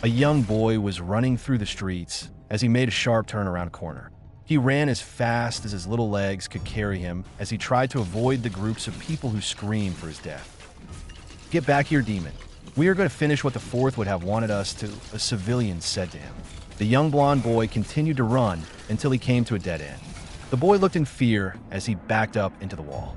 A young boy was running through the streets as he made a sharp turn around a corner. He ran as fast as his little legs could carry him as he tried to avoid the groups of people who screamed for his death. "Get back here, demon. We are going to finish what the Fourth would have wanted us to," a civilian said to him. The young blonde boy continued to run until he came to a dead end. The boy looked in fear as he backed up into the wall.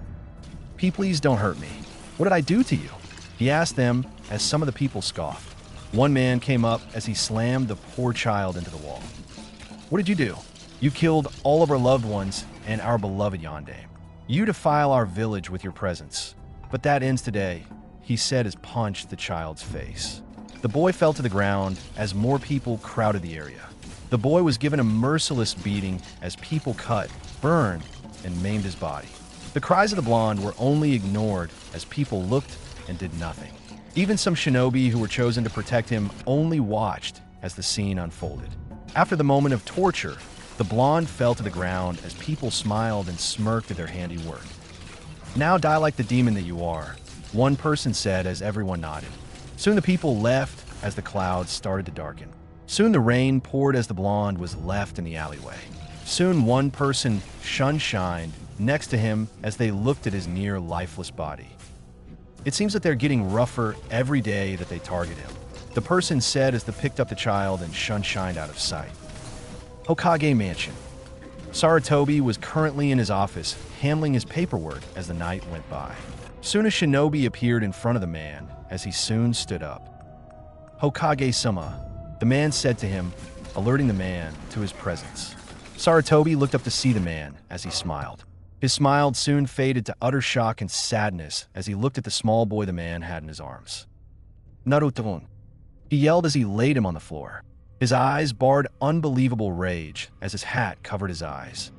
Please don't hurt me. What did I do to you?" he asked them as some of the people scoffed. One man came up as he slammed the poor child into the wall. "What did you do? You killed all of our loved ones and our beloved Yonde. You defile our village with your presence. But that ends today," he said as punched the child's face. The boy fell to the ground as more people crowded the area. The boy was given a merciless beating as people cut, burned, and maimed his body. The cries of the blonde were only ignored as people looked and did nothing. Even some shinobi who were chosen to protect him only watched as the scene unfolded. After the moment of torture, the blonde fell to the ground as people smiled and smirked at their handiwork. "Now die like the demon that you are," one person said as everyone nodded. Soon the people left as the clouds started to darken. Soon the rain poured as the blonde was left in the alleyway. Soon one person shined next to him as they looked at his near lifeless body. "It seems that they're getting rougher every day that they target him," the person said as they picked up the child and shined out of sight. Hokage Mansion. Sarutobi was currently in his office, handling his paperwork as the night went by. Soon a shinobi appeared in front of the man as he soon stood up. "Hokage-sama," the man said to him, alerting the man to his presence. Sarutobi looked up to see the man as he smiled. His smile soon faded to utter shock and sadness as he looked at the small boy the man had in his arms. "Naruto," he yelled as he laid him on the floor. His eyes barred unbelievable rage as his hat covered his eyes.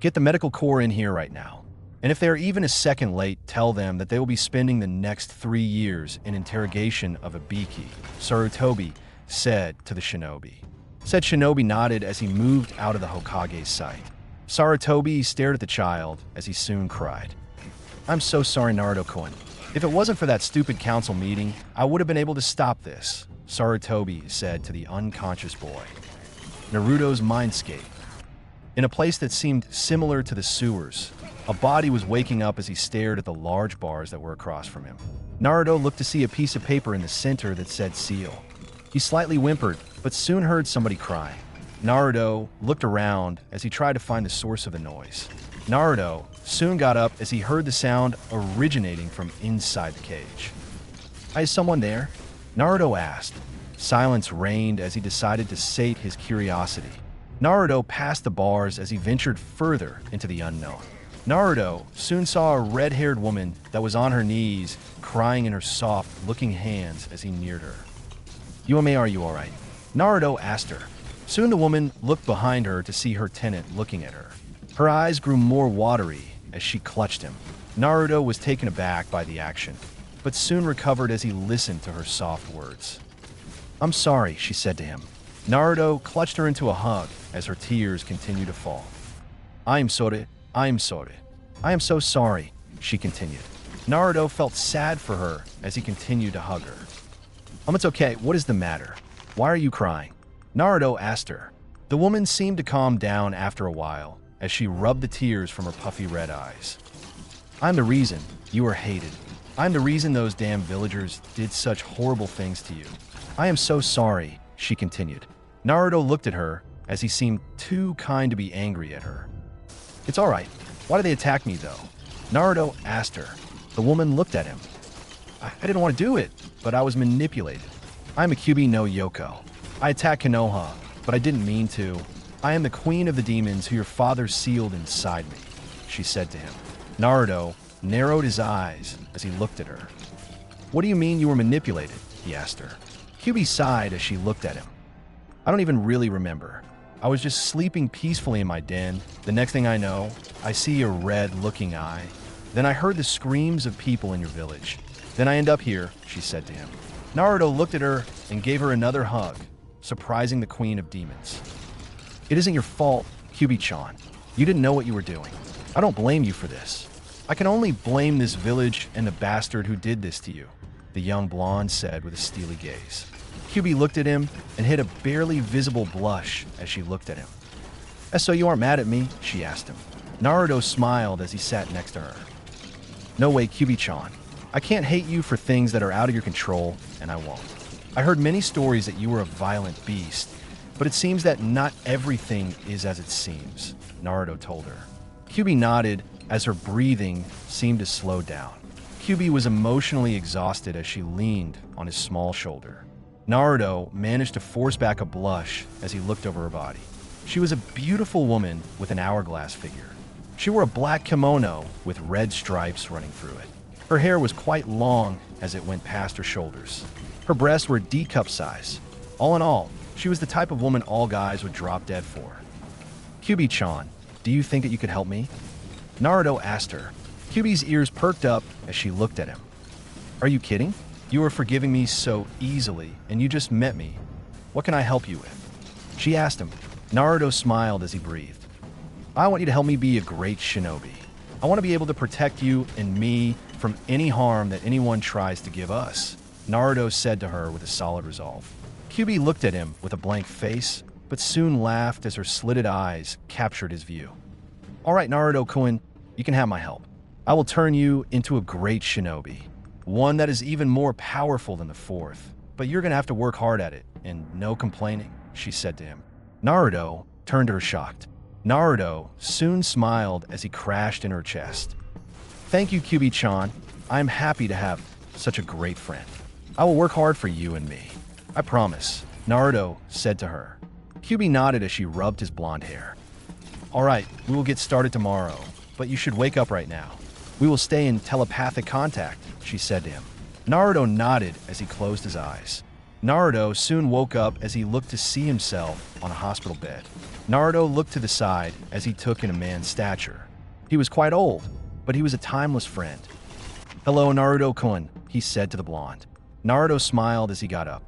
"Get the medical corps in here right now. And if they are even a second late, tell them that they will be spending the next 3 years in interrogation of a Biki," Sarutobi said to the shinobi. Said shinobi nodded as he moved out of the Hokage's sight. Sarutobi stared at the child as he soon cried. "I'm so sorry, Naruto-kun. If it wasn't for that stupid council meeting, I would have been able to stop this," Sarutobi said to the unconscious boy. Naruto's mindscape. In a place that seemed similar to the sewers, a body was waking up as he stared at the large bars that were across from him. Naruto looked to see a piece of paper in the center that said seal. He slightly whimpered, but soon heard somebody crying. Naruto looked around as he tried to find the source of the noise. Naruto soon got up as he heard the sound originating from inside the cage. "Is someone there?" Naruto asked. Silence reigned as he decided to sate his curiosity. Naruto passed the bars as he ventured further into the unknown. Naruto soon saw a red-haired woman that was on her knees, crying in her soft-looking hands as he neared her. "Yume, are you alright?" Naruto asked her. Soon the woman looked behind her to see her tenant looking at her. Her eyes grew more watery as she clutched him. Naruto was taken aback by the action, but soon recovered as he listened to her soft words. "I'm sorry," she said to him. Naruto clutched her into a hug as her tears continued to fall. I'm sorry. I am so sorry," she continued. Naruto felt sad for her as he continued to hug her. It's okay. What is the matter? Why are you crying?" Naruto asked her. The woman seemed to calm down after a while as she rubbed the tears from her puffy red eyes. "I'm the reason you are hated. I'm the reason those damn villagers did such horrible things to you. I am so sorry," she continued. Naruto looked at her as he seemed too kind to be angry at her. "It's all right. Why did they attack me, though?" Naruto asked her. The woman looked at him. I didn't want to do it, but I was manipulated. I'm a Kyubi no Yoko. I attacked Konoha, but I didn't mean to. I am the queen of the demons who your father sealed inside me," she said to him. Naruto narrowed his eyes as he looked at her. "What do you mean you were manipulated?" he asked her. Kyubi sighed as she looked at him. "I don't even really remember. I was just sleeping peacefully in my den. The next thing I know, I see a red-looking eye. Then I heard the screams of people in your village. Then I end up here," she said to him. Naruto looked at her and gave her another hug, surprising the queen of demons. "It isn't your fault, Kyubi-chan. You didn't know what you were doing. I don't blame you for this. I can only blame this village and the bastard who did this to you," the young blonde said with a steely gaze. Kyubi looked at him and hid a barely visible blush as she looked at him. So you aren't mad at me? She asked him. Naruto smiled as he sat next to her. No way, Kyubi-chan. I can't hate you for things that are out of your control, and I won't. I heard many stories that you were a violent beast, but it seems that not everything is as it seems, Naruto told her. Kyubi nodded as her breathing seemed to slow down. Kyubi was emotionally exhausted as she leaned on his small shoulder. Naruto managed to force back a blush as he looked over her body. She was a beautiful woman with an hourglass figure. She wore a black kimono with red stripes running through it. Her hair was quite long as it went past her shoulders. Her breasts were D-cup size. All in all, she was the type of woman all guys would drop dead for. Kyubi-chan, do you think that you could help me? Naruto asked her. Kyubi's ears perked up as she looked at him. Are you kidding? You are forgiving me so easily, and you just met me. What can I help you with? She asked him. Naruto smiled as he breathed. I want you to help me be a great shinobi. I want to be able to protect you and me from any harm that anyone tries to give us, Naruto said to her with a solid resolve. Kyubi looked at him with a blank face, but soon laughed as her slitted eyes captured his view. All right, Naruto-kun, you can have my help. I will turn you into a great shinobi, one that is even more powerful than the fourth. But you're going to have to work hard at it, and no complaining, she said to him. Naruto turned to her shocked. Naruto soon smiled as he crashed in her chest. Thank you, Kyubi-chan. I am happy to have such a great friend. I will work hard for you and me. I promise, Naruto said to her. Kyubi nodded as she rubbed his blonde hair. All right, we will get started tomorrow, but you should wake up right now. We will stay in telepathic contact, she said to him. Naruto nodded as he closed his eyes. Naruto soon woke up as he looked to see himself on a hospital bed. Naruto looked to the side as he took in a man's stature. He was quite old, but he was a timeless friend. Hello, Naruto-kun, he said to the blonde. Naruto smiled as he got up.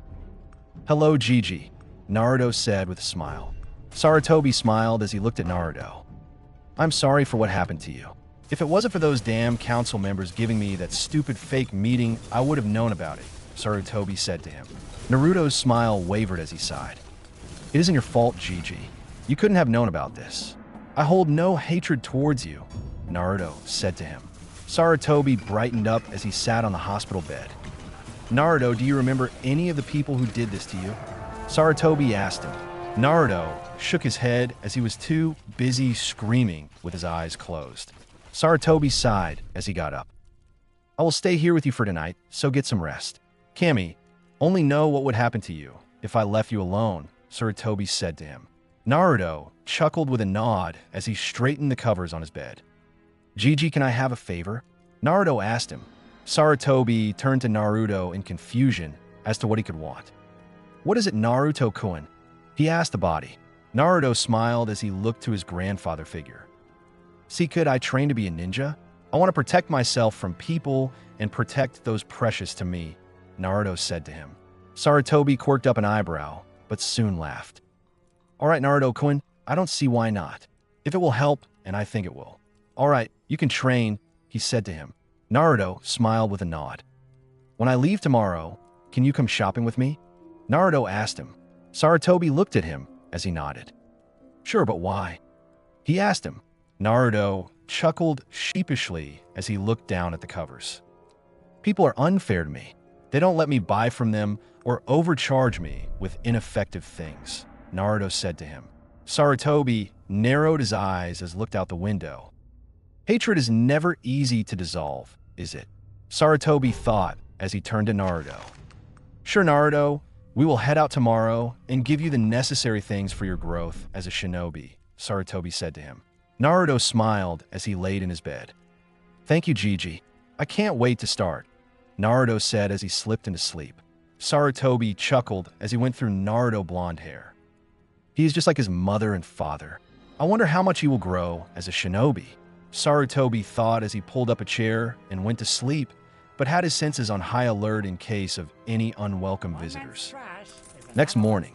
Hello, Gigi, Naruto said with a smile. Sarutobi smiled as he looked at Naruto. I'm sorry for what happened to you. If it wasn't for those damn council members giving me that stupid fake meeting, I would have known about it, Sarutobi said to him. Naruto's smile wavered as he sighed. It isn't your fault, Gigi. You couldn't have known about this. I hold no hatred towards you, Naruto said to him. Sarutobi brightened up as he sat on the hospital bed. Naruto, do you remember any of the people who did this to you? Sarutobi asked him. Naruto shook his head as he was too busy screaming with his eyes closed. Sarutobi sighed as he got up. I will stay here with you for tonight, so get some rest. Kami, only know what would happen to you if I left you alone, Sarutobi said to him. Naruto chuckled with a nod as he straightened the covers on his bed. Gigi, can I have a favor? Naruto asked him. Sarutobi turned to Naruto in confusion as to what he could want. What is it, Naruto-kun? He asked the body. Naruto smiled as he looked to his grandfather figure. See, kid, I trained to be a ninja. I want to protect myself from people and protect those precious to me, Naruto said to him. Sarutobi quirked up an eyebrow, but soon laughed. All right, Naruto-kun, I don't see why not. If it will help, and I think it will. All right, you can train, he said to him. Naruto smiled with a nod. When I leave tomorrow, can you come shopping with me? Naruto asked him. Sarutobi looked at him as he nodded. Sure, but why? He asked him. Naruto chuckled sheepishly as he looked down at the covers. People are unfair to me. They don't let me buy from them or overcharge me with ineffective things, Naruto said to him. Sarutobi narrowed his eyes as looked out the window. Hatred is never easy to dissolve, is it? Sarutobi thought as he turned to Naruto. Sure, Naruto, we will head out tomorrow and give you the necessary things for your growth as a shinobi, Sarutobi said to him. Naruto smiled as he laid in his bed. Thank you, Gigi. I can't wait to start, Naruto said as he slipped into sleep. Sarutobi chuckled as he went through Naruto blonde hair. He is just like his mother and father. I wonder how much he will grow as a shinobi, Sarutobi thought as he pulled up a chair and went to sleep, but had his senses on high alert in case of any unwelcome visitors. Next morning,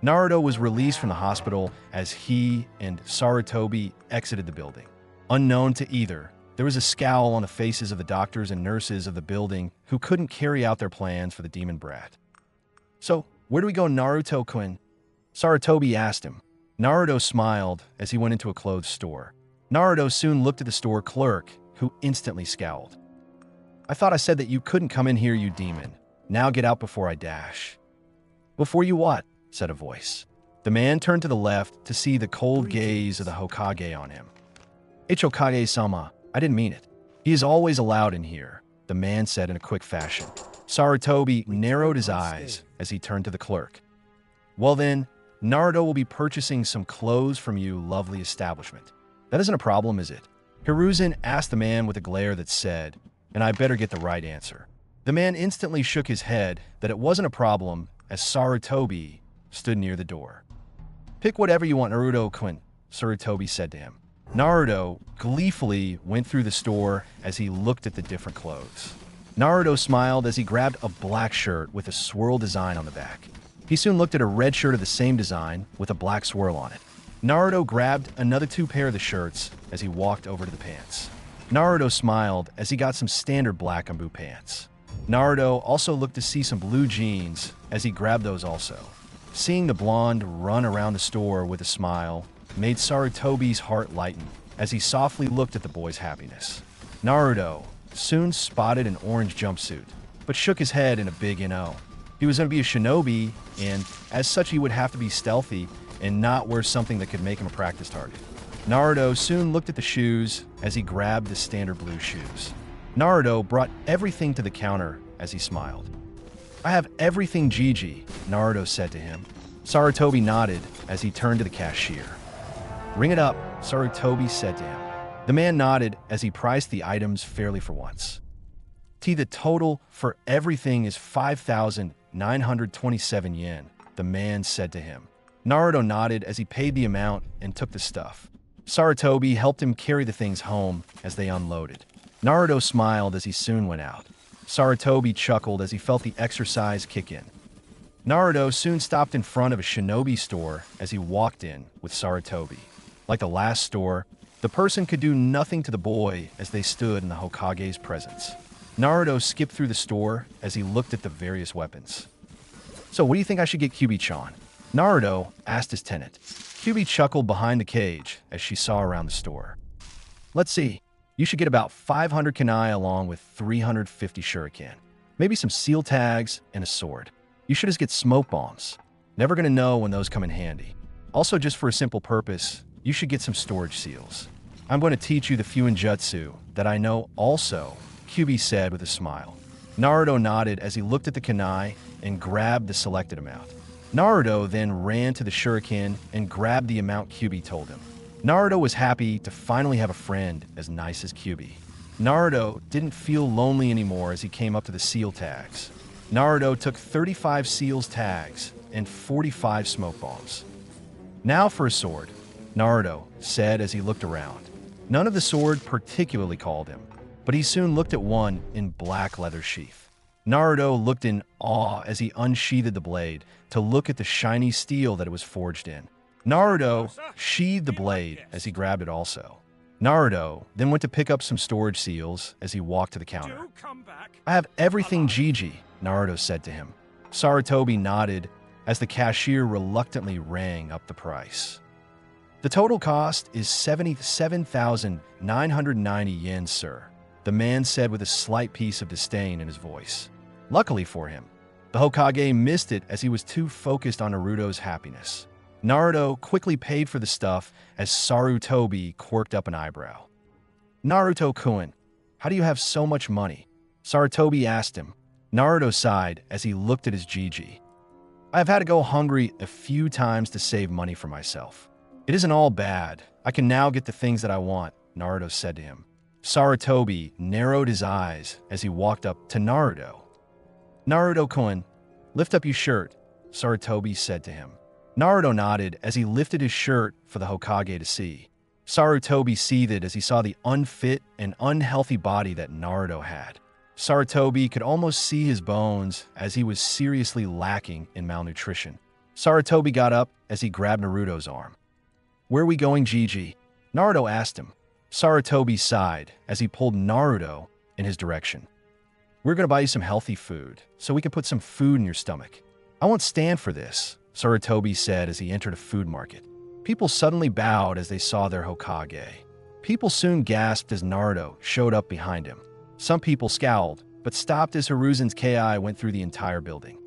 Naruto was released from the hospital as he and Sarutobi exited the building. Unknown to either, there was a scowl on the faces of the doctors and nurses of the building who couldn't carry out their plans for the demon brat. So, where do we go, Naruto-kun? Sarutobi asked him. Naruto smiled as he went into a clothes store. Naruto soon looked at the store clerk, who instantly scowled. I thought I said that you couldn't come in here, you demon. Now get out before I dash. Before you what? Said a voice. The man turned to the left to see the cold gaze of the Hokage on him. It's Hokage-sama. I didn't mean it. He is always allowed in here, the man said in a quick fashion. Sarutobi narrowed his eyes as he turned to the clerk. Well then, Naruto will be purchasing some clothes from you, lovely establishment. That isn't a problem, is it? Hiruzen asked the man with a glare that said, and I better get the right answer. The man instantly shook his head that it wasn't a problem as Sarutobi stood near the door. Pick whatever you want, Naruto-kun, Sarutobi said to him. Naruto gleefully went through the store as he looked at the different clothes. Naruto smiled as he grabbed a black shirt with a swirl design on the back. He soon looked at a red shirt of the same design with a black swirl on it. Naruto grabbed another 2 pair of the shirts as he walked over to the pants. Naruto smiled as he got some standard black and blue pants. Naruto also looked to see some blue jeans as he grabbed those also. Seeing the blonde run around the store with a smile made Sarutobi's heart lighten as he softly looked at the boy's happiness. Naruto soon spotted an orange jumpsuit, but shook his head in a big no. He was going to be a shinobi, and as such he would have to be stealthy and not wear something that could make him a practice target. Naruto soon looked at the shoes as he grabbed the standard blue shoes. Naruto brought everything to the counter as he smiled. I have everything, Gigi, Naruto said to him. Sarutobi nodded as he turned to the cashier. Ring it up, Sarutobi said to him. The man nodded as he priced the items fairly for once. The total for everything is 5,927 yen, the man said to him. Naruto nodded as he paid the amount and took the stuff. Sarutobi helped him carry the things home as they unloaded. Naruto smiled as he soon went out. Sarutobi chuckled as he felt the exercise kick in. Naruto soon stopped in front of a shinobi store as he walked in with Sarutobi. Like the last store, the person could do nothing to the boy as they stood in the Hokage's presence. Naruto skipped through the store as he looked at the various weapons. So what do you think I should get, Kyubi-chan? Naruto asked his tenant. Kyubi chuckled behind the cage as she saw around the store. Let's see. You should get about 500 kunai along with 350 shuriken. Maybe some seal tags and a sword. You should just get smoke bombs. Never gonna know when those come in handy. Also, just for a simple purpose, you should get some storage seals. I'm going to teach you the few jutsu that I know also, Kyubi said with a smile. Naruto nodded as he looked at the kunai and grabbed the selected amount. Naruto then ran to the shuriken and grabbed the amount Kyubi told him. Naruto was happy to finally have a friend as nice as Kyubi. Naruto didn't feel lonely anymore as he came up to the seal tags. Naruto took 35 seals tags and 45 smoke bombs. Now for a sword, Naruto said as he looked around. None of the sword particularly called him, but he soon looked at one in black leather sheath. Naruto looked in awe as he unsheathed the blade to look at the shiny steel that it was forged in. Naruto sheathed the blade as he grabbed it also. Naruto then went to pick up some storage seals as he walked to the counter. I have everything, Gigi, Naruto said to him. Sarutobi nodded as the cashier reluctantly rang up the price. The total cost is 77,990 yen, sir, the man said with a slight piece of disdain in his voice. Luckily for him, the Hokage missed it as he was too focused on Naruto's happiness. Naruto quickly paid for the stuff as Sarutobi quirked up an eyebrow. Naruto-kun, how do you have so much money? Sarutobi asked him. Naruto sighed as he looked at his Gigi. I've had to go hungry a few times to save money for myself. It isn't all bad. I can now get the things that I want, Naruto said to him. Sarutobi narrowed his eyes as he walked up to Naruto. Naruto-kun, lift up your shirt, Sarutobi said to him. Naruto nodded as he lifted his shirt for the Hokage to see. Sarutobi seethed as he saw the unfit and unhealthy body that Naruto had. Sarutobi could almost see his bones as he was seriously lacking in malnutrition. Sarutobi got up as he grabbed Naruto's arm. Where are we going, Gigi? Naruto asked him. Sarutobi sighed as he pulled Naruto in his direction. We're going to buy you some healthy food so we can put some food in your stomach. I won't stand for this, Sarutobi said as he entered a food market. People suddenly bowed as they saw their Hokage. People soon gasped as Naruto showed up behind him. Some people scowled, but stopped as Hiruzen's Ki went through the entire building.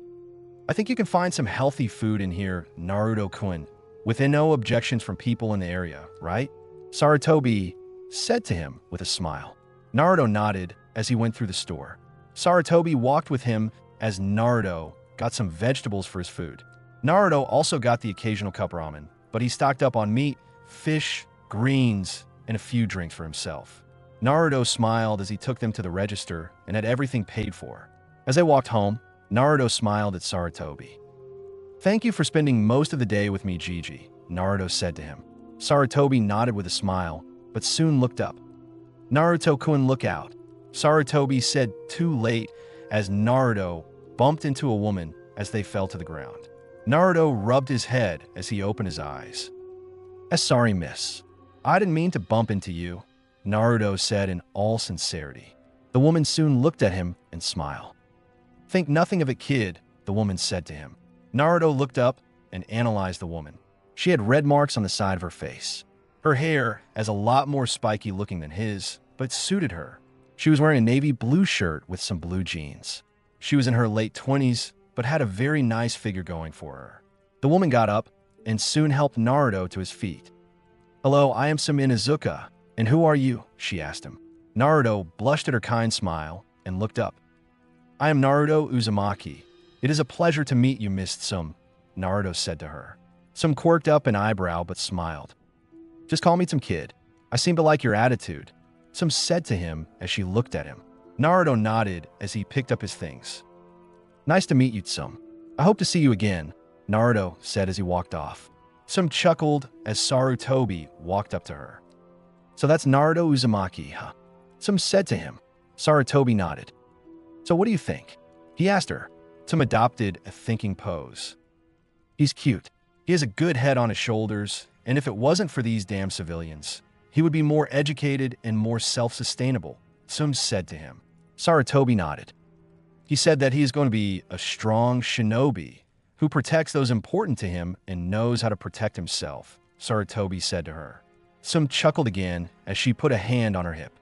I think you can find some healthy food in here, Naruto-kun, with no objections from people in the area, right? Sarutobi said to him with a smile. Naruto nodded as he went through the store. Sarutobi walked with him as Naruto got some vegetables for his food. Naruto also got the occasional cup ramen, but he stocked up on meat, fish, greens, and a few drinks for himself. Naruto smiled as he took them to the register and had everything paid for. As they walked home, Naruto smiled at Sarutobi. Thank you for spending most of the day with me, Gigi, Naruto said to him. Sarutobi nodded with a smile, but soon looked up. Naruto-kun, look out, Sarutobi said too late as Naruto bumped into a woman as they fell to the ground. Naruto rubbed his head as he opened his eyes. Sorry, miss. I didn't mean to bump into you, Naruto said in all sincerity. The woman soon looked at him and smiled. Think nothing of it, kid, the woman said to him. Naruto looked up and analyzed the woman. She had red marks on the side of her face. Her hair is a lot more spiky looking than his, but suited her. She was wearing a navy blue shirt with some blue jeans. She was in her late 20s, but had a very nice figure going for her. The woman got up and soon helped Naruto to his feet. Hello, I am some Inuzuka, and who are you? She asked him. Naruto blushed at her kind smile and looked up. I am Naruto Uzumaki. It is a pleasure to meet you, Miss Tsum, Naruto said to her. Tsum quirked up an eyebrow but smiled. Just call me Tsum, kid. I seem to like your attitude, Tsum said to him as she looked at him. Naruto nodded as he picked up his things. Nice to meet you, Tsum. I hope to see you again, Naruto said as he walked off. Tsum chuckled as Sarutobi walked up to her. So that's Naruto Uzumaki, huh? Tsum said to him. Sarutobi nodded. So what do you think? He asked her. Tsum adopted a thinking pose. He's cute. He has a good head on his shoulders, and if it wasn't for these damn civilians, he would be more educated and more self-sustainable, Tsum said to him. Sarutobi nodded. He said that he is going to be a strong shinobi who protects those important to him and knows how to protect himself, Sarutobi said to her. Tsum chuckled again as she put a hand on her hip.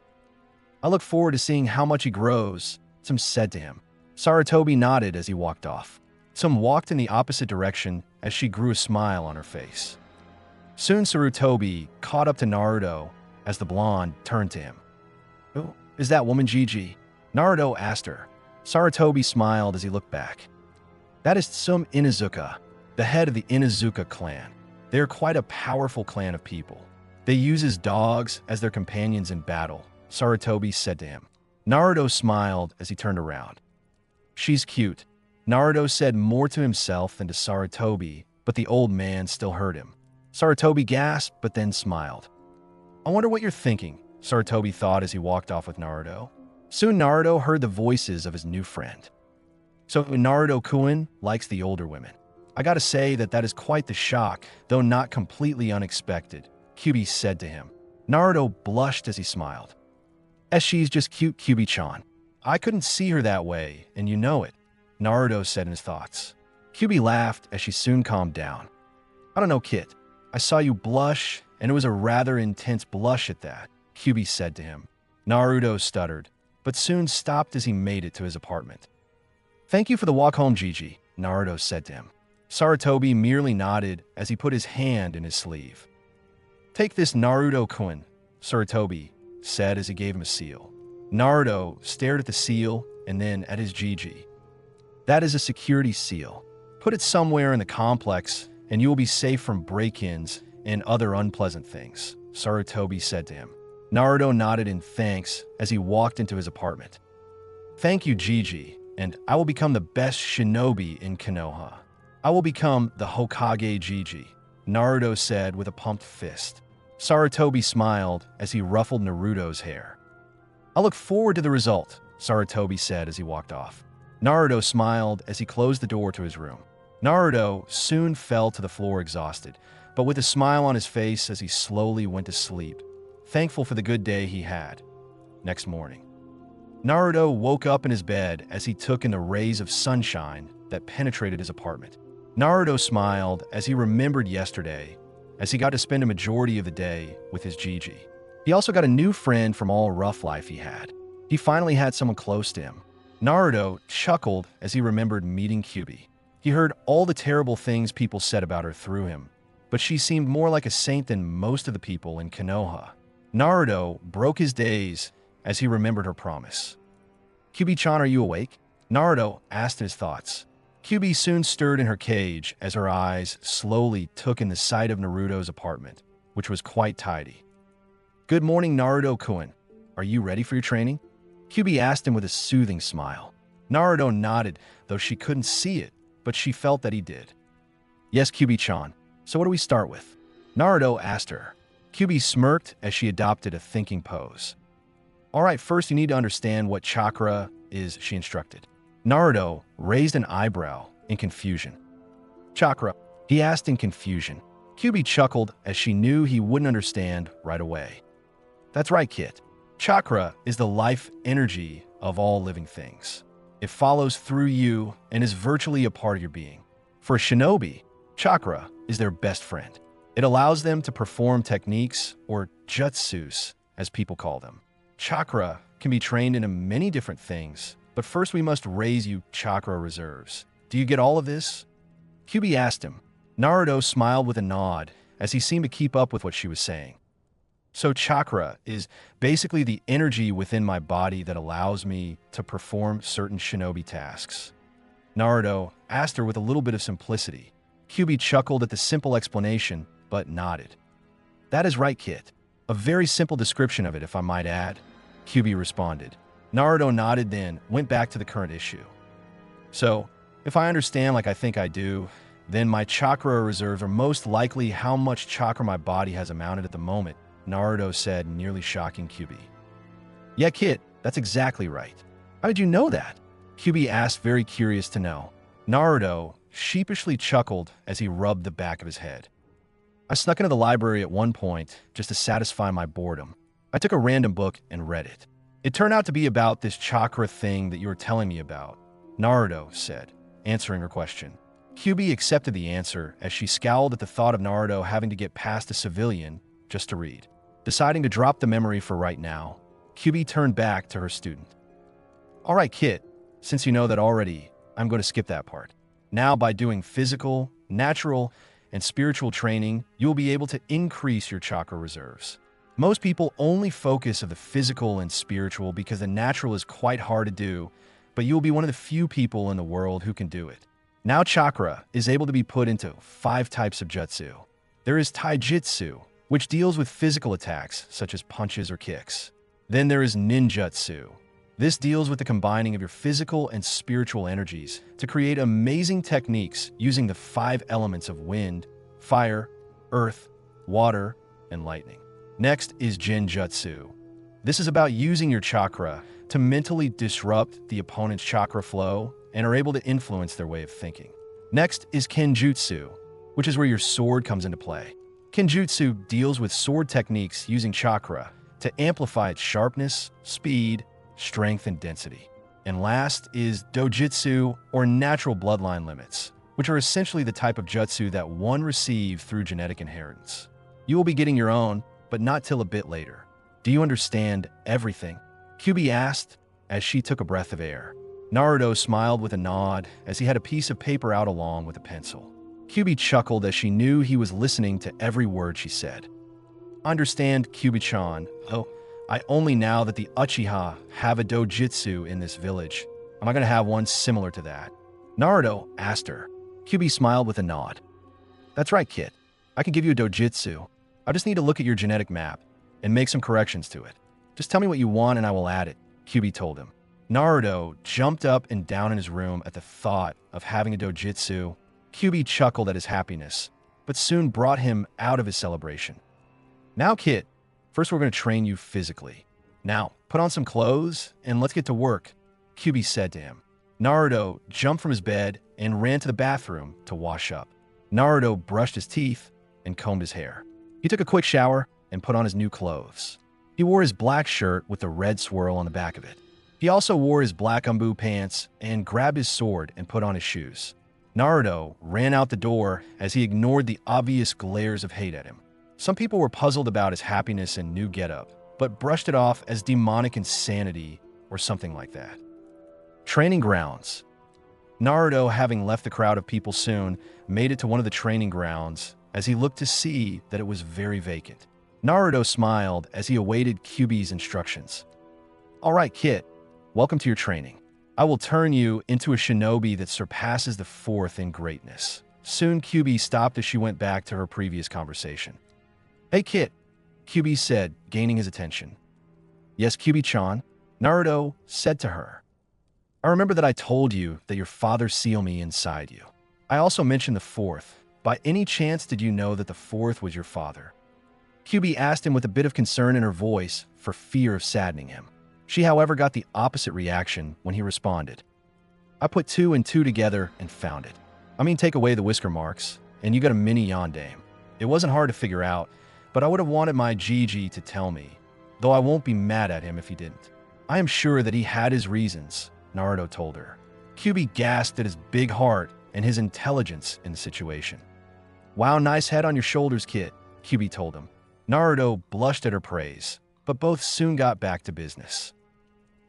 I look forward to seeing how much he grows, Tsum said to him. Sarutobi nodded as he walked off. Tsum walked in the opposite direction as she grew a smile on her face. Soon Sarutobi caught up to Naruto as the blonde turned to him. Oh, is that woman Gigi? Naruto asked her. Sarutobi smiled as he looked back. That is Tsum Inuzuka, the head of the Inuzuka clan. They are quite a powerful clan of people. They use his dogs as their companions in battle, Sarutobi said to him. Naruto smiled as he turned around. She's cute. Naruto said more to himself than to Sarutobi, but the old man still heard him. Sarutobi gasped, but then smiled. I wonder what you're thinking, Sarutobi thought as he walked off with Naruto. Soon Naruto heard the voices of his new friend. So Naruto-kun likes the older women. I gotta say that is quite the shock, though not completely unexpected, Kyubi said to him. Naruto blushed as he smiled. She's just cute, Kyubi-chan. I couldn't see her that way, and you know it, Naruto said in his thoughts. Kyubi laughed as she soon calmed down. I don't know, kid. I saw you blush, and it was a rather intense blush at that, Kyubi said to him. Naruto stuttered, but soon stopped as he made it to his apartment. Thank you for the walk home, Gigi, Naruto said to him. Sarutobi merely nodded as he put his hand in his sleeve. Take this, Naruto-kun, Sarutobi said as he gave him a seal. Naruto stared at the seal and then at his Gigi. That is a security seal. Put it somewhere in the complex and you will be safe from break-ins and other unpleasant things, Sarutobi said to him. Naruto nodded in thanks as he walked into his apartment. Thank you, Gigi, and I will become the best shinobi in Konoha. I will become the Hokage Gigi, Naruto said with a pumped fist. Sarutobi smiled as he ruffled Naruto's hair. I look forward to the result, Sarutobi said as he walked off. Naruto smiled as he closed the door to his room. Naruto soon fell to the floor exhausted, but with a smile on his face as he slowly went to sleep, thankful for the good day he had. Next morning, Naruto woke up in his bed as he took in the rays of sunshine that penetrated his apartment. Naruto smiled as he remembered yesterday, as he got to spend a majority of the day with his Gigi. He also got a new friend from all rough life he had. He finally had someone close to him. Naruto chuckled as he remembered meeting Kiba. He heard all the terrible things people said about her through him, but she seemed more like a saint than most of the people in Konoha. Naruto broke his daze as he remembered her promise. "Kiba-chan, are you awake?" Naruto asked in his thoughts. Kiba soon stirred in her cage as her eyes slowly took in the sight of Naruto's apartment, which was quite tidy. "Good morning, Naruto-kun. Are you ready for your training?" Kiba asked him with a soothing smile. Naruto nodded, though she couldn't see it, but she felt that he did. "Yes, Kiba-chan. So what do we start with?" Naruto asked her. Kiba smirked as she adopted a thinking pose. "All right, first you need to understand what chakra is," she instructed. Naruto raised an eyebrow in confusion. "Chakra?" he asked in confusion. Kiba chuckled as she knew he wouldn't understand right away. "That's right, Kit. Chakra is the life energy of all living things. It follows through you and is virtually a part of your being. For a shinobi, chakra is their best friend. It allows them to perform techniques, or jutsus, as people call them. Chakra can be trained into many different things, but first we must raise you chakra reserves. Do you get all of this?" Kiba asked him. Naruto smiled with a nod as he seemed to keep up with what she was saying. "So chakra is basically the energy within my body that allows me to perform certain shinobi tasks." Naruto asked her with a little bit of simplicity. Kiba chuckled at the simple explanation, but nodded. "That is right, Kit. A very simple description of it, if I might add," Kiba responded. Naruto nodded, then went back to the current issue. "So, if I understand like I think I do, then my chakra reserves are most likely how much chakra my body has amounted at the moment," Naruto said, nearly shocking Kiba. "Yeah, Kit, that's exactly right. How did you know that?" Kiba asked, very curious to know. Naruto sheepishly chuckled as he rubbed the back of his head. "I snuck into the library at one point just to satisfy my boredom. I took a random book and read it. It turned out to be about this chakra thing that you were telling me about," Naruto said, answering her question. Kiba accepted the answer as she scowled at the thought of Naruto having to get past a civilian just to read. Deciding to drop the memory for right now, Kiba turned back to her student. "All right, Kit, since you know that already, I'm going to skip that part. Now, by doing physical, natural, and spiritual training, you will be able to increase your chakra reserves. Most people only focus on the physical and spiritual because the natural is quite hard to do, but you will be one of the few people in the world who can do it. Now chakra is able to be put into 5 types of jutsu. There is taijutsu, which deals with physical attacks such as punches or kicks. Then there is ninjutsu. This deals with the combining of your physical and spiritual energies to create amazing techniques using the 5 elements of wind, fire, earth, water, and lightning. Next is Genjutsu. This is about using your chakra to mentally disrupt the opponent's chakra flow and are able to influence their way of thinking. Next is Kenjutsu, which is where your sword comes into play. Kenjutsu deals with sword techniques using chakra to amplify its sharpness, speed, strength, and density. And last is Dojutsu, or natural bloodline limits, which are essentially the type of jutsu that one receives through genetic inheritance. You will be getting your own, but not till a bit later. Do you understand everything? Kiba asked as she took a breath of air. Naruto smiled with a nod as he had a piece of paper out along with a pencil. Kiba chuckled as she knew he was listening to every word she said. "Understand, Kiba-chan. Oh, I only now that the Uchiha have a dojutsu in this village. Am I going to have one similar to that?" Naruto asked her. Kiba smiled with a nod. "That's right, kid. I can give you a dojutsu. I just need to look at your genetic map and make some corrections to it. Just tell me what you want and I will add it," Kiba told him. Naruto jumped up and down in his room at the thought of having a dojutsu. Kiba chuckled at his happiness, but soon brought him out of his celebration. "Now, kid, first we're going to train you physically. Now, put on some clothes and let's get to work," Kiba said to him. Naruto jumped from his bed and ran to the bathroom to wash up. Naruto brushed his teeth and combed his hair. He took a quick shower and put on his new clothes. He wore his black shirt with the red swirl on the back of it. He also wore his black umbu pants and grabbed his sword and put on his shoes. Naruto ran out the door as he ignored the obvious glares of hate at him. Some people were puzzled about his happiness and new getup, but brushed it off as demonic insanity or something like that. Training grounds. Naruto, having left the crowd of people soon, made it to one of the training grounds as he looked to see that it was very vacant. Naruto smiled as he awaited Kyuubi's instructions. "All right, kid, welcome to your training. I will turn you into a shinobi that surpasses the fourth in greatness." Soon Kyuubi stopped as she went back to her previous conversation. "Hey, kid," Kyuubi said, gaining his attention. "Yes, Kyuubi-chan," Naruto said to her. "I remember that I told you that your father sealed me inside you. I also mentioned the fourth. By any chance did you know that the fourth was your father?" Kyuubi asked him with a bit of concern in her voice for fear of saddening him. She, however, got the opposite reaction when he responded. "I put 2 and 2 together and found it. I mean, take away the whisker marks, and you got a mini yondaime. It wasn't hard to figure out, but I would have wanted my Gigi to tell me, though I won't be mad at him if he didn't. I am sure that he had his reasons," Naruto told her. Kyuubi gasped at his big heart and his intelligence in the situation. "Wow, nice head on your shoulders, kid," Kyuubi told him. Naruto blushed at her praise, but both soon got back to business.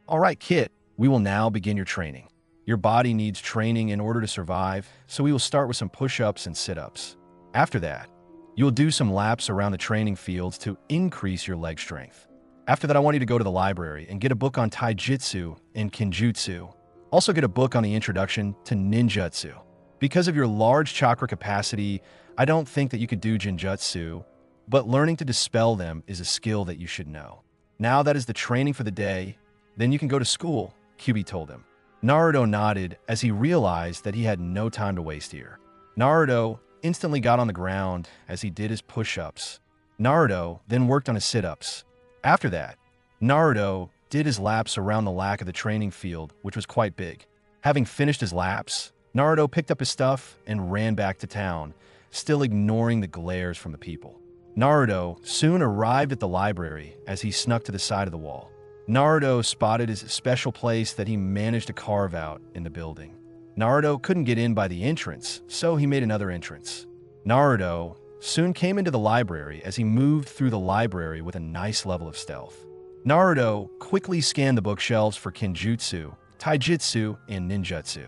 "All right, kid, we will now begin your training. Your body needs training in order to survive, so we will start with some push-ups and sit-ups. After that, you will do some laps around the training fields to increase your leg strength. After that, I want you to go to the library and get a book on taijutsu and kinjutsu. Also get a book on the introduction to ninjutsu. Because of your large chakra capacity, I don't think that you could do genjutsu, but learning to dispel them is a skill that you should know. Now that is the training for the day, then you can go to school," Kyuubi told him. Naruto nodded as he realized that he had no time to waste here. Naruto instantly got on the ground as he did his push-ups. Naruto then worked on his sit-ups. After that, Naruto did his laps around the lack of the training field, which was quite big. Having finished his laps, Naruto picked up his stuff and ran back to town, still ignoring the glares from the people. Naruto soon arrived at the library as he snuck to the side of the wall. Naruto spotted his special place that he managed to carve out in the building. Naruto couldn't get in by the entrance, so he made another entrance. Naruto soon came into the library as he moved through the library with a nice level of stealth. Naruto quickly scanned the bookshelves for kinjutsu, taijutsu, and ninjutsu.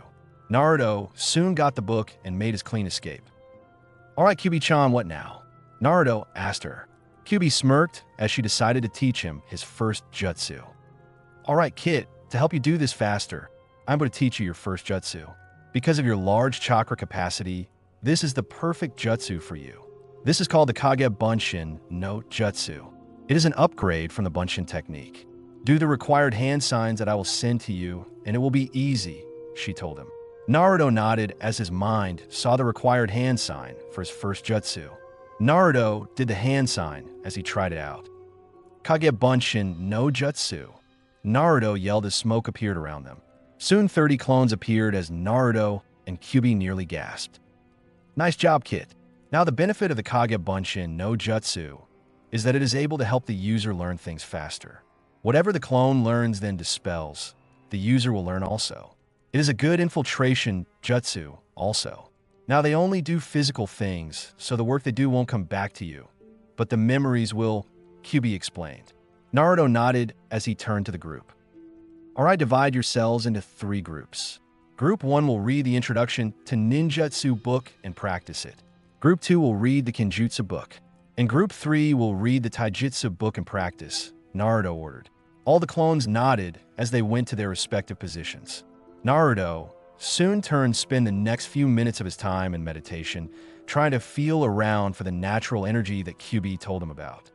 Naruto soon got the book and made his clean escape. "All right, Kyuubi-chan, what now?" Naruto asked her. Kyuubi smirked as she decided to teach him his first jutsu. "All right, kid, to help you do this faster, I'm going to teach you your first jutsu. Because of your large chakra capacity, this is the perfect jutsu for you. This is called the Kage Bunshin no Jutsu. It is an upgrade from the Bunshin technique. Do the required hand signs that I will send to you, and it will be easy," she told him. Naruto nodded as his mind saw the required hand sign for his first jutsu. Naruto did the hand sign as he tried it out. "Kage Bunshin no Jutsu." Naruto yelled as smoke appeared around them. Soon 30 clones appeared as Naruto and Kyuubi nearly gasped. "Nice job, kid." Now the benefit of the Kage Bunshin no Jutsu is that it is able to help the user learn things faster. Whatever the clone learns then dispels, the user will learn also. It is a good infiltration jutsu also. Now they only do physical things, so the work they do won't come back to you. But the memories will, Kyuubi explained. Naruto nodded as he turned to the group. "All right, divide yourselves into 3 groups. Group 1 will read the introduction to ninjutsu book and practice it. Group 2 will read the kinjutsu book. And Group 3 will read the taijutsu book and practice," Naruto ordered. All the clones nodded as they went to their respective positions. Naruto soon turned to spend the next few minutes of his time in meditation, trying to feel around for the natural energy that Kyuubi told him about.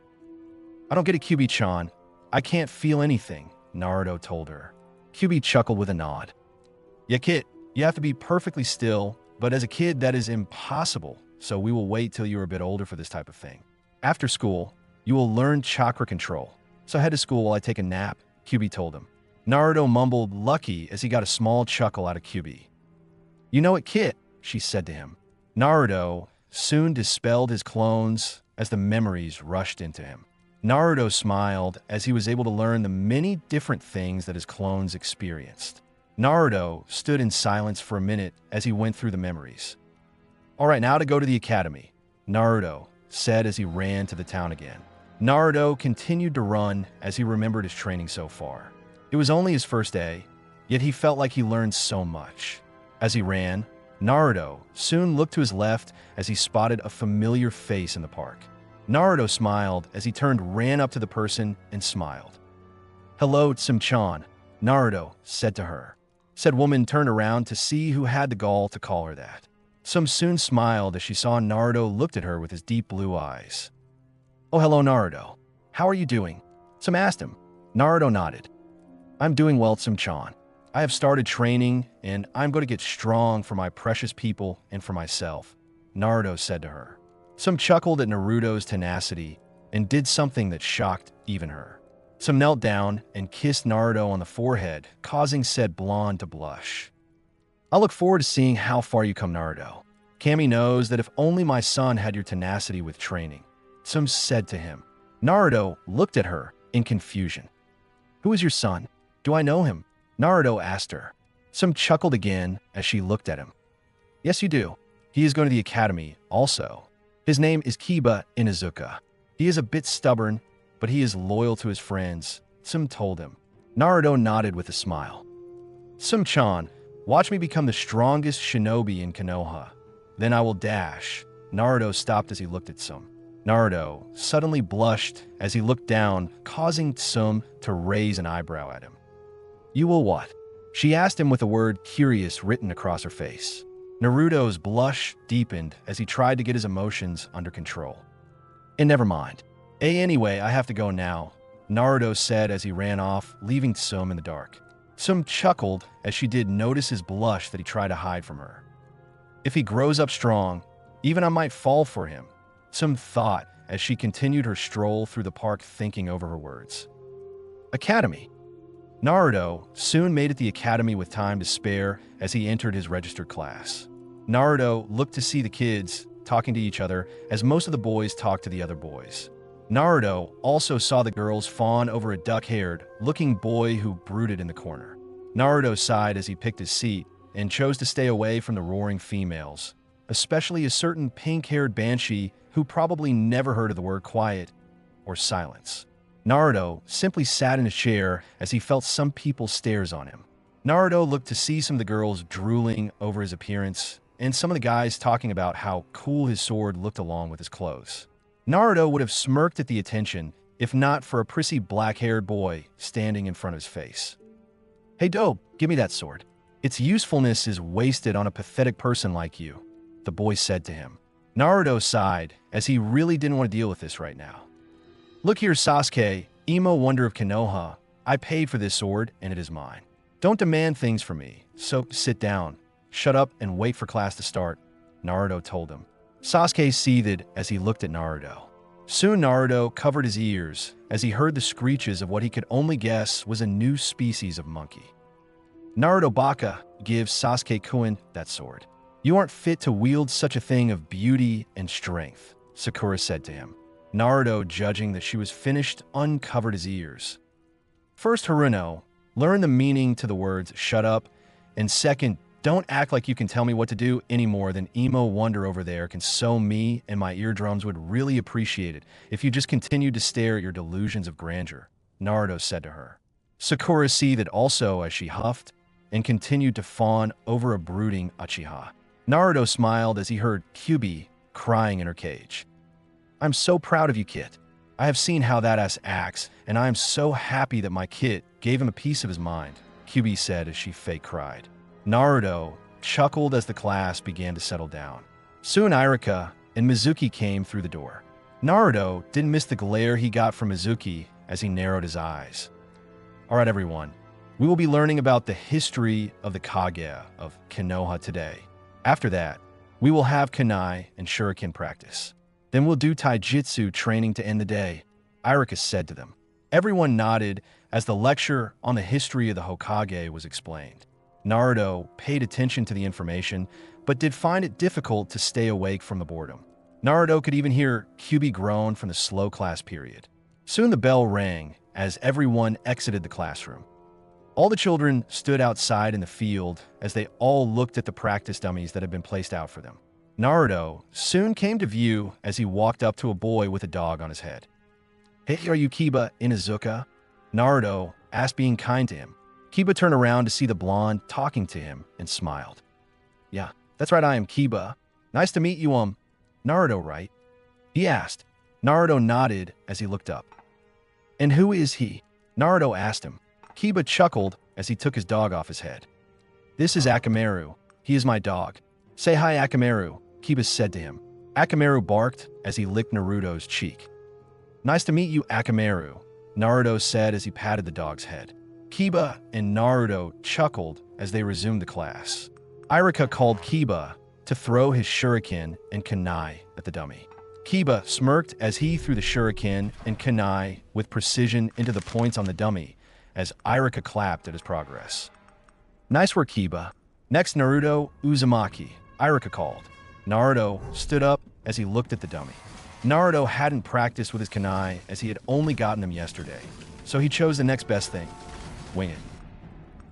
"I don't get it, Kyuubi-chan. I can't feel anything," Naruto told her. Kyuubi chuckled with a nod. "Yeah, kid, you have to be perfectly still, but as a kid that is impossible, so we will wait till you're a bit older for this type of thing. After school, you will learn chakra control, so head to school while I take a nap," Kyuubi told him. Naruto mumbled lucky as he got a small chuckle out of Kyuubi. "You know it, kid," she said to him. Naruto soon dispelled his clones as the memories rushed into him. Naruto smiled as he was able to learn the many different things that his clones experienced. Naruto stood in silence for a minute as he went through the memories. "All right, now to go to the academy," Naruto said as he ran to the town again. Naruto continued to run as he remembered his training so far. It was only his first day, yet he felt like he learned so much. As he ran, Naruto soon looked to his left as he spotted a familiar face in the park. Naruto smiled as he ran up to the person and smiled. "Hello, Tsum-chan," Naruto said to her. Said woman turned around to see who had the gall to call her that. Tsum soon smiled as she saw Naruto looked at her with his deep blue eyes. "Oh, hello, Naruto. How are you doing?" Tsum asked him. Naruto nodded. "I'm doing well, Tsum-chan. I have started training, and I'm going to get strong for my precious people and for myself," Naruto said to her. Tsum chuckled at Naruto's tenacity and did something that shocked even her. Tsum knelt down and kissed Naruto on the forehead, causing said blonde to blush. "I look forward to seeing how far you come, Naruto. Kami knows that if only my son had your tenacity with training," Tsum said to him. Naruto looked at her in confusion. "Who is your son? Do I know him?" Naruto asked her. Tsum chuckled again as she looked at him. "Yes, you do. He is going to the academy also. His name is Kiba Inuzuka. He is a bit stubborn, but he is loyal to his friends," Tsum told him. Naruto nodded with a smile. "Tsum-chan, watch me become the strongest shinobi in Konoha. Then I will dash." Naruto stopped as he looked at Tsum. Naruto suddenly blushed as he looked down, causing Tsum to raise an eyebrow at him. "You will what?" she asked him with the word curious written across her face. Naruto's blush deepened as he tried to get his emotions under control. "And never mind. Anyway, I have to go now," Naruto said as he ran off, leaving Tsum in the dark. Tsum chuckled as she did notice his blush that he tried to hide from her. "If he grows up strong, even I might fall for him," Tsum thought as she continued her stroll through the park thinking over her words. Academy. Naruto soon made it the academy with time to spare as he entered his registered class. Naruto looked to see the kids talking to each other as most of the boys talked to the other boys. Naruto also saw the girls fawn over a duck-haired looking boy who brooded in the corner. Naruto sighed as he picked his seat and chose to stay away from the roaring females, especially a certain pink-haired banshee who probably never heard of the word quiet or silence. Naruto simply sat in a chair as he felt some people's stares on him. Naruto looked to see some of the girls drooling over his appearance and some of the guys talking about how cool his sword looked along with his clothes. Naruto would have smirked at the attention if not for a prissy black-haired boy standing in front of his face. "Hey Dobe, give me that sword. Its usefulness is wasted on a pathetic person like you," the boy said to him. Naruto sighed as he really didn't want to deal with this right now. "Look here, Sasuke, emo wonder of Konoha. I paid for this sword and it is mine. Don't demand things from me, so sit down, shut up and wait for class to start," Naruto told him. Sasuke seethed as he looked at Naruto. Soon Naruto covered his ears as he heard the screeches of what he could only guess was a new species of monkey. "Naruto Baka, give Sasuke-kun that sword. You aren't fit to wield such a thing of beauty and strength," Sakura said to him. Naruto, judging that she was finished, uncovered his ears. "First, Haruno, learn the meaning to the words shut up, and second, don't act like you can tell me what to do any more than emo wonder over there can sew me and my eardrums would really appreciate it if you just continued to stare at your delusions of grandeur," Naruto said to her. Sakura seethed also as she huffed and continued to fawn over a brooding Uchiha. Naruto smiled as he heard Kyubi crying in her cage. "I'm so proud of you, Kit. I have seen how that ass acts, and I am so happy that my Kit gave him a piece of his mind," Kyubi said as she fake cried. Naruto chuckled as the class began to settle down. Soon Irika and Mizuki came through the door. Naruto didn't miss the glare he got from Mizuki as he narrowed his eyes. "All right, everyone. We will be learning about the history of the Kage of Konoha today. After that, we will have kunai and shuriken practice. Then we'll do taijutsu training to end the day," Irika said to them. Everyone nodded as the lecture on the history of the Hokage was explained. Naruto paid attention to the information, but did find it difficult to stay awake from the boredom. Naruto could even hear Kyubi groan from the slow class period. Soon the bell rang as everyone exited the classroom. All the children stood outside in the field as they all looked at the practice dummies that had been placed out for them. Naruto soon came to view as he walked up to a boy with a dog on his head. "Hey, are you Kiba Inuzuka?" Naruto asked, being kind to him. Kiba turned around to see the blonde talking to him and smiled. "Yeah, that's right, I am Kiba. Nice to meet you, Naruto, right?" he asked. Naruto nodded as he looked up. "And who is he?" Naruto asked him. Kiba chuckled as he took his dog off his head. "This is Akamaru. He is my dog. Say hi, Akamaru," Kiba said to him. Akamaru barked as he licked Naruto's cheek. "Nice to meet you, Akamaru," Naruto said as he patted the dog's head. Kiba and Naruto chuckled as they resumed the class. Iruka called Kiba to throw his shuriken and kunai at the dummy. Kiba smirked as he threw the shuriken and kunai with precision into the points on the dummy as Iruka clapped at his progress. "Nice work, Kiba. Next, Naruto Uzumaki," Iruka called. Naruto stood up as he looked at the dummy. Naruto hadn't practiced with his kunai as he had only gotten them yesterday, so he chose the next best thing: wing it.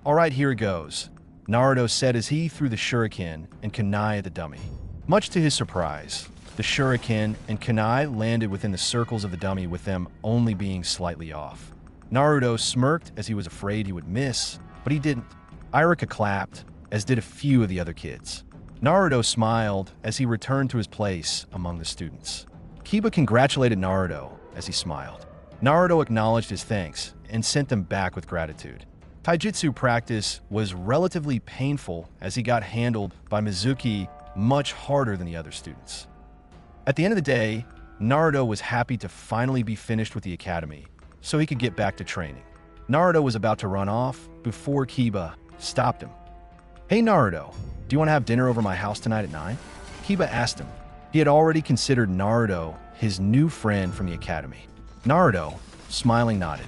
"All right, here it goes," Naruto said as he threw the shuriken and kunai at the dummy. Much to his surprise, the shuriken and kunai landed within the circles of the dummy, with them only being slightly off. Naruto smirked as he was afraid he would miss, but he didn't. Iruka clapped, as did a few of the other kids. Naruto smiled as he returned to his place among the students. Kiba congratulated Naruto as he smiled. Naruto acknowledged his thanks and sent them back with gratitude. Taijutsu practice was relatively painful as he got handled by Mizuki much harder than the other students. At the end of the day, Naruto was happy to finally be finished with the academy so he could get back to training. Naruto was about to run off before Kiba stopped him. "Hey Naruto, do you want to have dinner over my house tonight at 9? Kiba asked him. He had already considered Naruto his new friend from the academy. Naruto, smiling, nodded.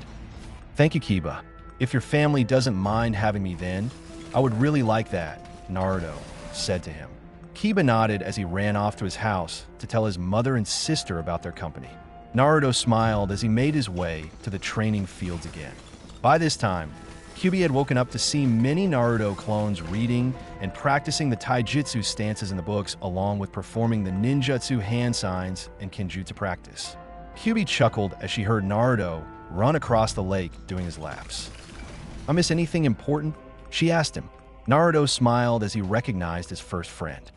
"Thank you, Kiba. If your family doesn't mind having me then, I would really like that," Naruto said to him. Kiba nodded as he ran off to his house to tell his mother and sister about their company. Naruto smiled as he made his way to the training fields again. By this time, Kyuubi had woken up to see many Naruto clones reading and practicing the taijutsu stances in the books, along with performing the ninjutsu hand signs and kenjutsu practice. Kyuubi chuckled as she heard Naruto run across the lake doing his laps. "I miss anything important?" she asked him. Naruto smiled as he recognized his first friend.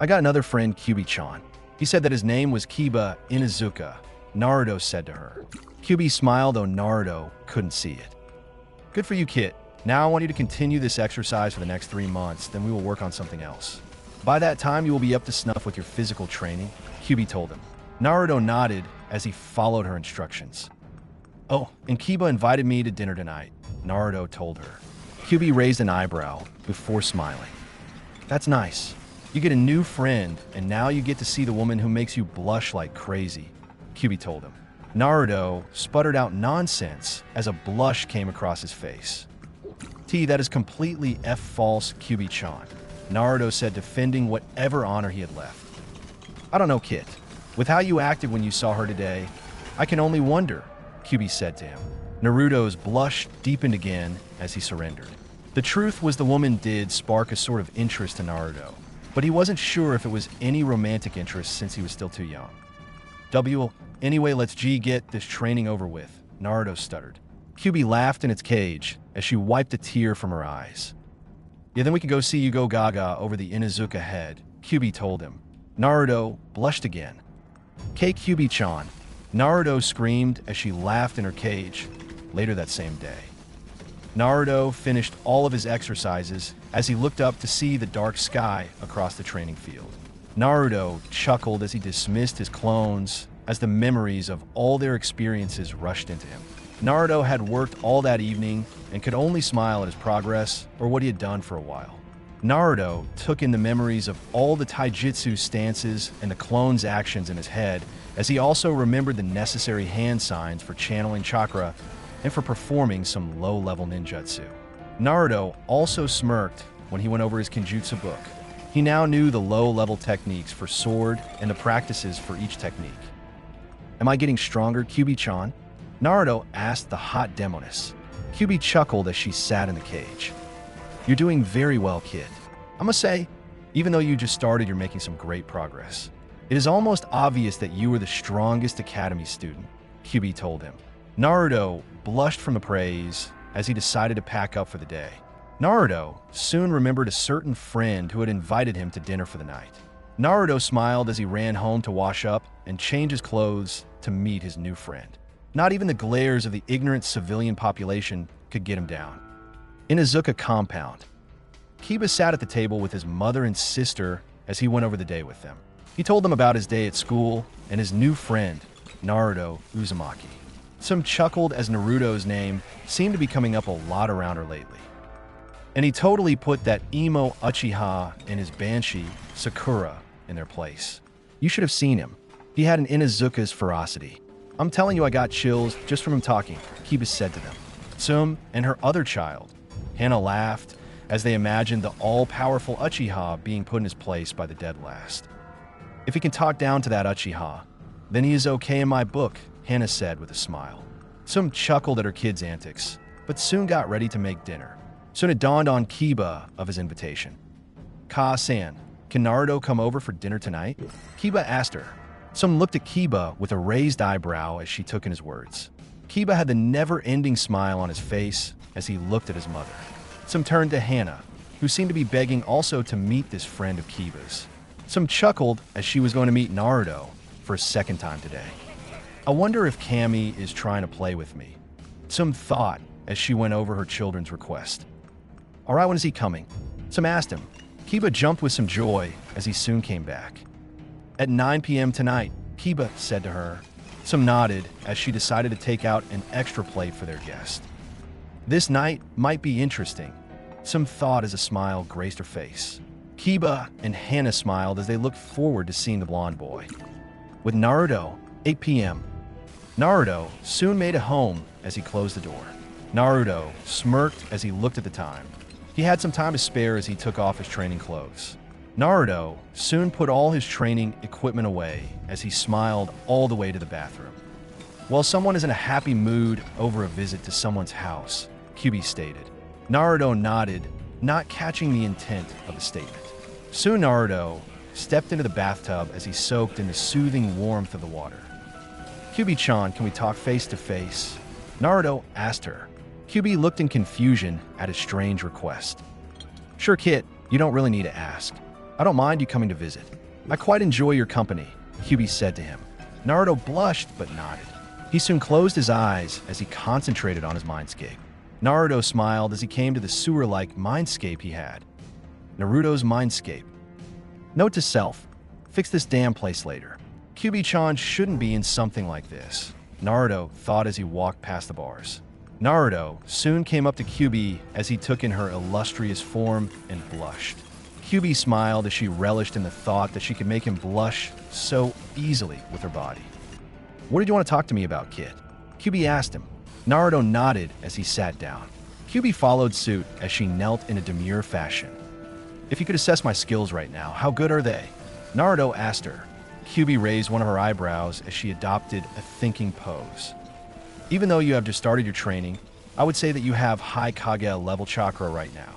"I got another friend, Kyuubi-chan. He said that his name was Kiba Inuzuka," Naruto said to her. Kyuubi smiled, though Naruto couldn't see it. "Good for you, Kit. Now I want you to continue this exercise for the next 3 months, then we will work on something else. By that time, you will be up to snuff with your physical training," Kyuubi told him. Naruto nodded as he followed her instructions. "Oh, and Kiba invited me to dinner tonight," Naruto told her. Kyuubi raised an eyebrow before smiling. "That's nice. You get a new friend, and now you get to see the woman who makes you blush like crazy," Kyuubi told him. Naruto sputtered out nonsense as a blush came across his face. "That is completely false, Kyuubi-chan," Naruto said, defending whatever honor he had left. "I don't know, Kit. With how you acted when you saw her today, I can only wonder," Kyuubi said to him. Naruto's blush deepened again as he surrendered. The truth was, the woman did spark a sort of interest in Naruto, but he wasn't sure if it was any romantic interest since he was still too young. Anyway, let's get this training over with," Naruto stuttered. Kyuubi laughed in its cage as she wiped a tear from her eyes. "Yeah, then we can go see you go gaga over the Inuzuka head," Kyuubi told him. Naruto blushed again. "K Kyuubi-chan," Naruto screamed as she laughed in her cage later that same day. Naruto finished all of his exercises as he looked up to see the dark sky across the training field. Naruto chuckled as he dismissed his clones as the memories of all their experiences rushed into him. Naruto had worked all that evening and could only smile at his progress or what he had done for a while. Naruto took in the memories of all the taijutsu stances and the clones' actions in his head, as he also remembered the necessary hand signs for channeling chakra and for performing some low-level ninjutsu. Naruto also smirked when he went over his kenjutsu book. He now knew the low-level techniques for sword and the practices for each technique. "Am I getting stronger, Kyuubi-chan?" Naruto asked the hot demoness. Kyubi chuckled as she sat in the cage. You're doing very well, kid. I must say, even though you just started, you're making some great progress. It is almost obvious that you are the strongest academy student, Kyubi told him. Naruto blushed from the praise as he decided to pack up for the day. Naruto soon remembered a certain friend who had invited him to dinner for the night. Naruto smiled as he ran home to wash up and change his clothes to meet his new friend. Not even the glares of the ignorant civilian population could get him down. In Izuka compound, Kiba sat at the table with his mother and sister as he went over the day with them. He told them about his day at school and his new friend, Naruto Uzumaki. Some chuckled as Naruto's name seemed to be coming up a lot around her lately. And he totally put that emo Uchiha and his Banshee, Sakura, in their place. You should have seen him. He had an Inuzuka's ferocity. I'm telling you, I got chills just from him talking, Kiba said to them. Tsum and her other child, Hana, laughed as they imagined the all-powerful Uchiha being put in his place by the dead last. If he can talk down to that Uchiha, then he is okay in my book, Hana said with a smile. Tsum chuckled at her kids' antics, but soon got ready to make dinner. Soon it dawned on Kiba of his invitation. Ka-san, can Naruto come over for dinner tonight? Kiba asked her. Tsum looked at Kiba with a raised eyebrow as she took in his words. Kiba had the never-ending smile on his face as he looked at his mother. Tsum turned to Hana, who seemed to be begging also to meet this friend of Kiba's. Tsum chuckled as she was going to meet Naruto for a second time today. I wonder if Kami is trying to play with me. Tsum thought as she went over her children's request. All right, when is he coming? Tsum asked him. Kiba jumped with some joy as he soon came back. At 9 p.m. tonight, Kiba said to her. Tsum nodded as she decided to take out an extra plate for their guest. This night might be interesting, Tsum thought as a smile graced her face. Kiba and Hana smiled as they looked forward to seeing the blonde boy. With Naruto, 8 p.m. Naruto soon made it home as he closed the door. Naruto smirked as he looked at the time. He had some time to spare as he took off his training clothes. Naruto soon put all his training equipment away as he smiled all the way to the bathroom. While someone is in a happy mood over a visit to someone's house, Kyubi stated. Naruto nodded, not catching the intent of the statement. Soon Naruto stepped into the bathtub as he soaked in the soothing warmth of the water. Kyubi-chan, can we talk face to face? Naruto asked her. Kyubi looked in confusion at his strange request. Sure, Kit, you don't really need to ask. I don't mind you coming to visit. I quite enjoy your company, Kyubi said to him. Naruto blushed but nodded. He soon closed his eyes as he concentrated on his mindscape. Naruto smiled as he came to the sewer-like mindscape he had. Naruto's mindscape. Note to self, fix this damn place later. Kyubi-chan shouldn't be in something like this, Naruto thought as he walked past the bars. Naruto soon came up to Kyubi as he took in her illustrious form and blushed. Kyubi smiled as she relished in the thought that she could make him blush so easily with her body. What did you want to talk to me about, kid? Kyubi asked him. Naruto nodded as he sat down. Kyubi followed suit as she knelt in a demure fashion. If you could assess my skills right now, how good are they? Naruto asked her. Kyubi raised one of her eyebrows as she adopted a thinking pose. Even though you have just started your training, I would say that you have high Kage level chakra right now.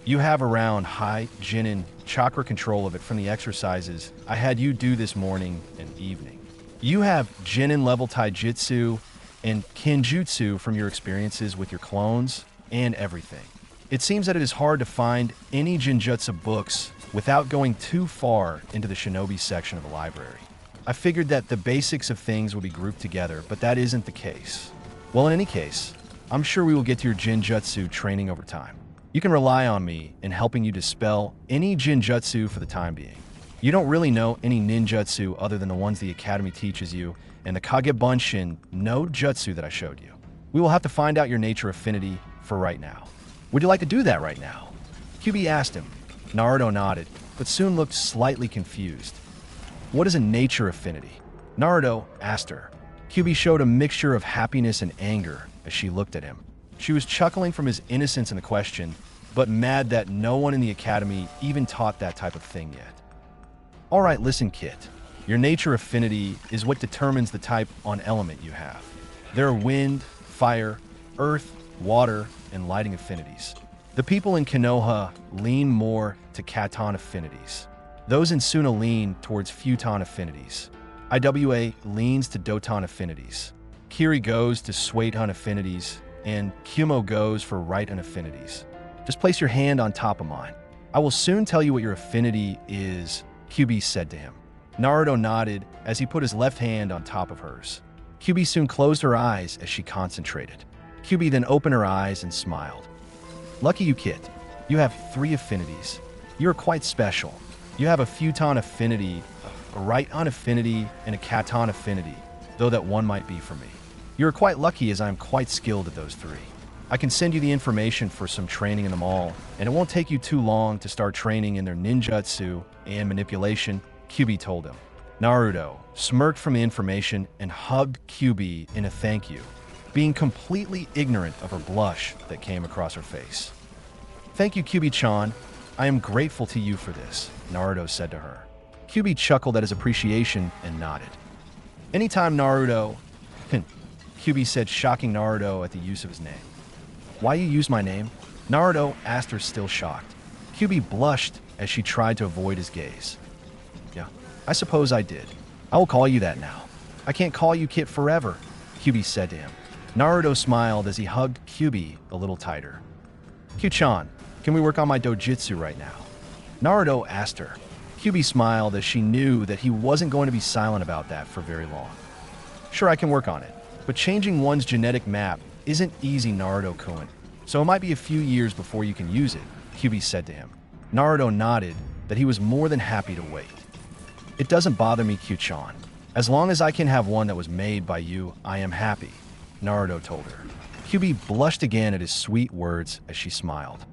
You have around high Genin chakra control of it from the exercises I had you do this morning and evening. You have Genin level taijutsu and kenjutsu from your experiences with your clones and everything. It seems that it is hard to find any genjutsu books without going too far into the shinobi section of the library. I figured that the basics of things would be grouped together, but that isn't the case. Well, in any case, I'm sure we will get to your genjutsu training over time. You can rely on me in helping you dispel any genjutsu for the time being. You don't really know any ninjutsu other than the ones the Academy teaches you and the Kagebunshin no jutsu that I showed you. We will have to find out your nature affinity for right now. Would you like to do that right now? Kyubi asked him. Naruto nodded, but soon looked slightly confused. What is a nature affinity? Naruto asked her. Kyubi showed a mixture of happiness and anger as she looked at him. She was chuckling from his innocence in the question, but mad that no one in the Academy even taught that type of thing yet. All right, listen, Kit. Your nature affinity is what determines the type on element you have. There are wind, fire, earth, water, and lighting affinities. The people in Konoha lean more to Katon affinities. Those in Suna lean towards Futon affinities. Iwa leans to Doton affinities. Kiri goes to Suiton affinities, and Kumo goes for Righton affinities. Just place your hand on top of mine. I will soon tell you what your affinity is, Kyubi said to him. Naruto nodded as he put his left hand on top of hers. Kyubi soon closed her eyes as she concentrated. Kyubi then opened her eyes and smiled. Lucky you, Kit. You have 3 affinities. You are quite special. You have a Futon affinity, a Righton affinity, and a Katon affinity, though that one might be for me. You are quite lucky as I am quite skilled at those 3. I can send you the information for some training in them all, and it won't take you too long to start training in their ninjutsu and manipulation, Kyubi told him. Naruto smirked from the information and hugged Kyubi in a thank you, being completely ignorant of her blush that came across her face. Thank you, Kyubi-chan. I am grateful to you for this, Naruto said to her. Kyubi chuckled at his appreciation and nodded. Anytime Naruto, Kyubi said, shocking Naruto at the use of his name. Why you use my name? Naruto asked her, still shocked. Kyubi blushed as she tried to avoid his gaze. Yeah, I suppose I did. I will call you that now. I can't call you Kit forever, Kyubi said to him. Naruto smiled as he hugged Kyubi a little tighter. Kyu-chan, can we work on my dojutsu right now? Naruto asked her. Kyubi smiled as she knew that he wasn't going to be silent about that for very long. Sure, I can work on it, but changing one's genetic map isn't easy, Naruto-kun, so it might be a few years before you can use it, Kyubi said to him. Naruto nodded that he was more than happy to wait. It doesn't bother me, Kyu-chan. As long as I can have one that was made by you, I am happy, Naruto told her. Kyubi blushed again at his sweet words as she smiled.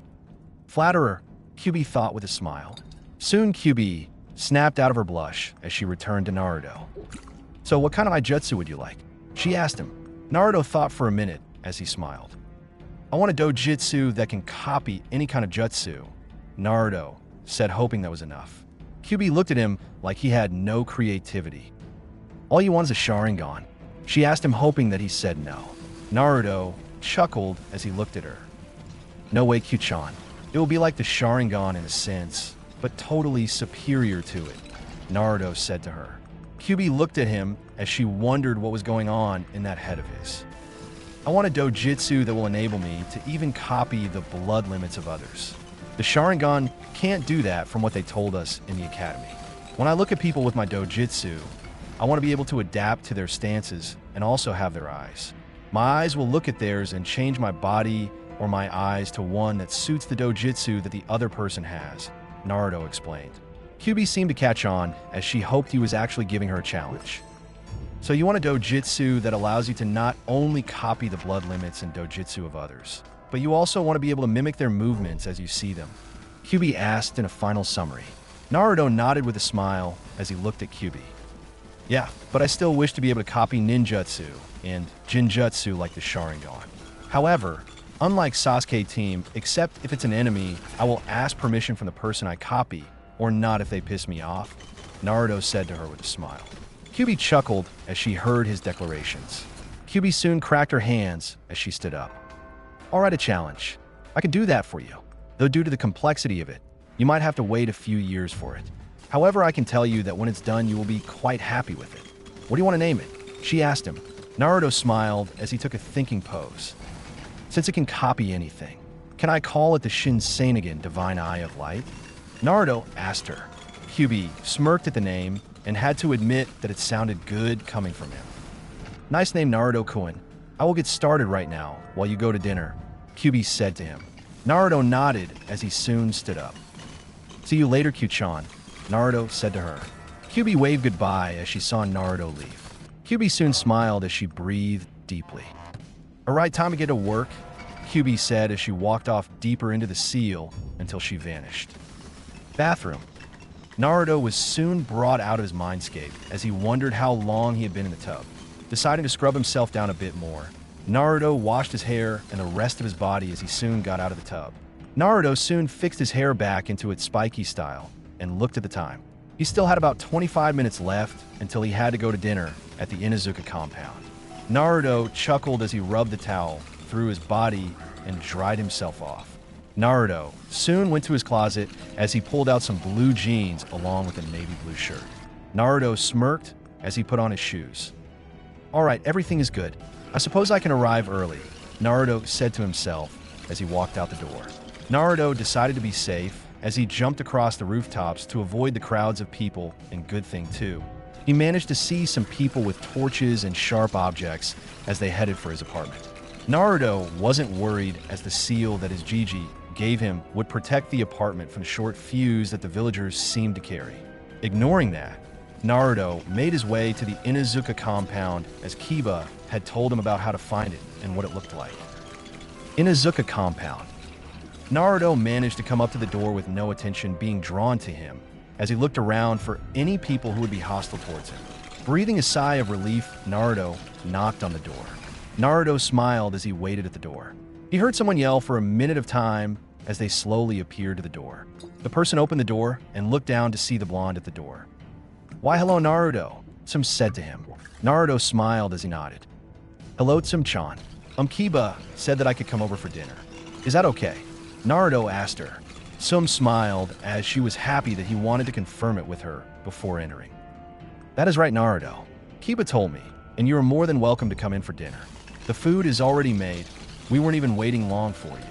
Flatterer, Kyubi thought with a smile. Soon Kyubi snapped out of her blush as she returned to Naruto. So what kind of jutsu would you like? She asked him. Naruto thought for a minute as he smiled. I want a dojutsu that can copy any kind of jutsu, Naruto said, hoping that was enough. Kyubi looked at him like he had no creativity. All you want is a Sharingan. She asked him, hoping that he said no. Naruto chuckled as he looked at her. No way, Kyu-chan. It will be like the Sharingan in a sense, but totally superior to it, Naruto said to her. Kyubi looked at him as she wondered what was going on in that head of his. I want a dojutsu that will enable me to even copy the blood limits of others. The Sharingan can't do that from what they told us in the academy. When I look at people with my dojutsu, I want to be able to adapt to their stances and also have their eyes. My eyes will look at theirs and change my body or my eyes to one that suits the dojutsu that the other person has, Naruto explained. Kyubi seemed to catch on as she hoped he was actually giving her a challenge. So you want a dojutsu that allows you to not only copy the blood limits and dojutsu of others, but you also want to be able to mimic their movements as you see them, Kyubi asked in a final summary. Naruto nodded with a smile as he looked at Kyubi. Yeah, but I still wish to be able to copy ninjutsu and jinjutsu like the Sharingan. However, unlike Sasuke team, except if it's an enemy, I will ask permission from the person I copy, or not if they piss me off, Naruto said to her with a smile. Kyubi chuckled as she heard his declarations. Kyubi soon cracked her hands as she stood up. All right, a challenge. I can do that for you, though due to the complexity of it, you might have to wait a few years for it. However, I can tell you that when it's done, you will be quite happy with it. What do you want to name it? She asked him. Naruto smiled as he took a thinking pose. Since it can copy anything, can I call it the Shinseinigan Divine Eye of Light? Naruto asked her. Kyubi smirked at the name and had to admit that it sounded good coming from him. Nice name, Naruto-kun. I will get started right now while you go to dinner, Kyubi said to him. Naruto nodded as he soon stood up. See you later, Kyu-chan, Naruto said to her. Kyubi waved goodbye as she saw Naruto leave. Kyubi soon smiled as she breathed deeply. All right, time to get to work, Kyubi said as she walked off deeper into the seal until she vanished. Bathroom. Naruto was soon brought out of his mindscape as he wondered how long he had been in the tub. Deciding to scrub himself down a bit more, Naruto washed his hair and the rest of his body as he soon got out of the tub. Naruto soon fixed his hair back into its spiky style and looked at the time. He still had about 25 minutes left until he had to go to dinner at the Inuzuka compound. Naruto chuckled as he rubbed the towel through his body and dried himself off. Naruto soon went to his closet as he pulled out some blue jeans along with a navy blue shirt. Naruto smirked as he put on his shoes. "All right, everything is good. I suppose I can arrive early," Naruto said to himself as he walked out the door. Naruto decided to be safe as he jumped across the rooftops to avoid the crowds of people, and good thing too. He managed to see some people with torches and sharp objects as they headed for his apartment. Naruto wasn't worried as the seal that his Jiji gave him would protect the apartment from the short fuse that the villagers seemed to carry. Ignoring that, Naruto made his way to the Inuzuka compound as Kiba had told him about how to find it and what it looked like. Inuzuka compound. Naruto managed to come up to the door with no attention being drawn to him as he looked around for any people who would be hostile towards him. Breathing a sigh of relief, Naruto knocked on the door. Naruto smiled as he waited at the door. He heard someone yell for a minute of time as they slowly appeared to the door. The person opened the door and looked down to see the blonde at the door. "Why, hello, Naruto," Tsum said to him. Naruto smiled as he nodded. "Hello, Tsum-chan. Kiba said that I could come over for dinner. Is that okay?" Naruto asked her. Tsum smiled as she was happy that he wanted to confirm it with her before entering. "That is right, Naruto. Kiba told me, and you are more than welcome to come in for dinner. The food is already made. We weren't even waiting long for you.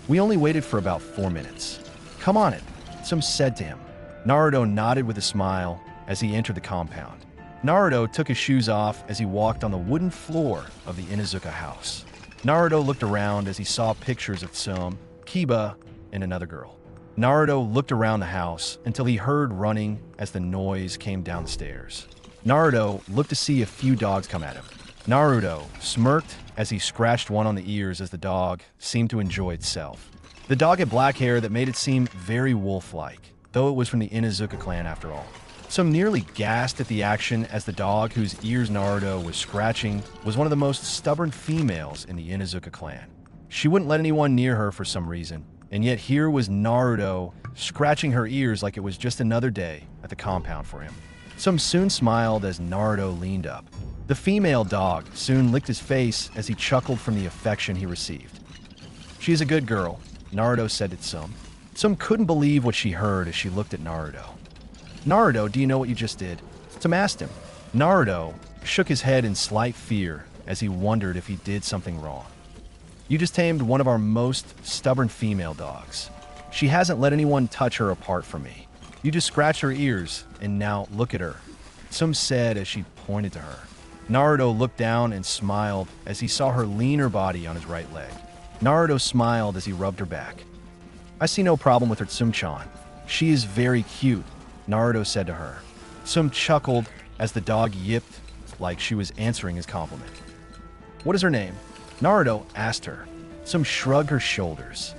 We only waited for about 4 minutes. Come on in," Tsum said to him. Naruto nodded with a smile as he entered the compound. Naruto took his shoes off as he walked on the wooden floor of the Inuzuka house. Naruto looked around as he saw pictures of Tsum, Kiba, and another girl. Naruto looked around the house until he heard running as the noise came down the stairs. Naruto looked to see a few dogs come at him. Naruto smirked as he scratched one on the ears as the dog seemed to enjoy itself. The dog had black hair that made it seem very wolf-like, though it was from the Inuzuka clan after all. Tsum nearly gasped at the action as the dog whose ears Naruto was scratching was one of the most stubborn females in the Inuzuka clan. She wouldn't let anyone near her for some reason, and yet here was Naruto scratching her ears like it was just another day at the compound for him. Tsum soon smiled as Naruto leaned up. The female dog soon licked his face as he chuckled from the affection he received. "She is a good girl," Naruto said to Tsum. Tsum couldn't believe what she heard as she looked at Naruto. "Naruto, do you know what you just did?" Tsum asked him. Naruto shook his head in slight fear as he wondered if he did something wrong. "You just tamed one of our most stubborn female dogs. She hasn't let anyone touch her apart from me. You just scratched her ears, and now look at her," Tsum said as she pointed to her. Naruto looked down and smiled as he saw her leaner body on his right leg. Naruto smiled as he rubbed her back. "I see no problem with her, Tsum-chan. She is very cute," Naruto said to her. Tsum chuckled as the dog yipped like she was answering his compliment. "What is her name?" Naruto asked her. Tsum shrugged her shoulders.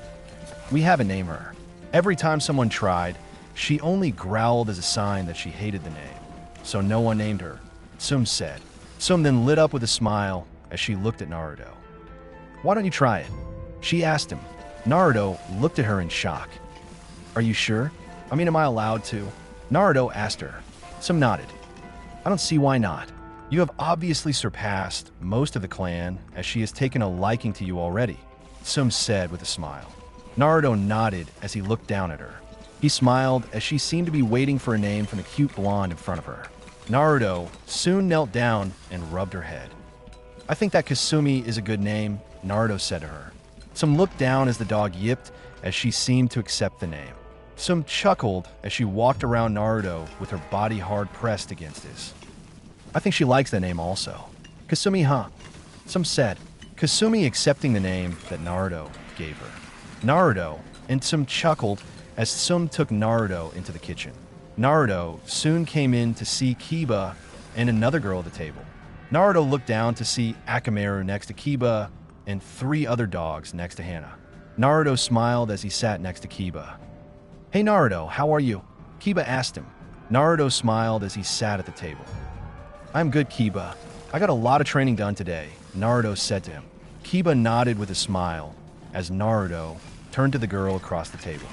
"We haven't named her. Every time someone tried, she only growled as a sign that she hated the name. So no one named her," Tsum said. Tsum then lit up with a smile as she looked at Naruto. "Why don't you try it?" she asked him. Naruto looked at her in shock. "Are you sure? I mean, am I allowed to?" Naruto asked her. Tsum nodded. "I don't see why not. You have obviously surpassed most of the clan as she has taken a liking to you already," Tsum said with a smile. Naruto nodded as he looked down at her. He smiled as she seemed to be waiting for a name from the cute blonde in front of her. Naruto soon knelt down and rubbed her head. "I think that Kasumi is a good name," Naruto said to her. Tsum looked down as the dog yipped as she seemed to accept the name. Tsum chuckled as she walked around Naruto with her body hard pressed against his. "I think she likes that name also. Kasumi, huh?" Tsum said, Kasumi accepting the name that Naruto gave her. Naruto and Tsum chuckled as Tsum took Naruto into the kitchen. Naruto soon came in to see Kiba and another girl at the table. Naruto looked down to see Akamaru next to Kiba and 3 other dogs next to Hana. Naruto smiled as he sat next to Kiba. "Hey Naruto, how are you?" Kiba asked him. Naruto smiled as he sat at the table. "I'm good, Kiba. I got a lot of training done today," Naruto said to him. Kiba nodded with a smile as Naruto turned to the girl across the table.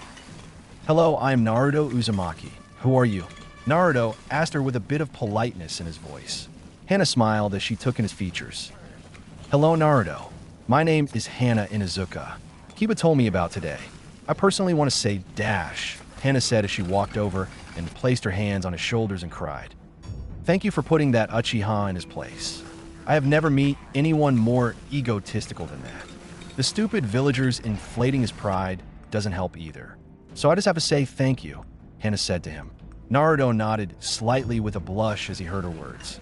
"Hello, I am Naruto Uzumaki. Who are you?" Naruto asked her with a bit of politeness in his voice. Hana smiled as she took in his features. Hello, Naruto. My name is Hana Inuzuka. Kiba told me about today. I personally want to say dash, Hana said as she walked over and placed her hands on his shoulders and cried. Thank you for putting that Uchiha in his place. I have never met anyone more egotistical than that. The stupid villagers inflating his pride doesn't help either. So I just have to say thank you, Hana said to him. Naruto nodded slightly with a blush as he heard her words.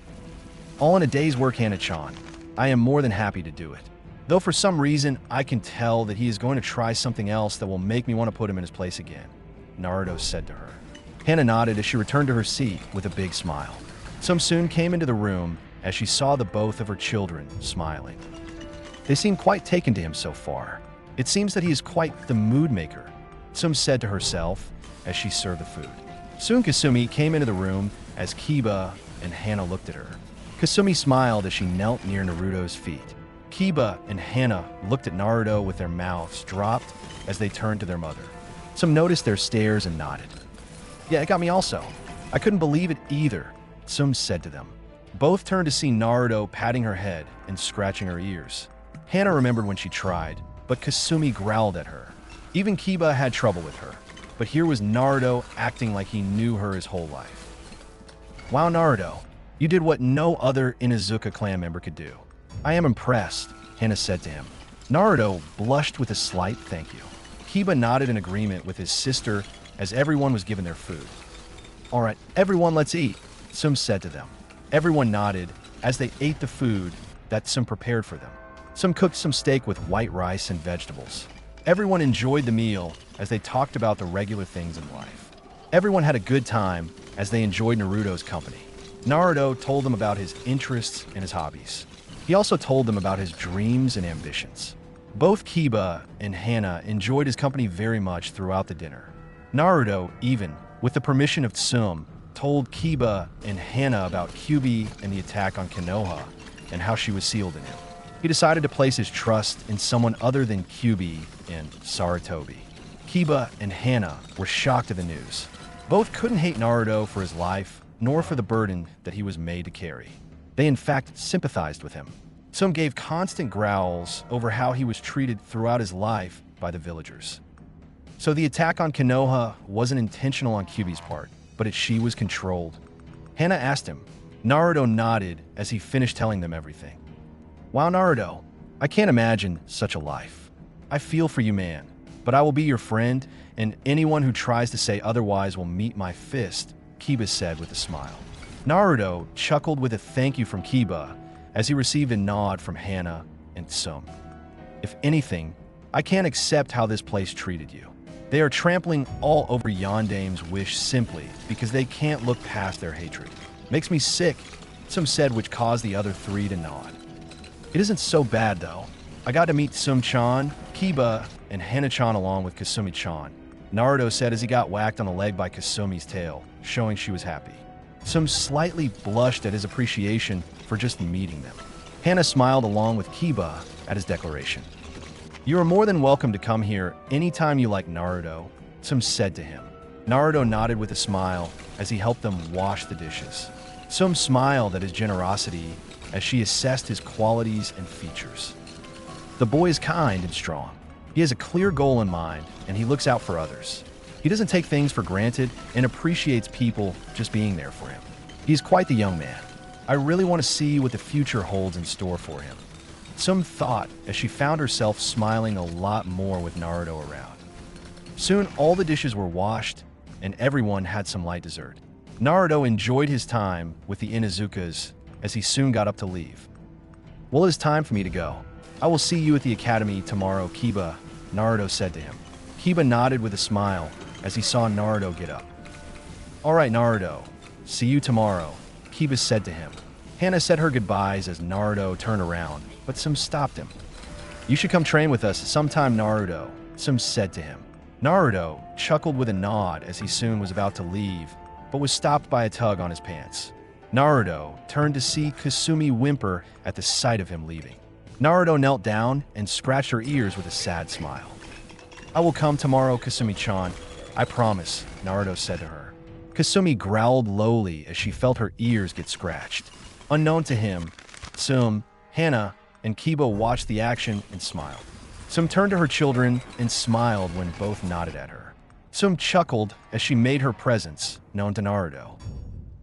All in a day's work, Hana-chan. I am more than happy to do it. Though for some reason, I can tell that he is going to try something else that will make me want to put him in his place again, Naruto said to her. Hana nodded as she returned to her seat with a big smile. Some soon came into the room as she saw the both of her children smiling. They seem quite taken to him so far. It seems that he is quite the mood maker, Sum said to herself as she served the food. Soon Kasumi came into the room as Kiba and Hana looked at her. Kasumi smiled as she knelt near Naruto's feet. Kiba and Hana looked at Naruto with their mouths dropped as they turned to their mother. Sum noticed their stares and nodded. Yeah, it got me also. I couldn't believe it either, Sum said to them. Both turned to see Naruto patting her head and scratching her ears. Hana remembered when she tried, but Kasumi growled at her. Even Kiba had trouble with her, but here was Naruto acting like he knew her his whole life. Wow, Naruto, you did what no other Inuzuka clan member could do. I am impressed, Hana said to him. Naruto blushed with a slight thank you. Kiba nodded in agreement with his sister as everyone was given their food. All right, everyone, let's eat, Sum said to them. Everyone nodded as they ate the food that Sum prepared for them. Sum cooked some steak with white rice and vegetables. Everyone enjoyed the meal as they talked about the regular things in life. Everyone had a good time as they enjoyed Naruto's company. Naruto told them about his interests and his hobbies. He also told them about his dreams and ambitions. Both Kiba and Hana enjoyed his company very much throughout the dinner. Naruto, even, with the permission of Sum, told Kiba and Hana about Kyuubi and the attack on Konoha and how she was sealed in him. He decided to place his trust in someone other than Kyuubi and Sarutobi. Kiba and Hana were shocked at the news. Both couldn't hate Naruto for his life, nor for the burden that he was made to carry. They in fact sympathized with him. Some gave constant growls over how he was treated throughout his life by the villagers. So the attack on Konoha wasn't intentional on Kyuubi's part, but she was controlled. Hana asked him. Naruto nodded as he finished telling them everything. Wow, Naruto, I can't imagine such a life. I feel for you, man, but I will be your friend, and anyone who tries to say otherwise will meet my fist, Kiba said with a smile. Naruto chuckled with a thank you from Kiba as he received a nod from Hana and Sum. If anything, I can't accept how this place treated you. They are trampling all over Yandame's wish simply because they can't look past their hatred. Makes me sick, Sum said, which caused the other three to nod. It isn't so bad, though. I got to meet Sum-chan, Kiba, and Hana-chan along with Kasumi-chan, Naruto said as he got whacked on the leg by Kasumi's tail, showing she was happy. Sum slightly blushed at his appreciation for just meeting them. Hana smiled along with Kiba at his declaration. You are more than welcome to come here anytime you like, Naruto, Sum said to him. Naruto nodded with a smile as he helped them wash the dishes. Sum smiled at his generosity as she assessed his qualities and features. The boy is kind and strong. He has a clear goal in mind, and he looks out for others. He doesn't take things for granted and appreciates people just being there for him. He's quite the young man. I really want to see what the future holds in store for him. Sum thought as she found herself smiling a lot more with Naruto around. Soon, all the dishes were washed, and everyone had some light dessert. Naruto enjoyed his time with the Inuzukas as he soon got up to leave. Well, it is time for me to go. I will see you at the academy tomorrow, Kiba, Naruto said to him. Kiba nodded with a smile as he saw Naruto get up. All right, Naruto. See you tomorrow, Kiba said to him. Hana said her goodbyes as Naruto turned around, but Sum stopped him. You should come train with us sometime, Naruto, Sum said to him. Naruto chuckled with a nod as he soon was about to leave, but was stopped by a tug on his pants. Naruto turned to see Kasumi whimper at the sight of him leaving. Naruto knelt down and scratched her ears with a sad smile. I will come tomorrow, Kasumi-chan. I promise, Naruto said to her. Kasumi growled lowly as she felt her ears get scratched. Unknown to him, Sum, Hana, and Kiba watched the action and smiled. Sum turned to her children and smiled when both nodded at her. Sum chuckled as she made her presence known to Naruto.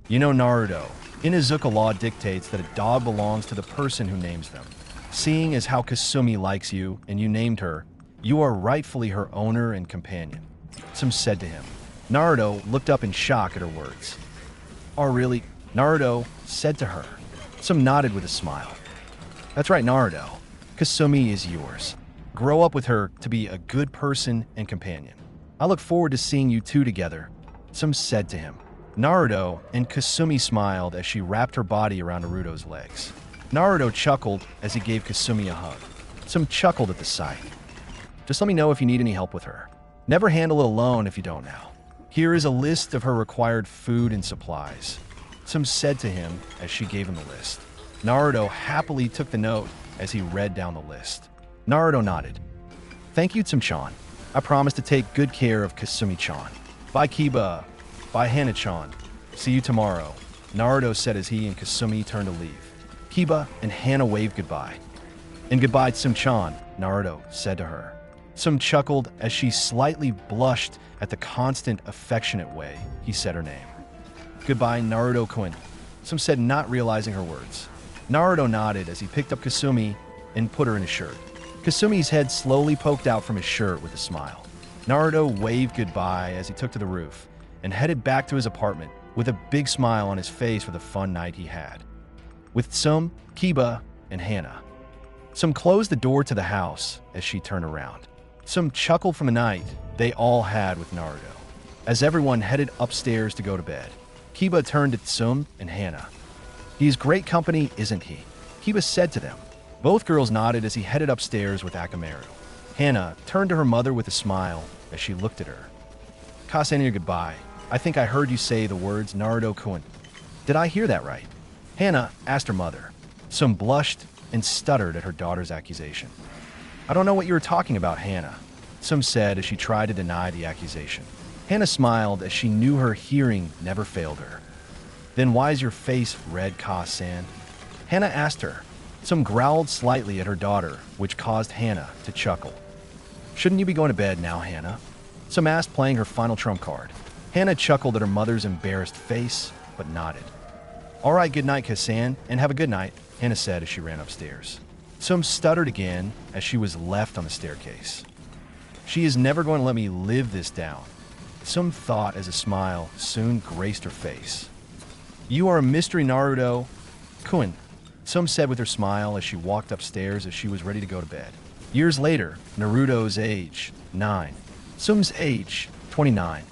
You know, Naruto, Inuzuka law dictates that a dog belongs to the person who names them. Seeing as how Kasumi likes you and you named her, you are rightfully her owner and companion, Sum said to him. Naruto looked up in shock at her words. Oh, really? Naruto said to her. Sum nodded with a smile. That's right, Naruto. Kasumi is yours. Grow up with her to be a good person and companion. I look forward to seeing you two together, Sum said to him. Naruto and Kasumi smiled as she wrapped her body around Naruto's legs. Naruto chuckled as he gave Kasumi a hug. Sum chuckled at the sight. Just let me know if you need any help with her. Never handle it alone if you don't now. Here is a list of her required food and supplies, Sum said to him as she gave him the list. Naruto happily took the note as he read down the list. Naruto nodded. Thank you, Sum-chan. I promise to take good care of Kasumi-chan. Bye, Kiba. Bye, Hana-chan. See you tomorrow, Naruto said as he and Kasumi turned to leave. Kiba and Hana waved goodbye. And goodbye, Sum-chan, Naruto said to her. Sum chuckled as she slightly blushed at the constant, affectionate way he said her name. Goodbye, Naruto-kun, Sum said, not realizing her words. Naruto nodded as he picked up Kasumi and put her in his shirt. Kasumi's head slowly poked out from his shirt with a smile. Naruto waved goodbye as he took to the roof and headed back to his apartment with a big smile on his face for the fun night he had. With Sum, Kiba, and Hana. Sum closed the door to the house as she turned around. Sum chuckled from the night they all had with Naruto. As everyone headed upstairs to go to bed, Kiba turned to Sum and Hana. He's great company, isn't he? Kiba said to them. Both girls nodded as he headed upstairs with Akamaru. Hana turned to her mother with a smile as she looked at her. Kasane, goodbye. I think I heard you say the words Naruto-kun. Did I hear that right? Hana asked her mother. Sum blushed and stuttered at her daughter's accusation. I don't know what you were talking about, Hana, Sum said as she tried to deny the accusation. Hana smiled as she knew her hearing never failed her. Then why is your face red, Ka-san? Hana asked her. Sum growled slightly at her daughter, which caused Hana to chuckle. Shouldn't you be going to bed now, Hana? Sum asked, playing her final trump card. Hana chuckled at her mother's embarrassed face, but nodded. All right, good night, Ka-san, and have a good night, Hana said as she ran upstairs. Sum stuttered again as she was left on the staircase. She is never going to let me live this down, Sum thought as a smile soon graced her face. You are a mystery, Naruto-kun, Sum said with her smile as she walked upstairs as she was ready to go to bed. Years later, Naruto's age, 9. Sum's age, 29.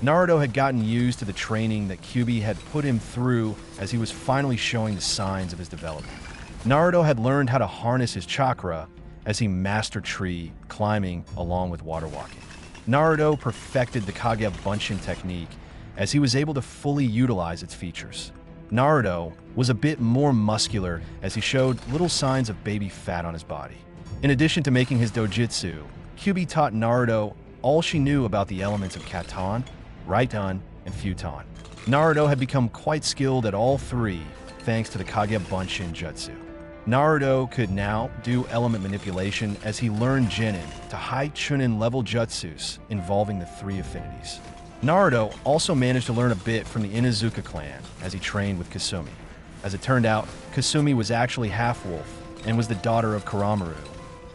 Naruto had gotten used to the training that Kyuubi had put him through as he was finally showing the signs of his development. Naruto had learned how to harness his chakra as he mastered tree climbing along with water walking. Naruto perfected the Kage Bunshin technique as he was able to fully utilize its features. Naruto was a bit more muscular as he showed little signs of baby fat on his body. In addition to making his dojutsu, Kyuubi taught Naruto all she knew about the elements of Katon, Raiton, and Futon. Naruto had become quite skilled at all three thanks to the Kage Bunshin jutsu. Naruto could now do element manipulation as he learned Genin to high Chunin level jutsus involving the three affinities. Naruto also managed to learn a bit from the Inuzuka clan as he trained with Kasumi. As it turned out, Kasumi was actually half-wolf and was the daughter of Kurama.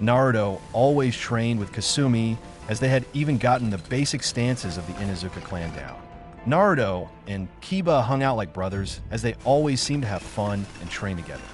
Naruto always trained with Kasumi as they had even gotten the basic stances of the Inuzuka clan down. Naruto and Kiba hung out like brothers as they always seemed to have fun and train together.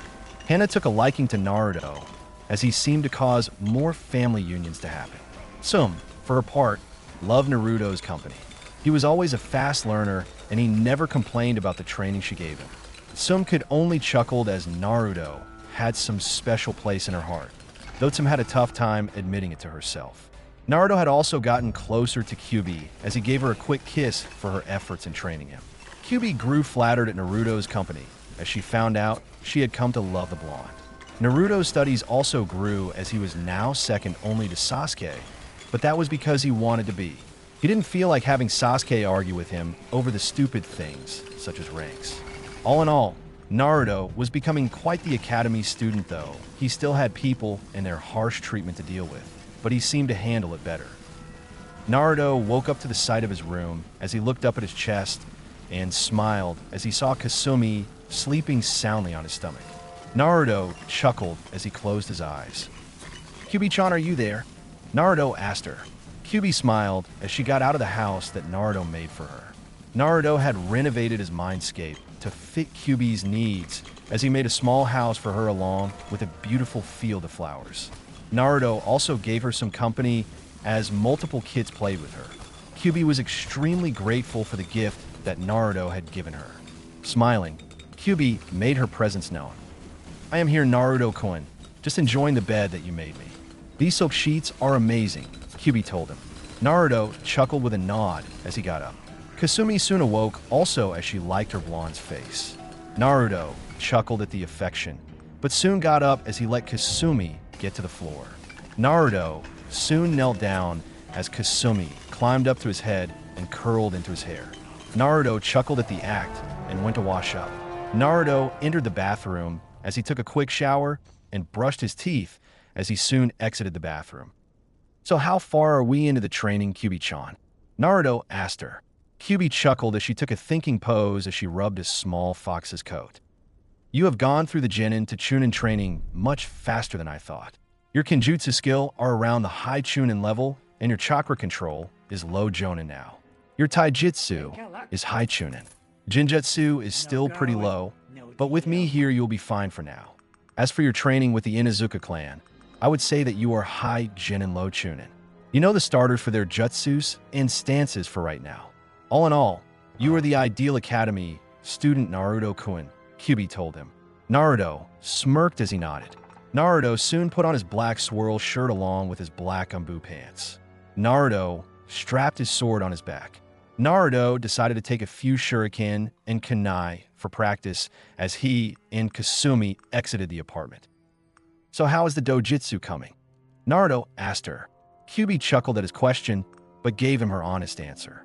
Hana took a liking to Naruto as he seemed to cause more family unions to happen. Sum, for her part, loved Naruto's company. He was always a fast learner and he never complained about the training she gave him. Sum could only chuckle as Naruto had some special place in her heart, though Sum had a tough time admitting it to herself. Naruto had also gotten closer to Kyuubi as he gave her a quick kiss for her efforts in training him. Kyuubi grew flattered at Naruto's company as she found out she had come to love the blonde. Naruto's studies also grew as he was now second only to Sasuke, but that was because he wanted to be. He didn't feel like having Sasuke argue with him over the stupid things, such as ranks. All in all, Naruto was becoming quite the academy student though. He still had people and their harsh treatment to deal with, but he seemed to handle it better. Naruto woke up to the sight of his room as he looked up at his chest and smiled as he saw Kasumi sleeping soundly on his stomach. Naruto chuckled as he closed his eyes. "Kyubi-chan, are you there?" Naruto asked her. Kyubi smiled as she got out of the house that Naruto made for her. Naruto had renovated his mindscape to fit Kyubi's needs as he made a small house for her along with a beautiful field of flowers. Naruto also gave her some company as multiple kids played with her. Kyubi was extremely grateful for the gift that Naruto had given her. Smiling, Kyubi made her presence known. "I am here, Naruto-kun, just enjoying the bed that you made me. These silk sheets are amazing," Kyubi told him. Naruto chuckled with a nod as he got up. Kasumi soon awoke also as she liked her blonde's face. Naruto chuckled at the affection, but soon got up as he let Kasumi get to the floor. Naruto soon knelt down as Kasumi climbed up to his head and curled into his hair. Naruto chuckled at the act and went to wash up. Naruto entered the bathroom as he took a quick shower and brushed his teeth as he soon exited the bathroom. "So how far are we into the training, Kyubi-chan?" Naruto asked her. Kyubi chuckled as she took a thinking pose as she rubbed his small fox's coat. "You have gone through the Genin to Chunin training much faster than I thought. Your Kenjutsu skill are around the high Chunin level, and your Chakra control is low Jonin now. Your Taijutsu is high Chunin. Jinjutsu is still pretty low, but with me here you'll be fine for now. As for your training with the Inuzuka clan, I would say that you are high Genin low Chunin. You know the starters for their jutsus and stances for right now. All in all, you are the ideal academy student, Naruto-kun," Kyubi told him. Naruto smirked as he nodded. Naruto soon put on his black swirl shirt along with his black umbu pants. Naruto strapped his sword on his back. Naruto decided to take a few shuriken and kunai for practice as he and Kasumi exited the apartment. "So how is the dojutsu coming?" Naruto asked her. Kyubi chuckled at his question, but gave him her honest answer.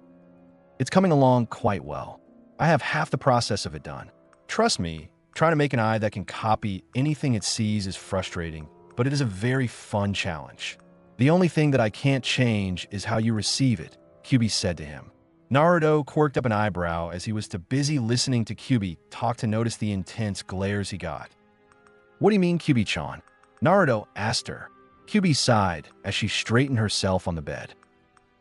"It's coming along quite well. I have half the process of it done. Trust me, trying to make an eye that can copy anything it sees is frustrating, but it is a very fun challenge. The only thing that I can't change is how you receive it," Kyubi said to him. Naruto quirked up an eyebrow as he was too busy listening to Kyubi talk to notice the intense glares he got. "What do you mean, Kyubi-chan?" Naruto asked her. Kyubi sighed as she straightened herself on the bed.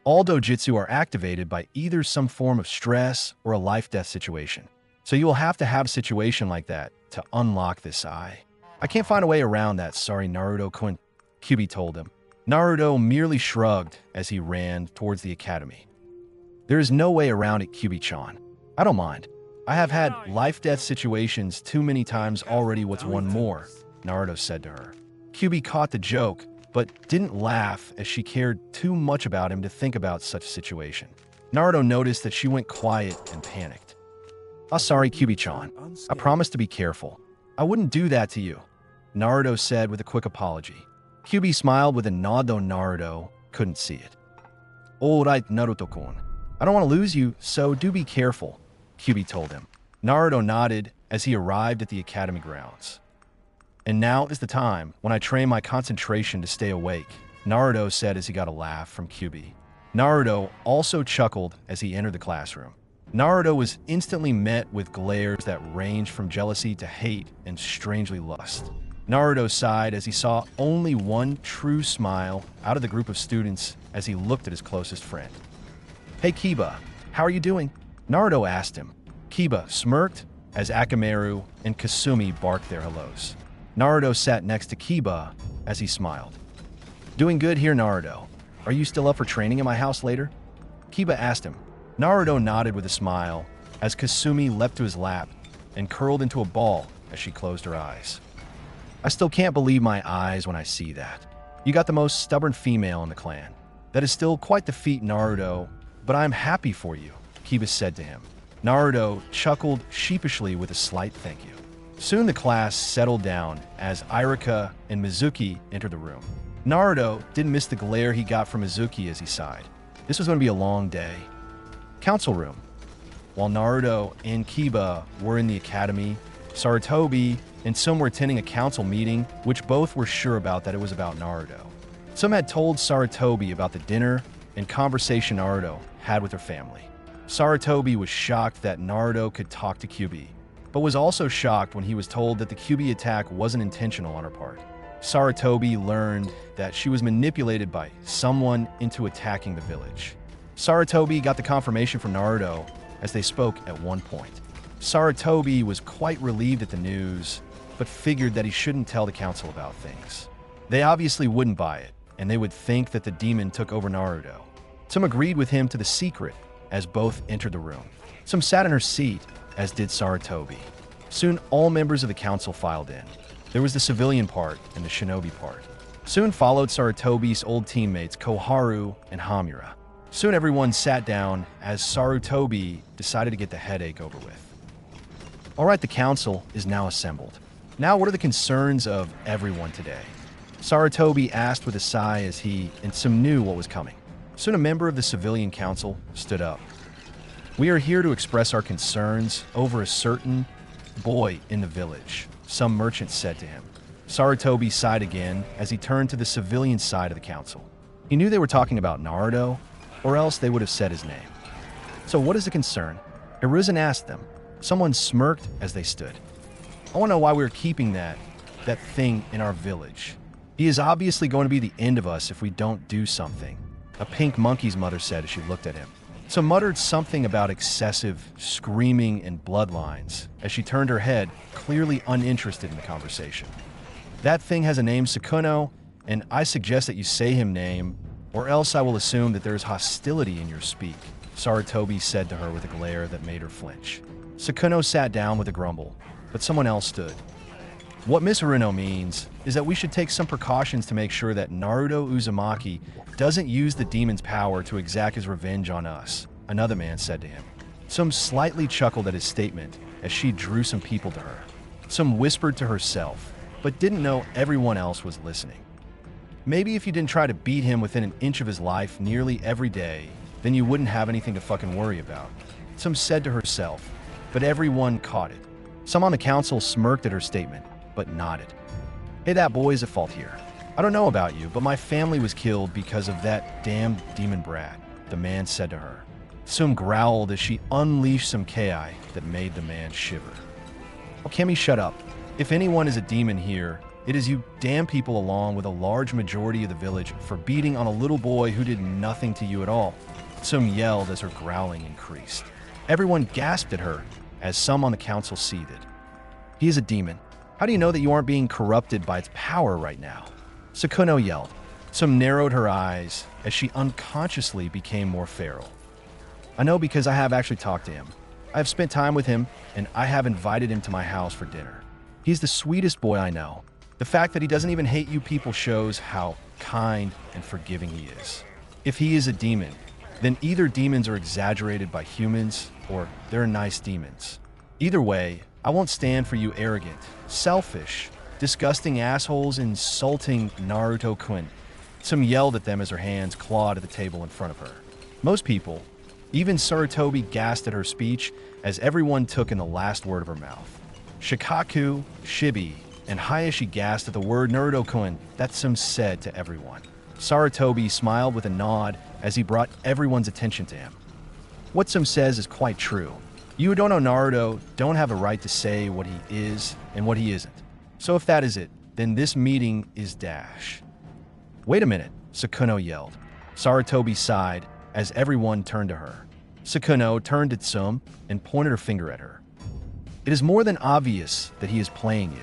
"All dojutsu are activated by either some form of stress or a life-death situation. So you will have to have a situation like that to unlock this eye. I can't find a way around that, sorry, Naruto-kun," Kyubi told him. Naruto merely shrugged as he ran towards the academy. "There is no way around it, Kyubi-chan. I don't mind. I have had life-death situations too many times already, what's one more?" Naruto said to her. Kyubi caught the joke, but didn't laugh as she cared too much about him to think about such a situation. Naruto noticed that she went quiet and panicked. "Oh, sorry, Kyubi-chan. I promise to be careful. I wouldn't do that to you," Naruto said with a quick apology. Kyubi smiled with a nod though Naruto couldn't see it. "All right, Naruto-kun. I don't want to lose you, so do be careful," Kyubi told him. Naruto nodded as he arrived at the academy grounds. "And now is the time when I train my concentration to stay awake," Naruto said as he got a laugh from Kyubi. Naruto also chuckled as he entered the classroom. Naruto was instantly met with glares that ranged from jealousy to hate and strangely lust. Naruto sighed as he saw only one true smile out of the group of students as he looked at his closest friend. "Hey Kiba, how are you doing?" Naruto asked him. Kiba smirked as Akamaru and Kasumi barked their hellos. Naruto sat next to Kiba as he smiled. "Doing good here, Naruto. Are you still up for training in my house later?" Kiba asked him. Naruto nodded with a smile as Kasumi leapt to his lap and curled into a ball as she closed her eyes. "I still can't believe my eyes when I see that. You got the most stubborn female in the clan. That is still quite the feat, Naruto, but I am happy for you," Kiba said to him. Naruto chuckled sheepishly with a slight thank you. Soon the class settled down as Irika and Mizuki entered the room. Naruto didn't miss the glare he got from Mizuki as he sighed. This was going to be a long day. Council room. While Naruto and Kiba were in the academy, Sarutobi and some were attending a council meeting, which both were sure about that it was about Naruto. Some had told Sarutobi about the dinner and conversation Naruto had with her family. Sarutobi was shocked that Naruto could talk to Kiba, but was also shocked when he was told that the Kiba attack wasn't intentional on her part. Sarutobi learned that she was manipulated by someone into attacking the village. Sarutobi got the confirmation from Naruto as they spoke at one point. Sarutobi was quite relieved at the news, but figured that he shouldn't tell the council about things. They obviously wouldn't buy it, and they would think that the demon took over Naruto. Some agreed with him to the secret as both entered the room. Some sat in her seat, as did Sarutobi. Soon all members of the council filed in. There was the civilian part and the shinobi part. Soon followed Sarutobi's old teammates Koharu and Hamura. Soon everyone sat down as Sarutobi decided to get the headache over with. All right, the council is now assembled. Now what are the concerns of everyone today? Sarutobi asked with a sigh as he and some knew what was coming. Soon a member of the civilian council stood up. We are here to express our concerns over a certain boy in the village, some merchant said to him. Sarutobi sighed again as he turned to the civilian side of the council. He knew they were talking about Naruto, or else they would have said his name. So what is the concern? Hiruzen asked them. Someone smirked as they stood. I want to know why we're keeping that thing in our village. He is obviously going to be the end of us if we don't do something, a pink monkey's mother said as she looked at him. Some muttered something about excessive screaming and bloodlines as she turned her head, clearly uninterested in the conversation. That thing has a name, Sukuna, and I suggest that you say his name, or else I will assume that there is hostility in your speak, Sarutobi said to her with a glare that made her flinch. Sukuna sat down with a grumble, but someone else stood. What Miss Haruno means is that we should take some precautions to make sure that Naruto Uzumaki doesn't use the demon's power to exact his revenge on us, another man said to him. Some slightly chuckled at his statement as she drew some people to her. Some whispered to herself, but didn't know everyone else was listening. Maybe if you didn't try to beat him within an inch of his life nearly every day, then you wouldn't have anything to fucking worry about. Some said to herself, but everyone caught it. Some on the council smirked at her statement, but nodded. Hey, that boy is at fault here. I don't know about you, but my family was killed because of that damned demon brat, the man said to her. Some growled as she unleashed some Ki that made the man shiver. Oh, Kemi, shut up. If anyone is a demon here, it is you damn people along with a large majority of the village for beating on a little boy who did nothing to you at all. Some yelled as her growling increased. Everyone gasped at her as some on the council seethed. He is a demon. How do you know that you aren't being corrupted by its power right now? Sukuna yelled. Some narrowed her eyes as she unconsciously became more feral. I know because I have actually talked to him. I have spent time with him, and I have invited him to my house for dinner. He's the sweetest boy I know. The fact that he doesn't even hate you people shows how kind and forgiving he is. If he is a demon, then either demons are exaggerated by humans, or they're nice demons. Either way, I won't stand for you arrogant, selfish, disgusting assholes insulting Naruto-kun. Some yelled at them as her hands clawed at the table in front of her. Most people, even Sarutobi, gasped at her speech as everyone took in the last word of her mouth. Shikaku, Shibi, and Hayashi gasped at the word Naruto-kun that some said to everyone. Sarutobi smiled with a nod as he brought everyone's attention to him. What some says is quite true. You who don't know Naruto don't have a right to say what he is and what he isn't. So if that is it, then this meeting is dash. Wait a minute, Sukuna yelled. Sarutobi sighed as everyone turned to her. Sukuna turned to Tsum and pointed her finger at her. It is more than obvious that he is playing you.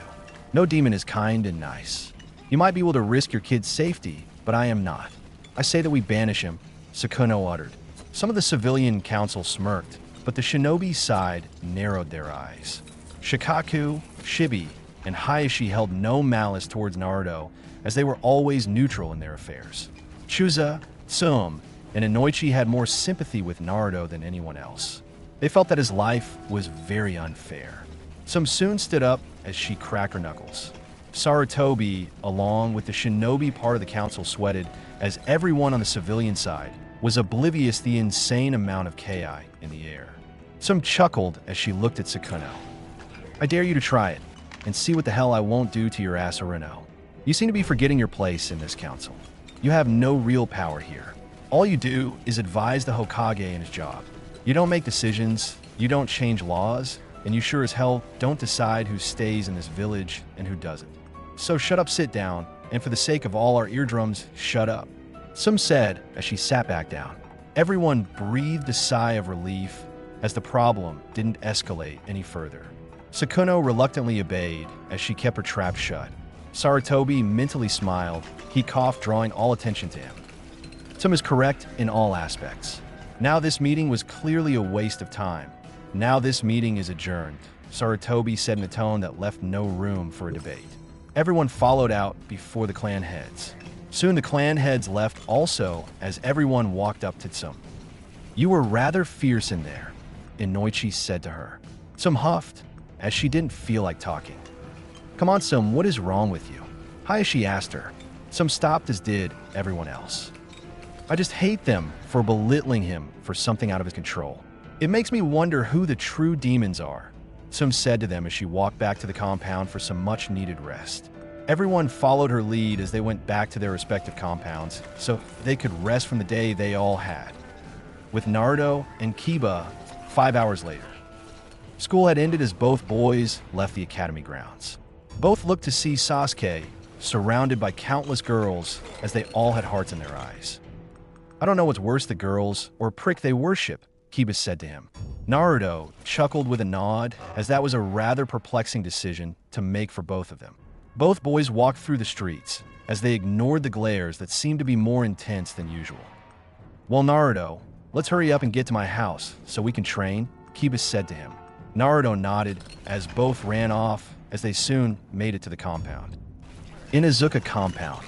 No demon is kind and nice. You might be able to risk your kid's safety, but I am not. I say that we banish him, Sukuna uttered. Some of the civilian council smirked, but the shinobi side narrowed their eyes. Shikaku, Shibi, and Hayashi held no malice towards Naruto, as they were always neutral in their affairs. Chuza, Tsum, and Inoichi had more sympathy with Naruto than anyone else. They felt that his life was very unfair. Some soon stood up as she cracked her knuckles. Sarutobi, along with the shinobi part of the council, sweated as everyone on the civilian side was oblivious to the insane amount of Ki in the air. Some chuckled as she looked at Sukuna. I dare you to try it, and see what the hell I won't do to your ass or no. You seem to be forgetting your place in this council. You have no real power here. All you do is advise the Hokage in his job. You don't make decisions, you don't change laws, and you sure as hell don't decide who stays in this village and who doesn't. So shut up, sit down, and for the sake of all our eardrums, shut up. Some said as she sat back down. Everyone breathed a sigh of relief as the problem didn't escalate any further. Sukuna reluctantly obeyed as she kept her trap shut. Sarutobi mentally smiled. He coughed, drawing all attention to him. Some is correct in all aspects. Now this meeting was clearly a waste of time. Now this meeting is adjourned, Sarutobi said in a tone that left no room for a debate. Everyone followed out before the clan heads. Soon the clan heads left also as everyone walked up to Tsum. You were rather fierce in there, Inoichi said to her. Tsum huffed, as she didn't feel like talking. Come on, Tsum, what is wrong with you? Hayashi asked her. Tsum stopped as did everyone else. I just hate them for belittling him for something out of his control. It makes me wonder who the true demons are, Tsum said to them as she walked back to the compound for some much-needed rest. Everyone followed her lead as they went back to their respective compounds so they could rest from the day they all had. With Naruto and Kiba 5 hours later. School had ended as both boys left the academy grounds. Both looked to see Sasuke, surrounded by countless girls as they all had hearts in their eyes. I don't know what's worse, the girls or prick they worship, Kiba said to him. Naruto chuckled with a nod as that was a rather perplexing decision to make for both of them. Both boys walked through the streets as they ignored the glares that seemed to be more intense than usual. Well, Naruto, let's hurry up and get to my house so we can train, Kiba said to him. Naruto nodded as both ran off as they soon made it to the compound. Inuzuka compound.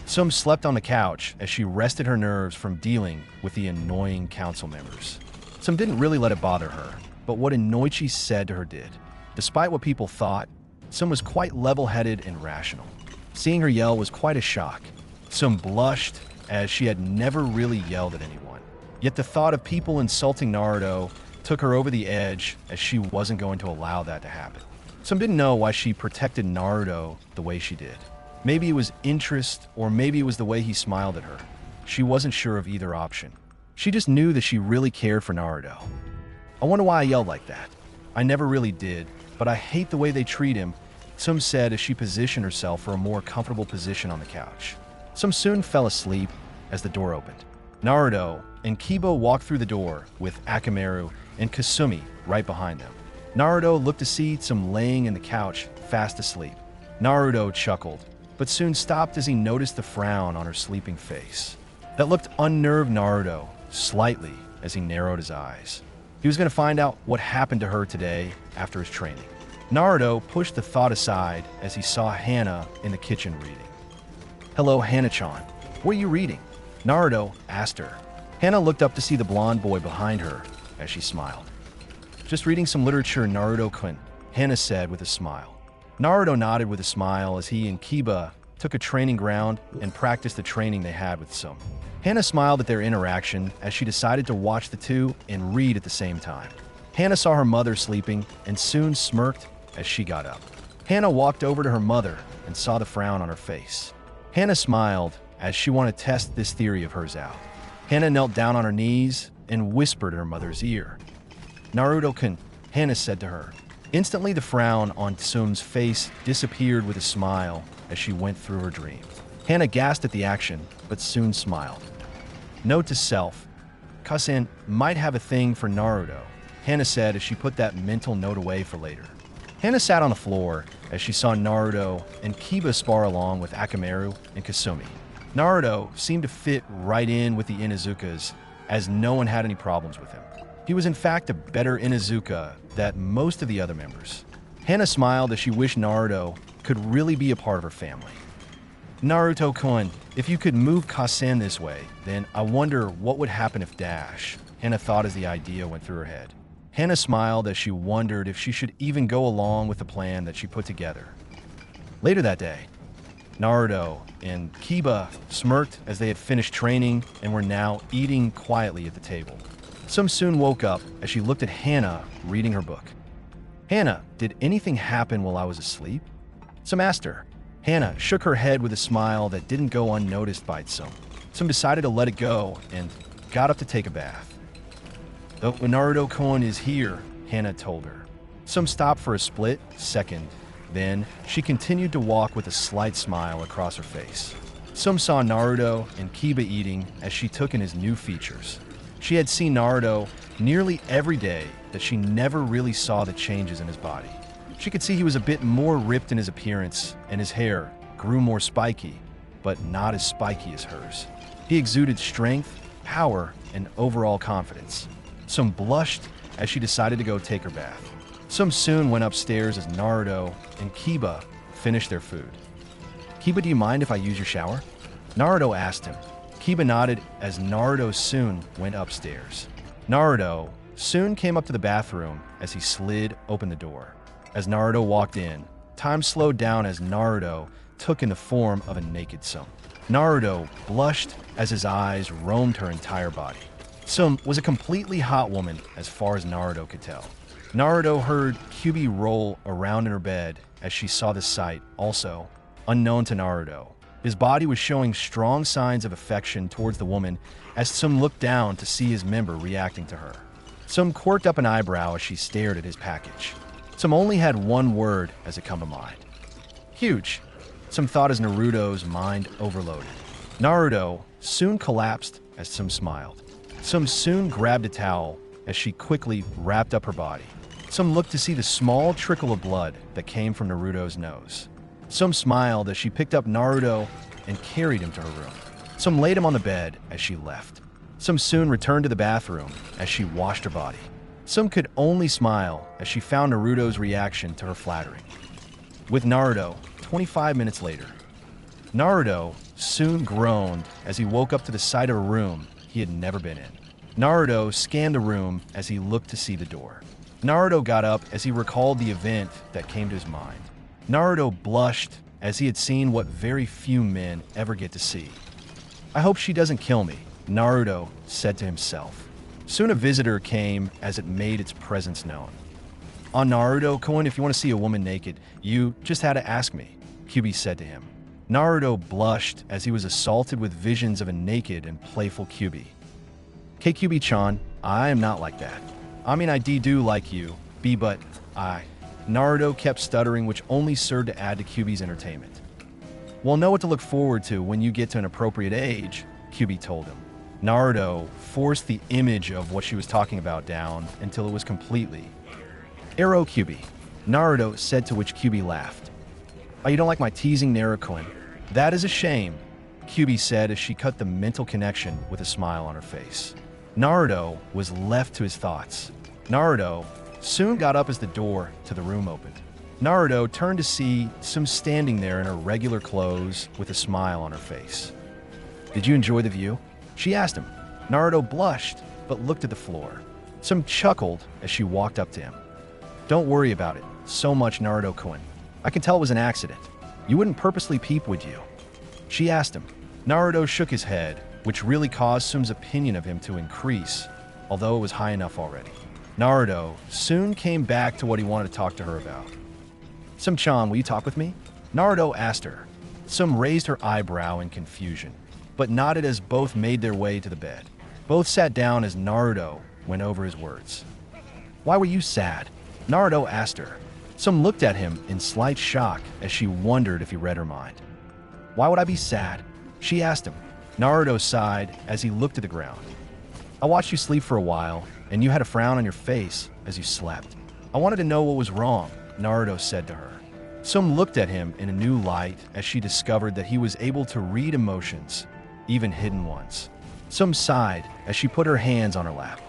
Tsum slept on the couch as she rested her nerves from dealing with the annoying council members. Tsum didn't really let it bother her, but what Inoichi said to her did. Despite what people thought, Tsum was quite level-headed and rational. Seeing her yell was quite a shock. Tsum blushed as she had never really yelled at anyone. Yet the thought of people insulting Naruto took her over the edge as she wasn't going to allow that to happen. Tsum didn't know why she protected Naruto the way she did. Maybe it was interest, or maybe it was the way he smiled at her. She wasn't sure of either option. She just knew that she really cared for Naruto. I wonder why I yelled like that. I never really did, but I hate the way they treat him, Tsum said as she positioned herself for a more comfortable position on the couch. Tsum soon fell asleep as the door opened. Naruto and Kiba walked through the door with Akamaru and Kasumi right behind them. Naruto looked to see Tsum laying in the couch, fast asleep. Naruto chuckled, but soon stopped as he noticed the frown on her sleeping face. That looked unnerved Naruto slightly as he narrowed his eyes. He was going to find out what happened to her today after his training. Naruto pushed the thought aside as he saw Hana in the kitchen reading. Hello, Hana-chan. What are you reading? Naruto asked her. Hana looked up to see the blonde boy behind her as she smiled. Just reading some literature, Naruto-kun, Hana said with a smile. Naruto nodded with a smile as he and Kiba took a training ground and practiced the training they had with Tsum. Hana smiled at their interaction as she decided to watch the two and read at the same time. Hana saw her mother sleeping and soon smirked as she got up. Hana walked over to her mother and saw the frown on her face. Hana smiled as she wanted to test this theory of hers out. Hana knelt down on her knees and whispered in her mother's ear. Naruto-kun, Hana said to her. Instantly, the frown on Tsum's face disappeared with a smile as she went through her dream. Hana gasped at the action, but soon smiled. Note to self, Kasen might have a thing for Naruto, Hana said as she put that mental note away for later. Hana sat on the floor as she saw Naruto and Kiba spar along with Akamaru and Kasumi. Naruto seemed to fit right in with the Inuzukas as no one had any problems with him. He was in fact a better Inuzuka than most of the other members. Hana smiled as she wished Naruto could really be a part of her family. Naruto-kun, if you could move Kasen this way, then I wonder what would happen if Dash, Hana thought as the idea went through her head. Hana smiled as she wondered if she should even go along with the plan that she put together. Later that day, Naruto and Kiba smirked as they had finished training and were now eating quietly at the table. Tsum soon woke up as she looked at Hana reading her book. Hannah, did anything happen while I was asleep? Some asked her. Hannah shook her head with a smile that didn't go unnoticed by some. Some decided to let it go and got up to take a bath. The Naruto-kun is here, Hannah told her. Some stopped for a split second. Then, she continued to walk with a slight smile across her face. Some saw Naruto and Kiba eating as she took in his new features. She had seen Naruto nearly every day, that she never really saw the changes in his body. She could see he was a bit more ripped in his appearance, and his hair grew more spiky, but not as spiky as hers. He exuded strength, power, and overall confidence. Some blushed as she decided to go take her bath. Some soon went upstairs as Naruto and Kiba finished their food. Kiba, do you mind if I use your shower? Naruto asked him. Kiba nodded as Naruto soon went upstairs. Naruto soon came up to the bathroom as he slid open the door. As Naruto walked in, time slowed down as Naruto took in the form of a naked Sum. Naruto blushed as his eyes roamed her entire body. Sum was a completely hot woman as far as Naruto could tell. Naruto heard Kyubi roll around in her bed as she saw the sight. Also, unknown to Naruto, his body was showing strong signs of affection towards the woman as Sum looked down to see his member reacting to her. Sum quirked up an eyebrow as she stared at his package. Sum only had one word as it come to mind. Huge. Sum thought as Naruto's mind overloaded. Naruto soon collapsed as Sum smiled. Sum soon grabbed a towel as she quickly wrapped up her body. Sum looked to see the small trickle of blood that came from Naruto's nose. Sum smiled as she picked up Naruto and carried him to her room. Sum laid him on the bed as she left. Sum soon returned to the bathroom as she washed her body. Sum could only smile as she found Naruto's reaction to her flattering. With Naruto, 25 minutes later. Naruto soon groaned as he woke up to the sight of a room he had never been in. Naruto scanned the room as he looked to see the door. Naruto got up as he recalled the event that came to his mind. Naruto blushed as he had seen what very few men ever get to see. I hope she doesn't kill me, Naruto said to himself. Soon a visitor came as it made its presence known. On Naruto-kun, if you want to see a woman naked, you just had to ask me, Kyubi said to him. Naruto blushed as he was assaulted with visions of a naked and playful Kyubi. Kyubi-chan, I am not like that. I mean, I do like you, but I... Naruto kept stuttering, which only served to add to Kyubi's entertainment. We'll know what to look forward to when you get to an appropriate age, Kyubi told him. Naruto forced the image of what she was talking about down until it was completely. Arrow Kyubi, Naruto said, to which Kyubi laughed. Oh, you don't like my teasing, Naruto-kun? That is a shame, Kyubi said as she cut the mental connection with a smile on her face. Naruto was left to his thoughts. Naruto soon got up as the door to the room opened. Naruto turned to see Sum standing there in her regular clothes with a smile on her face. Did you enjoy the view? She asked him. Naruto blushed, but looked at the floor. Sum chuckled as she walked up to him. Don't worry about it so much, Naruto-kun. I can tell it was an accident. You wouldn't purposely peep, would you? She asked him. Naruto shook his head, which really caused Sum's opinion of him to increase, although it was high enough already. Naruto soon came back to what he wanted to talk to her about. Sum-chan, will you talk with me? Naruto asked her. Sum raised her eyebrow in confusion, but nodded as both made their way to the bed. Both sat down as Naruto went over his words. Why were you sad? Naruto asked her. Sum looked at him in slight shock as she wondered if he read her mind. Why would I be sad? She asked him. Naruto sighed as he looked at the ground. I watched you sleep for a while, and you had a frown on your face as you slept. I wanted to know what was wrong, Naruto said to her. Sum looked at him in a new light as she discovered that he was able to read emotions, even hidden ones. Sum sighed as she put her hands on her lap.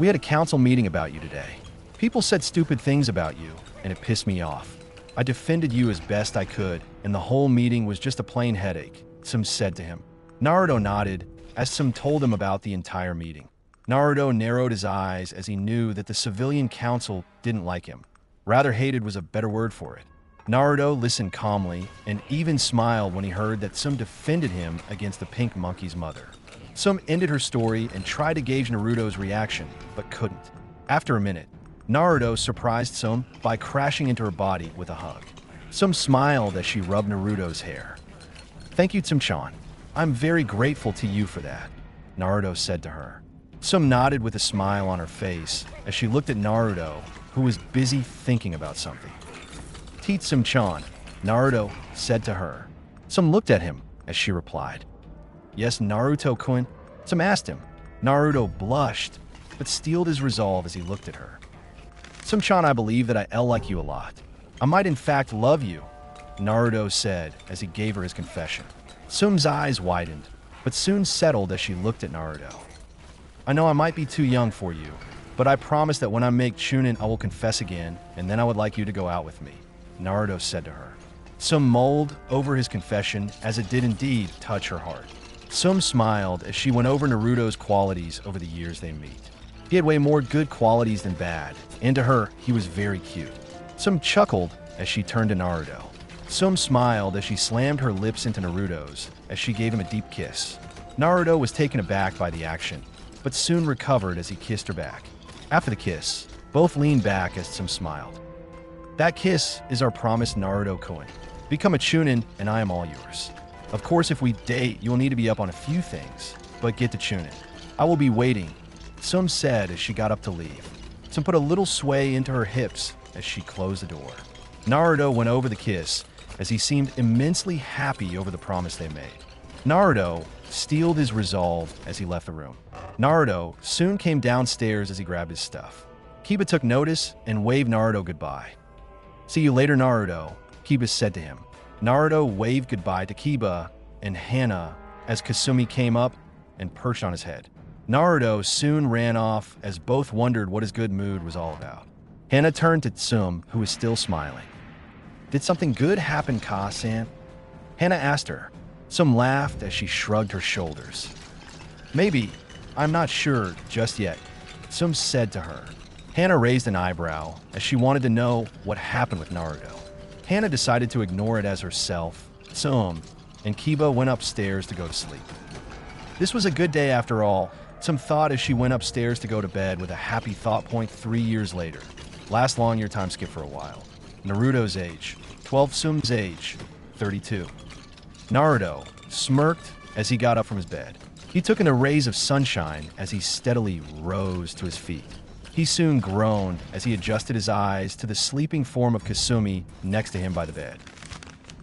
We had a council meeting about you today. People said stupid things about you, and it pissed me off. I defended you as best I could, and the whole meeting was just a plain headache, Sum said to him. Naruto nodded as Sum told him about the entire meeting. Naruto narrowed his eyes as he knew that the civilian council didn't like him. Rather, hated was a better word for it. Naruto listened calmly and even smiled when he heard that Sum defended him against the pink monkey's mother. Sum ended her story and tried to gauge Naruto's reaction, but couldn't. After a minute, Naruto surprised Sum by crashing into her body with a hug. Sum smiled as she rubbed Naruto's hair. "Thank you, Tsum-chan. I'm very grateful to you for that," Naruto said to her. Sum nodded with a smile on her face as she looked at Naruto, who was busy thinking about something. "Teach Tsum-chan," Naruto said to her. Sum looked at him as she replied. "Yes, Naruto-kun?" Sum asked him. Naruto blushed, but steeled his resolve as he looked at her. "Tsum-chan, I believe that I like you a lot. I might in fact love you," Naruto said as he gave her his confession. Sum's eyes widened, but soon settled as she looked at Naruto. "I know I might be too young for you, but I promise that when I make Chunin, I will confess again, and then I would like you to go out with me," Naruto said to her. Sum mulled over his confession, as it did indeed touch her heart. Sum smiled as she went over Naruto's qualities over the years they meet. He had way more good qualities than bad, and to her, he was very cute. Sum chuckled as she turned to Naruto. Sum smiled as she slammed her lips into Naruto's as she gave him a deep kiss. Naruto was taken aback by the action, but soon recovered as he kissed her back. After the kiss, both leaned back as Sum smiled. "That kiss is our promise, Naruto-kun. Become a Chunin, and I am all yours. Of course, if we date, you will need to be up on a few things, but get to Chunin. I will be waiting," Sum said as she got up to leave. Sum put a little sway into her hips as she closed the door. Naruto went over the kiss as he seemed immensely happy over the promise they made. Naruto steeled his resolve as he left the room. Naruto soon came downstairs as he grabbed his stuff. Kiba took notice and waved Naruto goodbye. "See you later, Naruto," Kiba said to him. Naruto waved goodbye to Kiba and Hana as Kasumi came up and perched on his head. Naruto soon ran off as both wondered what his good mood was all about. Hana turned to Tsum, who was still smiling. "Did something good happen, Ka-san?" Hana asked her. Tsum laughed as she shrugged her shoulders. "Maybe. I'm not sure just yet," Tsum said to her. Hana raised an eyebrow as she wanted to know what happened with Naruto. Hana decided to ignore it as herself, Tsum, and Kiba went upstairs to go to sleep. This was a good day after all, Tsum thought as she went upstairs to go to bed with a happy thought point 3 years later. Last long year time skip for a while. Naruto's age, 12. Tsum's age, 32. Naruto smirked as he got up from his bed. He took in the rays of sunshine as he steadily rose to his feet. He soon groaned as he adjusted his eyes to the sleeping form of Kasumi next to him by the bed.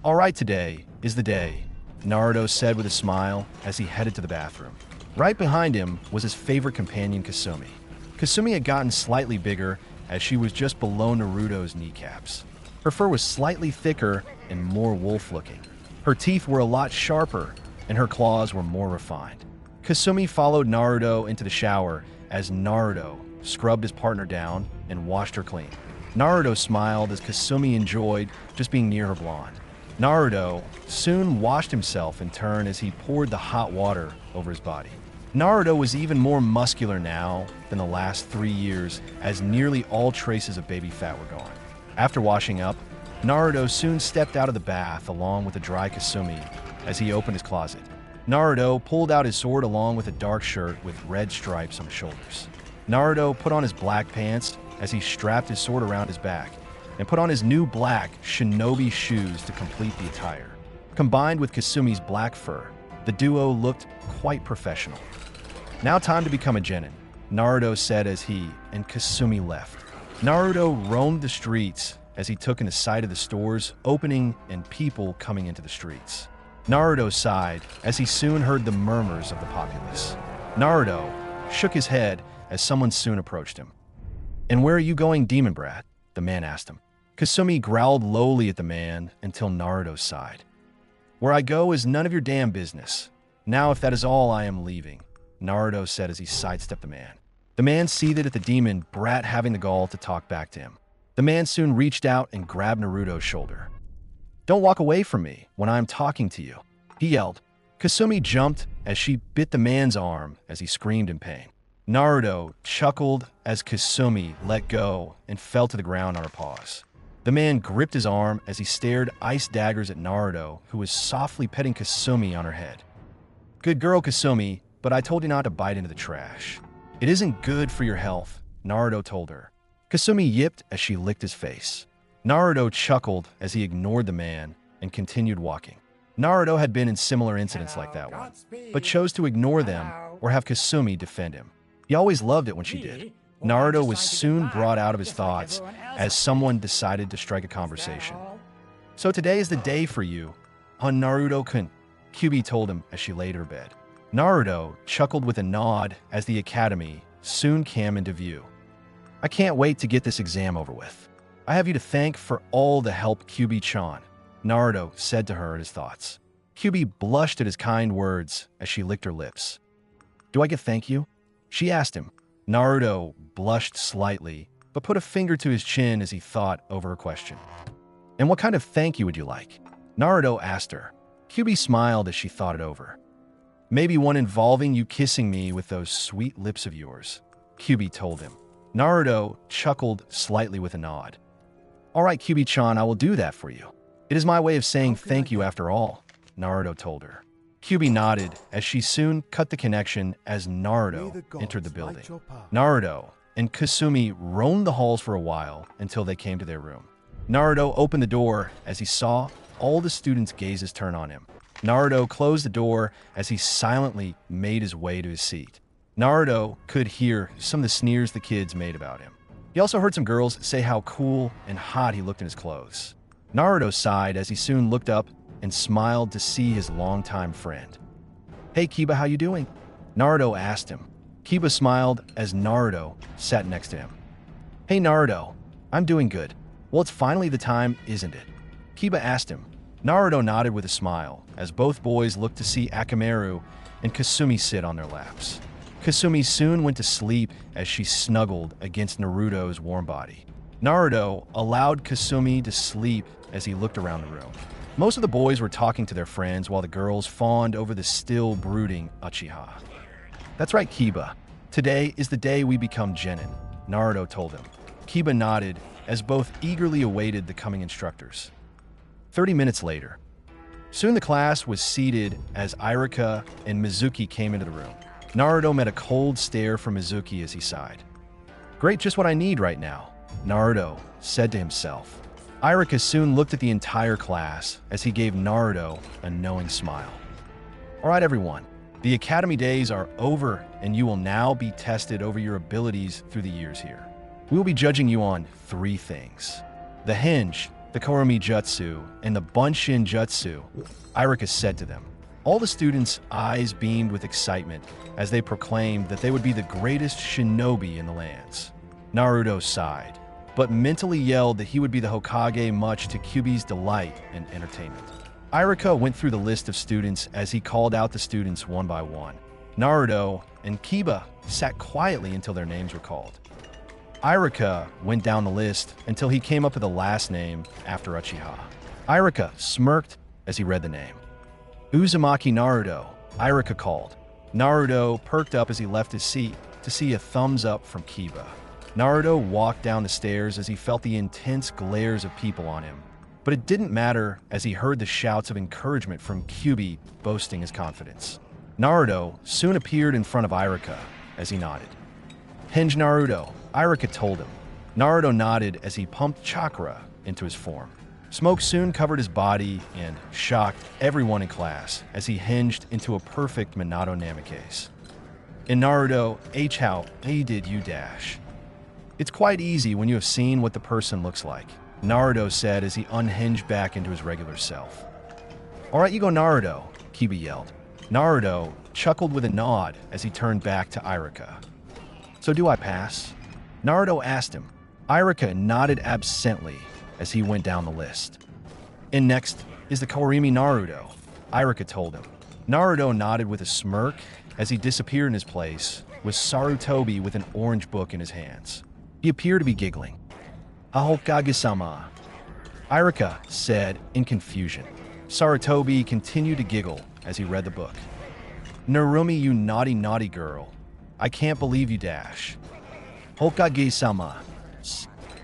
"All right, today is the day," Naruto said with a smile as he headed to the bathroom. Right behind him was his favorite companion, Kasumi. Kasumi had gotten slightly bigger as she was just below Naruto's kneecaps. Her fur was slightly thicker and more wolf-looking. Her teeth were a lot sharper, and her claws were more refined. Kasumi followed Naruto into the shower as Naruto scrubbed his partner down and washed her clean. Naruto smiled as Kasumi enjoyed just being near her blonde. Naruto soon washed himself in turn as he poured the hot water over his body. Naruto was even more muscular now than the last 3 years, as nearly all traces of baby fat were gone. After washing up, Naruto soon stepped out of the bath along with a dry Kasumi as he opened his closet. Naruto pulled out his sword along with a dark shirt with red stripes on his shoulders. Naruto put on his black pants as he strapped his sword around his back and put on his new black shinobi shoes to complete the attire. Combined with Kasumi's black fur, the duo looked quite professional. "Now time to become a Genin," Naruto said as he and Kasumi left. Naruto roamed the streets as he took in the sight of the stores opening and people coming into the streets. Naruto sighed as he soon heard the murmurs of the populace. Naruto shook his head as someone soon approached him. "And where are you going, demon brat?" the man asked him. Kasumi growled lowly at the man until Naruto sighed. "Where I go is none of your damn business. Now if that is all, I am leaving," Naruto said as he sidestepped the man. The man seethed at the demon brat having the gall to talk back to him. The man soon reached out and grabbed Naruto's shoulder. "Don't walk away from me when I am talking to you," he yelled. Kasumi jumped as she bit the man's arm as he screamed in pain. Naruto chuckled as Kasumi let go and fell to the ground on her paws. The man gripped his arm as he stared ice daggers at Naruto, who was softly petting Kasumi on her head. "Good girl, Kasumi, but I told you not to bite into the trash. It isn't good for your health," Naruto told her. Kasumi yipped as she licked his face. Naruto chuckled as he ignored the man and continued walking. Naruto had been in similar incidents like that one, but chose to ignore them or have Kasumi defend him. He always loved it when she did. Naruto was soon brought out of his thoughts as someone decided to strike a conversation. "So today is the day for you, on Naruto-kun," Kyubi told him as she laid her bed. Naruto chuckled with a nod as the academy soon came into view. "I can't wait to get this exam over with. I have you to thank for all the help, Kyubi-chan," Naruto said to her in his thoughts. Kyubi blushed at his kind words as she licked her lips. "Do I get thank you?" she asked him. Naruto blushed slightly, but put a finger to his chin as he thought over her question. "And what kind of thank you would you like?" Naruto asked her. Kyubi smiled as she thought it over. "Maybe one involving you kissing me with those sweet lips of yours," Kyubi told him. Naruto chuckled slightly with a nod. "All right, Kyubi-chan, I will do that for you. It is my way of saying thank you after all," Naruto told her. Kyubi nodded as she soon cut the connection as Naruto entered the building. Naruto and Kasumi roamed the halls for a while until they came to their room. Naruto opened the door as he saw all the students' gazes turn on him. Naruto closed the door as he silently made his way to his seat. Naruto could hear some of the sneers the kids made about him. He also heard some girls say how cool and hot he looked in his clothes. Naruto sighed as he soon looked up and smiled to see his longtime friend. "Hey Kiba, how you doing?" Naruto asked him. Kiba smiled as Naruto sat next to him. "Hey Naruto, I'm doing good. Well, it's finally the time, isn't it?" Kiba asked him. Naruto nodded with a smile as both boys looked to see Akamaru and Kasumi sit on their laps. Kasumi soon went to sleep as she snuggled against Naruto's warm body. Naruto allowed Kasumi to sleep as he looked around the room. Most of the boys were talking to their friends while the girls fawned over the still brooding Uchiha. "That's right, Kiba. Today is the day we become Genin," Naruto told him. Kiba nodded as both eagerly awaited the coming instructors. 30 minutes later. Soon the class was seated as Irika and Mizuki came into the room. Naruto met a cold stare from Mizuki as he sighed. "Great, just what I need right now," Naruto said to himself. Irika soon looked at the entire class as he gave Naruto a knowing smile. "All right, everyone. The academy days are over and you will now be tested over your abilities through the years here. We will be judging you on 3 things. The hinge, the Kurama jutsu, and the bunshin jutsu," Irika said to them. All the students' eyes beamed with excitement as they proclaimed that they would be the greatest shinobi in the lands. Naruto sighed, but mentally yelled that he would be the Hokage, much to Kyubi's delight and entertainment. Irika went through the list of students as he called out the students one by one. Naruto and Kiba sat quietly until their names were called. Irika went down the list until he came up with the last name after Uchiha. Irika smirked as he read the name. "Uzumaki Naruto," Irika called. Naruto perked up as he left his seat to see a thumbs up from Kiba. Naruto walked down the stairs as he felt the intense glares of people on him, but it didn't matter as he heard the shouts of encouragement from Kyubi boasting his confidence. Naruto soon appeared in front of Irika as he nodded. "Hinge Naruto," Irika told him. Naruto nodded as he pumped Chakra into his form. Smoke soon covered his body and shocked everyone in class as he hinged into a perfect Minato Namikaze. In Naruto, how did you dash? "It's quite easy when you have seen what the person looks like," Naruto said as he unhinged back into his regular self. "All right, you go Naruto," Kiba yelled. Naruto chuckled with a nod as he turned back to Irika. "So do I pass?" Naruto asked him. Irika nodded absently as he went down the list. "And next is the Kurama Naruto," Irika told him. Naruto nodded with a smirk as he disappeared in his place, with Sarutobi with an orange book in his hands. He appeared to be giggling. "Hokage-sama," Irika said in confusion. Sarutobi continued to giggle as he read the book. "Narumi, you naughty, naughty girl. I can't believe you dash." "Hokage-sama,"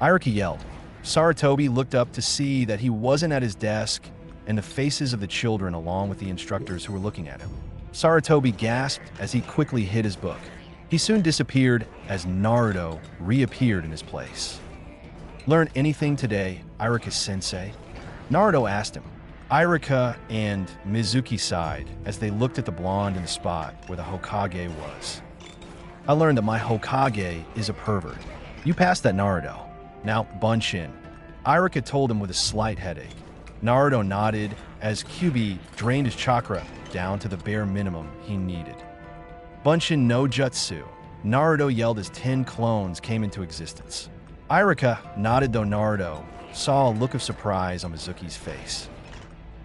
Irika yelled. Sarutobi looked up to see that he wasn't at his desk and the faces of the children along with the instructors who were looking at him. Sarutobi gasped as he quickly hid his book. He soon disappeared as Naruto reappeared in his place. "Learn anything today, Iruka-sensei?" Naruto asked him. Iruka and Mizuki sighed as they looked at the blonde in the spot where the Hokage was. "I learned that my Hokage is a pervert. You passed that, Naruto. Now, Bunshin." Iruka told him with a slight headache. Naruto nodded as Kiba drained his chakra down to the bare minimum he needed. "Bunshin no jutsu." Naruto yelled as 10 clones came into existence. Iruka nodded though Naruto saw a look of surprise on Mizuki's face.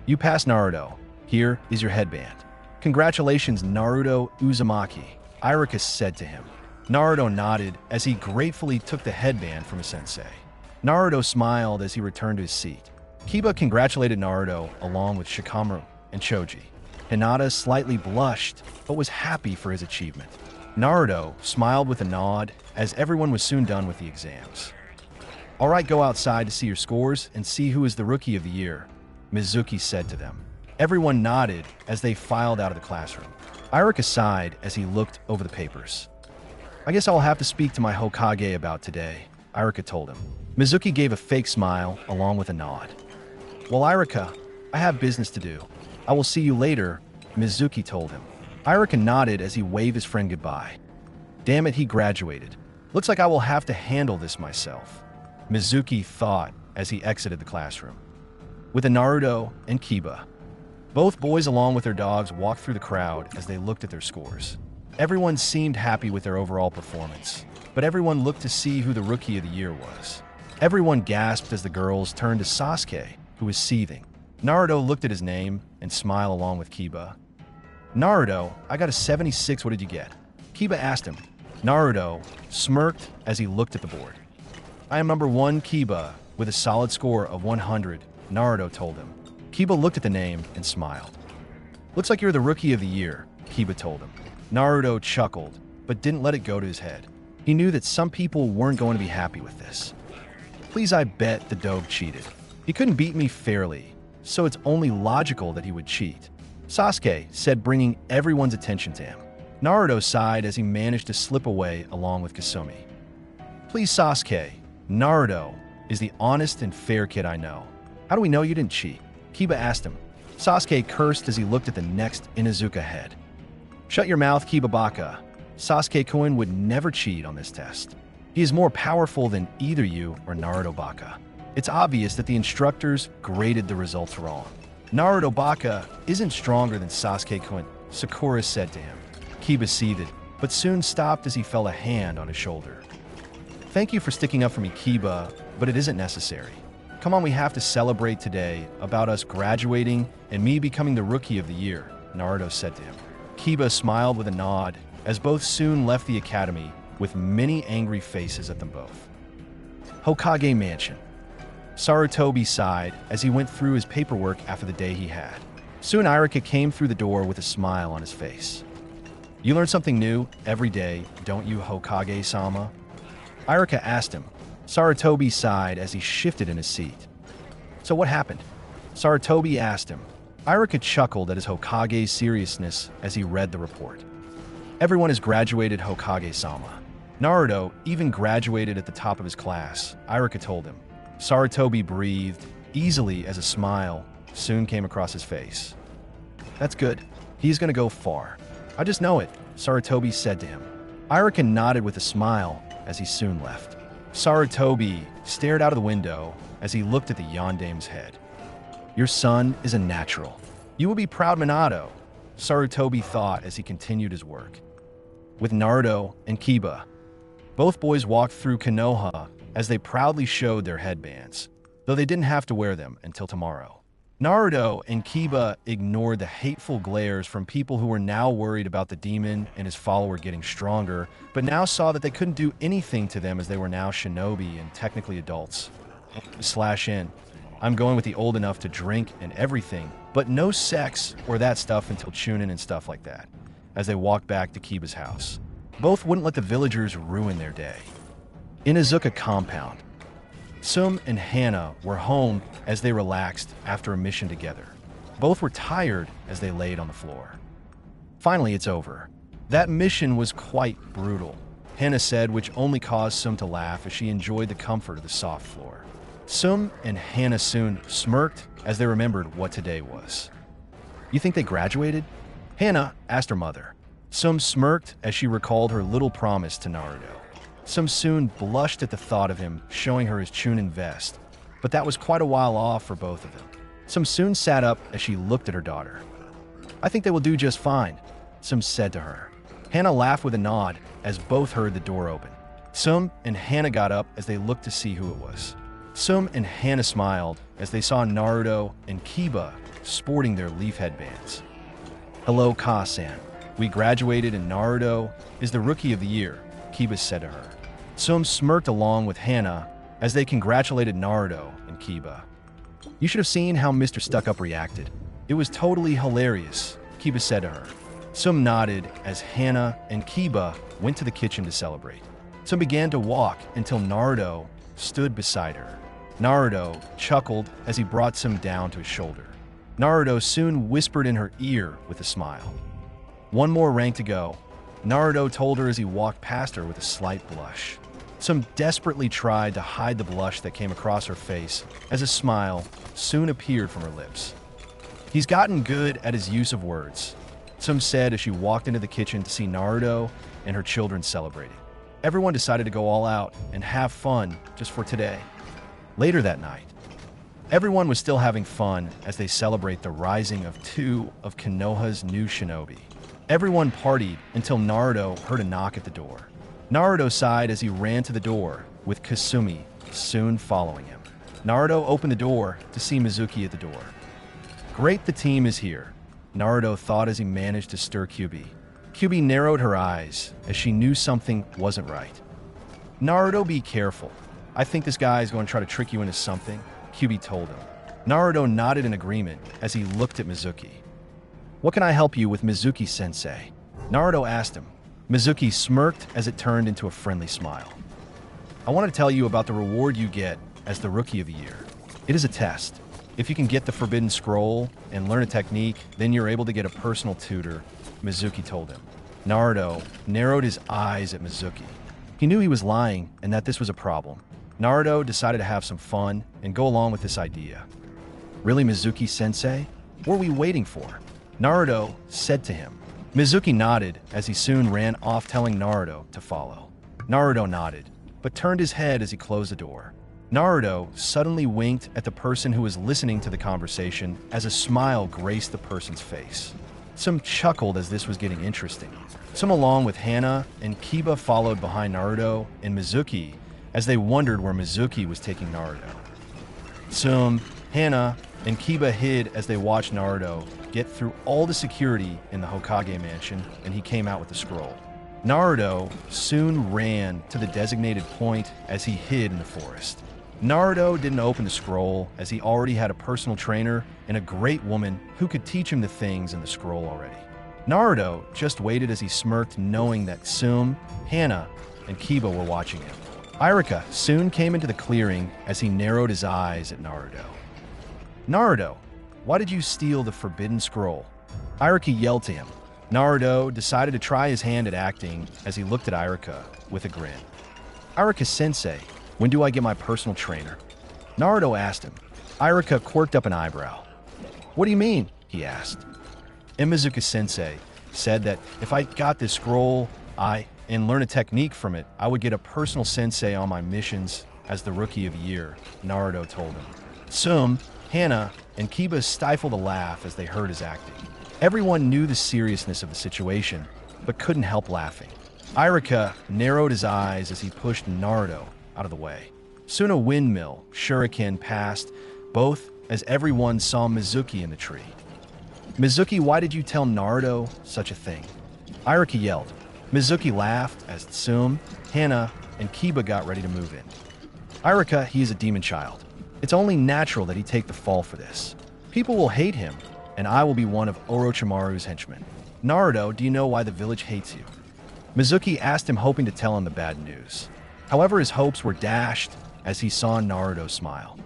"You passed, Naruto. Here is your headband." "Congratulations, Naruto Uzumaki," Iruka said to him. Naruto nodded as he gratefully took the headband from his sensei. Naruto smiled as he returned to his seat. Kiba congratulated Naruto along with Shikamaru and Choji. Hinata slightly blushed, but was happy for his achievement. Naruto smiled with a nod as everyone was soon done with the exams. "All right, go outside to see your scores and see who is the Rookie of the Year," Mizuki said to them. Everyone nodded as they filed out of the classroom. Iruka sighed as he looked over the papers. "I guess I'll have to speak to my Hokage about today," Iruka told him. Mizuki gave a fake smile along with a nod. "Well, Iruka, I have business to do. I will see you later," Mizuki told him. Iruka nodded as he waved his friend goodbye. "Damn it, he graduated. Looks like I will have to handle this myself," Mizuki thought as he exited the classroom. With Naruto and Kiba, both boys along with their dogs walked through the crowd as they looked at their scores. Everyone seemed happy with their overall performance, but everyone looked to see who the Rookie of the Year was. Everyone gasped as the girls turned to Sasuke, who was seething. Naruto looked at his name and smiled along with Kiba. "Naruto, I got a 76, what did you get?" Kiba asked him. Naruto smirked as he looked at the board. "I am number 1, Kiba, with a solid score of 100, Naruto told him. Kiba looked at the name and smiled. "Looks like you're the Rookie of the Year," Kiba told him. Naruto chuckled, but didn't let it go to his head. He knew that some people weren't going to be happy with this. "Please, I bet the Doge cheated. He couldn't beat me fairly, so it's only logical that he would cheat," Sasuke said, bringing everyone's attention to him. Naruto sighed as he managed to slip away along with Kasumi. "Please, Sasuke, Naruto is the honest and fair kid I know. How do we know you didn't cheat?" Kiba asked him. Sasuke cursed as he looked at the next Inuzuka head. "Shut your mouth, Kiba Baka. Sasuke-kun would never cheat on this test. He is more powerful than either you or Naruto Baka. It's obvious that the instructors graded the results wrong. Naruto Baka isn't stronger than Sasuke-kun," Sakura said to him. Kiba seethed, but soon stopped as he felt a hand on his shoulder. "Thank you for sticking up for me, Kiba, but it isn't necessary. Come on, we have to celebrate today about us graduating and me becoming the Rookie of the Year," Naruto said to him. Kiba smiled with a nod as both soon left the academy with many angry faces at them both. Hokage Mansion. Sarutobi sighed as he went through his paperwork after the day he had. Soon Iruka came through the door with a smile on his face. "You learn something new every day, don't you, Hokage-sama?" Iruka asked him. Sarutobi sighed as he shifted in his seat. "So what happened?" Sarutobi asked him. Iruka chuckled at his Hokage's seriousness as he read the report. "Everyone has graduated, Hokage-sama. Naruto even graduated at the top of his class," Iruka told him. Sarutobi breathed easily as a smile soon came across his face. "That's good. He's going to go far. I just know it," Sarutobi said to him. Iruka nodded with a smile as he soon left. Sarutobi stared out of the window as he looked at the Yondame's head. "Your son is a natural. You will be proud, Minato," Sarutobi thought as he continued his work. With Naruto and Kiba, both boys walked through Konoha as they proudly showed their headbands, though they didn't have to wear them until tomorrow. Naruto and Kiba ignored the hateful glares from people who were now worried about the demon and his follower getting stronger, but now saw that they couldn't do anything to them as they were now shinobi and technically adults. /N. I'm going with the old enough to drink and everything, but no sex or that stuff until Chunin and stuff like that, as they walked back to Kiba's house. Both wouldn't let the villagers ruin their day. Inuzuka compound. Sum and Hana were home as they relaxed after a mission together. Both were tired as they laid on the floor. Finally, it's over. That mission was quite brutal, Hana said, which only caused Sum to laugh as she enjoyed the comfort of the soft floor. Sum and Hana soon smirked as they remembered what today was. You think they graduated? Hana asked her mother. Sum smirked as she recalled her little promise to Naruto. Sum soon blushed at the thought of him showing her his Chunin vest, but that was quite a while off for both of them. Sum soon sat up as she looked at her daughter. I think they will do just fine, Sum said to her. Hana laughed with a nod as both heard the door open. Sum and Hana got up as they looked to see who it was. Sum and Hana smiled as they saw Naruto and Kiba sporting their leaf headbands. Hello, Ka-san. We graduated and Naruto is the rookie of the year, Kiba said to her. Sum smirked along with Hana as they congratulated Naruto and Kiba. You should have seen how Mr. Stuck-Up reacted. It was totally hilarious, Kiba said to her. Sum nodded as Hana and Kiba went to the kitchen to celebrate. Sum began to walk until Naruto stood beside her. Naruto chuckled as he brought Sum down to his shoulder. Naruto soon whispered in her ear with a smile. One more rank to go, Naruto told her as he walked past her with a slight blush. Sum desperately tried to hide the blush that came across her face as a smile soon appeared from her lips. He's gotten good at his use of words, Sum said as she walked into the kitchen to see Naruto and her children celebrating. Everyone decided to go all out and have fun just for today. Later that night, everyone was still having fun as they celebrate the rising of two of Konoha's new shinobi. Everyone partied until Naruto heard a knock at the door. Naruto sighed as he ran to the door, with Kasumi soon following him. Naruto opened the door to see Mizuki at the door. Great, the team is here, Naruto thought as he managed to stir Kyubi. Kyubi narrowed her eyes as she knew something wasn't right. Naruto, be careful. I think this guy is going to try to trick you into something, Kyubi told him. Naruto nodded in agreement as he looked at Mizuki. What can I help you with, Mizuki-sensei? Naruto asked him. Mizuki smirked as it turned into a friendly smile. I want to tell you about the reward you get as the Rookie of the Year. It is a test. If you can get the Forbidden Scroll and learn a technique, then you're able to get a personal tutor, Mizuki told him. Naruto narrowed his eyes at Mizuki. He knew he was lying and that this was a problem. Naruto decided to have some fun and go along with this idea. Really, Mizuki-sensei? What are we waiting for? Naruto said to him. Mizuki nodded as he soon ran off telling Naruto to follow. Naruto nodded, but turned his head as he closed the door. Naruto suddenly winked at the person who was listening to the conversation as a smile graced the person's face. Sum chuckled as this was getting interesting. Sum, along with Hana and Kiba, followed behind Naruto and Mizuki as they wondered where Mizuki was taking Naruto. Sum, Hana, and Kiba hid as they watched Naruto get through all the security in the Hokage mansion and he came out with the scroll. Naruto soon ran to the designated point as he hid in the forest. Naruto didn't open the scroll as he already had a personal trainer and a great woman who could teach him the things in the scroll already. Naruto just waited as he smirked, knowing that Sum, Hana, and Kiba were watching him. Irika soon came into the clearing as he narrowed his eyes at Naruto. Naruto, why did you steal the Forbidden Scroll? Irika yelled to him. Naruto decided to try his hand at acting as he looked at Irika with a grin. Irika-sensei, when do I get my personal trainer? Naruto asked him. Irika quirked up an eyebrow. What do you mean? He asked. And Mizuki-sensei said that if I got this scroll, and learn a technique from it, I would get a personal sensei on my missions as the Rookie of the Year, Naruto told him. Sum, Hana, and Kiba stifled a laugh as they heard his acting. Everyone knew the seriousness of the situation, but couldn't help laughing. Irika narrowed his eyes as he pushed Naruto out of the way. Soon a windmill shuriken passed, both as everyone saw Mizuki in the tree. Mizuki, why did you tell Naruto such a thing? Irika yelled. Mizuki laughed as Sum, Hana, and Kiba got ready to move in. Irika, he is a demon child. It's only natural that he take the fall for this. People will hate him, and I will be one of Orochimaru's henchmen. Naruto, do you know why the village hates you? Mizuki asked him, hoping to tell him the bad news. However, his hopes were dashed as he saw Naruto smile.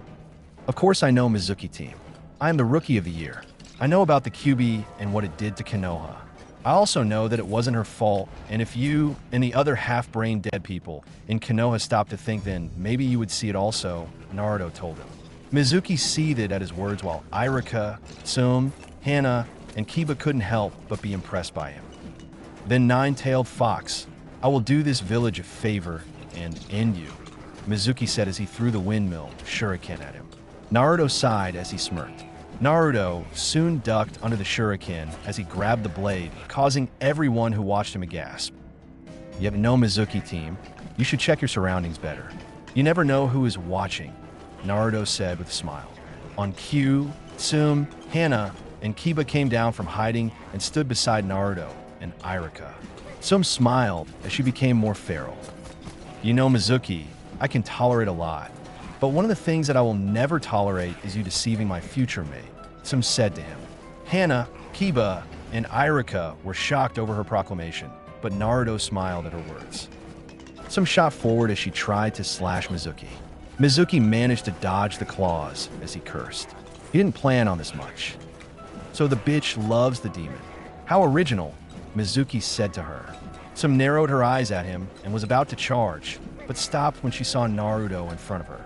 Of course I know, Mizuki team. I am the Rookie of the Year. I know about the Kyubi and what it did to Konoha. I also know that it wasn't her fault, and if you and the other half-brain dead people in Konoha stopped to think, then maybe you would see it also, Naruto told him. Mizuki seethed at his words while Irika, Tsum, Hana, and Kiba couldn't help but be impressed by him. Then Nine-Tailed Fox, I will do this village a favor and end you, Mizuki said as he threw the windmill shuriken at him. Naruto sighed as he smirked. Naruto soon ducked under the shuriken as he grabbed the blade, causing everyone who watched him to gasp. You have no Mizuki team. You should check your surroundings better. You never know who is watching, Naruto said with a smile. On cue, Tsum, Hana, and Kiba came down from hiding and stood beside Naruto and Irika. Tsum smiled as she became more feral. You know, Mizuki, I can tolerate a lot, but one of the things that I will never tolerate is you deceiving my future mate, Tsum said to him. Hana, Kiba, and Irika were shocked over her proclamation, but Naruto smiled at her words. Tsum shot forward as she tried to slash Mizuki. Mizuki managed to dodge the claws as he cursed. He didn't plan on this much. So the bitch loves the demon. How original, Mizuki said to her. Tsum narrowed her eyes at him and was about to charge, but stopped when she saw Naruto in front of her.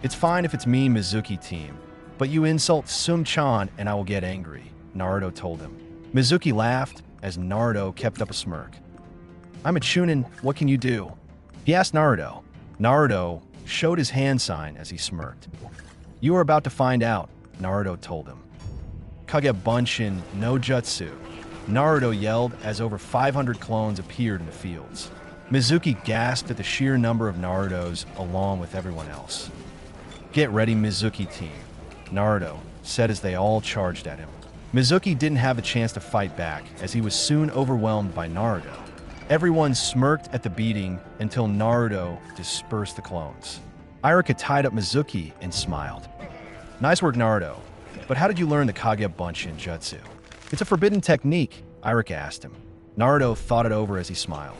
It's fine if it's me, Mizuki team, but you insult Tsum-chan and I will get angry, Naruto told him. Mizuki laughed as Naruto kept up a smirk. I'm a Chunin, what can you do? He asked Naruto. Naruto showed his hand sign as he smirked. You are about to find out, Naruto told him. Kage Bunshin no Jutsu, Naruto yelled as over 500 clones appeared in the fields. Mizuki gasped at the sheer number of Narutos along with everyone else. Get ready, Mizuki team, Naruto said as they all charged at him. Mizuki didn't have a chance to fight back as he was soon overwhelmed by Naruto. Everyone smirked at the beating until Naruto dispersed the clones. Irika tied up Mizuki and smiled. Nice work, Naruto. But how did you learn the Kage Bunshin Jutsu? It's a forbidden technique, Irika asked him. Naruto thought it over as he smiled.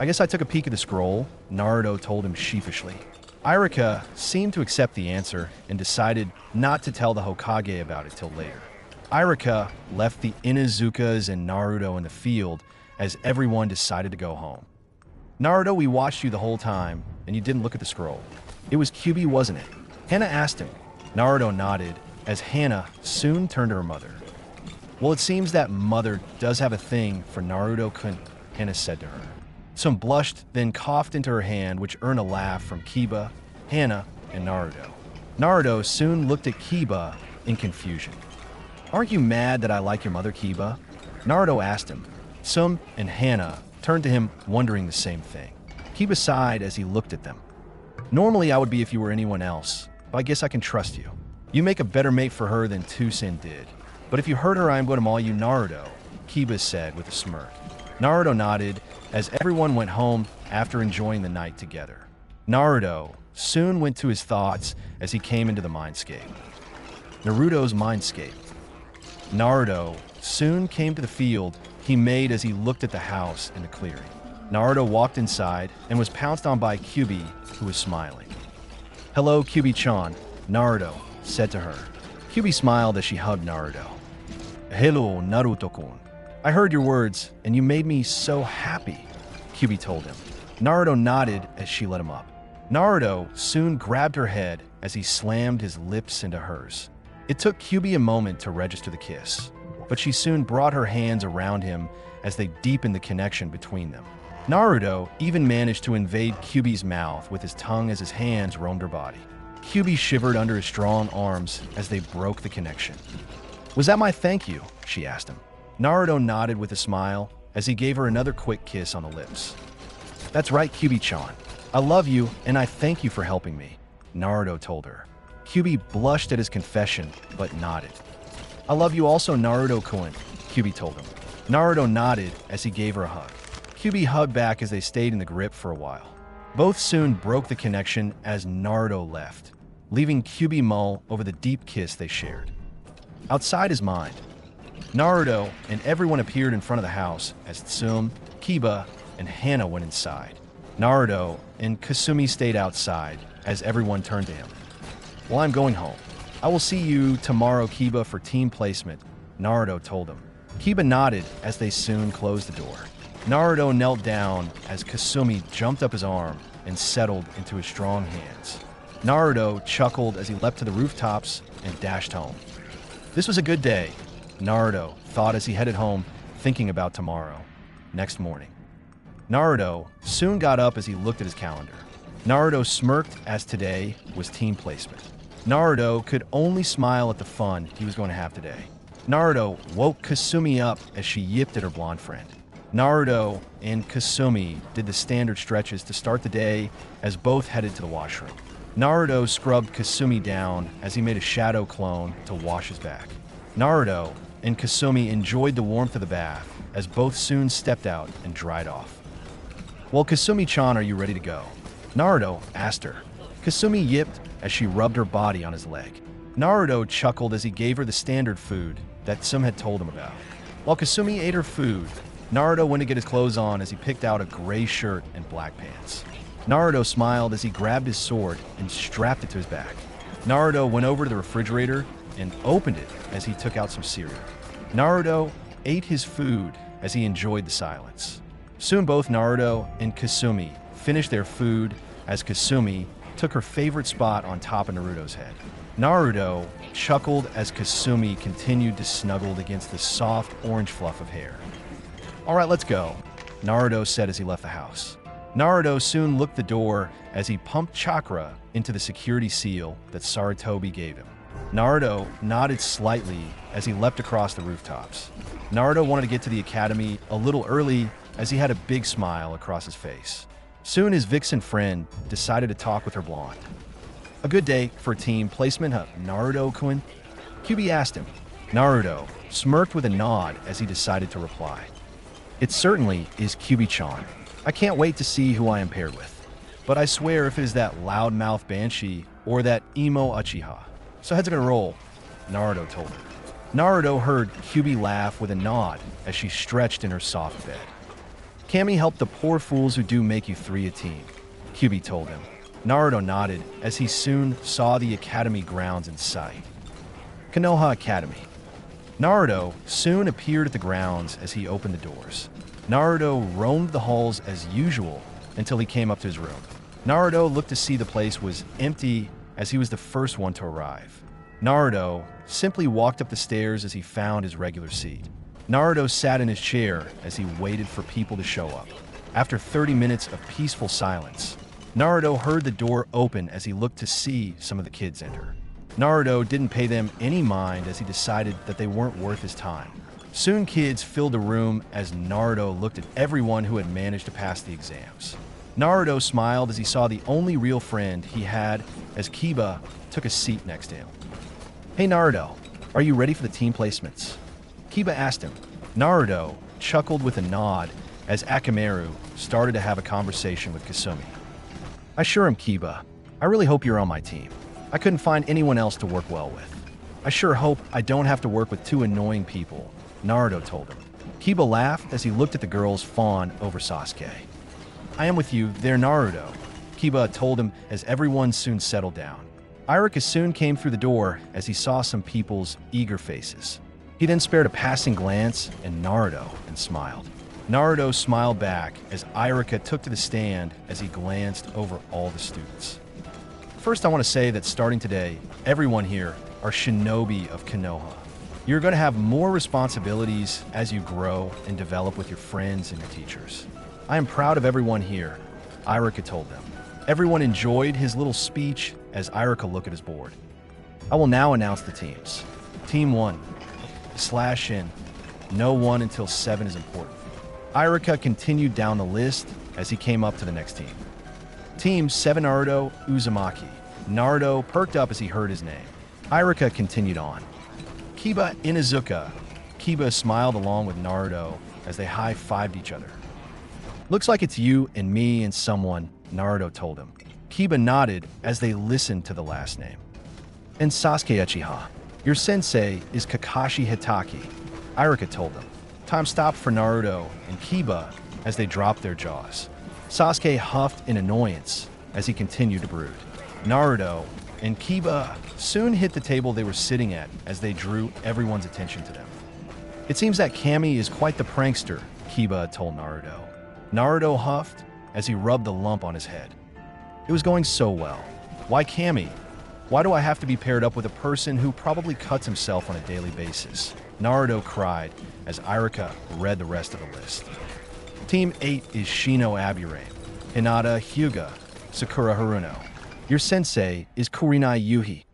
I guess I took a peek at the scroll, Naruto told him sheepishly. Irika seemed to accept the answer and decided not to tell the Hokage about it till later. Irika left the Inuzukas and Naruto in the field as everyone decided to go home. Naruto, we watched you the whole time, and you didn't look at the scroll. It was Kyuubi, wasn't it? Hana asked him. Naruto nodded as Hana soon turned to her mother. Well, it seems that mother does have a thing for Naruto-kun, Hana said to her. Tsum blushed, then coughed into her hand, which earned a laugh from Kiba, Hana, and Naruto. Naruto soon looked at Kiba in confusion. Aren't you mad that I like your mother, Kiba? Naruto asked him. Tsum and Hana turned to him, wondering the same thing. Kiba sighed as he looked at them. Normally I would be if you were anyone else, but I guess I can trust you. You make a better mate for her than Toussaint did. But if you hurt her, I am going to maul you, Naruto, Kiba said with a smirk. Naruto nodded as everyone went home after enjoying the night together. Naruto soon went to his thoughts as he came into the mindscape. Naruto's mindscape. Naruto soon came to the field he made as he looked at the house in the clearing. Naruto walked inside and was pounced on by Kyuubi, who was smiling. Hello, Kyuubi-chan, Naruto said to her. Kyuubi smiled as she hugged Naruto. Hello, Naruto-kun. I heard your words, and you made me so happy, Kyuubi told him. Naruto nodded as she let him up. Naruto soon grabbed her head as he slammed his lips into hers. It took Kyuubi a moment to register the kiss, but she soon brought her hands around him as they deepened the connection between them. Naruto even managed to invade Kyuubi's mouth with his tongue as his hands roamed her body. Kyuubi shivered under his strong arms as they broke the connection. Was that my thank you? She asked him. Naruto nodded with a smile as he gave her another quick kiss on the lips. That's right, Kyuubi-chan. I love you and I thank you for helping me, Naruto told her. Kyuubi blushed at his confession, but nodded. I love you also, Naruto-kun, Kyuubi told him. Naruto nodded as he gave her a hug. Kyuubi hugged back as they stayed in the grip for a while. Both soon broke the connection as Naruto left, leaving Kyuubi mull over the deep kiss they shared. Outside his mind, Naruto and everyone appeared in front of the house as Tsum, Kiba, and Hana went inside. Naruto and Kasumi stayed outside as everyone turned to him. Well, I'm going home. I will see you tomorrow, Kiba, for team placement, Naruto told him. Kiba nodded as they soon closed the door. Naruto knelt down as Kasumi jumped up his arm and settled into his strong hands. Naruto chuckled as he leapt to the rooftops and dashed home. This was a good day, Naruto thought as he headed home, thinking about tomorrow. Next morning, Naruto soon got up as he looked at his calendar. Naruto smirked as today was team placement. Naruto could only smile at the fun he was going to have today. Naruto woke Kasumi up as she yipped at her blonde friend. Naruto and Kasumi did the standard stretches to start the day as both headed to the washroom. Naruto scrubbed Kasumi down as he made a shadow clone to wash his back. Naruto and Kasumi enjoyed the warmth of the bath as both soon stepped out and dried off. "Well, Kasumi-chan, are you ready to go?" Naruto asked her. Kasumi yipped as she rubbed her body on his leg. Naruto chuckled as he gave her the standard food that Sum had told him about. While Kasumi ate her food, Naruto went to get his clothes on as he picked out a gray shirt and black pants. Naruto smiled as he grabbed his sword and strapped it to his back. Naruto went over to the refrigerator and opened it as he took out some cereal. Naruto ate his food as he enjoyed the silence. Soon both Naruto and Kasumi finished their food as Kasumi took her favorite spot on top of Naruto's head. Naruto chuckled as Kasumi continued to snuggle against the soft orange fluff of hair. "All right, let's go," Naruto said as he left the house. Naruto soon looked the door as he pumped Chakra into the security seal that Sarutobi gave him. Naruto nodded slightly as he leapt across the rooftops. Naruto wanted to get to the academy a little early as he had a big smile across his face. Soon his vixen friend decided to talk with her blonde. "A good day for team placement, huh, Naruto-kun?" Kyubi asked him. Naruto smirked with a nod as he decided to reply. "It certainly is Kyubi-chan. I can't wait to see who I am paired with. But I swear if it is that loudmouth Banshee or that emo Uchiha. So heads are gonna roll," Naruto told him. Naruto heard Kyubi laugh with a nod as she stretched in her soft bed. "Kami help the poor fools who do make you three a team," Kyubi told him. Naruto nodded as he soon saw the academy grounds in sight. Konoha Academy. Naruto soon appeared at the grounds as he opened the doors. Naruto roamed the halls as usual until he came up to his room. Naruto looked to see the place was empty as he was the first one to arrive. Naruto simply walked up the stairs as he found his regular seat. Naruto sat in his chair as he waited for people to show up. After 30 minutes of peaceful silence, Naruto heard the door open as he looked to see some of the kids enter. Naruto didn't pay them any mind as he decided that they weren't worth his time. Soon kids filled the room as Naruto looked at everyone who had managed to pass the exams. Naruto smiled as he saw the only real friend he had as Kiba took a seat next to him. "Hey Naruto, are you ready for the team placements?" Kiba asked him. Naruto chuckled with a nod as Akamaru started to have a conversation with Kasumi. "I sure am, Kiba. I really hope you're on my team. I couldn't find anyone else to work well with. I sure hope I don't have to work with two annoying people," Naruto told him. Kiba laughed as he looked at the girls fawn over Sasuke. "I am with you there, Naruto," Kiba told him as everyone soon settled down. Iruka soon came through the door as he saw some people's eager faces. He then spared a passing glance at Naruto and smiled. Naruto smiled back as Iruka took to the stand as he glanced over all the students. "First, I want to say that starting today, everyone here are shinobi of Konoha. You're going to have more responsibilities as you grow and develop with your friends and your teachers. I am proud of everyone here," Iruka told them. Everyone enjoyed his little speech as Iruka looked at his board. "I will now announce the teams. Team 1, /in. No 1 until 7 is important." Iruka continued down the list as he came up to the next team. Team 7 Naruto Uzumaki. Naruto perked up as he heard his name. Iruka continued on. Kiba Inuzuka. Kiba smiled along with Naruto as they high-fived each other. "Looks like it's you and me and someone," Naruto told him. Kiba nodded as they listened to the last name. "And Sasuke Uchiha. Your sensei is Kakashi Hitaki," Iruka told them. Time stopped for Naruto and Kiba as they dropped their jaws. Sasuke huffed in annoyance as he continued to brood. Naruto and Kiba soon hit the table they were sitting at as they drew everyone's attention to them. It seems that Kami is quite the prankster, Kiba told Naruto. Naruto huffed as he rubbed the lump on his head. It was going so well. Why Kami? Why do I have to be paired up with a person who probably cuts himself on a daily basis? Naruto cried as Irika read the rest of the list. Team 8 is Shino Aburame, Hinata Hyuga, Sakura Haruno. Your sensei is Kurinai Yuhi,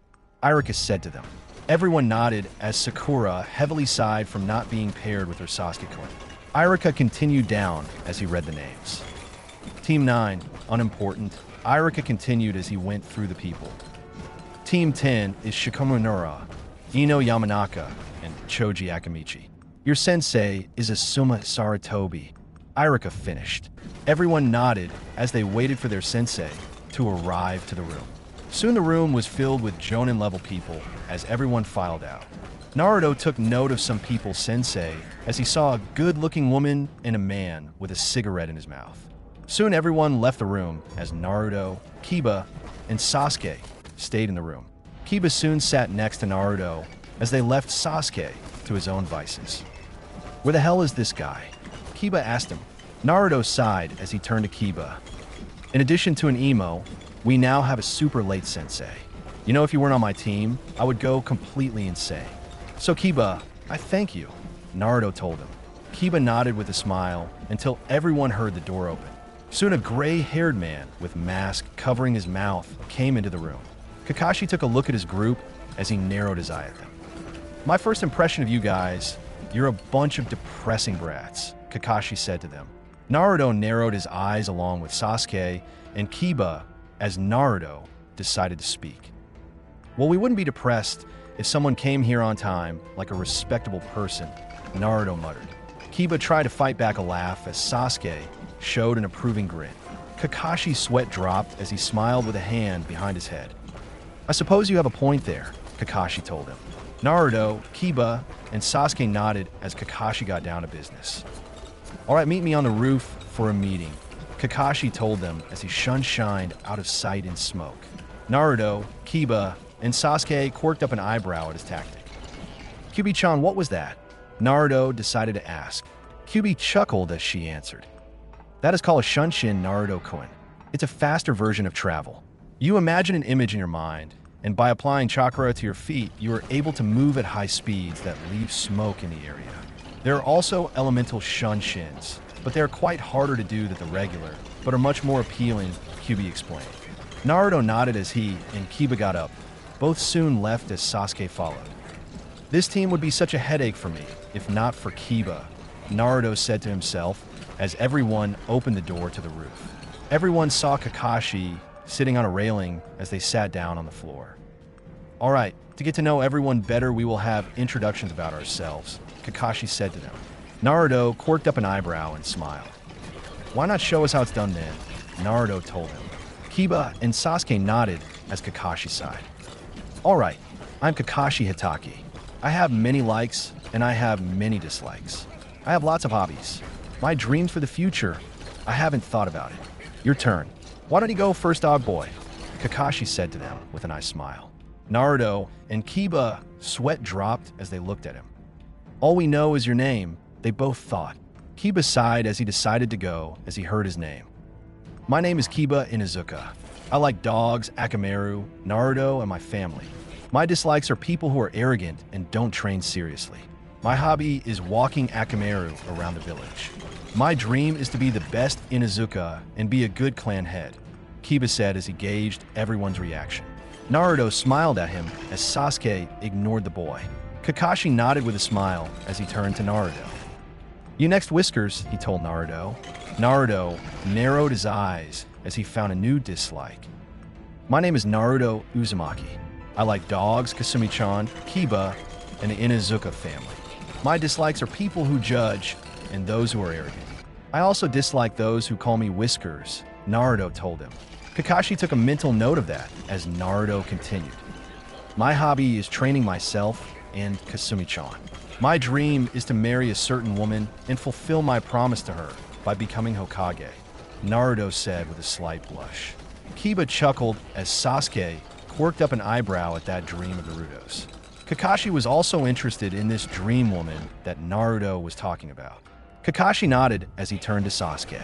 Irika said to them. Everyone nodded as Sakura heavily sighed from not being paired with her Sasuke-kun. Irika continued down as he read the names. Team 9, unimportant. Irika continued as he went through the people. Team 10 is Shikomunura, Ino Yamanaka, and Choji Akamichi. Your sensei is Asuma Saratobi. Irika finished. Everyone nodded as they waited for their sensei to arrive to the room. Soon the room was filled with Jonin-level people as everyone filed out. Naruto took note of some people's sensei as he saw a good-looking woman and a man with a cigarette in his mouth. Soon everyone left the room as Naruto, Kiba, and Sasuke stayed in the room. Kiba soon sat next to Naruto as they left Sasuke to his own vices. Where the hell is this guy? Kiba asked him. Naruto sighed as he turned to Kiba. In addition to an emo, we now have a super late sensei. You know, if you weren't on my team, I would go completely insane. So Kiba, I thank you, Naruto told him. Kiba nodded with a smile until everyone heard the door open. Soon a gray-haired man with mask covering his mouth came into the room. Kakashi took a look at his group as he narrowed his eye at them. My first impression of you guys, you're a bunch of depressing brats, Kakashi said to them. Naruto narrowed his eyes along with Sasuke and Kiba as Naruto decided to speak. Well, we wouldn't be depressed if someone came here on time like a respectable person, Naruto muttered. Kiba tried to fight back a laugh as Sasuke showed an approving grin. Kakashi's sweat dropped as he smiled with a hand behind his head. I suppose you have a point there, Kakashi told him. Naruto, Kiba, and Sasuke nodded as Kakashi got down to business. All right, meet me on the roof for a meeting, Kakashi told them as he shined out of sight in smoke. Naruto, Kiba, and Sasuke quirked up an eyebrow at his tactic. Kyubi-chan, what was that? Naruto decided to ask. Kyubi chuckled as she answered. That is called a shunshin, Naruto-kun. It's a faster version of travel. You imagine an image in your mind, and by applying chakra to your feet, you are able to move at high speeds that leave smoke in the area. There are also elemental shunshins, but they are quite harder to do than the regular, but are much more appealing, Kyubi explained. Naruto nodded as he and Kiba got up. Both soon left as Sasuke followed. This team would be such a headache for me, if not for Kiba, Naruto said to himself as everyone opened the door to the roof. Everyone saw Kakashi sitting on a railing as they sat down on the floor. All right, to get to know everyone better, we will have introductions about ourselves, Kakashi said to them. Naruto quirked up an eyebrow and smiled. Why not show us how it's done then? Naruto told him. Kiba and Sasuke nodded as Kakashi sighed. All right, I'm Kakashi Hitaki. I have many likes and I have many dislikes. I have lots of hobbies. My dreams for the future, I haven't thought about it. Your turn. Why don't you go first, dog boy? Kakashi said to them with a nice smile. Naruto and Kiba sweat dropped as they looked at him. All we know is your name, they both thought. Kiba sighed as he decided to go as he heard his name. My name is Kiba Inuzuka. I like dogs, Akamaru, Naruto, and my family. My dislikes are people who are arrogant and don't train seriously. My hobby is walking Akamaru around the village. My dream is to be the best Inuzuka and be a good clan head, Kiba said as he gauged everyone's reaction. Naruto smiled at him as Sasuke ignored the boy. Kakashi nodded with a smile as he turned to Naruto. You next, Whiskers, he told Naruto. Naruto narrowed his eyes as he found a new dislike. My name is Naruto Uzumaki. I like dogs, Kasumi-chan, Kiba, and the Inuzuka family. My dislikes are people who judge and those who are arrogant. I also dislike those who call me Whiskers, Naruto told him. Kakashi took a mental note of that as Naruto continued. My hobby is training myself and Kasumi-chan. My dream is to marry a certain woman and fulfill my promise to her by becoming Hokage, Naruto said with a slight blush. Kiba chuckled as Sasuke quirked up an eyebrow at that dream of Naruto's. Kakashi was also interested in this dream woman that Naruto was talking about. Kakashi nodded as he turned to Sasuke.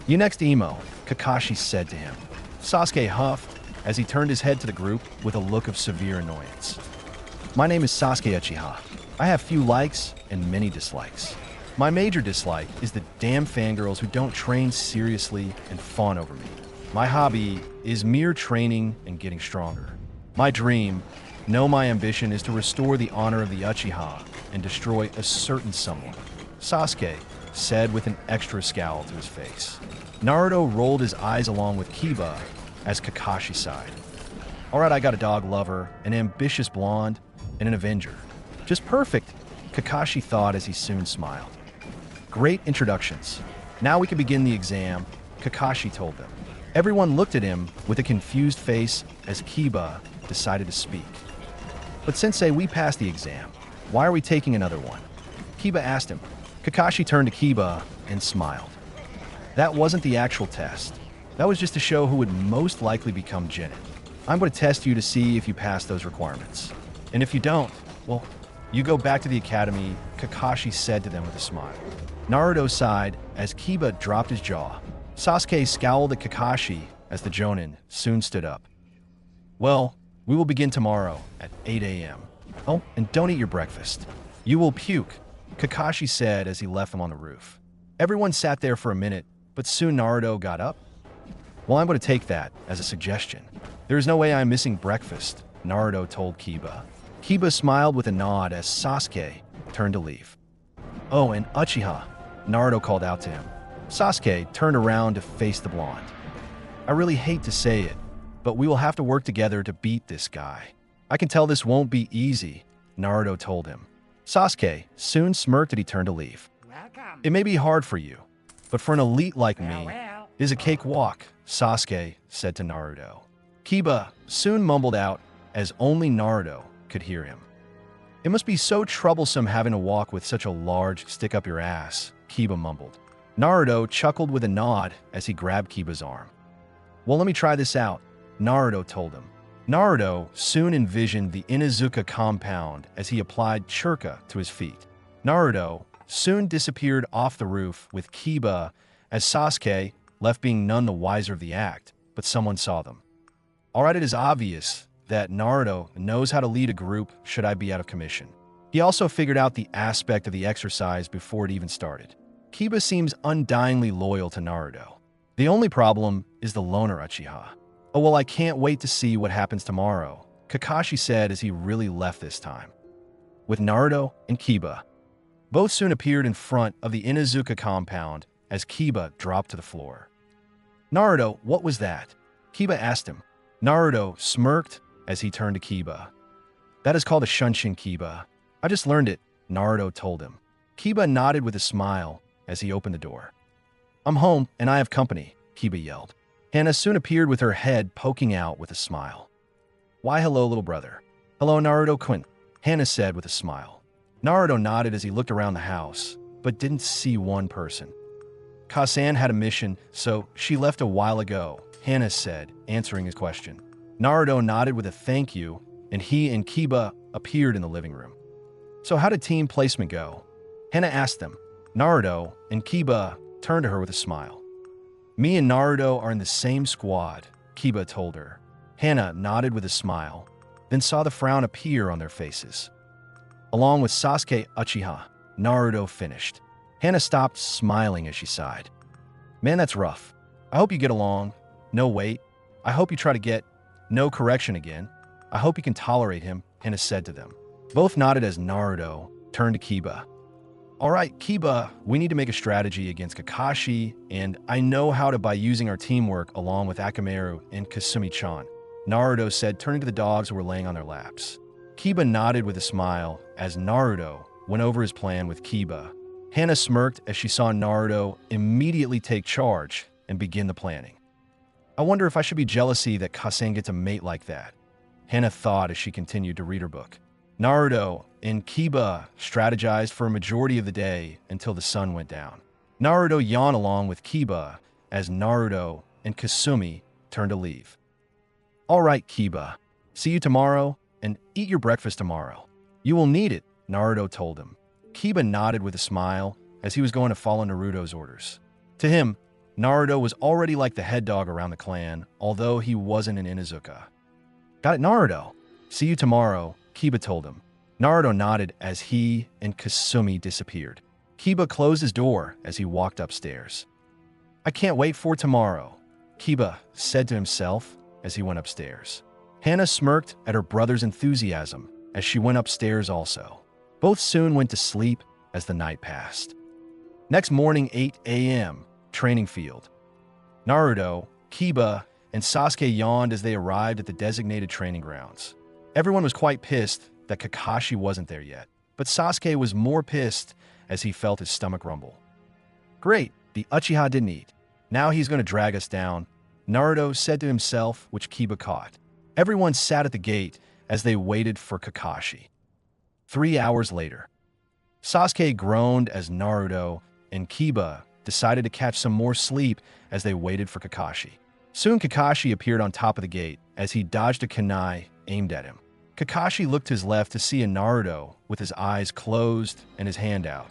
"You next, Emo," Kakashi said to him. Sasuke huffed as he turned his head to the group with a look of severe annoyance. "My name is Sasuke Uchiha. I have few likes and many dislikes. My major dislike is the damn fangirls who don't train seriously and fawn over me. My hobby is mere training and getting stronger. My dream, no, my ambition is to restore the honor of the Uchiha and destroy a certain someone," Sasuke said with an extra scowl to his face. Naruto rolled his eyes along with Kiba as Kakashi sighed. "All right, I got a dog lover, an ambitious blonde, and an avenger. Just perfect," Kakashi thought as he soon smiled. "Great introductions. Now we can begin the exam," Kakashi told them. Everyone looked at him with a confused face as Kiba decided to speak. "But Sensei, we passed the exam. Why are we taking another one?" Kiba asked him. Kakashi turned to Kiba and smiled. "That wasn't the actual test. That was just to show who would most likely become Genin. I'm going to test you to see if you pass those requirements. And if you don't, well, you go back to the academy," Kakashi said to them with a smile. Naruto sighed as Kiba dropped his jaw. Sasuke scowled at Kakashi as the Jonin soon stood up. "Well, we will begin tomorrow at 8 a.m. Oh, and don't eat your breakfast. You will puke," Kakashi said as he left them on the roof. Everyone sat there for a minute, but soon Naruto got up. "Well, I'm going to take that as a suggestion. There is no way I'm missing breakfast," Naruto told Kiba. Kiba smiled with a nod as Sasuke turned to leave. "Oh, and Uchiha," Naruto called out to him. Sasuke turned around to face the blonde. "I really hate to say it, but we will have to work together to beat this guy. I can tell this won't be easy," Naruto told him. Sasuke soon smirked as he turned to leave. "It may be hard for you, but for an elite like me, it is a cakewalk," Sasuke said to Naruto. Kiba soon mumbled out as only Naruto could hear him. "It must be so troublesome having to walk with such a large stick up your ass," Kiba mumbled. Naruto chuckled with a nod as he grabbed Kiba's arm. "Well, let me try this out," Naruto told him. Naruto soon envisioned the Inuzuka compound as he applied Chakra to his feet. Naruto soon disappeared off the roof with Kiba as Sasuke left being none the wiser of the act, but someone saw them. All right, it is obvious that Naruto knows how to lead a group should I be out of commission. He also figured out the aspect of the exercise before it even started. Kiba seems undyingly loyal to Naruto. The only problem is the loner Uchiha. "Oh, well, I can't wait to see what happens tomorrow," Kakashi said as he really left this time. With Naruto and Kiba, both soon appeared in front of the Inuzuka compound as Kiba dropped to the floor. "Naruto, what was that?" Kiba asked him. Naruto smirked as he turned to Kiba. "That is called a shunshin, Kiba. I just learned it," Naruto told him. Kiba nodded with a smile as he opened the door. "I'm home and I have company," Kiba yelled. Hannah soon appeared with her head poking out with a smile. "Why, hello, little brother." "Hello, Naruto-kun," Hannah said with a smile. Naruto nodded as he looked around the house, but didn't see one person. "Kasan had a mission, so she left a while ago," Hannah said, answering his question. Naruto nodded with a thank you, and he and Kiba appeared in the living room. "So how did team placement go?" Hannah asked them. Naruto and Kiba turned to her with a smile. "Me and Naruto are in the same squad," Kiba told her. Hannah nodded with a smile, then saw the frown appear on their faces. Along with Sasuke Uchiha, Naruto finished. Hannah stopped smiling as she sighed. "Man, that's rough. I hope you get along. No, wait. I hope you try to get no correction again. I hope you can tolerate him," Hannah said to them. Both nodded as Naruto turned to Kiba. "All right, Kiba, we need to make a strategy against Kakashi, and I know how to by using our teamwork along with Akamaru and Kasumi-chan," Naruto said, turning to the dogs who were laying on their laps. Kiba nodded with a smile as Naruto went over his plan with Kiba. Hannah smirked as she saw Naruto immediately take charge and begin the planning. "I wonder if I should be jealousy that Kasan gets a mate like that," Hannah thought as she continued to read her book. Naruto and Kiba strategized for a majority of the day until the sun went down. Naruto yawned along with Kiba as Naruto and Kasumi turned to leave. "All right, Kiba. See you tomorrow," and eat your breakfast tomorrow. You will need it, Naruto told him. Kiba nodded with a smile as he was going to follow Naruto's orders. To him, Naruto was already like the head dog around the clan, although he wasn't an Inuzuka. Got it, Naruto. See you tomorrow, Kiba told him. Naruto nodded as he and Kasumi disappeared. Kiba closed his door as he walked upstairs. I can't wait for tomorrow, Kiba said to himself as he went upstairs. Hannah smirked at her brother's enthusiasm as she went upstairs also. Both soon went to sleep as the night passed. Next morning, 8 a.m., training field. Naruto, Kiba, and Sasuke yawned as they arrived at the designated training grounds. Everyone was quite pissed that Kakashi wasn't there yet, but Sasuke was more pissed as he felt his stomach rumble. Great, the Uchiha didn't eat. Now he's going to drag us down, Naruto said to himself, which Kiba caught. Everyone sat at the gate as they waited for Kakashi. 3 hours later, Sasuke groaned as Naruto and Kiba decided to catch some more sleep as they waited for Kakashi. Soon Kakashi appeared on top of the gate as he dodged a kunai aimed at him. Kakashi looked to his left to see a Naruto with his eyes closed and his hand out.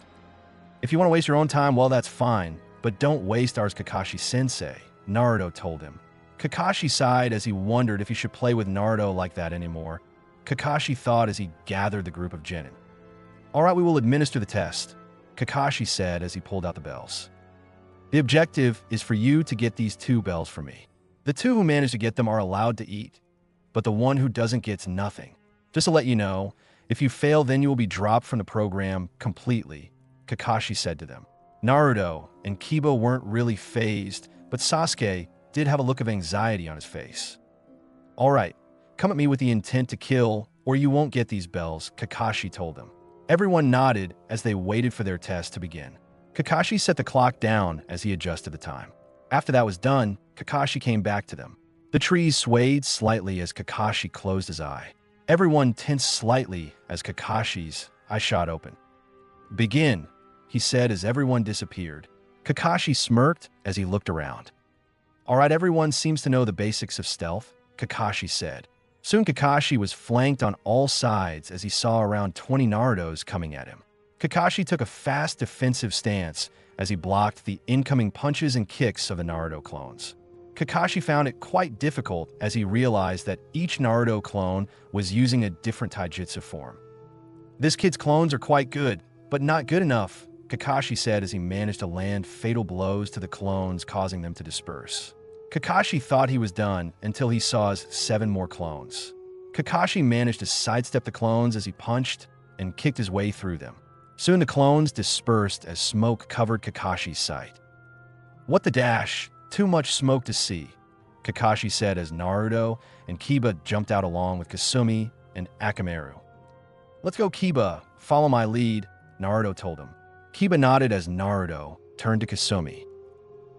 If you want to waste your own time, well, that's fine, but don't waste ours, Kakashi-sensei, Naruto told him. Kakashi sighed as he wondered if he should play with Naruto like that anymore. Kakashi thought as he gathered the group of Genin. All right, we will administer the test, Kakashi said as he pulled out the bells. The objective is for you to get these 2 bells for me. The 2 who manage to get them are allowed to eat, but the one who doesn't gets nothing. Just to let you know, if you fail, then you will be dropped from the program completely, Kakashi said to them. Naruto and Kiba weren't really fazed, but Sasuke did have a look of anxiety on his face. All right, come at me with the intent to kill, or you won't get these bells, Kakashi told them. Everyone nodded as they waited for their test to begin. Kakashi set the clock down as he adjusted the time. After that was done, Kakashi came back to them. The trees swayed slightly as Kakashi closed his eye. Everyone tensed slightly as Kakashi's eye shot open. Begin, he said as everyone disappeared. Kakashi smirked as he looked around. All right, everyone seems to know the basics of stealth, Kakashi said. Soon Kakashi was flanked on all sides as he saw around 20 Narutos coming at him. Kakashi took a fast defensive stance as he blocked the incoming punches and kicks of the Naruto clones. Kakashi found it quite difficult as he realized that each Naruto clone was using a different taijutsu form. This kid's clones are quite good, but not good enough, Kakashi said as he managed to land fatal blows to the clones, causing them to disperse. Kakashi thought he was done until he saw his 7 more clones. Kakashi managed to sidestep the clones as he punched and kicked his way through them. Soon the clones dispersed as smoke covered Kakashi's sight. What the dash? Too much smoke to see, Kakashi said as Naruto and Kiba jumped out along with Kasumi and Akamaru. Let's go, Kiba. Follow my lead, Naruto told him. Kiba nodded as Naruto turned to Kasumi.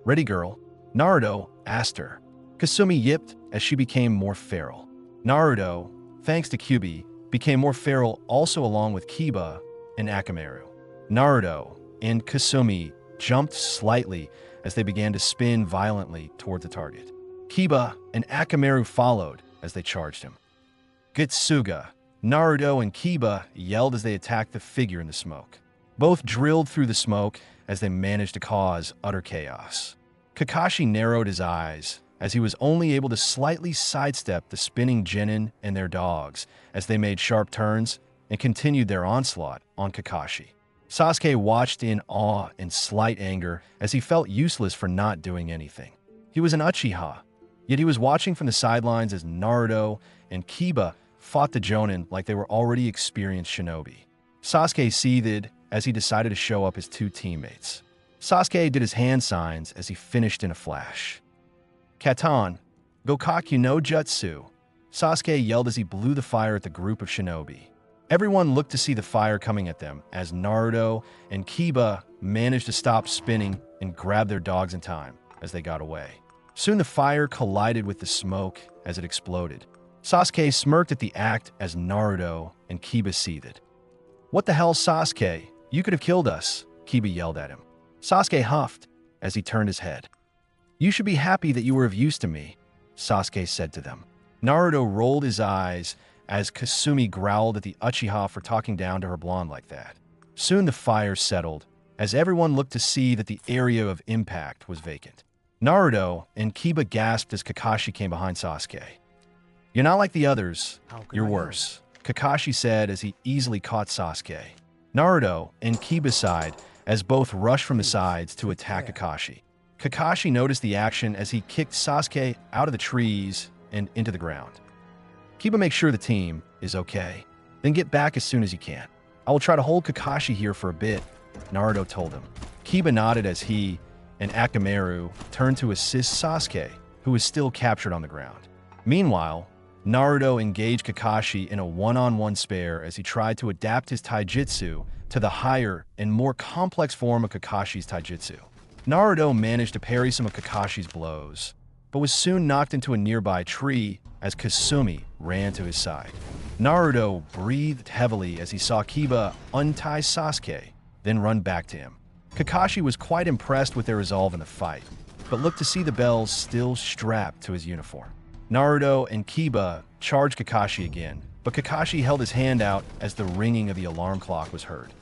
Ready, girl? Naruto asked her. Kasumi yipped as she became more feral. Naruto, thanks to Kyubi, became more feral also along with Kiba and Akamaru. Naruto and Kasumi jumped slightly as they began to spin violently toward the target. Kiba and Akamaru followed as they charged him. Gitsuga, Naruto and Kiba yelled as they attacked the figure in the smoke. Both drilled through the smoke as they managed to cause utter chaos. Kakashi narrowed his eyes as he was only able to slightly sidestep the spinning Genin and their dogs as they made sharp turns and continued their onslaught on Kakashi. Sasuke watched in awe and slight anger as he felt useless for not doing anything. He was an Uchiha, yet he was watching from the sidelines as Naruto and Kiba fought the Jonin like they were already experienced shinobi. Sasuke seethed as he decided to show up his 2 teammates. Sasuke did his hand signs as he finished in a flash. Katan, Gokaku no Jutsu, Sasuke yelled as he blew the fire at the group of shinobi. Everyone looked to see the fire coming at them as Naruto and Kiba managed to stop spinning and grab their dogs in time as they got away. Soon the fire collided with the smoke as it exploded. Sasuke smirked at the act as Naruto and Kiba seethed. What the hell, Sasuke? You could have killed us, Kiba yelled at him. Sasuke huffed as he turned his head. You should be happy that you were of use to me, Sasuke said to them. Naruto rolled his eyes as Kasumi growled at the Uchiha for talking down to her blonde like that. Soon the fire settled, as everyone looked to see that the area of impact was vacant. Naruto and Kiba gasped as Kakashi came behind Sasuke. "You're not like the others, you're worse," Kakashi said as he easily caught Sasuke. Naruto and Kiba sighed as both rushed from the sides to attack Kakashi. Kakashi noticed the action as he kicked Sasuke out of the trees and into the ground. "Kiba, make sure the team is okay. Then get back as soon as you can. I will try to hold Kakashi here for a bit," Naruto told him. Kiba nodded as he and Akamaru turned to assist Sasuke, who was still captured on the ground. Meanwhile, Naruto engaged Kakashi in a one-on-one spare as he tried to adapt his taijutsu to the higher and more complex form of Kakashi's taijutsu. Naruto managed to parry some of Kakashi's blows, but was soon knocked into a nearby tree as Kasumi ran to his side. Naruto breathed heavily as he saw Kiba untie Sasuke, then run back to him. Kakashi was quite impressed with their resolve in the fight, but looked to see the bells still strapped to his uniform. Naruto and Kiba charged Kakashi again, but Kakashi held his hand out as the ringing of the alarm clock was heard.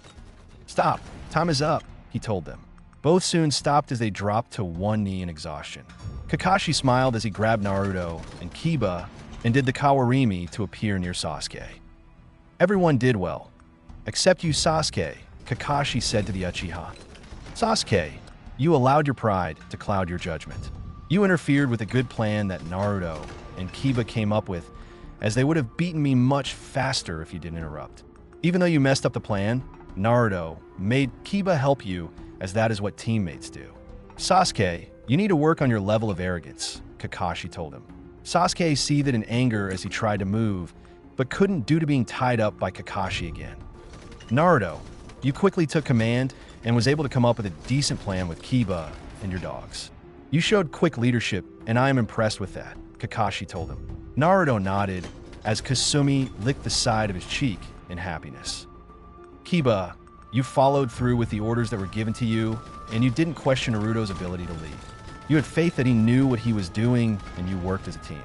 "Stop, time is up," he told them. Both soon stopped as they dropped to one knee in exhaustion. Kakashi smiled as he grabbed Naruto and Kiba and did the Kawarimi to appear near Sasuke. "Everyone did well, except you, Sasuke," Kakashi said to the Uchiha. "Sasuke, you allowed your pride to cloud your judgment. You interfered with a good plan that Naruto and Kiba came up with, as they would have beaten me much faster if you didn't interrupt. Even though you messed up the plan, Naruto made Kiba help you, as that is what teammates do. Sasuke, you need to work on your level of arrogance," Kakashi told him. Sasuke seethed in anger as he tried to move, but couldn't due to being tied up by Kakashi again. "Naruto, you quickly took command and was able to come up with a decent plan with Kiba and your dogs. You showed quick leadership, and I am impressed with that," Kakashi told him. Naruto nodded as Kasumi licked the side of his cheek in happiness. "Kiba, you followed through with the orders that were given to you, and you didn't question Naruto's ability to lead. You had faith that he knew what he was doing, and you worked as a team."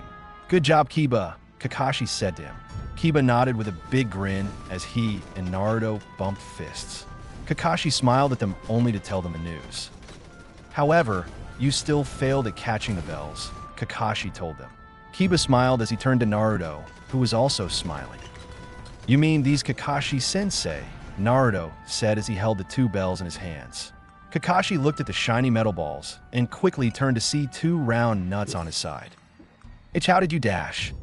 "Good job, Kiba," Kakashi said to him. Kiba nodded with a big grin as he and Naruto bumped fists. Kakashi smiled at them only to tell them the news. "However, you still failed at catching the bells," Kakashi told them. Kiba smiled as he turned to Naruto, who was also smiling. "You mean these Kakashi-sensei?" Naruto said as he held the two bells in his hands. Kakashi looked at the shiny metal balls and quickly turned to see two round nuts on his side. "It's how did you dash?"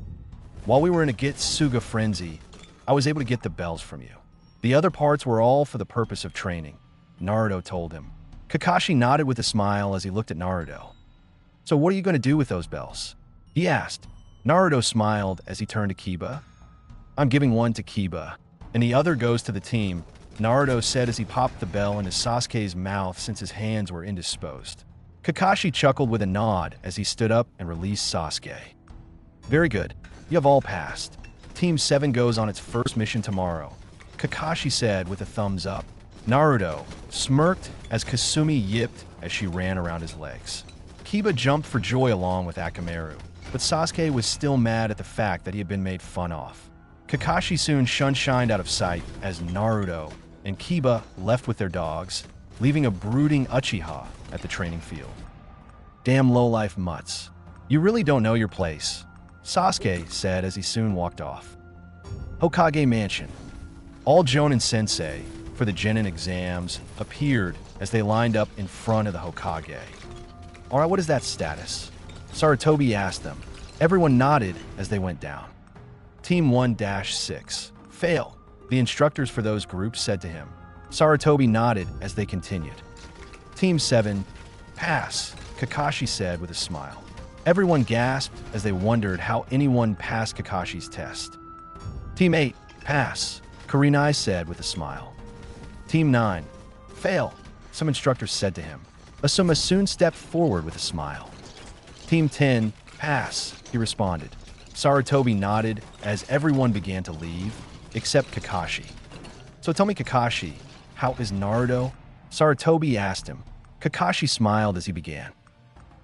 "While we were in a Getsuga frenzy, I was able to get the bells from you. The other parts were all for the purpose of training," Naruto told him. Kakashi nodded with a smile as he looked at Naruto. "So what are you going to do with those bells?" he asked. Naruto smiled as he turned to Kiba. "I'm giving one to Kiba, and the other goes to the team," Naruto said as he popped the bell into Sasuke's mouth since his hands were indisposed. Kakashi chuckled with a nod as he stood up and released Sasuke. "Very good. You have all passed. Team 7 goes on its first mission tomorrow," Kakashi said with a thumbs up. Naruto smirked as Kasumi yipped as she ran around his legs. Kiba jumped for joy along with Akamaru, but Sasuke was still mad at the fact that he had been made fun of. Kakashi soon shined out of sight as Naruto and Kiba left with their dogs, leaving a brooding Uchiha at the training field. "Damn lowlife mutts. You really don't know your place," Sasuke said as he soon walked off. Hokage Mansion. All Jonin sensei for the Genin exams appeared as they lined up in front of the Hokage. "Alright, what is that status?" Sarutobi asked them. Everyone nodded as they went down. Team 1-6. Fail, the instructors for those groups said to him. Sarutobi nodded as they continued. Team 7. Pass, Kakashi said with a smile. Everyone gasped as they wondered how anyone passed Kakashi's test. Team 8. Pass, Kurenai said with a smile. Team 9. Fail, some instructors said to him. Asuma soon stepped forward with a smile. Team 10. Pass, he responded. Sarutobi nodded as everyone began to leave, except Kakashi. So tell me, Kakashi, how is Naruto? Sarutobi asked him. Kakashi smiled as he began.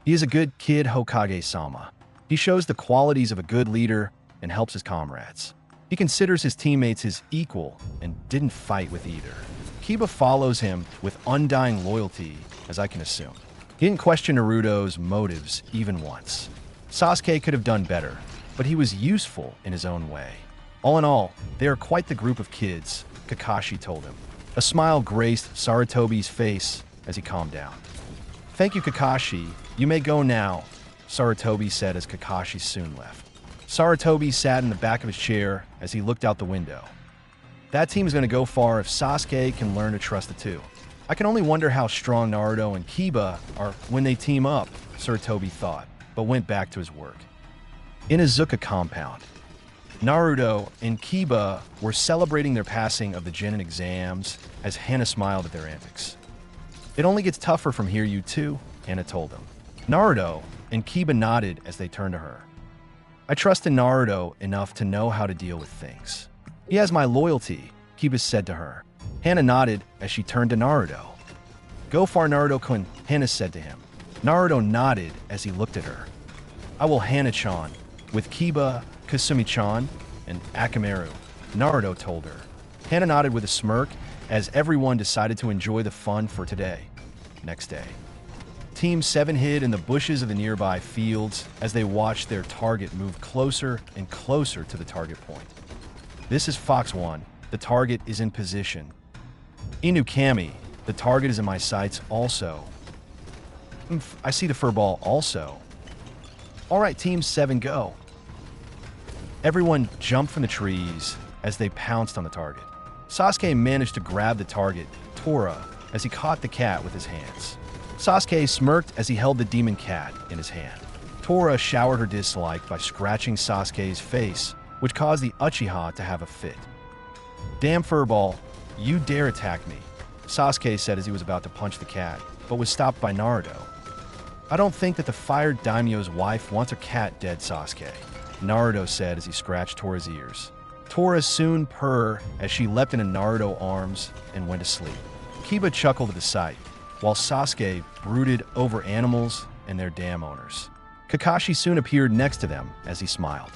He is a good kid, Hokage-sama. He shows the qualities of a good leader and helps his comrades. He considers his teammates his equal and didn't fight with either. Kiba follows him with undying loyalty, as I can assume. He didn't question Naruto's motives even once. Sasuke could have done better, but he was useful in his own way. All in all, they are quite the group of kids, Kakashi told him. A smile graced Sarutobi's face as he calmed down. "Thank you, Kakashi. You may go now," Sarutobi said as Kakashi soon left. Sarutobi sat in the back of his chair as he looked out the window. That team is going to go far if Sasuke can learn to trust the two. I can only wonder how strong Naruto and Kiba are when they team up, Sarutobi thought, but went back to his work. In Izuka compound, Naruto and Kiba were celebrating their passing of the Genin exams as Hana smiled at their antics. "It only gets tougher from here, you two," Hana told him. Naruto and Kiba nodded as they turned to her. "I trust in Naruto enough to know how to deal with things. He has my loyalty," Kiba said to her. Hana nodded as she turned to Naruto. "Go far, Naruto-kun," Hana said to him. Naruto nodded as he looked at her. "I will Hana-chan, with Kiba, Kasumi-chan, and Akamaru," Naruto told her. Hana nodded with a smirk as everyone decided to enjoy the fun for today. Next day, Team 7 hid in the bushes of the nearby fields as they watched their target move closer and closer to the target point. "This is Fox 1. The target is in position. Inukami, the target is in my sights also. I see the fur ball also. All right, Team 7, go." Everyone jumped from the trees as they pounced on the target. Sasuke managed to grab the target, Tora, as he caught the cat with his hands. Sasuke smirked as he held the demon cat in his hand. Tora showered her dislike by scratching Sasuke's face, which caused the Uchiha to have a fit. "Damn furball, you dare attack me," Sasuke said as he was about to punch the cat, but was stopped by Naruto. "I don't think that the fired daimyo's wife wants her cat dead, Sasuke," Naruto said as he scratched Tora's ears. Tora soon purred as she leapt into Naruto's arms and went to sleep. Kiba chuckled at the sight, while Sasuke brooded over animals and their dam owners. Kakashi soon appeared next to them as he smiled.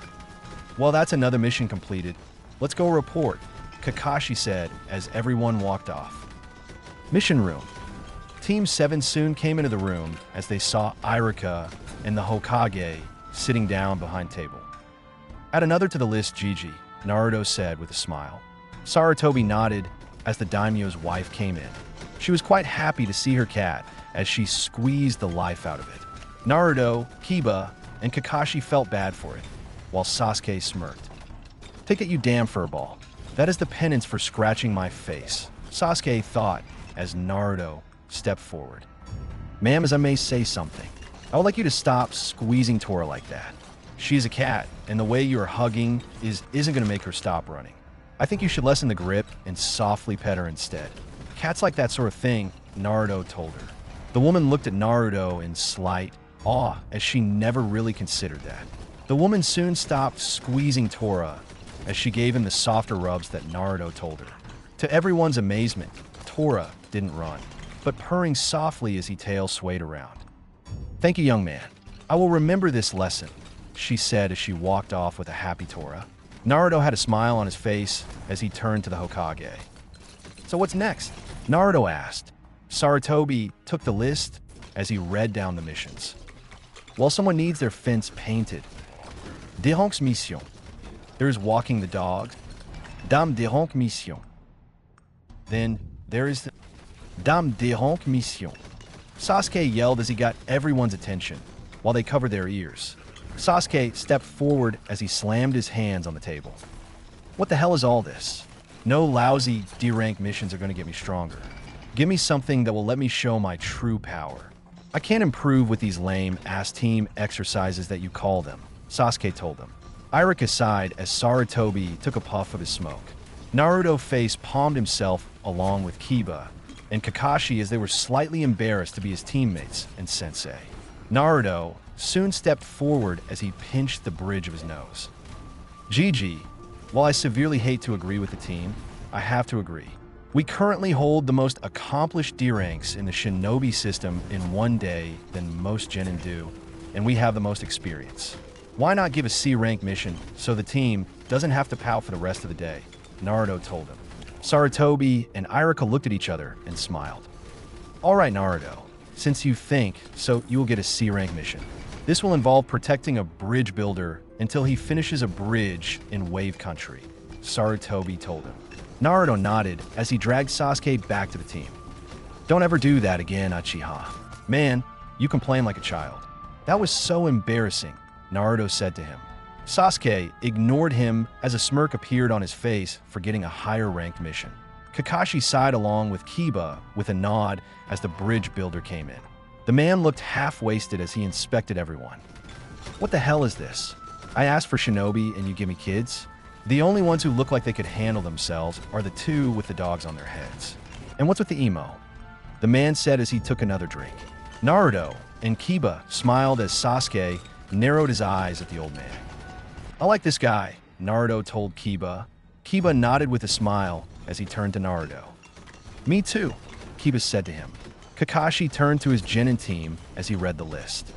"Well, that's another mission completed. Let's go report," Kakashi said as everyone walked off. Mission room. Team 7 soon came into the room as they saw Iruka and the Hokage sitting down behind table. "Add another to the list, Gigi," Naruto said with a smile. Sarutobi nodded as the daimyo's wife came in. She was quite happy to see her cat as she squeezed the life out of it. Naruto, Kiba, and Kakashi felt bad for it, while Sasuke smirked. "Take it, you damn furball. That is the penance for scratching my face," Sasuke thought as Naruto stepped forward. "Ma'am, as I may say something, I would like you to stop squeezing Tora like that. She's a cat, and the way you're hugging isn't going to make her stop running. I think you should lessen the grip and softly pet her instead. Cats like that sort of thing," Naruto told her. The woman looked at Naruto in slight awe as she never really considered that. The woman soon stopped squeezing Tora as she gave him the softer rubs that Naruto told her. To everyone's amazement, Tora didn't run, but purring softly as his tail swayed around. "Thank you, young man. I will remember this lesson," she said as she walked off with a happy Tora. Naruto had a smile on his face as he turned to the Hokage. "So what's next?" Naruto asked. Sarutobi took the list as he read down the missions. "Well, someone needs their fence painted. Dehonk mission. There's walking the dog. Dame dehonk mission. Then there is the Dame dehonk mission." Sasuke yelled as he got everyone's attention, while they covered their ears. Sasuke stepped forward as he slammed his hands on the table. "What the hell is all this? No lousy D-rank missions are going to get me stronger. Give me something that will let me show my true power. I can't improve with these lame-ass team exercises that you call them," Sasuke told them. Iruka sighed as Sarutobi took a puff of his smoke. Naruto face palmed himself along with Kiba and Kakashi as they were slightly embarrassed to be his teammates and sensei. Naruto soon stepped forward as he pinched the bridge of his nose. "Gigi, while I severely hate to agree with the team, I have to agree. We currently hold the most accomplished D-ranks in the shinobi system in one day than most genin do, and we have the most experience. Why not give a C-rank mission so the team doesn't have to pout for the rest of the day? Naruto told him. Sarutobi and Iruka looked at each other and smiled. All right, Naruto, since you think so, you will get a C-rank mission. This will involve protecting a bridge builder until he finishes a bridge in Wave Country, Sarutobi told him. Naruto nodded as he dragged Sasuke back to the team. Don't ever do that again, Uchiha. Man, you complain like a child. That was so embarrassing, Naruto said to him. Sasuke ignored him as a smirk appeared on his face for getting a higher-ranked mission. Kakashi sighed along with Kiba with a nod as the bridge builder came in. The man looked half-wasted as he inspected everyone. What the hell is this? I asked for shinobi and you give me kids? The only ones who look like they could handle themselves are the two with the dogs on their heads. And what's with the emo? The man said as he took another drink. Naruto and Kiba smiled as Sasuke narrowed his eyes at the old man. I like this guy, Naruto told Kiba. Kiba nodded with a smile as he turned to Naruto. Me too, Kiba said to him. Kakashi turned to his Genin team as he read the list.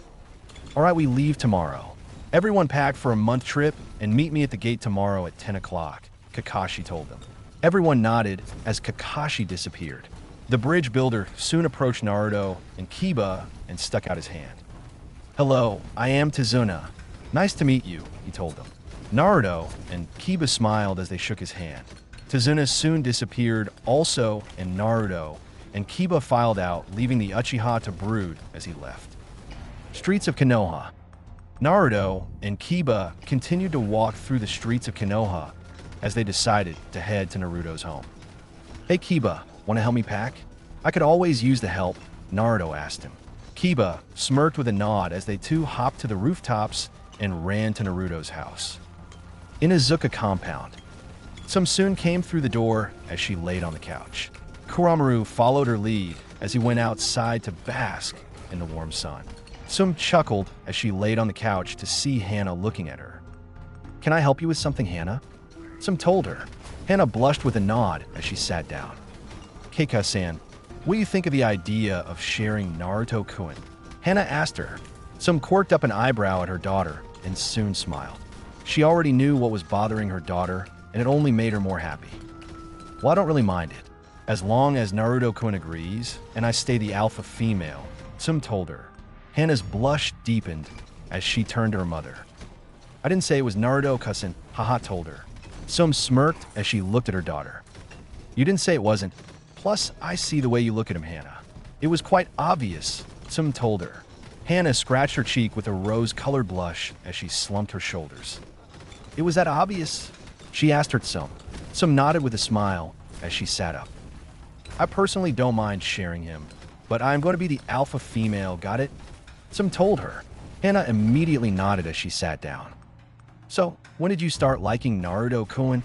All right, we leave tomorrow. Everyone pack for a month trip and meet me at the gate tomorrow at 10 o'clock, Kakashi told them. Everyone nodded as Kakashi disappeared. The bridge builder soon approached Naruto and Kiba and stuck out his hand. Hello, I am Tazuna. Nice to meet you, he told them. Naruto and Kiba smiled as they shook his hand. Tazuna soon disappeared also, and Naruto and Kiba filed out, leaving the Uchiha to brood as he left. Streets of Konoha. Naruto and Kiba continued to walk through the streets of Konoha as they decided to head to Naruto's home. Hey Kiba, want to help me pack? I could always use the help, Naruto asked him. Kiba smirked with a nod as they two hopped to the rooftops and ran to Naruto's house. In Izuka compound, some soon came through the door as she laid on the couch. Kurama followed her lead as he went outside to bask in the warm sun. Sum chuckled as she laid on the couch to see Hana looking at her. Can I help you with something, Hana? Sum told her. Hana blushed with a nod as she sat down. Keika-san, what do you think of the idea of sharing Naruto-kun? Hana asked her. Sum quirked up an eyebrow at her daughter and soon smiled. She already knew what was bothering her daughter, and it only made her more happy. Well, I don't really mind it, as long as Naruto-kun agrees and I stay the alpha female, Sum told her. Hana's blush deepened as she turned to her mother. I didn't say it was Naruto-kun, Haha told her. Sum smirked as she looked at her daughter. You didn't say it wasn't. Plus, I see the way you look at him, Hana. It was quite obvious, Sum told her. Hana scratched her cheek with a rose-colored blush as she slumped her shoulders. It was that obvious? She asked her Sum. Sum nodded with a smile as she sat up. I personally don't mind sharing him, but I'm going to be the alpha female, got it? Sum told her. Hana immediately nodded as she sat down. So, when did you start liking Naruto-kun?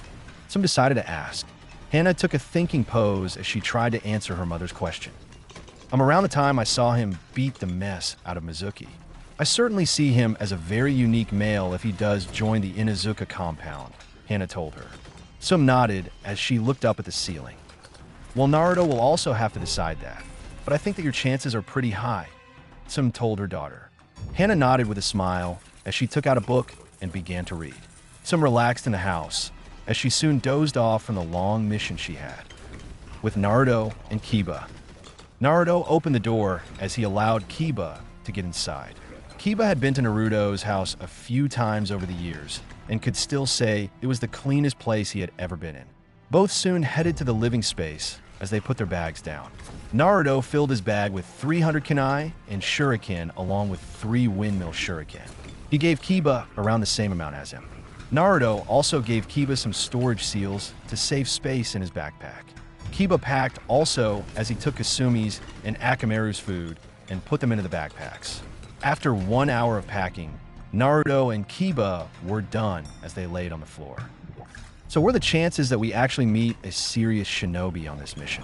Sum decided to ask. Hana took a thinking pose as she tried to answer her mother's question. I'm around the time I saw him beat the mess out of Mizuki. I certainly see him as a very unique male if he does join the Inuzuka compound, Hana told her. Sum nodded as she looked up at the ceiling. Well, Naruto will also have to decide that, but I think that your chances are pretty high, Sum told her daughter. Hana nodded with a smile as she took out a book and began to read. Sum relaxed in the house as she soon dozed off from the long mission she had. With Naruto and Kiba. Naruto opened the door as he allowed Kiba to get inside. Kiba had been to Naruto's house a few times over the years and could still say it was the cleanest place he had ever been in. Both soon headed to the living space as they put their bags down. Naruto filled his bag with 300 kunai and shuriken along with 3 windmill shuriken. He gave Kiba around the same amount as him. Naruto also gave Kiba some storage seals to save space in his backpack. Kiba packed also as he took Kasumi's and Akamaru's food and put them into the backpacks. After 1 hour of packing, Naruto and Kiba were done as they laid on the floor. So what are the chances that we actually meet a serious shinobi on this mission?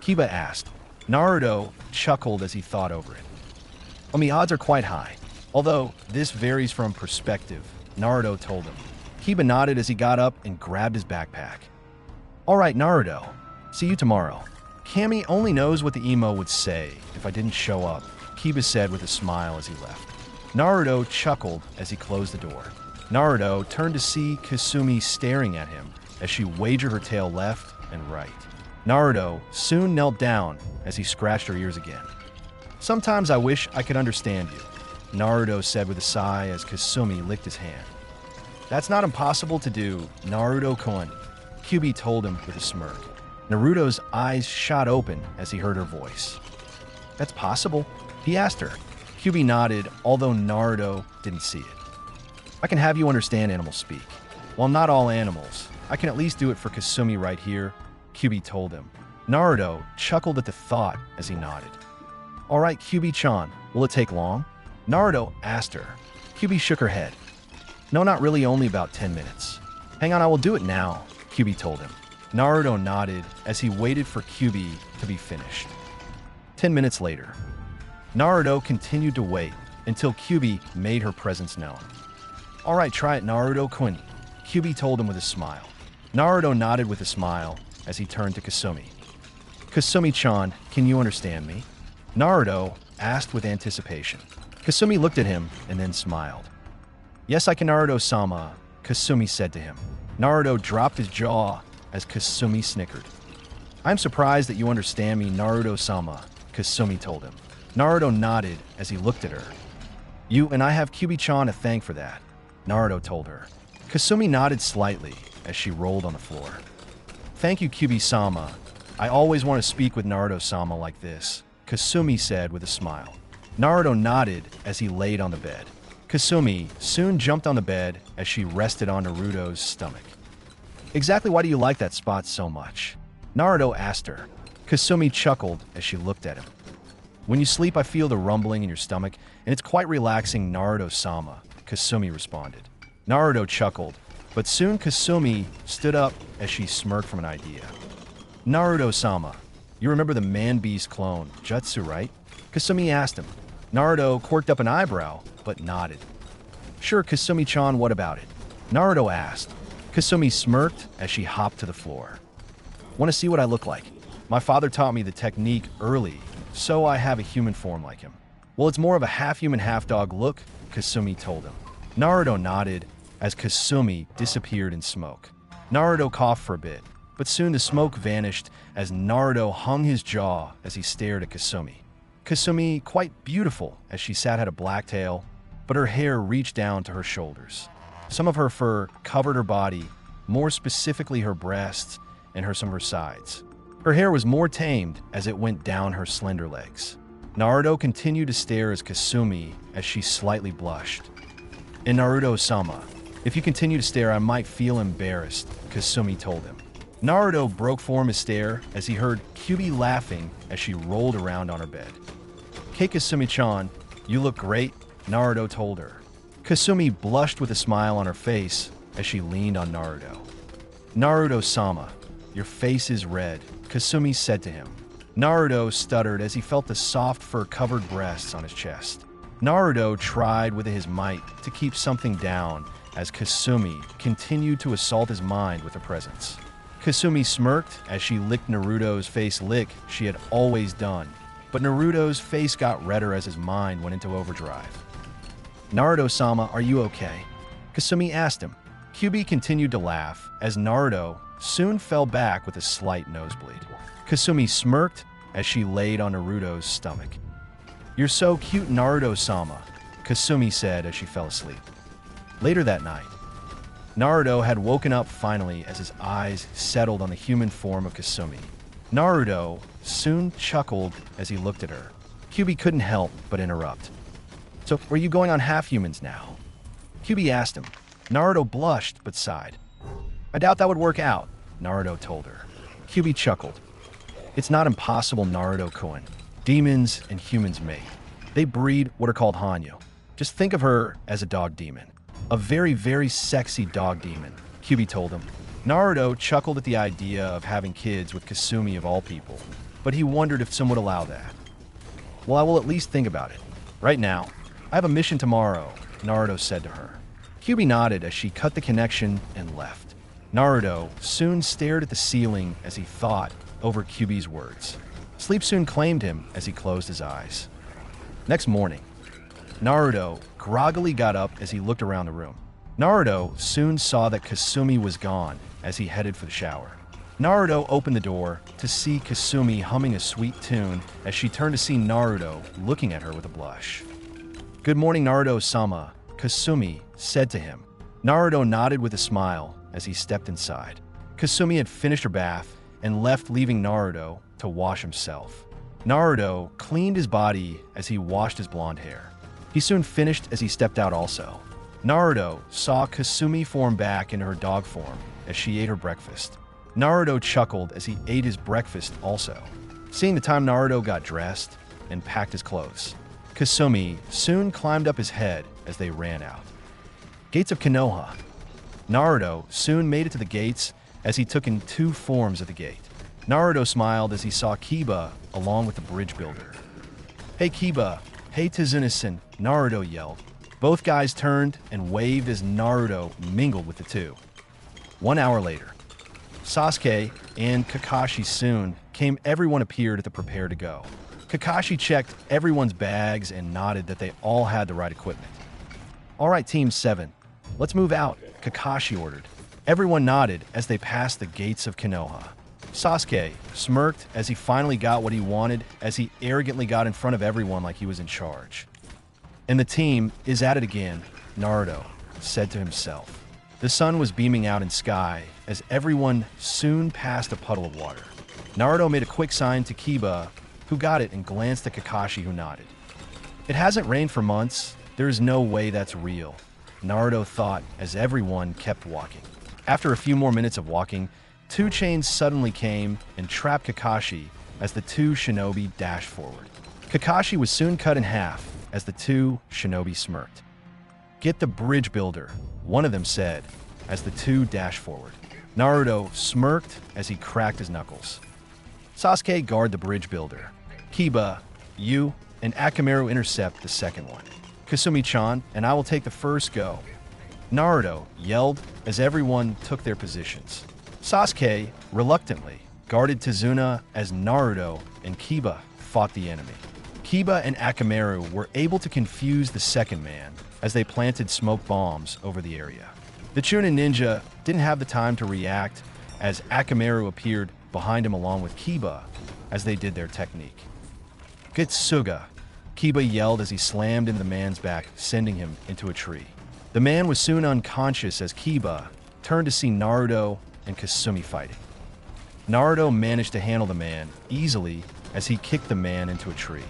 Kiba asked. Naruto chuckled as he thought over it. The odds are quite high, although this varies from perspective, Naruto told him. Kiba nodded as he got up and grabbed his backpack. All right, Naruto. See you tomorrow. Kami only knows what the emo would say if I didn't show up, Kiba said with a smile as he left. Naruto chuckled as he closed the door. Naruto turned to see Kasumi staring at him as she wagered her tail left and right. Naruto soon knelt down as he scratched her ears again. "Sometimes I wish I could understand you," Naruto said with a sigh as Kasumi licked his hand. "That's not impossible to do, Naruto-kun," Kyubi told him with a smirk. Naruto's eyes shot open as he heard her voice. "That's possible?" he asked her. Kyubi nodded, although Naruto didn't see it. "I can have you understand animal speak. While not all animals, I can at least do it for Kasumi right here," Kyubi told him. Naruto chuckled at the thought as he nodded. "All right, Kyubi-chan, will it take long?" Naruto asked her. Kyubi shook her head. "No, not really, only about 10 minutes. Hang on, I will do it now," Kyubi told him. Naruto nodded as he waited for Kyubi to be finished. 10 minutes later, Naruto continued to wait until Kyubi made her presence known. "All right, try it, Naruto-kun," Kyubi told him with a smile. Naruto nodded with a smile as he turned to Kasumi. "Kasumi-chan, can you understand me?" Naruto asked with anticipation. Kasumi looked at him and then smiled. "Yes, I can, Naruto-sama," Kasumi said to him. Naruto dropped his jaw as Kasumi snickered. "I'm surprised that you understand me, Naruto-sama," Kasumi told him. Naruto nodded as he looked at her. "You and I have Kyubi-chan to thank for that," Naruto told her. Kasumi nodded slightly as she rolled on the floor. "Thank you, Kyubi-sama. I always want to speak with Naruto-sama like this," Kasumi said with a smile. Naruto nodded as he laid on the bed. Kasumi soon jumped on the bed as she rested on Naruto's stomach. "Exactly why do you like that spot so much?" Naruto asked her. Kasumi chuckled as she looked at him. "When you sleep, I feel the rumbling in your stomach, and it's quite relaxing, Naruto-sama," Kasumi responded. Naruto chuckled, but soon Kasumi stood up as she smirked from an idea. "Naruto-sama, you remember the man-beast clone, jutsu, right?" Kasumi asked him. Naruto quirked up an eyebrow, but nodded. "Sure, Kasumi-chan, what about it?" Naruto asked. Kasumi smirked as she hopped to the floor. "Want to see what I look like? My father taught me the technique early, so I have a human form like him." "Well, it's more of a half-human, half-dog look," Kasumi told him. Naruto nodded as Kasumi disappeared in smoke. Naruto coughed for a bit, but soon the smoke vanished as Naruto hung his jaw as he stared at Kasumi. Kasumi, quite beautiful as she sat, had a black tail, but her hair reached down to her shoulders. Some of her fur covered her body, more specifically her breasts and some of her sides. Her hair was more tamed as it went down her slender legs. Naruto continued to stare as Kasumi as she slightly blushed. "And Naruto-sama, if you continue to stare, I might feel embarrassed," Kasumi told him. Naruto broke from his stare as he heard Kyubi laughing as she rolled around on her bed. "Hey, Kasumi-chan, you look great," Naruto told her. Kasumi blushed with a smile on her face as she leaned on Naruto. "Naruto-sama, your face is red," Kasumi said to him. Naruto stuttered as he felt the soft fur-covered breasts on his chest. Naruto tried with his might to keep something down as Kasumi continued to assault his mind with her presence. Kasumi smirked as she licked Naruto's face lick she had always done, but Naruto's face got redder as his mind went into overdrive. "Naruto-sama, are you okay?" Kasumi asked him. Kyubi continued to laugh as Naruto soon fell back with a slight nosebleed. Kasumi smirked as she laid on Naruto's stomach. "You're so cute, Naruto-sama," Kasumi said as she fell asleep. Later that night, Naruto had woken up finally as his eyes settled on the human form of Kasumi. Naruto soon chuckled as he looked at her. Kyubi couldn't help but interrupt. "So, are you going on half-humans now?" Kyubi asked him. Naruto blushed but sighed. "I doubt that would work out," Naruto told her. Kyubi chuckled. "It's not impossible, Naruto-kun. Demons and humans mate. They breed what are called Hanyu. Just think of her as a dog demon. A very, very sexy dog demon," Kyubi told him. Naruto chuckled at the idea of having kids with Kasumi of all people, but he wondered if some would allow that. "Well, I will at least think about it. Right now, I have a mission tomorrow," Naruto said to her. Kyubi nodded as she cut the connection and left. Naruto soon stared at the ceiling as he thought over Kyubi's words. Sleep soon claimed him as he closed his eyes. Next morning, Naruto groggily got up as he looked around the room. Naruto soon saw that Kasumi was gone as he headed for the shower. Naruto opened the door to see Kasumi humming a sweet tune as she turned to see Naruto looking at her with a blush. "Good morning, Naruto-sama," Kasumi said to him. Naruto nodded with a smile as he stepped inside. Kasumi had finished her bath and left, leaving Naruto to wash himself. Naruto cleaned his body as he washed his blonde hair. He soon finished as he stepped out also. Naruto saw Kasumi form back into her dog form as she ate her breakfast. Naruto chuckled as he ate his breakfast also. Seeing the time, Naruto got dressed and packed his clothes. Kasumi soon climbed up his head as they ran out. Gates of Konoha. Naruto soon made it to the gates as he took in 2 forms at the gate. Naruto smiled as he saw Kiba along with the bridge builder. "Hey Kiba, hey Tazuna-san," Naruto yelled. Both guys turned and waved as Naruto mingled with the two. 1 hour later, Sasuke and Kakashi soon came. Everyone appeared at the prepare to go. Kakashi checked everyone's bags and nodded that they all had the right equipment. "All right, Team 7, let's move out," Kakashi ordered. Everyone nodded as they passed the gates of Konoha. Sasuke smirked as he finally got what he wanted as he arrogantly got in front of everyone like he was in charge. "And the team is at it again," Naruto said to himself. The sun was beaming out in sky as everyone soon passed a puddle of water. Naruto made a quick sign to Kiba, who got it and glanced at Kakashi, who nodded. "It hasn't rained for months. There is no way that's real," Naruto thought as everyone kept walking. After a few more minutes of walking, 2 chains suddenly came and trapped Kakashi as the 2 shinobi dashed forward. Kakashi was soon cut in half as the 2 shinobi smirked. "Get the bridge builder," one of them said as the 2 dashed forward. Naruto smirked as he cracked his knuckles. Sasuke guard the bridge builder. Kiba, you, and Akamaru intercept the second one. Kasumi-chan and I will take the first go, Naruto yelled as everyone took their positions. Sasuke, reluctantly, guarded Tazuna as Naruto and Kiba fought the enemy. Kiba and Akamaru were able to confuse the second man as they planted smoke bombs over the area. The Chunin ninja didn't have the time to react as Akamaru appeared behind him along with Kiba as they did their technique. "Getsuga," Kiba yelled as he slammed into the man's back, sending him into a tree. The man was soon unconscious as Kiba turned to see Naruto and Kasumi fighting. Naruto managed to handle the man easily as he kicked the man into a tree.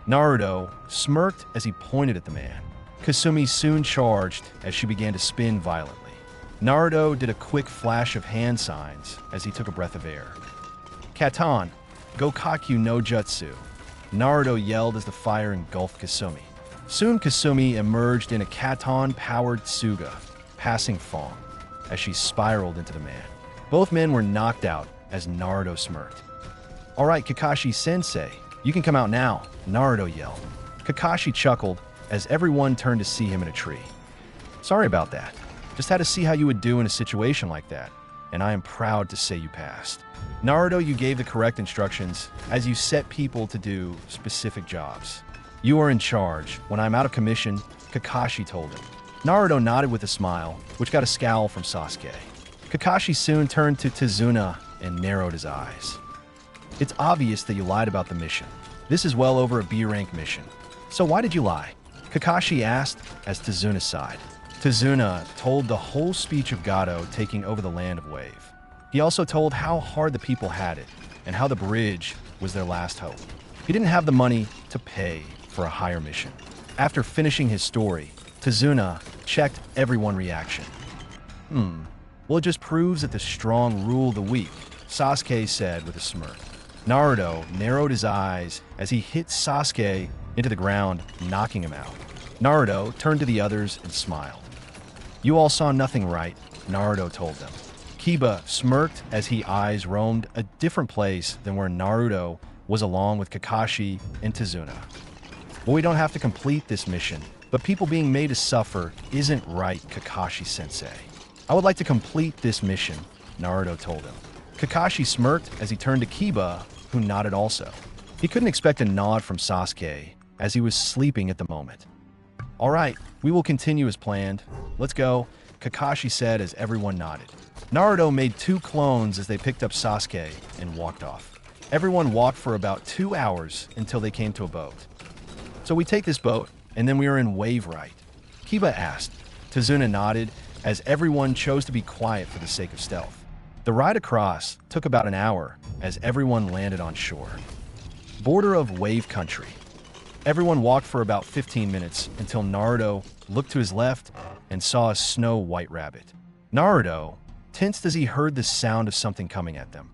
Naruto smirked as he pointed at the man. Kasumi soon charged as she began to spin violently. Naruto did a quick flash of hand signs as he took a breath of air. "Katan, Gokaku no Jutsu," Naruto yelled as the fire engulfed Kasumi. Soon Kasumi emerged in a Katan-powered Tsuga, passing Fong, as she spiraled into the man. Both men were knocked out as Naruto smirked. "All right, Kakashi-sensei, you can come out now," Naruto yelled. Kakashi chuckled as everyone turned to see him in a tree. "Sorry about that. Just had to see how you would do in a situation like that, and I am proud to say you passed. Naruto, you gave the correct instructions as you set people to do specific jobs. You are in charge. When I'm out of commission," Kakashi told him. Naruto nodded with a smile, which got a scowl from Sasuke. Kakashi soon turned to Tazuna and narrowed his eyes. "It's obvious that you lied about the mission. This is well over a B-rank mission. So why did you lie?" Kakashi asked as Tazuna sighed. Tazuna told the whole speech of Gato taking over the land of Wave. He also told how hard the people had it and how the bridge was their last hope. He didn't have the money to pay for a higher mission. After finishing his story, Tazuna checked everyone's reaction. Well, it just proves that the strong rule the weak," Sasuke said with a smirk. Naruto narrowed his eyes as he hit Sasuke into the ground, knocking him out. Naruto turned to the others and smiled. "You all saw nothing, right?" Naruto told them. Kiba smirked as his eyes roamed a different place than where Naruto was along with Kakashi and Tazuna. "Well, we don't have to complete this mission, but people being made to suffer isn't right, Kakashi-sensei. I would like to complete this mission," Naruto told him. Kakashi smirked as he turned to Kiba, who nodded also. He couldn't expect a nod from Sasuke, as he was sleeping at the moment. All right, we will continue as planned. Let's go, Kakashi said as everyone nodded. Naruto made 2 clones as they picked up Sasuke and walked off. Everyone walked for about 2 hours until they came to a boat. So we take this boat, and then we are in wave right. Kiba asked. Tazuna nodded as everyone chose to be quiet for the sake of stealth. The ride across took about an hour as everyone landed on shore. Border of wave country. Everyone walked for about 15 minutes until Naruto looked to his left and saw a snow white rabbit. Naruto tensed as he heard the sound of something coming at them.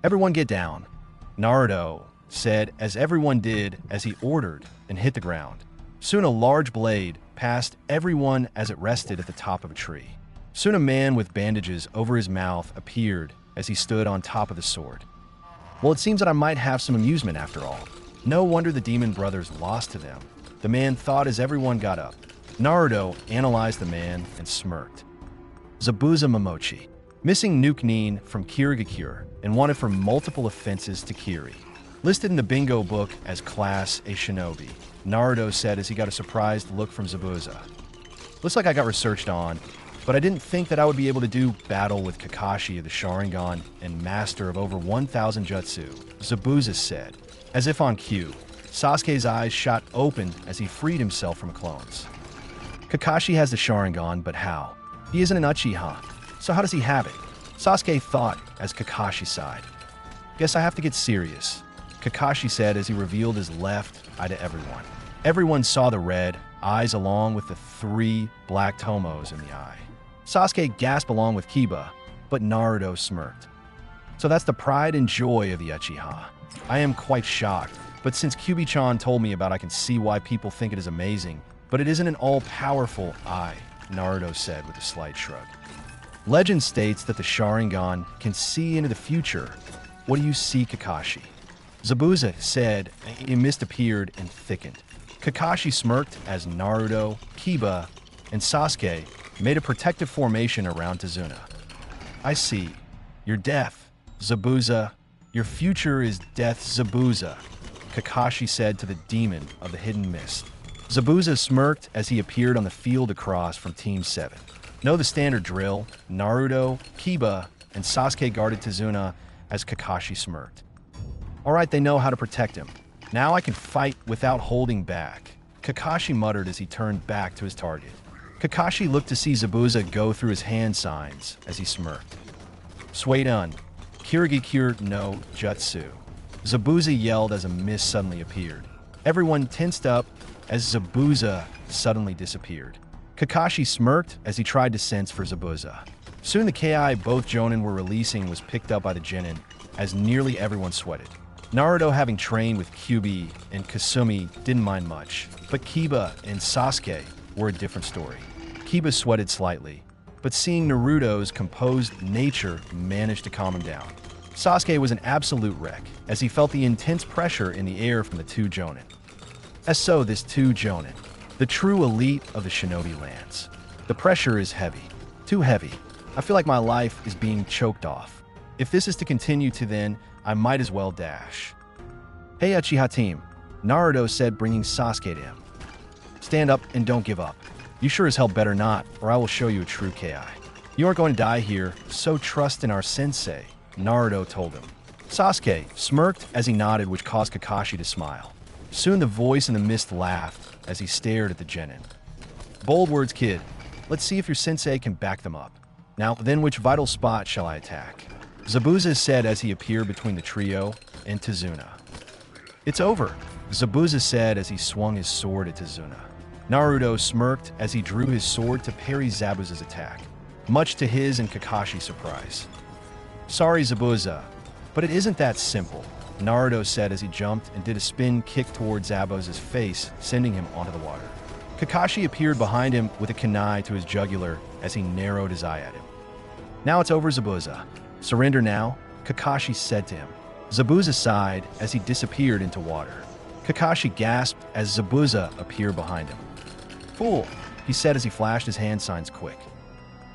Everyone get down, Naruto said as everyone did as he ordered and hit the ground. Soon a large blade passed everyone as it rested at the top of a tree. Soon a man with bandages over his mouth appeared as he stood on top of the sword. Well, it seems that I might have some amusement after all. No wonder the demon brothers lost to them, the man thought as everyone got up. Naruto analyzed the man and smirked. Zabuza Momochi, missing Nuke Nin from Kirigakure and wanted for multiple offenses to Kiri. Listed in the bingo book as Class A Shinobi, Naruto said as he got a surprised look from Zabuza. Looks like I got researched on, but I didn't think that I would be able to do battle with Kakashi of the Sharingan and master of over 1,000 jutsu, Zabuza said. As if on cue, Sasuke's eyes shot open as he freed himself from clones. Kakashi has the Sharingan, but how? He isn't an Uchiha, so how does he have it? Sasuke thought as Kakashi sighed. Guess I have to get serious, Kakashi said as he revealed his left eye to everyone. Everyone saw the red eyes along with the 3 black tomos in the eye. Sasuke gasped along with Kiba, but Naruto smirked. So that's the pride and joy of the Uchiha. I am quite shocked, but since Kyubi-chan told me about, I can see why people think it is amazing, but it isn't an all-powerful eye, Naruto said with a slight shrug. Legend states that the Sharingan can see into the future. What do you see, Kakashi? Zabuza said a mist appeared and thickened. Kakashi smirked as Naruto, Kiba, and Sasuke made a protective formation around Tazuna. I see. Your death, Zabuza. Your future is death, Zabuza, Kakashi said to the demon of the hidden mist. Zabuza smirked as he appeared on the field across from Team 7. Know the standard drill. Naruto, Kiba, and Sasuke guarded Tazuna as Kakashi smirked. All right, they know how to protect him. Now I can fight without holding back, Kakashi muttered as he turned back to his target. Kakashi looked to see Zabuza go through his hand signs as he smirked. Suedun, Kirigakure no Jutsu. Zabuza yelled as a mist suddenly appeared. Everyone tensed up as Zabuza suddenly disappeared. Kakashi smirked as he tried to sense for Zabuza. Soon the Ki both Jonin were releasing was picked up by the Genin as nearly everyone sweated. Naruto, having trained with Kyubi and Kasumi, didn't mind much, but Kiba and Sasuke were a different story. Kiba sweated slightly, but seeing Naruto's composed nature managed to calm him down. Sasuke was an absolute wreck as he felt the intense pressure in the air from the 2 Jonin. As so, this 2 Jonin, the true elite of the shinobi lands. The pressure is heavy, too heavy. I feel like my life is being choked off. If this is to continue to then, I might as well dash. Hey Uchiha team, Naruto said, bringing Sasuke to him. Stand up and don't give up. You sure as hell better not, or I will show you a true Ki. You aren't going to die here, so trust in our sensei, Naruto told him. Sasuke smirked as he nodded, which caused Kakashi to smile. Soon the voice in the mist laughed as he stared at the Genin. Bold words, kid. Let's see if your sensei can back them up. Now, then which vital spot shall I attack? Zabuza said as he appeared between the trio and Tazuna. It's over, Zabuza said as he swung his sword at Tazuna. Naruto smirked as he drew his sword to parry Zabuza's attack, much to his and Kakashi's surprise. Sorry, Zabuza, but it isn't that simple, Naruto said as he jumped and did a spin kick towards Zabuza's face, sending him onto the water. Kakashi appeared behind him with a kunai to his jugular as he narrowed his eye at him. Now it's over, Zabuza. Surrender now, Kakashi said to him. Zabuza sighed as he disappeared into water. Kakashi gasped as Zabuza appeared behind him. Fool, he said as he flashed his hand signs quick.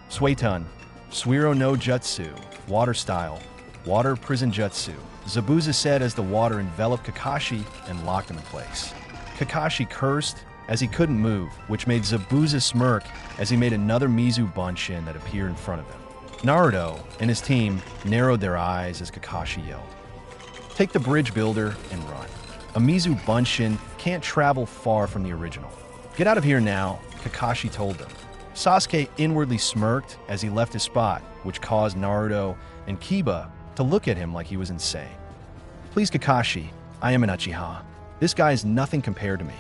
Suedun, Suiro no Jutsu, water style, water prison jutsu, Zabuza said as the water enveloped Kakashi and locked him in place. Kakashi cursed as he couldn't move, which made Zabuza smirk as he made another Mizu Bunshin that appeared in front of him. Naruto and his team narrowed their eyes as Kakashi yelled, "Take the bridge builder and run." A Mizu Bunshin can't travel far from the original. "Get out of here now," Kakashi told them. Sasuke inwardly smirked as he left his spot, which caused Naruto and Kiba to look at him like he was insane. "Please, Kakashi, I am an Uchiha. This guy is nothing compared to me.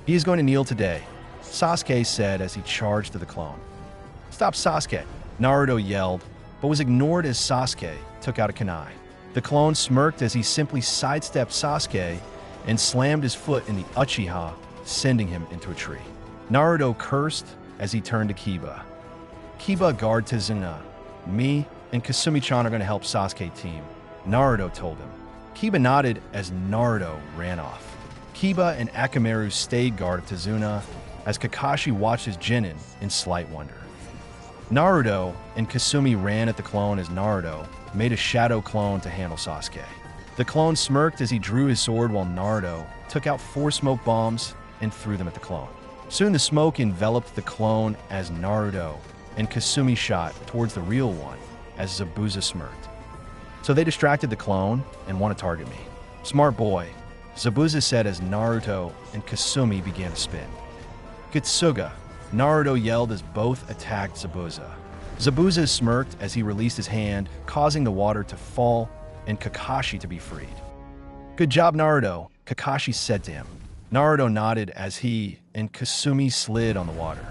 He is going to kneel today," Sasuke said as he charged to the clone. "Stop, Sasuke," Naruto yelled, but was ignored as Sasuke took out a kunai. The clone smirked as he simply sidestepped Sasuke and slammed his foot in the Uchiha, sending him into a tree. Naruto cursed as he turned to Kiba. "Kiba, guard Tizuna. Me and Kasumi-chan are going to help Sasuke team," Naruto told him. Kiba nodded as Naruto ran off. Kiba and Akamaru stayed guard of Tizuna as Kakashi watched his Genin in slight wonder. Naruto and Kasumi ran at the clone as Naruto made a shadow clone to handle Sasuke. The clone smirked as he drew his sword while Naruto took out 4 smoke bombs and threw them at the clone. Soon the smoke enveloped the clone as Naruto and Kasumi shot towards the real one as Zabuza smirked. "So they distracted the clone and want to target me. Smart boy," Zabuza said as Naruto and Kasumi began to spin. "Kitsuga," Naruto yelled as both attacked Zabuza. Zabuza smirked as he released his hand, causing the water to fall and Kakashi to be freed. "Good job, Naruto," Kakashi said to him. Naruto nodded as he and Kasumi slid on the water.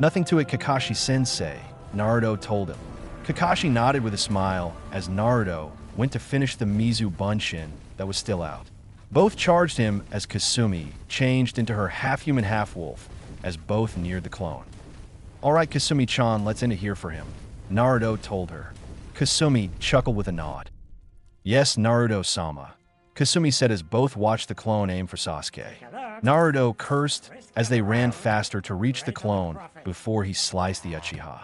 "Nothing to it, Kakashi-sensei," Naruto told him. Kakashi nodded with a smile as Naruto went to finish the Mizu Bunshin that was still out. Both charged him as Kasumi changed into her half-human, half-wolf as both neared the clone. "All right, Kasumi-chan, let's end it here for him," Naruto told her. Kasumi chuckled with a nod. "Yes, Naruto-sama," Kasumi said as both watched the clone aim for Sasuke. Naruto cursed as they ran faster to reach the clone before he sliced the Uchiha.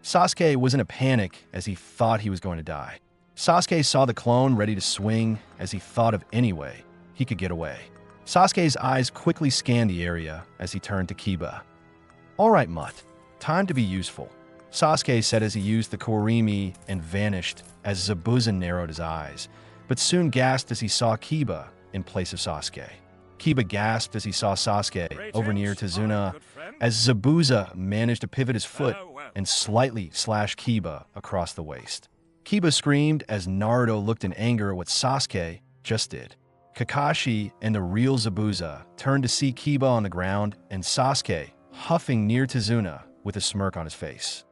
Sasuke was in a panic as he thought he was going to die. Sasuke saw the clone ready to swing as he thought of any way he could get away. Sasuke's eyes quickly scanned the area as he turned to Kiba. "All right, Mutt, time to be useful," Sasuke said as he used the Kurama and vanished as Zabuza narrowed his eyes, but soon gasped as he saw Kiba in place of Sasuke. Kiba gasped as he saw Sasuke over near Tizuna as Zabuza managed to pivot his foot and slightly slashed Kiba across the waist. Kiba screamed as Naruto looked in anger at what Sasuke just did. Kakashi and the real Zabuza turned to see Kiba on the ground and Sasuke huffing near Tizuna with a smirk on his face.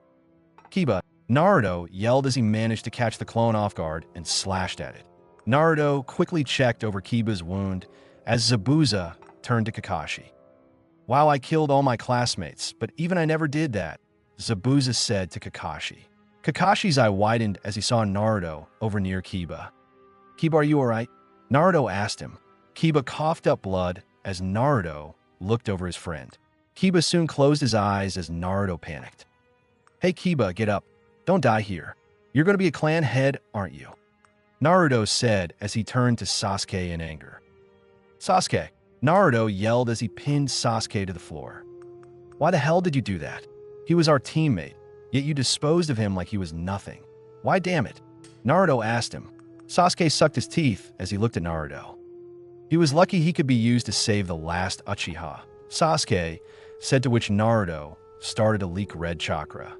"Kiba," Naruto yelled as he managed to catch the clone off guard and slashed at it. Naruto quickly checked over Kiba's wound as Zabuza turned to Kakashi. "Wow, I killed all my classmates, but even I never did that," Zabuza said to Kakashi. Kakashi's eye widened as he saw Naruto over near Kiba. "Kiba, are you alright?" Naruto asked him. Kiba coughed up blood as Naruto looked over his friend. Kiba soon closed his eyes as Naruto panicked. "Hey Kiba, get up. Don't die here. You're going to be a clan head, aren't you?" Naruto said as he turned to Sasuke in anger. "Sasuke," Naruto yelled as he pinned Sasuke to the floor. "Why the hell did you do that? He was our teammate, yet you disposed of him like he was nothing. Why, damn it?" Naruto asked him. Sasuke sucked his teeth as he looked at Naruto. He was lucky he could be used to save the last Uchiha, Sasuke said, to which Naruto started to leak red chakra.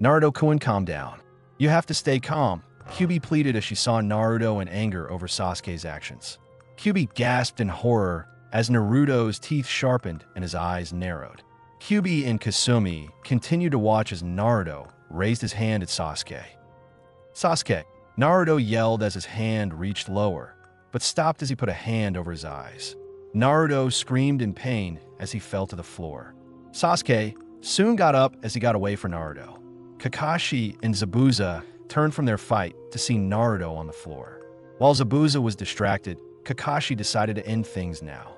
"Naruto-kun, calm down. You have to stay calm," Kyubi pleaded as she saw Naruto in anger over Sasuke's actions. Kyubi gasped in horror as Naruto's teeth sharpened and his eyes narrowed. Kyubi and Kasumi continued to watch as Naruto raised his hand at Sasuke. "Sasuke," Naruto yelled as his hand reached lower, but stopped as he put a hand over his eyes. Naruto screamed in pain as he fell to the floor. Sasuke soon got up as he got away from Naruto. Kakashi and Zabuza turned from their fight to see Naruto on the floor. While Zabuza was distracted, Kakashi decided to end things now.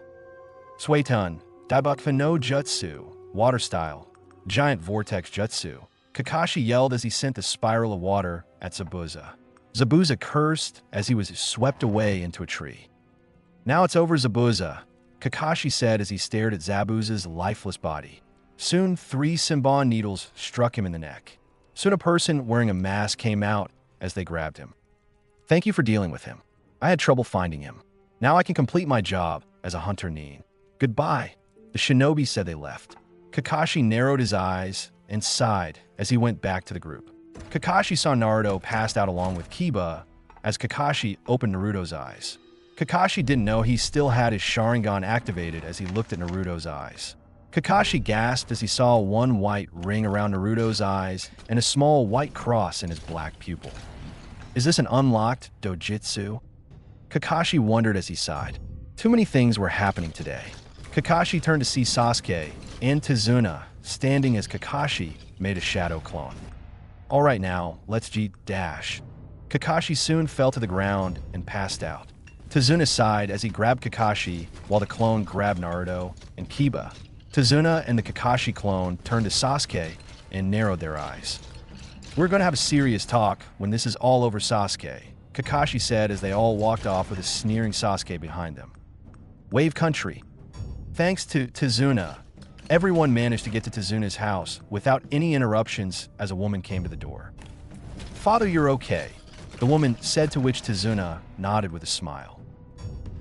"Suiton, Daibakfa no Jutsu, Water Style, Giant Vortex Jutsu," Kakashi yelled as he sent a spiral of water at Zabuza. Zabuza cursed as he was swept away into a tree. "Now it's over, Zabuza," Kakashi said as he stared at Zabuza's lifeless body. Soon, 3 Senbon needles struck him in the neck. Soon a person wearing a mask came out as they grabbed him. Thank you for dealing with him. I had trouble finding him. Now I can complete my job as a hunter Nin. Goodbye. The shinobi said they left. Kakashi narrowed his eyes and sighed as he went back to the group. Kakashi saw Naruto passed out along with Kiba as Kakashi opened Naruto's eyes. Kakashi didn't know he still had his Sharingan activated as he looked at Naruto's eyes. Kakashi gasped as he saw one white ring around Naruto's eyes and a small white cross in his black pupil. Is this an unlocked dojutsu? Kakashi wondered as he sighed. Too many things were happening today. Kakashi turned to see Sasuke and Tazuna standing as Kakashi made a shadow clone. All right now, let's dash. Kakashi soon fell to the ground and passed out. Tazuna sighed as he grabbed Kakashi while the clone grabbed Naruto and Kiba. Tazuna and the Kakashi clone turned to Sasuke and narrowed their eyes. We're going to have a serious talk when this is all over, Sasuke, Kakashi said as they all walked off with a sneering Sasuke behind them. Wave Country. Thanks to Tazuna, everyone managed to get to Tazuna's house without any interruptions as a woman came to the door. Father, you're okay, the woman said, to which Tazuna nodded with a smile.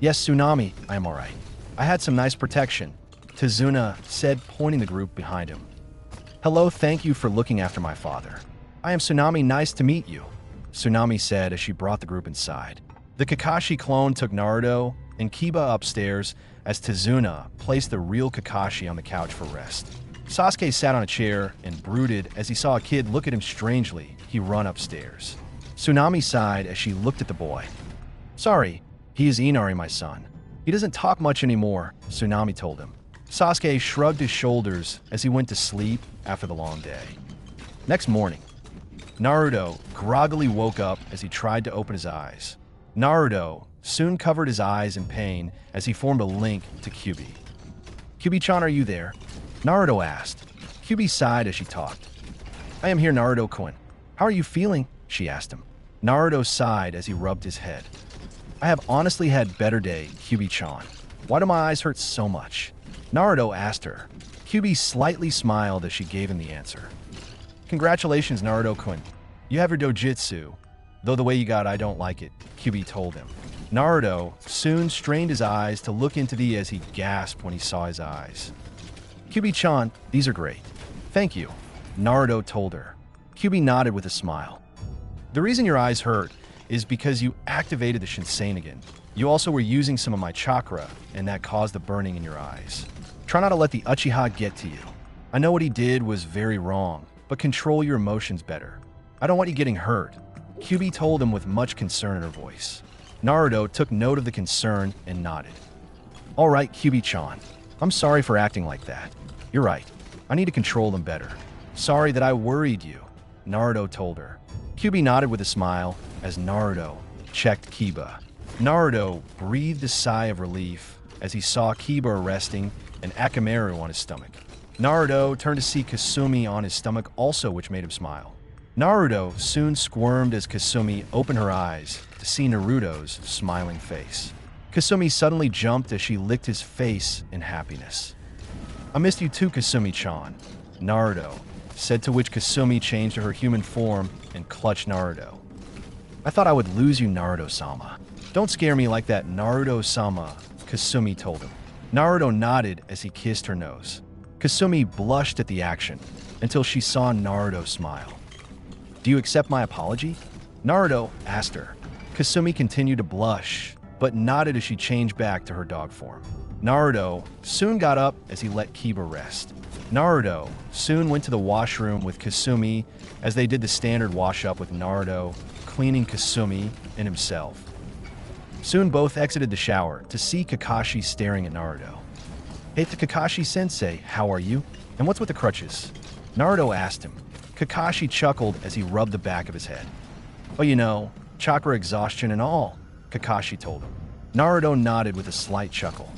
Yes, Tsunami, I am all right. I had some nice protection, Tazuna said, pointing the group behind him. Hello, thank you for looking after my father. I am Tsunami, nice to meet you, Tsunami said as she brought the group inside. The Kakashi clone took Naruto and Kiba upstairs as Tazuna placed the real Kakashi on the couch for rest. Sasuke sat on a chair and brooded as he saw a kid look at him strangely. He ran upstairs. Tsunami sighed as she looked at the boy. Sorry, he is Inari, my son. He doesn't talk much anymore, Tsunami told him. Sasuke shrugged his shoulders as he went to sleep after the long day. Next morning, Naruto groggily woke up as he tried to open his eyes. Naruto soon covered his eyes in pain as he formed a link to Kyubi. Kyubi-chan, are you there? Naruto asked. Kyubi sighed as she talked. I am here, Naruto-kun. How are you feeling? She asked him. Naruto sighed as he rubbed his head. I have honestly had better day, Kyubi-chan. Why do my eyes hurt so much? Naruto asked her. Kyubi slightly smiled as she gave him the answer. Congratulations, Naruto-kun. You have your dojutsu. Though the way you got, I don't like it, Kyubi told him. Naruto soon strained his eyes to look into the as he gasped when he saw his eyes. Kyubi-chan, these are great. Thank you, Naruto told her. Kyubi nodded with a smile. The reason your eyes hurt is because you activated the Shinsenin. You also were using some of my chakra, and that caused the burning in your eyes. Try not to let the Uchiha get to you. I know what he did was very wrong, but control your emotions better. I don't want you getting hurt, Kyubi told him with much concern in her voice. Naruto took note of the concern and nodded. All right, Kyubi-chan. I'm sorry for acting like that. You're right. I need to control them better. Sorry that I worried you, Naruto told her. Kyubi nodded with a smile as Naruto checked Kiba. Naruto breathed a sigh of relief as he saw Kiba resting and Akamaru on his stomach. Naruto turned to see Kasumi on his stomach also, which made him smile. Naruto soon squirmed as Kasumi opened her eyes to see Naruto's smiling face. Kasumi suddenly jumped as she licked his face in happiness. I missed you too, Kasumi-chan, Naruto said, to which Kasumi changed to her human form and clutched Naruto. I thought I would lose you, Naruto-sama. Don't scare me like that, Naruto-sama, Kasumi told him. Naruto nodded as he kissed her nose. Kasumi blushed at the action until she saw Naruto smile. Do you accept my apology? Naruto asked her. Kasumi continued to blush, but nodded as she changed back to her dog form. Naruto soon got up as he let Kiba rest. Naruto soon went to the washroom with Kasumi as they did the standard wash-up with Naruto, cleaning Kasumi and himself. Soon both exited the shower to see Kakashi staring at Naruto. Hey, Kakashi-sensei, how are you? And what's with the crutches? Naruto asked him. Kakashi chuckled as he rubbed the back of his head. Oh, you know, chakra exhaustion and all, Kakashi told him. Naruto nodded with a slight chuckle.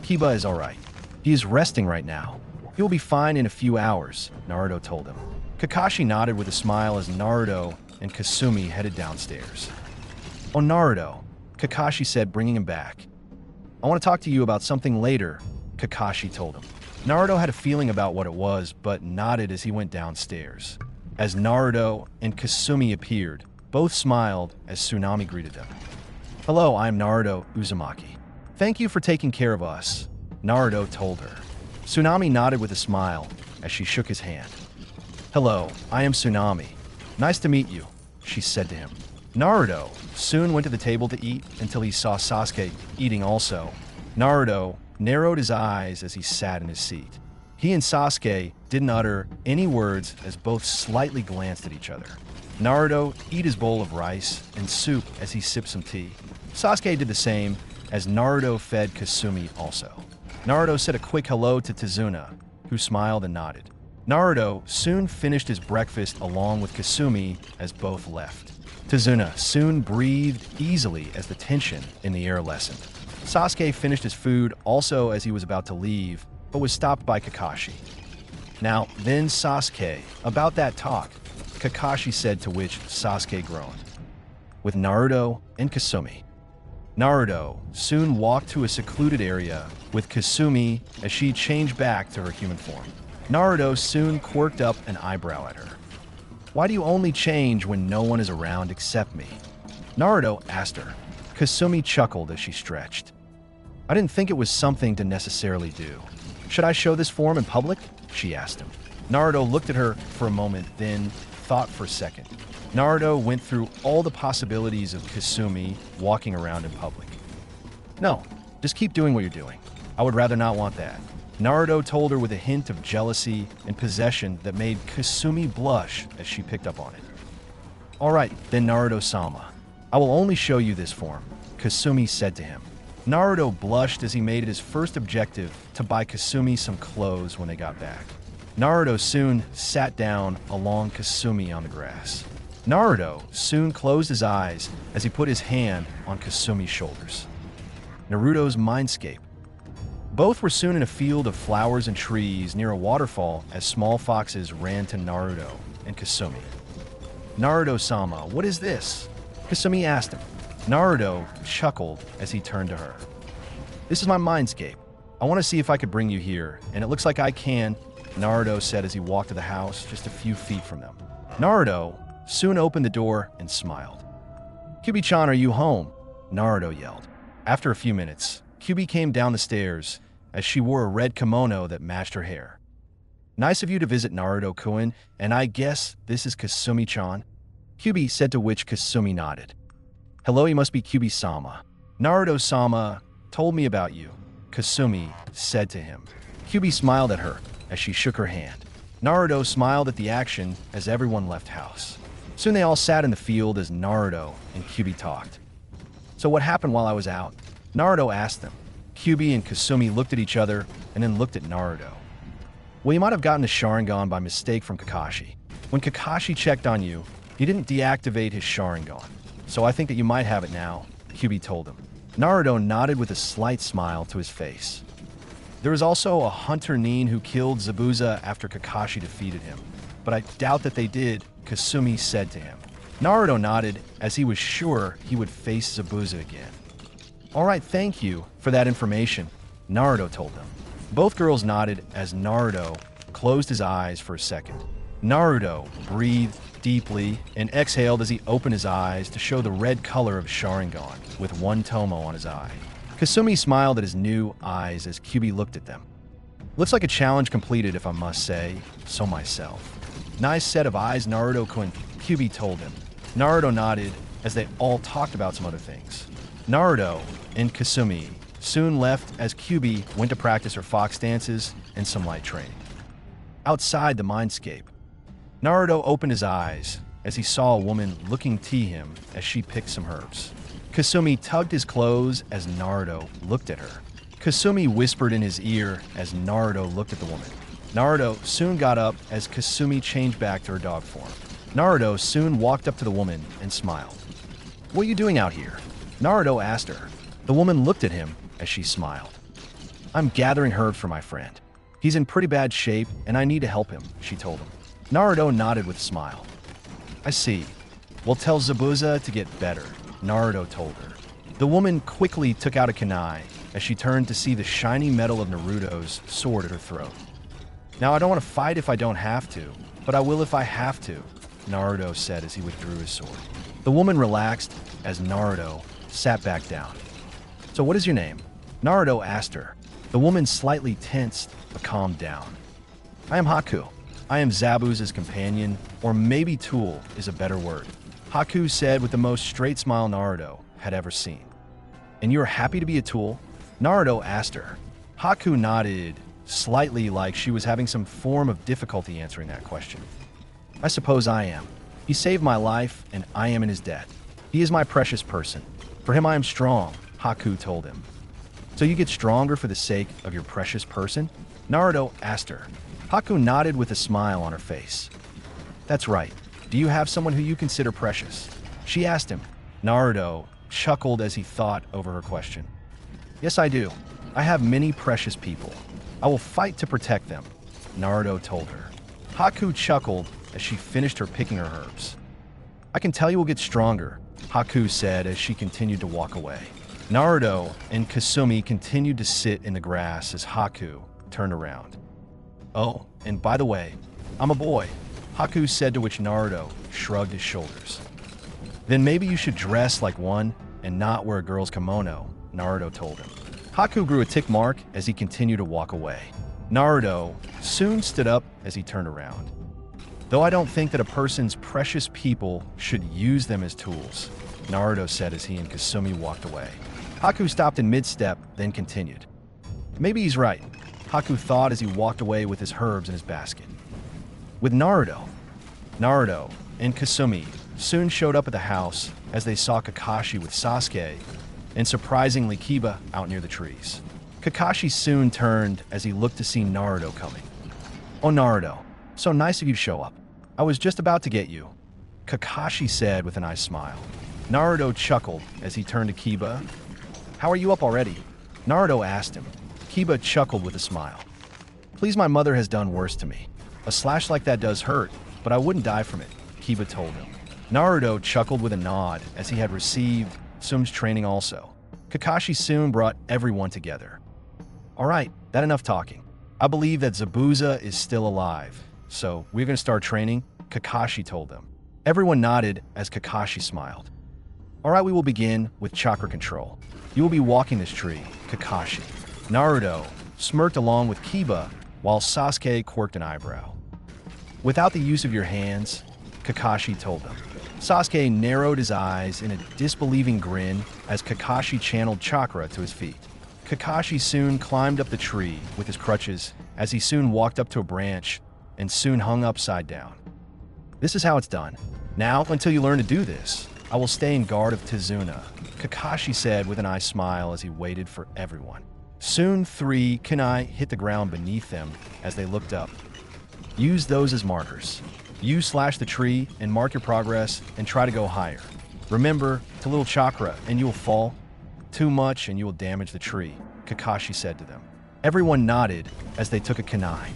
Kiba is all right. He is resting right now. He will be fine in a few hours, Naruto told him. Kakashi nodded with a smile as Naruto and Kasumi headed downstairs. Oh, Naruto, Kakashi said, bringing him back. I want to talk to you about something later, Kakashi told him. Naruto had a feeling about what it was, but nodded as he went downstairs. As Naruto and Kasumi appeared, both smiled as Tsunami greeted them. Hello, I'm Naruto Uzumaki. Thank you for taking care of us, Naruto told her. Tsunami nodded with a smile as she shook his hand. Hello, I am Tsunami. Nice to meet you, she said to him. Naruto soon went to the table to eat until he saw Sasuke eating also. Naruto narrowed his eyes as he sat in his seat. He and Sasuke didn't utter any words as both slightly glanced at each other. Naruto ate his bowl of rice and soup as he sipped some tea. Sasuke did the same as Naruto fed Kasumi also. Naruto said a quick hello to Tazuna, who smiled and nodded. Naruto soon finished his breakfast along with Kasumi as both left. Tazuna soon breathed easily as the tension in the air lessened. Sasuke finished his food also as he was about to leave, but was stopped by Kakashi. Now, then Sasuke, about that talk, Kakashi said, to which Sasuke groaned. With Naruto and Kasumi. Naruto soon walked to a secluded area with Kasumi as she changed back to her human form. Naruto soon quirked up an eyebrow at her. Why do you only change when no one is around except me? Naruto asked her. Kasumi chuckled as she stretched. I didn't think it was something to necessarily do. Should I show this form in public? She asked him. Naruto looked at her for a moment, then thought for a second. Naruto went through all the possibilities of Kasumi walking around in public. No, just keep doing what you're doing. I would rather not want that. Naruto told her with a hint of jealousy and possession that made Kasumi blush as she picked up on it. All right, then Naruto-sama. I will only show you this form, Kasumi said to him. Naruto blushed as he made it his first objective to buy Kasumi some clothes when they got back. Naruto soon sat down along Kasumi on the grass. Naruto soon closed his eyes as he put his hand on Kasumi's shoulders. Naruto's mindscape. Both were soon in a field of flowers and trees near a waterfall as small foxes ran to Naruto and Kasumi. Naruto-sama, what is this? Kasumi asked him. Naruto chuckled as he turned to her. This is my mindscape. I want to see if I could bring you here, and it looks like I can, Naruto said as he walked to the house just a few feet from them. Naruto soon opened the door and smiled. Kyubi-chan, are you home? Naruto yelled. After a few minutes, Kyubi came down the stairs as she wore a red kimono that matched her hair. Nice of you to visit Naruto-kun, and I guess this is Kasumi-chan? Kyubi said, to which Kasumi nodded. Hello, you must be Kyubi-sama. Naruto-sama told me about you, Kasumi said to him. Kyubi smiled at her as she shook her hand. Naruto smiled at the action as everyone left house. Soon they all sat in the field as Naruto and Kyubi talked. So what happened while I was out? Naruto asked them. Kyubi and Kasumi looked at each other and then looked at Naruto. Well, you might have gotten a Sharingan by mistake from Kakashi. When Kakashi checked on you, he didn't deactivate his Sharingan. So I think that you might have it now, Kyubi told him. Naruto nodded with a slight smile to his face. There was also a Hunter Nin who killed Zabuza after Kakashi defeated him. But I doubt that they did, Kasumi said to him. Naruto nodded as he was sure he would face Zabuza again. All right, thank you for that information, Naruto told them. Both girls nodded as Naruto closed his eyes for a second. Naruto breathed deeply and exhaled as he opened his eyes to show the red color of Sharingan with one tomo on his eye. Kasumi smiled at his new eyes as Kyubi looked at them. Looks like a challenge completed, if I must say so myself. Nice set of eyes, Naruto-kun, Kyubi told him. Naruto nodded as they all talked about some other things. Naruto and Kasumi soon left as Kyubi went to practice her fox dances and some light training. Outside the mindscape, Naruto opened his eyes as he saw a woman looking to him as she picked some herbs. Kasumi tugged his clothes as Naruto looked at her. Kasumi whispered in his ear as Naruto looked at the woman. Naruto soon got up as Kasumi changed back to her dog form. Naruto soon walked up to the woman and smiled. What are you doing out here? Naruto asked her. The woman looked at him as she smiled. I'm gathering herbs for my friend. He's in pretty bad shape and I need to help him, she told him. Naruto nodded with a smile. I see. We'll tell Zabuza to get better, Naruto told her. The woman quickly took out a kunai as she turned to see the shiny metal of Naruto's sword at her throat. "Now, I don't want to fight if I don't have to, but I will if I have to," Naruto said as he withdrew his sword. The woman relaxed as Naruto sat back down. "So what is your name?" Naruto asked her. The woman slightly tensed but calmed down. "I am Haku. I am Zabuza's companion, or maybe tool is a better word," Haku said with the most straight smile Naruto had ever seen. "And you are happy to be a tool?" Naruto asked her. Haku nodded, slightly like she was having some form of difficulty answering that question. "I suppose I am. He saved my life, and I am in his debt. He is my precious person. For him I am strong," Haku told him. "So you get stronger for the sake of your precious person?" Naruto asked her. Haku nodded with a smile on her face. "That's right. Do you have someone who you consider precious?" she asked him. Naruto chuckled as he thought over her question. "Yes, I do. I have many precious people. I will fight to protect them," Naruto told her. Haku chuckled as she finished her picking her herbs. "I can tell you will get stronger," Haku said as she continued to walk away. Naruto and Kasumi continued to sit in the grass as Haku turned around. "Oh, and by the way, I'm a boy," Haku said, to which Naruto shrugged his shoulders. "Then maybe you should dress like one and not wear a girl's kimono," Naruto told him. Haku grew a tick mark as he continued to walk away. Naruto soon stood up as he turned around. "Though I don't think that a person's precious people should use them as tools," Naruto said as he and Kasumi walked away. Haku stopped in mid-step, then continued. "Maybe he's right," Haku thought as he walked away with his herbs in his basket. With Naruto and Kasumi soon showed up at the house as they saw Kakashi with Sasuke and surprisingly Kiba out near the trees. Kakashi soon turned as he looked to see Naruto coming. "Oh, Naruto, so nice of you to show up. I was just about to get you," Kakashi said with a nice smile. Naruto chuckled as he turned to Kiba. "How are you up already?" Naruto asked him. Kiba chuckled with a smile. "Please, my mother has done worse to me. A slash like that does hurt, but I wouldn't die from it," Kiba told him. Naruto chuckled with a nod as he had received Sum's training also. Kakashi soon brought everyone together. "All right, that enough talking. I believe that Zabuza is still alive, so we're going to start training," Kakashi told them. Everyone nodded as Kakashi smiled. "All right, we will begin with chakra control. You will be walking this tree, Kakashi." Naruto smirked along with Kiba while Sasuke quirked an eyebrow. "Without the use of your hands," Kakashi told them. Sasuke narrowed his eyes in a disbelieving grin as Kakashi channeled chakra to his feet. Kakashi soon climbed up the tree with his crutches as he soon walked up to a branch and soon hung upside down. "This is how it's done. Now, until you learn to do this, I will stay in guard of Tizuna," Kakashi said with a nice smile as he waited for everyone. Soon 3 kunai hit the ground beneath them as they looked up. "Use those as markers. You slash the tree and mark your progress and try to go higher. Remember, to little chakra and you will fall. Too much and you will damage the tree," Kakashi said to them. Everyone nodded as they took a kunai.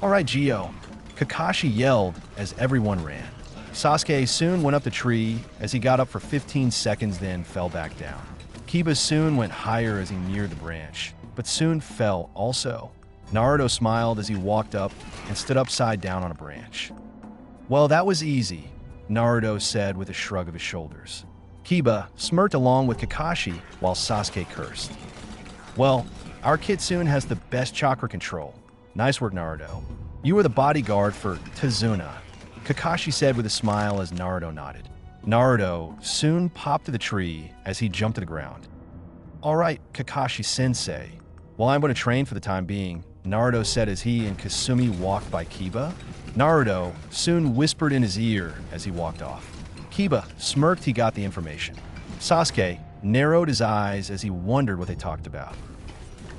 "All right, Gio," Kakashi yelled as everyone ran. Sasuke soon went up the tree as he got up for 15 seconds then fell back down. Kiba soon went higher as he neared the branch, but soon fell also. Naruto smiled as he walked up and stood upside down on a branch. "Well, that was easy," Naruto said with a shrug of his shoulders. Kiba smirked along with Kakashi while Sasuke cursed. "Well, our Kitsune has the best chakra control. Nice work, Naruto. You are the bodyguard for Tizuna," Kakashi said with a smile as Naruto nodded. Naruto soon popped to the tree as he jumped to the ground. "All right, Kakashi-sensei. Well, I'm going to train for the time being," Naruto said as he and Kasumi walked by Kiba. Naruto soon whispered in his ear as he walked off. Kiba smirked he got the information. Sasuke narrowed his eyes as he wondered what they talked about.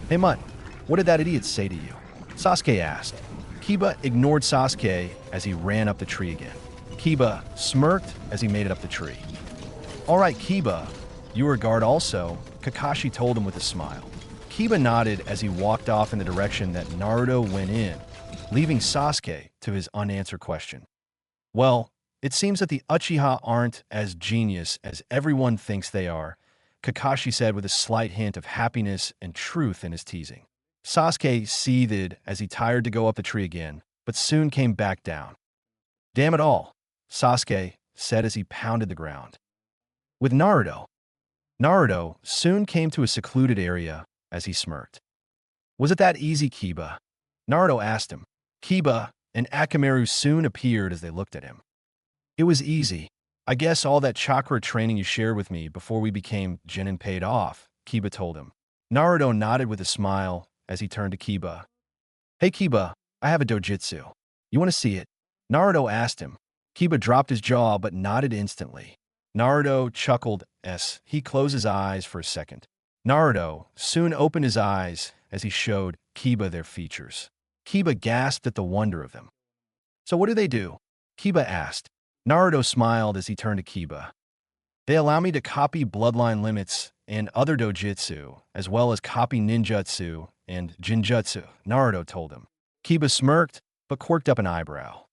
"Hey, Mutt, what did that idiot say to you?" Sasuke asked. Kiba ignored Sasuke as he ran up the tree again. Kiba smirked as he made it up the tree. "All right, Kiba, you are a guard also," Kakashi told him with a smile. Kiba nodded as he walked off in the direction that Naruto went in, leaving Sasuke to his unanswered question. "Well, it seems that the Uchiha aren't as genius as everyone thinks they are," Kakashi said with a slight hint of happiness and truth in his teasing. Sasuke seethed as he tired to go up the tree again, but soon came back down. Damn it all, Sasuke said as he pounded the ground. With Naruto soon came to a secluded area as he smirked. Was it that easy, Kiba? Naruto asked him. Kiba and Akamaru soon appeared as they looked at him. It was easy. I guess all that chakra training you shared with me before we became Genin paid off, Kiba told him. Naruto nodded with a smile as he turned to Kiba. Hey Kiba, I have a dojutsu. You want to see it? Naruto asked him. Kiba dropped his jaw but nodded instantly. Naruto chuckled as he closed his eyes for a second. Naruto soon opened his eyes as he showed Kiba their features. Kiba gasped at the wonder of them. So what do? Kiba asked. Naruto smiled as he turned to Kiba. They allow me to copy bloodline limits and other dojutsu, as well as copy ninjutsu and jinjutsu, Naruto told him. Kiba smirked, but quirked up an eyebrow.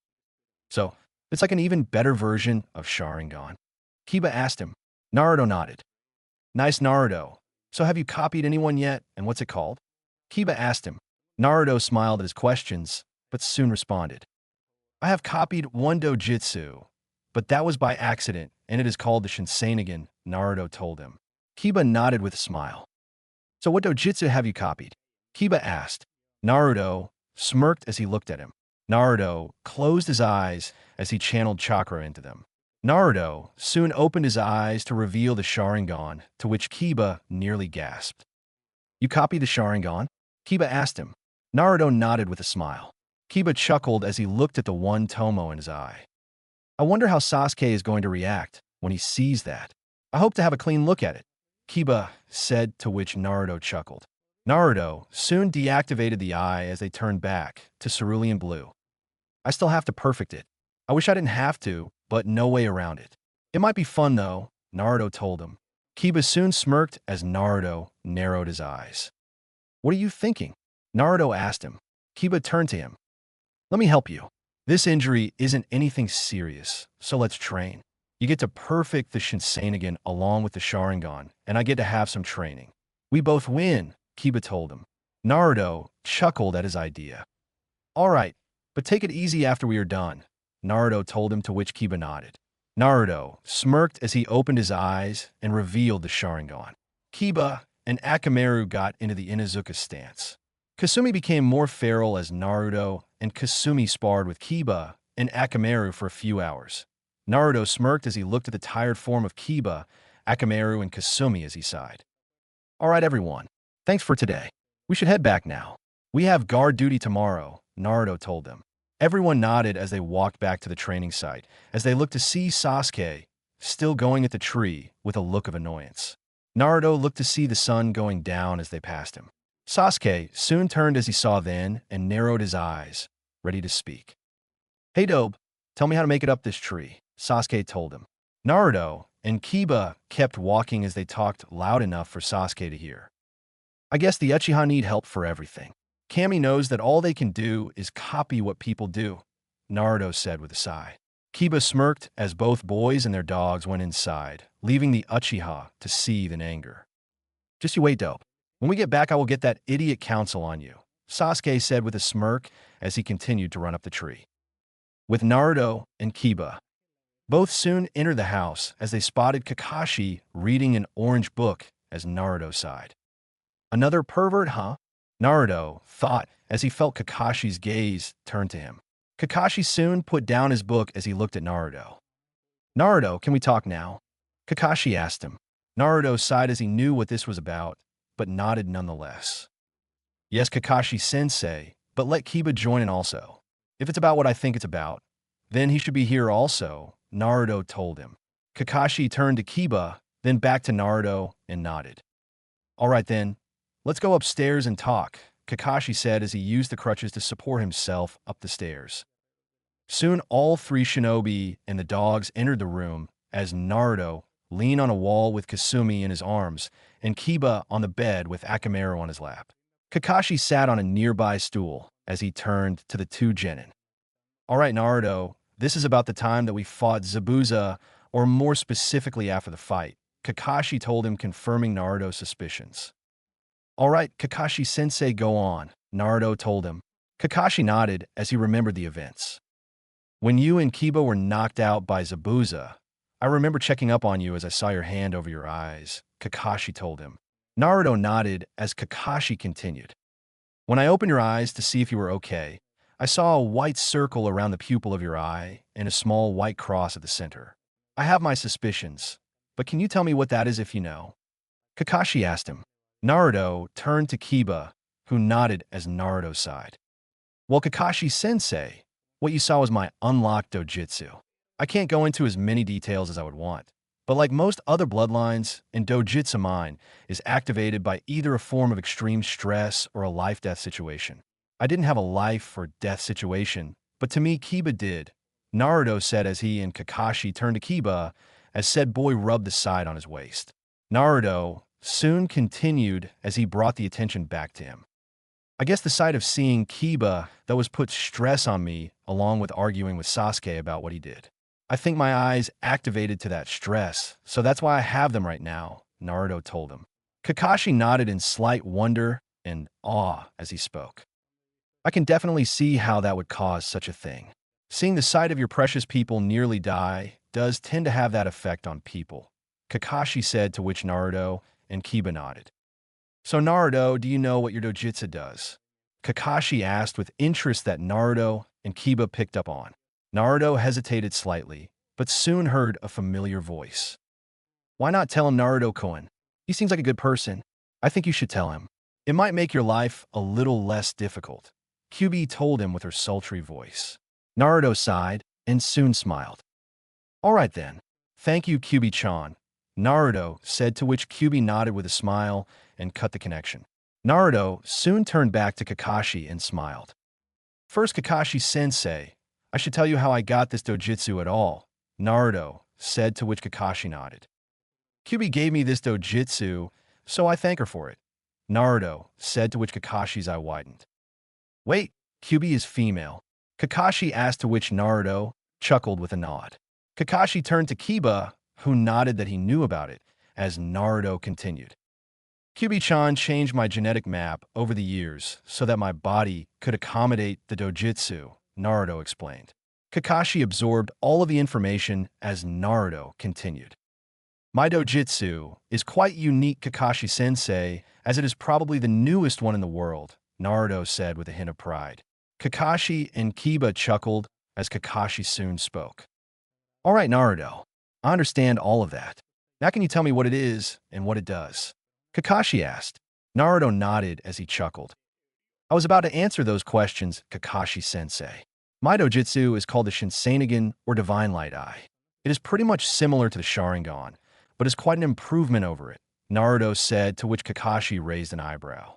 So, it's like an even better version of Sharingan? Kiba asked him. Naruto nodded. Nice, Naruto. So have you copied anyone yet, and what's it called? Kiba asked him. Naruto smiled at his questions, but soon responded. I have copied one dojutsu, but that was by accident, and it is called the Shinseinigan, Naruto told him. Kiba nodded with a smile. So what dojutsu have you copied? Kiba asked. Naruto smirked as he looked at him. Naruto closed his eyes as he channeled chakra into them. Naruto soon opened his eyes to reveal the Sharingan, to which Kiba nearly gasped. You copied the Sharingan? Kiba asked him. Naruto nodded with a smile. Kiba chuckled as he looked at the one tomo in his eye. I wonder how Sasuke is going to react when he sees that. I hope to have a clean look at it, Kiba said, to which Naruto chuckled. Naruto soon deactivated the eye as they turned back to cerulean blue. I still have to perfect it. I wish I didn't have to, but no way around it. It might be fun though, Naruto told him. Kiba soon smirked as Naruto narrowed his eyes. What are you thinking? Naruto asked him. Kiba turned to him. Let me help you. This injury isn't anything serious, so let's train. You get to perfect the Shinseinigan along with the Sharingan, and I get to have some training. We both win, Kiba told him. Naruto chuckled at his idea. All right, but take it easy after we are done, Naruto told him, to which Kiba nodded. Naruto smirked as he opened his eyes and revealed the Sharingan. Kiba and Akamaru got into the Inuzuka stance. Kasumi became more feral as Naruto and Kasumi sparred with Kiba and Akamaru for a few hours. Naruto smirked as he looked at the tired form of Kiba, Akamaru, and Kasumi as he sighed. All right, everyone. Thanks for today. We should head back now. We have guard duty tomorrow, Naruto told them. Everyone nodded as they walked back to the training site, as they looked to see Sasuke still going at the tree with a look of annoyance. Naruto looked to see the sun going down as they passed him. Sasuke soon turned as he saw them and narrowed his eyes, ready to speak. Hey Dobe, tell me how to make it up this tree, Sasuke told him. Naruto and Kiba kept walking as they talked loud enough for Sasuke to hear. I guess the Uchiha need help for everything. Kami knows that all they can do is copy what people do, Naruto said with a sigh. Kiba smirked as both boys and their dogs went inside, leaving the Uchiha to seethe in anger. Just you wait, Dope. When we get back, I will get that idiot council on you, Sasuke said with a smirk as he continued to run up the tree. With Naruto and Kiba, both soon entered the house as they spotted Kakashi reading an orange book as Naruto sighed. Another pervert, huh? Naruto thought as he felt Kakashi's gaze turn to him. Kakashi soon put down his book as he looked at Naruto. Naruto, can we talk now? Kakashi asked him. Naruto sighed as he knew what this was about, but nodded nonetheless. Yes, Kakashi-sensei, but let Kiba join in also. If it's about what I think it's about, then he should be here also, Naruto told him. Kakashi turned to Kiba, then back to Naruto and nodded. All right then, let's go upstairs and talk, Kakashi said as he used the crutches to support himself up the stairs. Soon all three shinobi and the dogs entered the room as Naruto leaned on a wall with Kasumi in his arms and Kiba on the bed with Akamaru on his lap. Kakashi sat on a nearby stool as he turned to the two genin. All right, Naruto, this is about the time that we fought Zabuza, or more specifically after the fight, Kakashi told him, confirming Naruto's suspicions. All right, Kakashi-sensei, go on, Naruto told him. Kakashi nodded as he remembered the events. When you and Kiba were knocked out by Zabuza, I remember checking up on you as I saw your hand over your eyes, Kakashi told him. Naruto nodded as Kakashi continued. When I opened your eyes to see if you were okay, I saw a white circle around the pupil of your eye and a small white cross at the center. I have my suspicions, but can you tell me what that is if you know? Kakashi asked him. Naruto turned to Kiba, who nodded as Naruto sighed. Well, Kakashi-sensei, what you saw was my unlocked dojutsu. I can't go into as many details as I would want, but like most other bloodlines, in dojutsu mine is activated by either a form of extreme stress or a life-death situation. I didn't have a life or death situation, but to me, Kiba did, Naruto said as he and Kakashi turned to Kiba as said boy rubbed the side on his waist. Naruto soon continued as he brought the attention back to him. I guess the sight of seeing Kiba that was put stress on me along with arguing with Sasuke about what he did. I think my eyes activated to that stress, so that's why I have them right now, Naruto told him. Kakashi nodded in slight wonder and awe as he spoke. I can definitely see how that would cause such a thing. Seeing the sight of your precious people nearly die does tend to have that effect on people, Kakashi said, to which Naruto and Kiba nodded. So Naruto, do you know what your dojutsu does? Kakashi asked with interest that Naruto and Kiba picked up on. Naruto hesitated slightly, but soon heard a familiar voice. Why not tell him, Naruto-kun? He seems like a good person. I think you should tell him. It might make your life a little less difficult, Kyubi told him with her sultry voice. Naruto sighed and soon smiled. All right then. Thank you, Kyubi-chan, Naruto said, to which Kyubi nodded with a smile and cut the connection. Naruto soon turned back to Kakashi and smiled. First, Kakashi-sensei, I should tell you how I got this dojutsu at all, Naruto said, to which Kakashi nodded. Kyubi gave me this dojutsu, so I thank her for it, Naruto said, to which Kakashi's eye widened. Wait, Kyubi is female, Kakashi asked, to which Naruto chuckled with a nod. Kakashi turned to Kiba, who nodded that he knew about it, as Naruto continued. Kyubi-chan changed my genetic map over the years so that my body could accommodate the dojutsu, Naruto explained. Kakashi absorbed all of the information as Naruto continued. My dojutsu is quite unique, Kakashi-sensei, as it is probably the newest one in the world, Naruto said with a hint of pride. Kakashi and Kiba chuckled as Kakashi soon spoke. All right, Naruto, I understand all of that. Now can you tell me what it is and what it does? Kakashi asked. Naruto nodded as he chuckled. I was about to answer those questions, Kakashi-sensei. My dojutsu is called the Shinseinigan or Divine Light Eye. It is pretty much similar to the Sharingan, but is quite an improvement over it, Naruto said, to which Kakashi raised an eyebrow.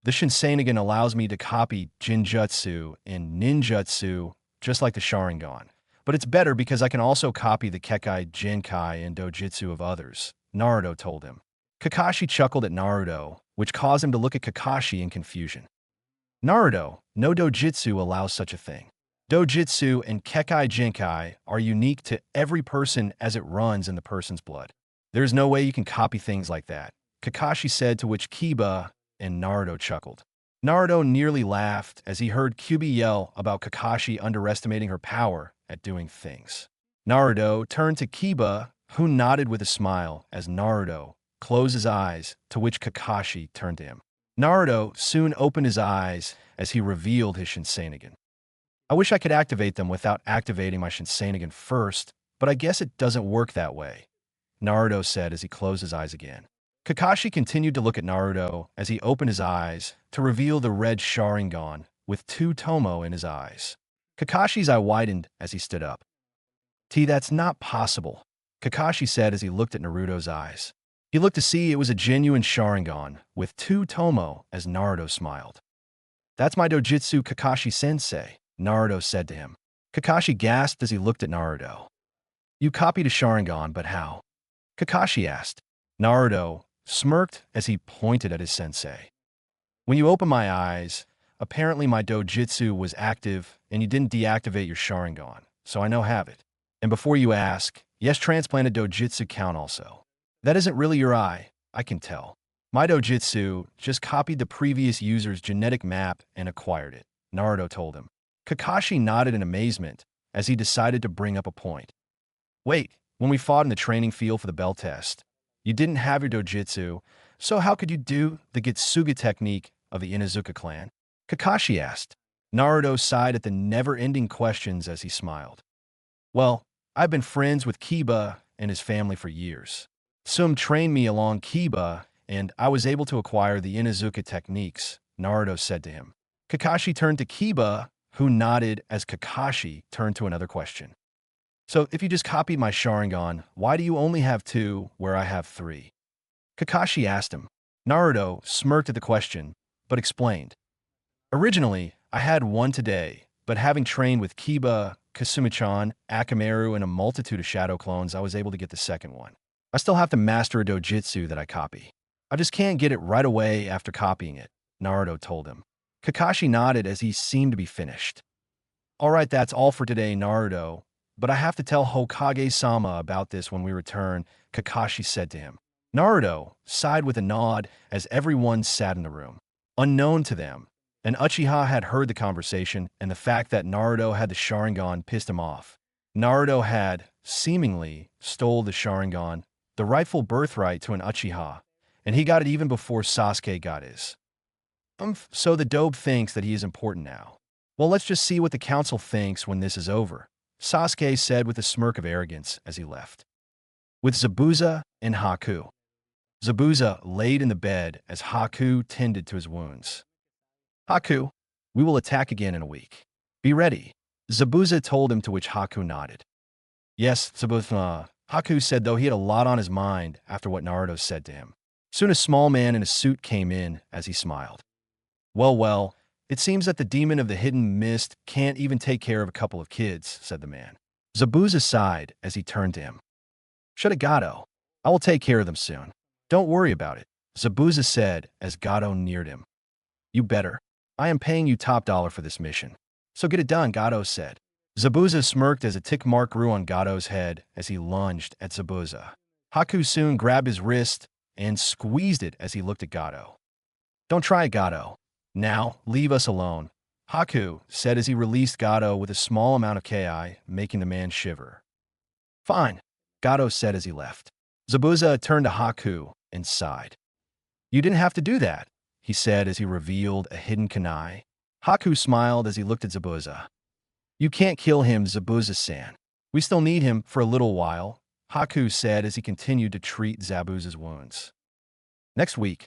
The Shinseinigan allows me to copy Jinjutsu and Ninjutsu just like the Sharingan, but it's better because I can also copy the Kekai, Jinkai, and Dojutsu of others, Naruto told him. Kakashi chuckled at Naruto, which caused him to look at Kakashi in confusion. Naruto, no dojutsu allows such a thing. Dojutsu and Kekai Jinkai are unique to every person as it runs in the person's blood. There is no way you can copy things like that, Kakashi said, to which Kiba and Naruto chuckled. Naruto nearly laughed as he heard Kyubi yell about Kakashi underestimating her power at doing things. Naruto turned to Kiba, who nodded with a smile as Naruto closed his eyes, to which Kakashi turned to him. Naruto soon opened his eyes as he revealed his Shinseinigan. I wish I could activate them without activating my Shinseinigan first, but I guess it doesn't work that way, Naruto said as he closed his eyes again. Kakashi continued to look at Naruto as he opened his eyes to reveal the red Sharingan with 2 Tomo in his eyes. Kakashi's eye widened as he stood up. That's not possible, Kakashi said as he looked at Naruto's eyes. He looked to see it was a genuine Sharingan with 2 Tomo as Naruto smiled. That's my dojutsu, Kakashi-sensei, Naruto said to him. Kakashi gasped as he looked at Naruto. You copied a Sharingan, but how? Kakashi asked. Naruto smirked as he pointed at his sensei. When you opened my eyes, apparently my dojutsu was active and you didn't deactivate your Sharingan, so I now have it. And before you ask, yes, transplanted dojutsu count also. That isn't really your eye, I can tell. My dojutsu just copied the previous user's genetic map and acquired it, Naruto told him. Kakashi nodded in amazement as he decided to bring up a point. Wait, when we fought in the training field for the bell test, you didn't have your dojutsu, so how could you do the Getsuga technique of the Inuzuka clan? Kakashi asked. Naruto sighed at the never-ending questions as he smiled. Well, I've been friends with Kiba and his family for years. Sum trained me along Kiba, and I was able to acquire the Inuzuka techniques, Naruto said to him. Kakashi turned to Kiba, who nodded as Kakashi turned to another question. So if you just copied my Sharingan, why do you only have 2 where I have 3? Kakashi asked him. Naruto smirked at the question, but explained. Originally, I had 1 today, but having trained with Kiba, Kasumi-chan, Akamaru, and a multitude of shadow clones, I was able to get the second one. I still have to master a dojutsu that I copy. I just can't get it right away after copying it, Naruto told him. Kakashi nodded as he seemed to be finished. Alright, that's all for today, Naruto, but I have to tell Hokage-sama about this when we return, Kakashi said to him. Naruto sighed with a nod as everyone sat in the room. Unknown to them, an Uchiha had heard the conversation, and the fact that Naruto had the Sharingan pissed him off. Naruto had, seemingly, stole the Sharingan, the rightful birthright to an Uchiha, and he got it even before Sasuke got his. So the dope thinks that he is important now. Well, let's just see what the council thinks when this is over, Sasuke said with a smirk of arrogance as he left. With Zabuza and Haku. Zabuza laid in the bed as Haku tended to his wounds. Haku, we will attack again in a week. Be ready, Zabuza told him, to which Haku nodded. Yes, Zabuza, Haku said, though he had a lot on his mind after what Naruto said to him. Soon a small man in a suit came in as he smiled. Well, it seems that the demon of the hidden mist can't even take care of a couple of kids, said the man. Zabuza sighed as he turned to him. Shut it, Gato. I will take care of them soon. Don't worry about it, Zabuza said as Gato neared him. You better. I am paying you top dollar for this mission. So get it done, Gato said. Zabuza smirked as a tick mark grew on Gato's head as he lunged at Zabuza. Haku soon grabbed his wrist and squeezed it as he looked at Gato. Don't try it, Gato. Now, leave us alone, Haku said as he released Gato with a small amount of Ki, making the man shiver. Fine, Gato said as he left. Zabuza turned to Haku and sighed. You didn't have to do that, he said as he revealed a hidden kunai. Haku smiled as he looked at Zabuza. You can't kill him, Zabuza-san. We still need him for a little while, Haku said as he continued to treat Zabuza's wounds. Next week,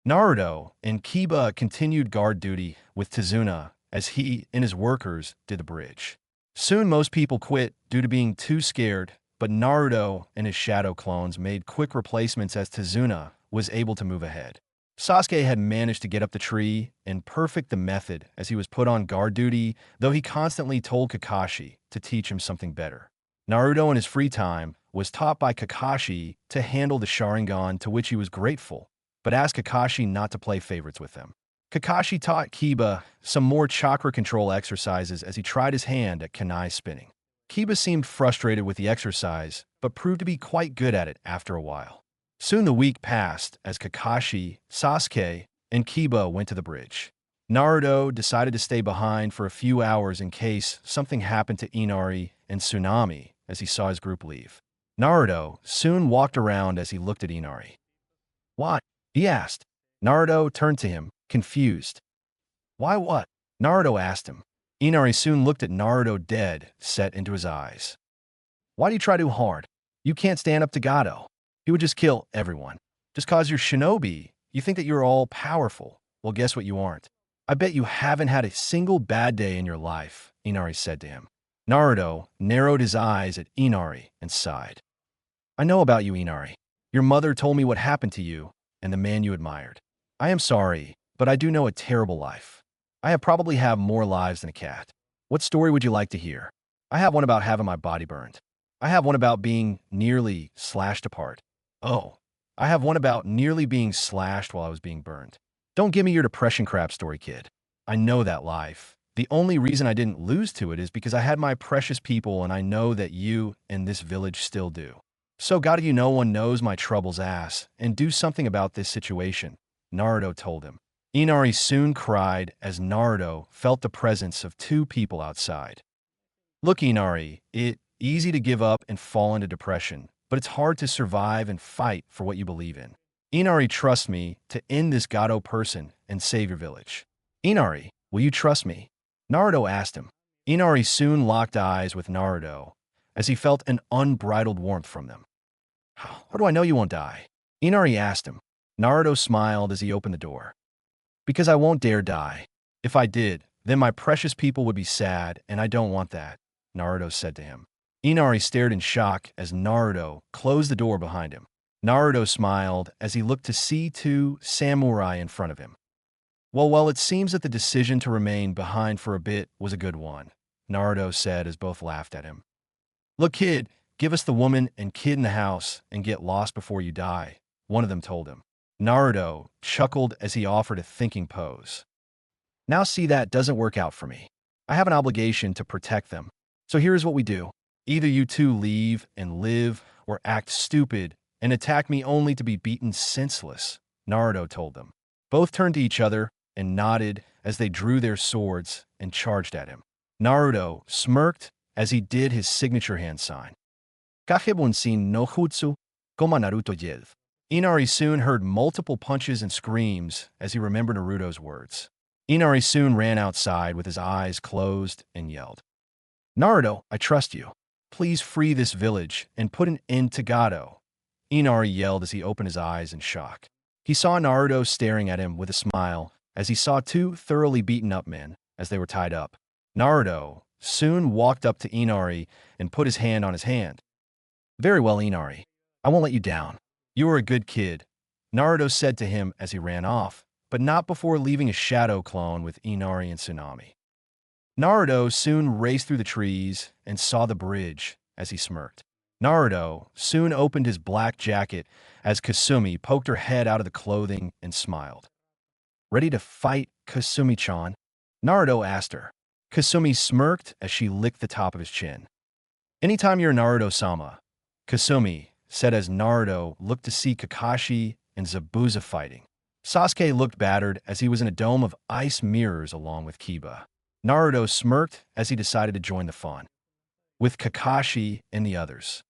Naruto and Kiba continued guard duty with Tazuna as he and his workers did the bridge. Soon most people quit due to being too scared, but Naruto and his shadow clones made quick replacements as Tazuna was able to move ahead. Sasuke had managed to get up the tree and perfect the method as he was put on guard duty, though he constantly told Kakashi to teach him something better. Naruto in his free time was taught by Kakashi to handle the Sharingan, to which he was grateful, but asked Kakashi not to play favorites with them. Kakashi taught Kiba some more chakra control exercises as he tried his hand at kunai spinning. Kiba seemed frustrated with the exercise, but proved to be quite good at it after a while. Soon the week passed as Kakashi, Sasuke, and Kiba went to the bridge. Naruto decided to stay behind for a few hours in case something happened to Inari and Tsunami as he saw his group leave. Naruto soon walked around as he looked at Inari. What? He asked. Naruto turned to him, confused. Why what? Naruto asked him. Inari soon looked at Naruto, dead set into his eyes. Why do you try too hard? You can't stand up to Gato. He would just kill everyone. Just cause you're shinobi, you think that you're all powerful. Well, guess what, you aren't. I bet you haven't had a single bad day in your life, Inari said to him. Naruto narrowed his eyes at Inari and sighed. I know about you, Inari. Your mother told me what happened to you and the man you admired. I am sorry, but I do know a terrible life. I have probably have more lives than a cat. What story would you like to hear? I have one about having my body burned. I have one about being nearly slashed apart. Oh, I have one about nearly being slashed while I was being burned. Don't give me your depression crap story, kid. I know that life. The only reason I didn't lose to it is because I had my precious people, and I know that you and this village still do. So gotta you no one knows my trouble's ass, and do something about this situation, Naruto told him. Inari soon cried as Naruto felt the presence of two people outside. Look, Inari, it's easy to give up and fall into depression, but it's hard to survive and fight for what you believe in. Inari, trust me to end this Gato person and save your village. Inari, will you trust me? Naruto asked him. Inari soon locked eyes with Naruto as he felt an unbridled warmth from them. How do I know you won't die? Inari asked him. Naruto smiled as he opened the door. Because I won't dare die. If I did, then my precious people would be sad, and I don't want that, Naruto said to him. Inari stared in shock as Naruto closed the door behind him. Naruto smiled as he looked to see two samurai in front of him. Well, it seems that the decision to remain behind for a bit was a good one, Naruto said as both laughed at him. Look, kid, give us the woman and kid in the house and get lost before you die, one of them told him. Naruto chuckled as he offered a thinking pose. Now see, that doesn't work out for me. I have an obligation to protect them. So here's what we do. Either you two leave and live, or act stupid and attack me only to be beaten senseless, Naruto told them. Both turned to each other and nodded as they drew their swords and charged at him. Naruto smirked as he did his signature hand sign. Kakebunsin no jutsu, koma Naruto yelv. Inari soon heard multiple punches and screams as he remembered Naruto's words. Inari soon ran outside with his eyes closed and yelled, Naruto, I trust you. Please free this village and put an end to Gato. Inari yelled as he opened his eyes in shock. He saw Naruto staring at him with a smile as he saw two thoroughly beaten up men as they were tied up. Naruto soon walked up to Inari and put his hand on his hand. Very well, Inari. I won't let you down. You are a good kid, Naruto said to him as he ran off, but not before leaving a shadow clone with Inari and Tsunami. Naruto soon raced through the trees and saw the bridge as he smirked. Naruto soon opened his black jacket as Kasumi poked her head out of the clothing and smiled. Ready to fight, Kasumi-chan? Naruto asked her. Kasumi smirked as she licked the top of his chin. Anytime you're Naruto-sama, Kasumi said as Naruto looked to see Kakashi and Zabuza fighting. Sasuke looked battered as he was in a dome of ice mirrors along with Kiba. Naruto smirked as he decided to join the fun with Kakashi and the others.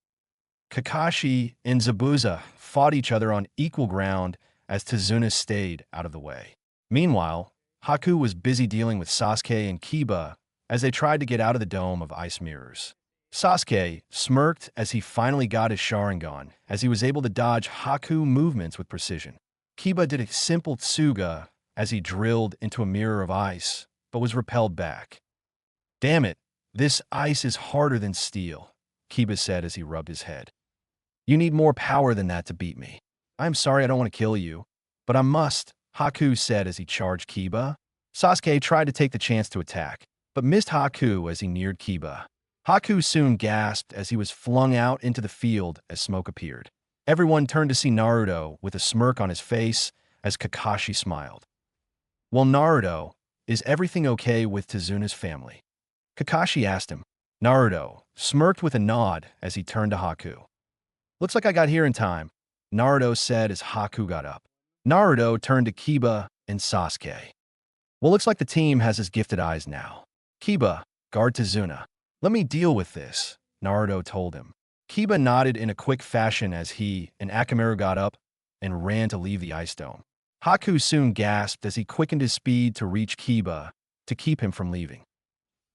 Kakashi and Zabuza fought each other on equal ground as Tazuna stayed out of the way. Meanwhile, Haku was busy dealing with Sasuke and Kiba as they tried to get out of the dome of ice mirrors. Sasuke smirked as he finally got his Sharingan as he was able to dodge Haku movements with precision. Kiba did a simple tsuga as he drilled into a mirror of ice, but was repelled back. Damn it, this ice is harder than steel, Kiba said as he rubbed his head. You need more power than that to beat me. I'm sorry, I don't want to kill you, but I must, Haku said as he charged Kiba. Sasuke tried to take the chance to attack, but missed Haku as he neared Kiba. Haku soon gasped as he was flung out into the field as smoke appeared. Everyone turned to see Naruto with a smirk on his face as Kakashi smiled. Well, Naruto, is everything okay with Tazuna's family? Kakashi asked him. Naruto smirked with a nod as he turned to Haku. Looks like I got here in time, Naruto said as Haku got up. Naruto turned to Kiba and Sasuke. Well, looks like the team has his gifted eyes now. Kiba, guard Tazuna. Let me deal with this, Naruto told him. Kiba nodded in a quick fashion as he and Akamaru got up and ran to leave the ice dome. Haku soon gasped as he quickened his speed to reach Kiba to keep him from leaving.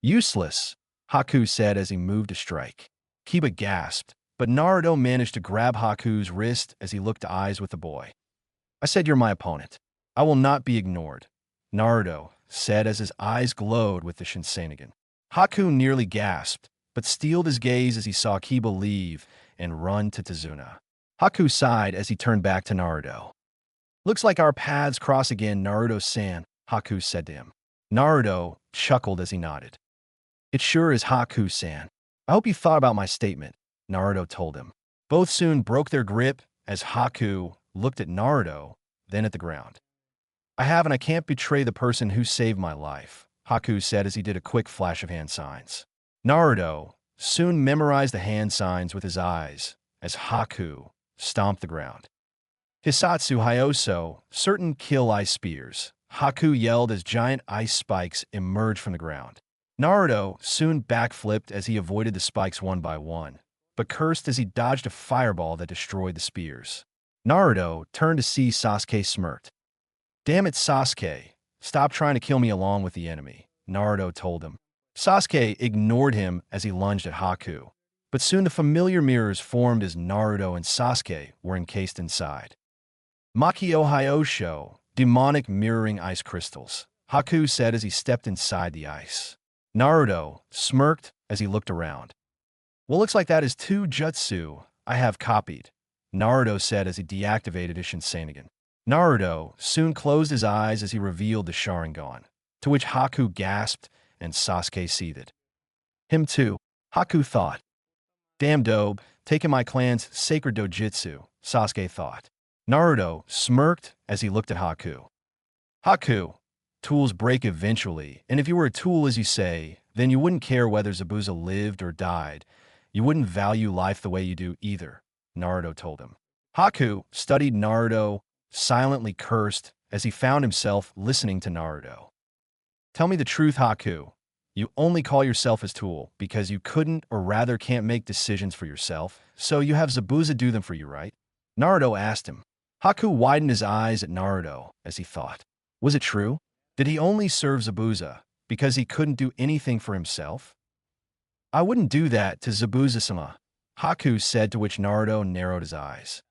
Useless, Haku said as he moved to strike. Kiba gasped, but Naruto managed to grab Haku's wrist as he looked eyes with the boy. I said you're my opponent. I will not be ignored, Naruto said as his eyes glowed with the Shinsenagon. Haku nearly gasped, but steeled his gaze as he saw Kiba leave and run to Tazuna. Haku sighed as he turned back to Naruto. Looks like our paths cross again, Naruto-san, Haku said to him. Naruto chuckled as he nodded. It sure is, Haku-san. I hope you thought about my statement, Naruto told him. Both soon broke their grip as Haku looked at Naruto, then at the ground. I have and I can't betray the person who saved my life, Haku said as he did a quick flash of hand signs. Naruto soon memorized the hand signs with his eyes as Haku stomped the ground. Hisatsu Hyoso, certain kill ice spears. Haku yelled as giant ice spikes emerged from the ground. Naruto soon backflipped as he avoided the spikes one by one, but cursed as he dodged a fireball that destroyed the spears. Naruto turned to see Sasuke smirked. "Damn it, Sasuke. Stop trying to kill me along with the enemy," Naruto told him. Sasuke ignored him as he lunged at Haku, but soon the familiar mirrors formed as Naruto and Sasuke were encased inside. Makio Hyosho, demonic mirroring ice crystals, Haku said as he stepped inside the ice. Naruto smirked as he looked around. "Well, looks like that is two jutsu I have copied," Naruto said as he deactivated his Shinsenin. Naruto soon closed his eyes as he revealed the Sharingan, to which Haku gasped and Sasuke seethed. Him too, Haku thought. "Damn dope, taking my clan's sacred dojutsu," Sasuke thought. Naruto smirked as he looked at Haku. "Haku, tools break eventually, and if you were a tool as you say, then you wouldn't care whether Zabuza lived or died. You wouldn't value life the way you do either," Naruto told him. Haku studied Naruto, silently cursed as he found himself listening to Naruto. "Tell me the truth, Haku. You only call yourself his tool because you couldn't or rather can't make decisions for yourself, so you have Zabuza do them for you, right?" Naruto asked him. Haku widened his eyes at Naruto as he thought. Was it true? Did he only serve Zabuza because he couldn't do anything for himself? "I wouldn't do that to Zabuza-sama," Haku said, to which Naruto narrowed his eyes.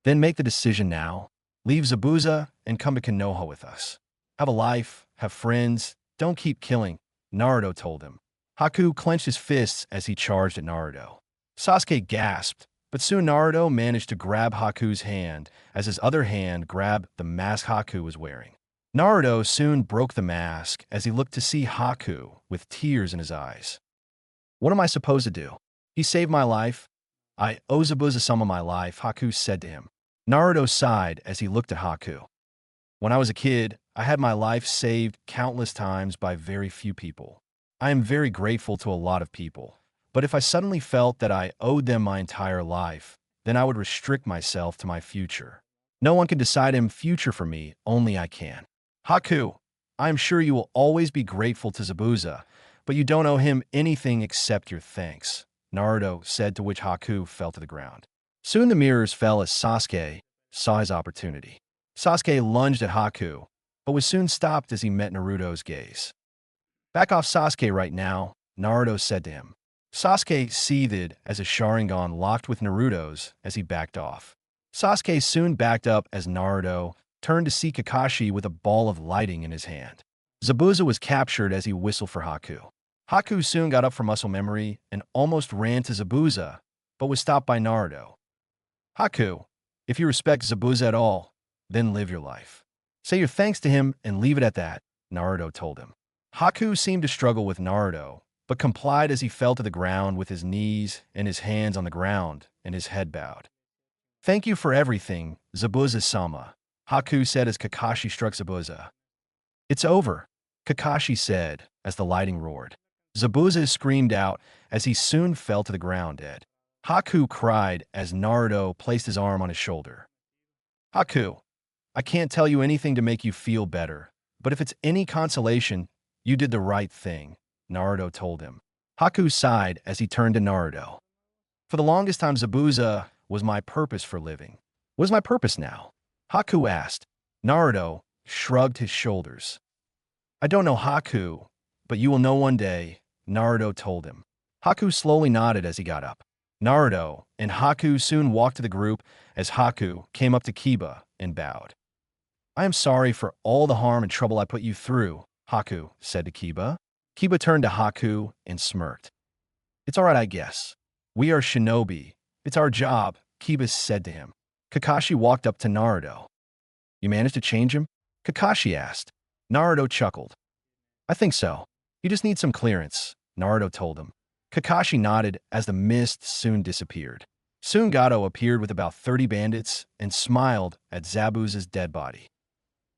"Then make the decision now. Leave Zabuza and come to Konoha with us. Have a life, have friends, don't keep killing," Naruto told him. Haku clenched his fists as he charged at Naruto. Sasuke gasped, but soon Naruto managed to grab Haku's hand as his other hand grabbed the mask Haku was wearing. Naruto soon broke the mask as he looked to see Haku with tears in his eyes. "What am I supposed to do? He saved my life. I owe Zabuza-sama my life," Haku said to him. Naruto sighed as he looked at Haku. "When I was a kid, I had my life saved countless times by very few people. I am very grateful to a lot of people. But if I suddenly felt that I owed them my entire life, then I would restrict myself to my future. No one can decide in future for me, only I can. Haku, I am sure you will always be grateful to Zabuza, but you don't owe him anything except your thanks," Naruto said, to which Haku fell to the ground. Soon the mirrors fell as Sasuke saw his opportunity. Sasuke lunged at Haku, but was soon stopped as he met Naruto's gaze. "Back off Sasuke right now," Naruto said to him. Sasuke seethed as a Sharingan locked with Naruto's as he backed off. Sasuke soon backed up as Naruto turned to see Kakashi with a ball of lighting in his hand. Zabuza was captured as he whistled for Haku. Haku soon got up from muscle memory and almost ran to Zabuza, but was stopped by Naruto. "Haku, if you respect Zabuza at all, then live your life. Say your thanks to him and leave it at that," Naruto told him. Haku seemed to struggle with Naruto, but complied as he fell to the ground with his knees and his hands on the ground and his head bowed. "Thank you for everything, Zabuza-sama," Haku said as Kakashi struck Zabuza. "It's over," Kakashi said as the lighting roared. Zabuza screamed out as he soon fell to the ground dead. Haku cried as Naruto placed his arm on his shoulder. "Haku, I can't tell you anything to make you feel better, but if it's any consolation, you did the right thing," Naruto told him. Haku sighed as he turned to Naruto. "For the longest time, Zabuza was my purpose for living. What is my purpose now?" Haku asked. Naruto shrugged his shoulders. "I don't know, Haku, but you will know one day," Naruto told him. Haku slowly nodded as he got up. Naruto and Haku soon walked to the group as Haku came up to Kiba and bowed. "I am sorry for all the harm and trouble I put you through," Haku said to Kiba. Kiba turned to Haku and smirked. "It's all right, I guess. We are shinobi. It's our job," Kiba said to him. Kakashi walked up to Naruto. "You managed to change him?" Kakashi asked. Naruto chuckled. "I think so. You just need some clearance," Naruto told him. Kakashi nodded as the mist soon disappeared. Soon Gato appeared with about 30 bandits and smiled at Zabuza's dead body.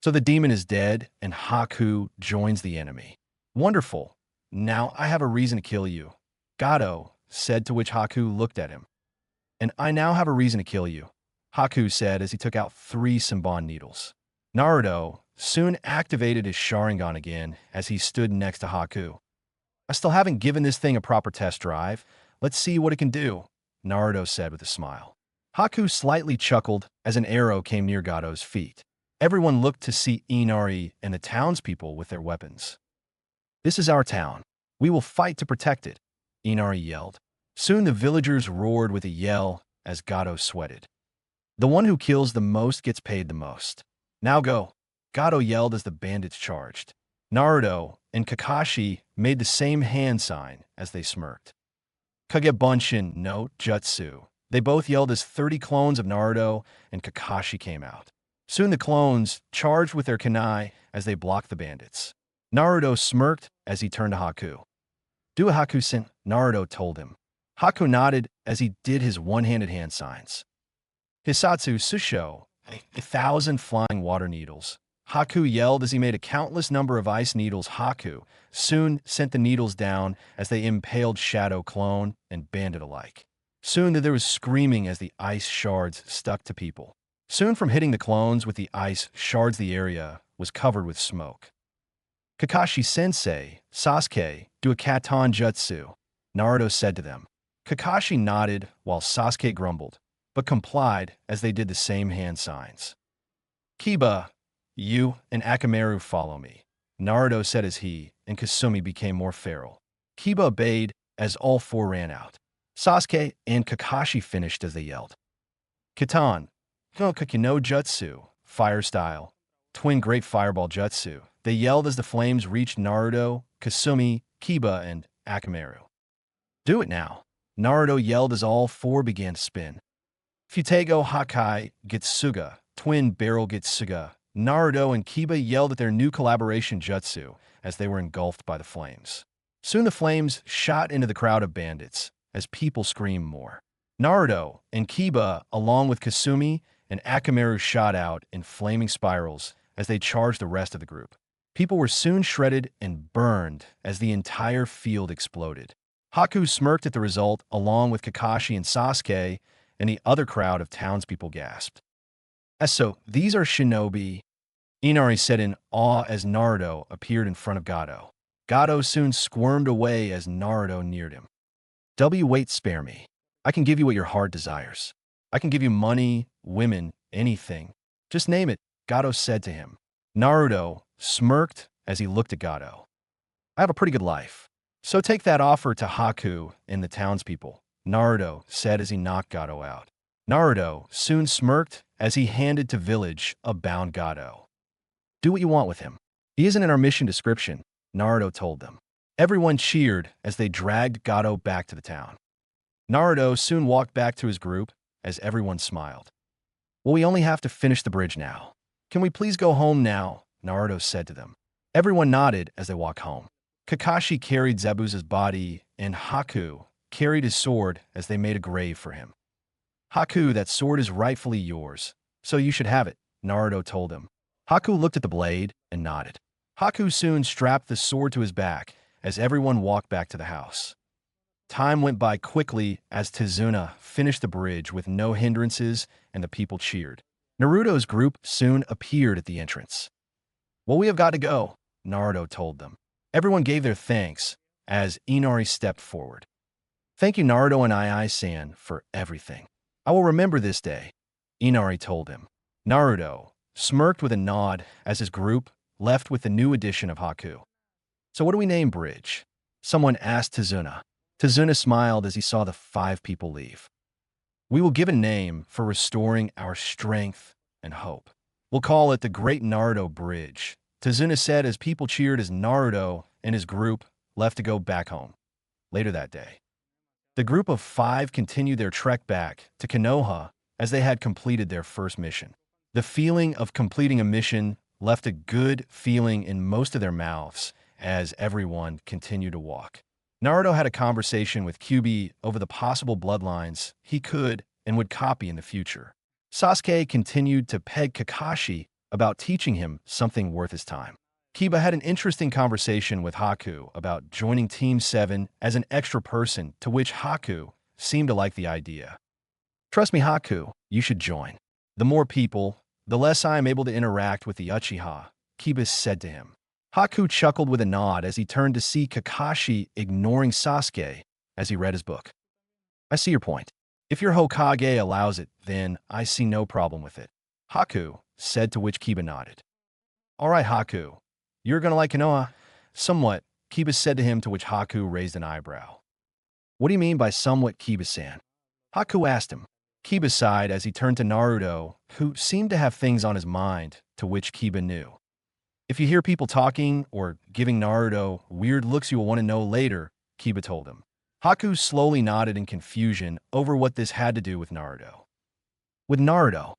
"So the demon is dead and Haku joins the enemy. Wonderful. Now I have a reason to kill you," Gato said, to which Haku looked at him. and I now have a reason to kill you, Haku said as he took out 3 Senbon needles. Naruto soon activated his Sharingan again as he stood next to Haku. I still haven't given this thing a proper test drive. Let's see what it can do, Naruto said with a smile. Haku slightly chuckled as an arrow came near Gado's feet. Everyone looked to see Inari and the townspeople with their weapons. This is our town. We will fight to protect it, Inari yelled. Soon the villagers roared with a yell as Gado sweated. The one who kills the most gets paid the most. Now go, Gado yelled as the bandits charged. Naruto and Kakashi made the same hand sign as they smirked. Kagebonshin no jutsu. They both yelled as 30 clones of Naruto and Kakashi came out. Soon the clones charged with their kunai as they blocked the bandits. Naruto smirked as he turned to Haku. Do a Haku-sen, Naruto told him. Haku nodded as he did his one-handed hand signs. Hisatsu Susho, 1,000 flying water needles. Haku yelled as he made a countless number of ice needles. Haku soon sent the needles down as they impaled Shadow Clone and Bandit alike. Soon there was screaming as the ice shards stuck to people. Soon from hitting the clones with the ice shards the area was covered with smoke. Kakashi-sensei, Sasuke, do a Katon Jutsu, Naruto said to them. Kakashi nodded while Sasuke grumbled, but complied as they did the same hand signs. Kiba, you and Akamaru follow me, Naruto said as he and Kasumi became more feral. Kiba obeyed as all 4 ran out. Sasuke and Kakashi finished as they yelled. Katon, no Kakino Jutsu, fire style, twin great fireball jutsu. They yelled as the flames reached Naruto, Kasumi, Kiba, and Akamaru. Do it now, Naruto yelled as all 4 began to spin. Futego Hakai Gitsuga, twin barrel Gitsuga. Naruto and Kiba yelled at their new collaboration jutsu as they were engulfed by the flames. Soon the flames shot into the crowd of bandits as people screamed more. Naruto and Kiba, along with Kasumi and Akamaru, shot out in flaming spirals as they charged the rest of the group. People were soon shredded and burned as the entire field exploded. Haku smirked at the result along with Kakashi and Sasuke, and the other crowd of townspeople gasped. So, these are shinobi, Inari said in awe as Naruto appeared in front of Gado. Gado soon squirmed away as Naruto neared him. Wait, spare me. I can give you what your heart desires. I can give you money, women, anything. Just name it, Gado said to him. Naruto smirked as he looked at Gado. I have a pretty good life. So take that offer to Haku and the townspeople, Naruto said as he knocked Gado out. Naruto soon smirked as he handed to village a bound Gado. Do what you want with him. He isn't in our mission description, Naruto told them. Everyone cheered as they dragged Gado back to the town. Naruto soon walked back to his group as everyone smiled. Well, we only have to finish the bridge now. Can we please go home now? Naruto said to them. Everyone nodded as they walked home. Kakashi carried Zabuza's body, and Haku carried his sword as they made a grave for him. Haku, that sword is rightfully yours, so you should have it, Naruto told him. Haku looked at the blade and nodded. Haku soon strapped the sword to his back as everyone walked back to the house. Time went by quickly as Tizuna finished the bridge with no hindrances and the people cheered. Naruto's group soon appeared at the entrance. Well, we have got to go, Naruto told them. Everyone gave their thanks as Inari stepped forward. Thank you, Naruto and Ai-san, for everything. I will remember this day, Inari told him. Naruto smirked with a nod as his group left with the new addition of Haku. So what do we name Bridge? Someone asked Tizuna. Tizuna smiled as he saw the 5 people leave. We will give a name for restoring our strength and hope. We'll call it the Great Naruto Bridge, Tizuna said as people cheered as Naruto and his group left to go back home. Later that day, the group of 5 continued their trek back to Konoha as they had completed their first mission. The feeling of completing a mission left a good feeling in most of their mouths as everyone continued to walk. Naruto had a conversation with Kyuubi over the possible bloodlines he could and would copy in the future. Sasuke continued to peg Kakashi about teaching him something worth his time. Kiba had an interesting conversation with Haku about joining Team 7 as an extra person, to which Haku seemed to like the idea. Trust me, Haku, you should join. The more people, the less I am able to interact with the Uchiha, Kiba said to him. Haku chuckled with a nod as he turned to see Kakashi ignoring Sasuke as he read his book. I see your point. If your Hokage allows it, then I see no problem with it. Haku said, to which Kiba nodded. All right, Haku, you're gonna like Konoha? Somewhat, Kiba said to him, to which Haku raised an eyebrow. What do you mean by somewhat, Kiba-san? Haku asked him. Kiba sighed as he turned to Naruto, who seemed to have things on his mind, to which Kiba knew. If you hear people talking or giving Naruto weird looks you will want to know later, Kiba told him. Haku slowly nodded in confusion over what this had to do with Naruto. With Naruto.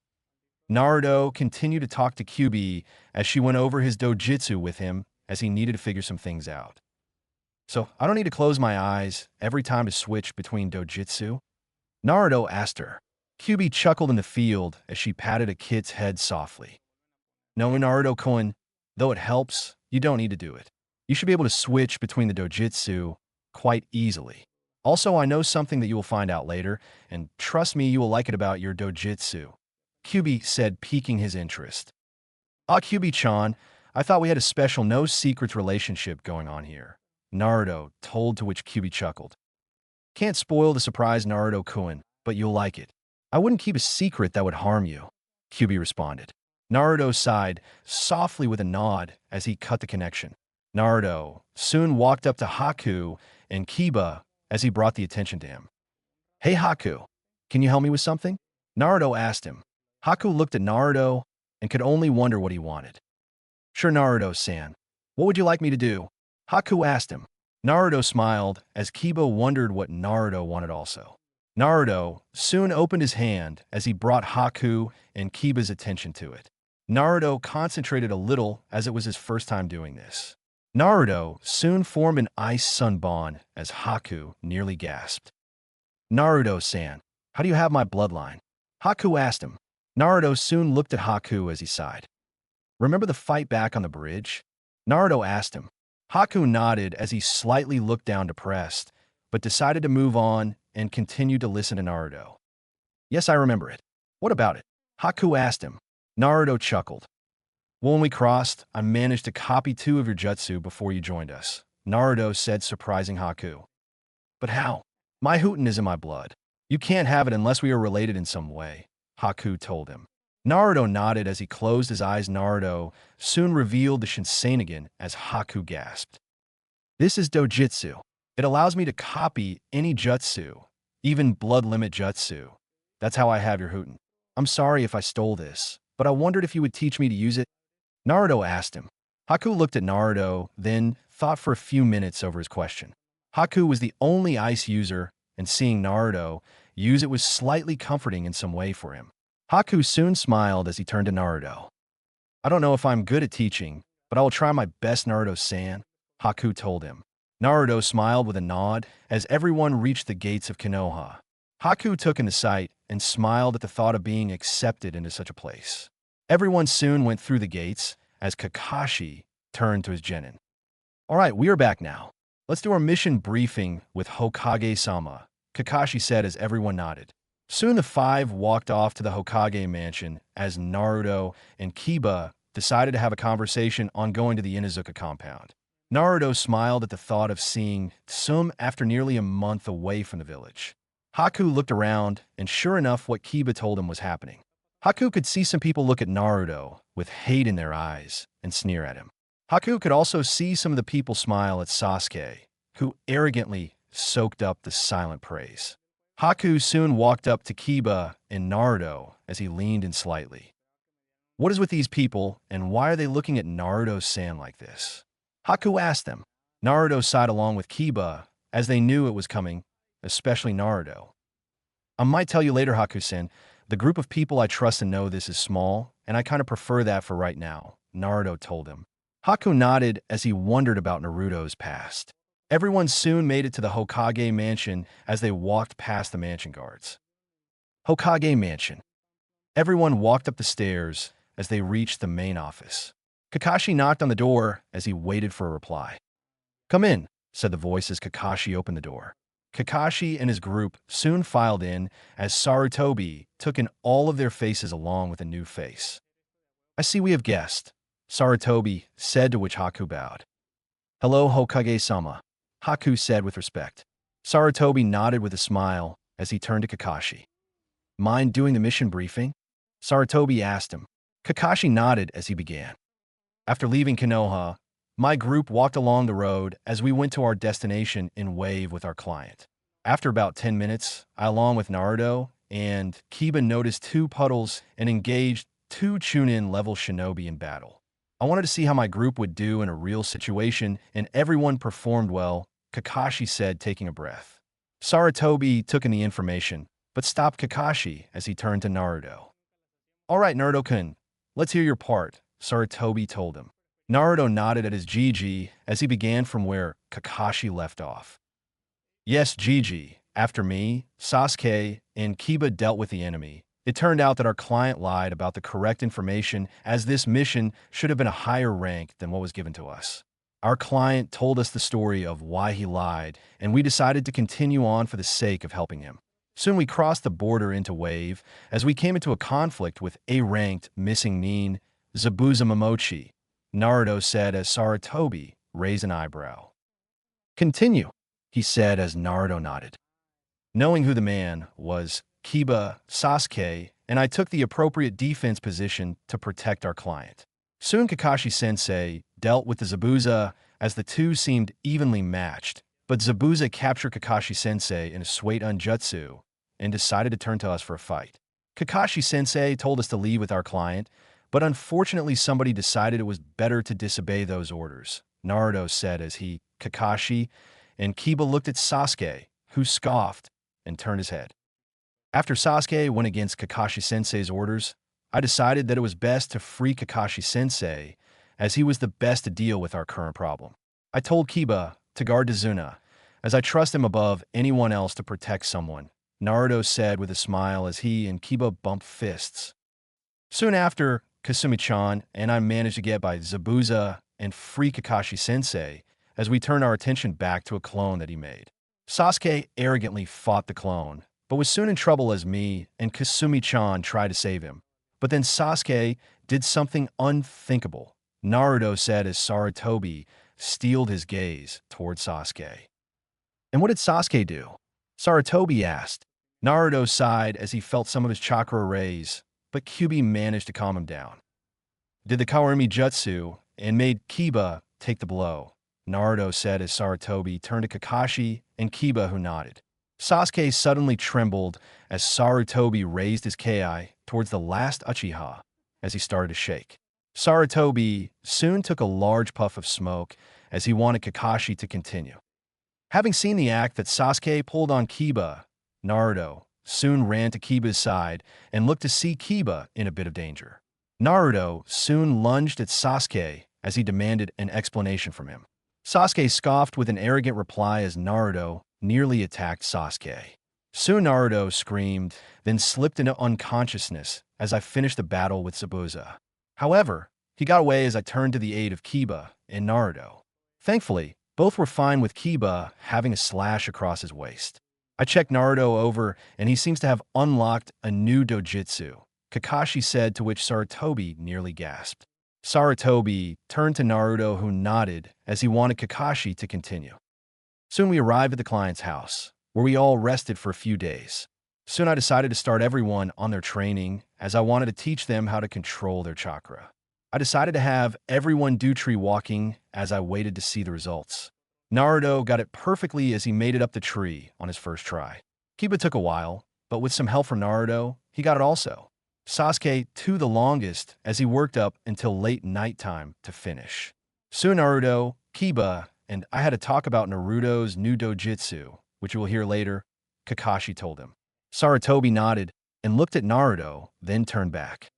Naruto continued to talk to Kyuubi as she went over his dojutsu with him as he needed to figure some things out. So, I don't need to close my eyes every time to switch between dojutsu? Naruto asked her. Kyuubi chuckled in the field as she patted a kid's head softly. No, Naruto-kun, though it helps, you don't need to do it. You should be able to switch between the dojutsu quite easily. Also, I know something that you will find out later, and trust me, you will like it about your dojutsu, Kyuubi said, piquing his interest. Ah, Kyuubi-chan, I thought we had a special no-secrets relationship going on here, Naruto told, to which Kyuubi chuckled. Can't spoil the surprise, Naruto-kun, but you'll like it. I wouldn't keep a secret that would harm you, Kyuubi responded. Naruto sighed softly with a nod as he cut the connection. Naruto soon walked up to Haku and Kiba as he brought the attention to him. Hey Haku, can you help me with something? Naruto asked him. Haku looked at Naruto and could only wonder what he wanted. Sure, Naruto-san. What would you like me to do? Haku asked him. Naruto smiled as Kiba wondered what Naruto wanted also. Naruto soon opened his hand as he brought Haku and Kiba's attention to it. Naruto concentrated a little as it was his first time doing this. Naruto soon formed an ice sun bond as Haku nearly gasped. Naruto-san, how do you have my bloodline? Haku asked him. Naruto soon looked at Haku as he sighed. Remember the fight back on the bridge? Naruto asked him. Haku nodded as he slightly looked down depressed, but decided to move on and continued to listen to Naruto. Yes, I remember it. What about it? Haku asked him. Naruto chuckled. Well, when we crossed, I managed to copy 2 of your jutsu before you joined us, Naruto said, surprising Haku. But how? My Hooten is in my blood. You can't have it unless we are related in some way, Haku told him. Naruto nodded as he closed his eyes. Naruto soon revealed the Shinsenin as Haku gasped. This is dojutsu. It allows me to copy any jutsu, even blood limit jutsu. That's how I have your Hooten. I'm sorry if I stole this, but I wondered if you would teach me to use it. Naruto asked him. Haku looked at Naruto, then thought for a few minutes over his question. Haku was the only ice user, and seeing Naruto use it was slightly comforting in some way for him. Haku soon smiled as he turned to Naruto. I don't know if I'm good at teaching, but I will try my best, Naruto-san, Haku told him. Naruto smiled with a nod as everyone reached the gates of Konoha. Haku took in the sight and smiled at the thought of being accepted into such a place. Everyone soon went through the gates as Kakashi turned to his Genin. All right, we are back now. Let's do our mission briefing with Hokage-sama, Kakashi said as everyone nodded. Soon the 5 walked off to the Hokage mansion as Naruto and Kiba decided to have a conversation on going to the Inuzuka compound. Naruto smiled at the thought of seeing Tsum after nearly a month away from the village. Haku looked around, and sure enough, what Kiba told him was happening. Haku could see some people look at Naruto with hate in their eyes and sneer at him. Haku could also see some of the people smile at Sasuke, who arrogantly soaked up the silent praise. Haku soon walked up to Kiba and Naruto as he leaned in slightly. What is with these people, and why are they looking at Naruto-san like this? Haku asked them. Naruto sighed along with Kiba as they knew it was coming, especially Naruto. I might tell you later, Haku-san. The group of people I trust and know this is small, and I kind of prefer that for right now, Naruto told him. Haku nodded as he wondered about Naruto's past. Everyone soon made it to the Hokage mansion as they walked past the mansion guards. Hokage mansion. Everyone walked up the stairs as they reached the main office. Kakashi knocked on the door as he waited for a reply. Come in, said the voice as Kakashi opened the door. Kakashi and his group soon filed in as Sarutobi took in all of their faces along with a new face. "I see we have guests," Sarutobi said, to which Haku bowed. "Hello, Hokage-sama," Haku said with respect. Sarutobi nodded with a smile as he turned to Kakashi. "Mind doing the mission briefing?" Sarutobi asked him. Kakashi nodded as he began. "After leaving Konoha, my group walked along the road as we went to our destination in Wave with our client. After about 10 minutes, I, along with Naruto and Kiba, noticed 2 puddles and engaged 2 Chunin-level shinobi in battle. I wanted to see how my group would do in a real situation, and everyone performed well," Kakashi said, taking a breath. Sarutobi took in the information, but stopped Kakashi as he turned to Naruto. "All right, Naruto-kun, let's hear your part," Sarutobi told him. Naruto nodded at his GG as he began from where Kakashi left off. "Yes, GG. After me, Sasuke, and Kiba dealt with the enemy, it turned out that our client lied about the correct information, as this mission should have been a higher rank than what was given to us. Our client told us the story of why he lied, and we decided to continue on for the sake of helping him. Soon we crossed the border into Wave, as we came into a conflict with A-ranked missing Nin, Zabuza Momochi," Naruto said as Sarutobi raised an eyebrow. "Continue," he said as Naruto nodded. "Knowing who the man was, Kiba, Sasuke, and I took the appropriate defense position to protect our client. Soon Kakashi-sensei dealt with the Zabuza, as the two seemed evenly matched, but Zabuza captured Kakashi-sensei in a Suite-un jutsu and decided to turn to us for a fight. Kakashi-sensei told us to leave with our client, but unfortunately somebody decided it was better to disobey those orders," Naruto said as he, Kakashi, and Kiba looked at Sasuke, who scoffed and turned his head. "After Sasuke went against Kakashi-sensei's orders, I decided that it was best to free Kakashi-sensei, as he was the best to deal with our current problem. I told Kiba to guard Dozuna, as I trust him above anyone else to protect someone," Naruto said with a smile as he and Kiba bumped fists. Soon after, Kasumi-chan and I managed to get by Zabuza and free Kakashi-sensei, as we turned our attention back to a clone that he made. Sasuke arrogantly fought the clone, but was soon in trouble as me and Kasumi-chan tried to save him. But then Sasuke did something unthinkable, Naruto said as Sarutobi steeled his gaze toward Sasuke. "And what did Sasuke do?" Sarutobi asked. Naruto sighed as he felt some of his chakra raise, but Kyuubi managed to calm him down. "Did the Kawarimi jutsu and made Kiba take the blow," Naruto said as Sarutobi turned to Kakashi and Kiba, who nodded. Sasuke suddenly trembled as Sarutobi raised his kei towards the last Uchiha as he started to shake. Sarutobi soon took a large puff of smoke as he wanted Kakashi to continue. Having seen the act that Sasuke pulled on Kiba, Naruto soon ran to Kiba's side and looked to see Kiba in a bit of danger. Naruto soon lunged at Sasuke as he demanded an explanation from him. Sasuke scoffed with an arrogant reply as Naruto nearly attacked Sasuke. Soon Naruto screamed, then slipped into unconsciousness as I finished the battle with Zabuza. However, he got away as I turned to the aid of Kiba and Naruto. Thankfully, both were fine with Kiba having a slash across his waist. I checked Naruto over, and he seems to have unlocked a new dojutsu, Kakashi said, to which Sarutobi nearly gasped. Sarutobi turned to Naruto, who nodded as he wanted Kakashi to continue. Soon we arrived at the client's house, where we all rested for a few days. Soon I decided to start everyone on their training, as I wanted to teach them how to control their chakra. I decided to have everyone do tree walking as I waited to see the results. Naruto got it perfectly as he made it up the tree on his first try. Kiba took a while, but with some help from Naruto, he got it also. Sasuke took the longest as he worked up until late nighttime to finish. Soon Naruto, Kiba, and I had to talk about Naruto's new dojutsu, which you will hear later, Kakashi told him. Sarutobi nodded and looked at Naruto, then turned back.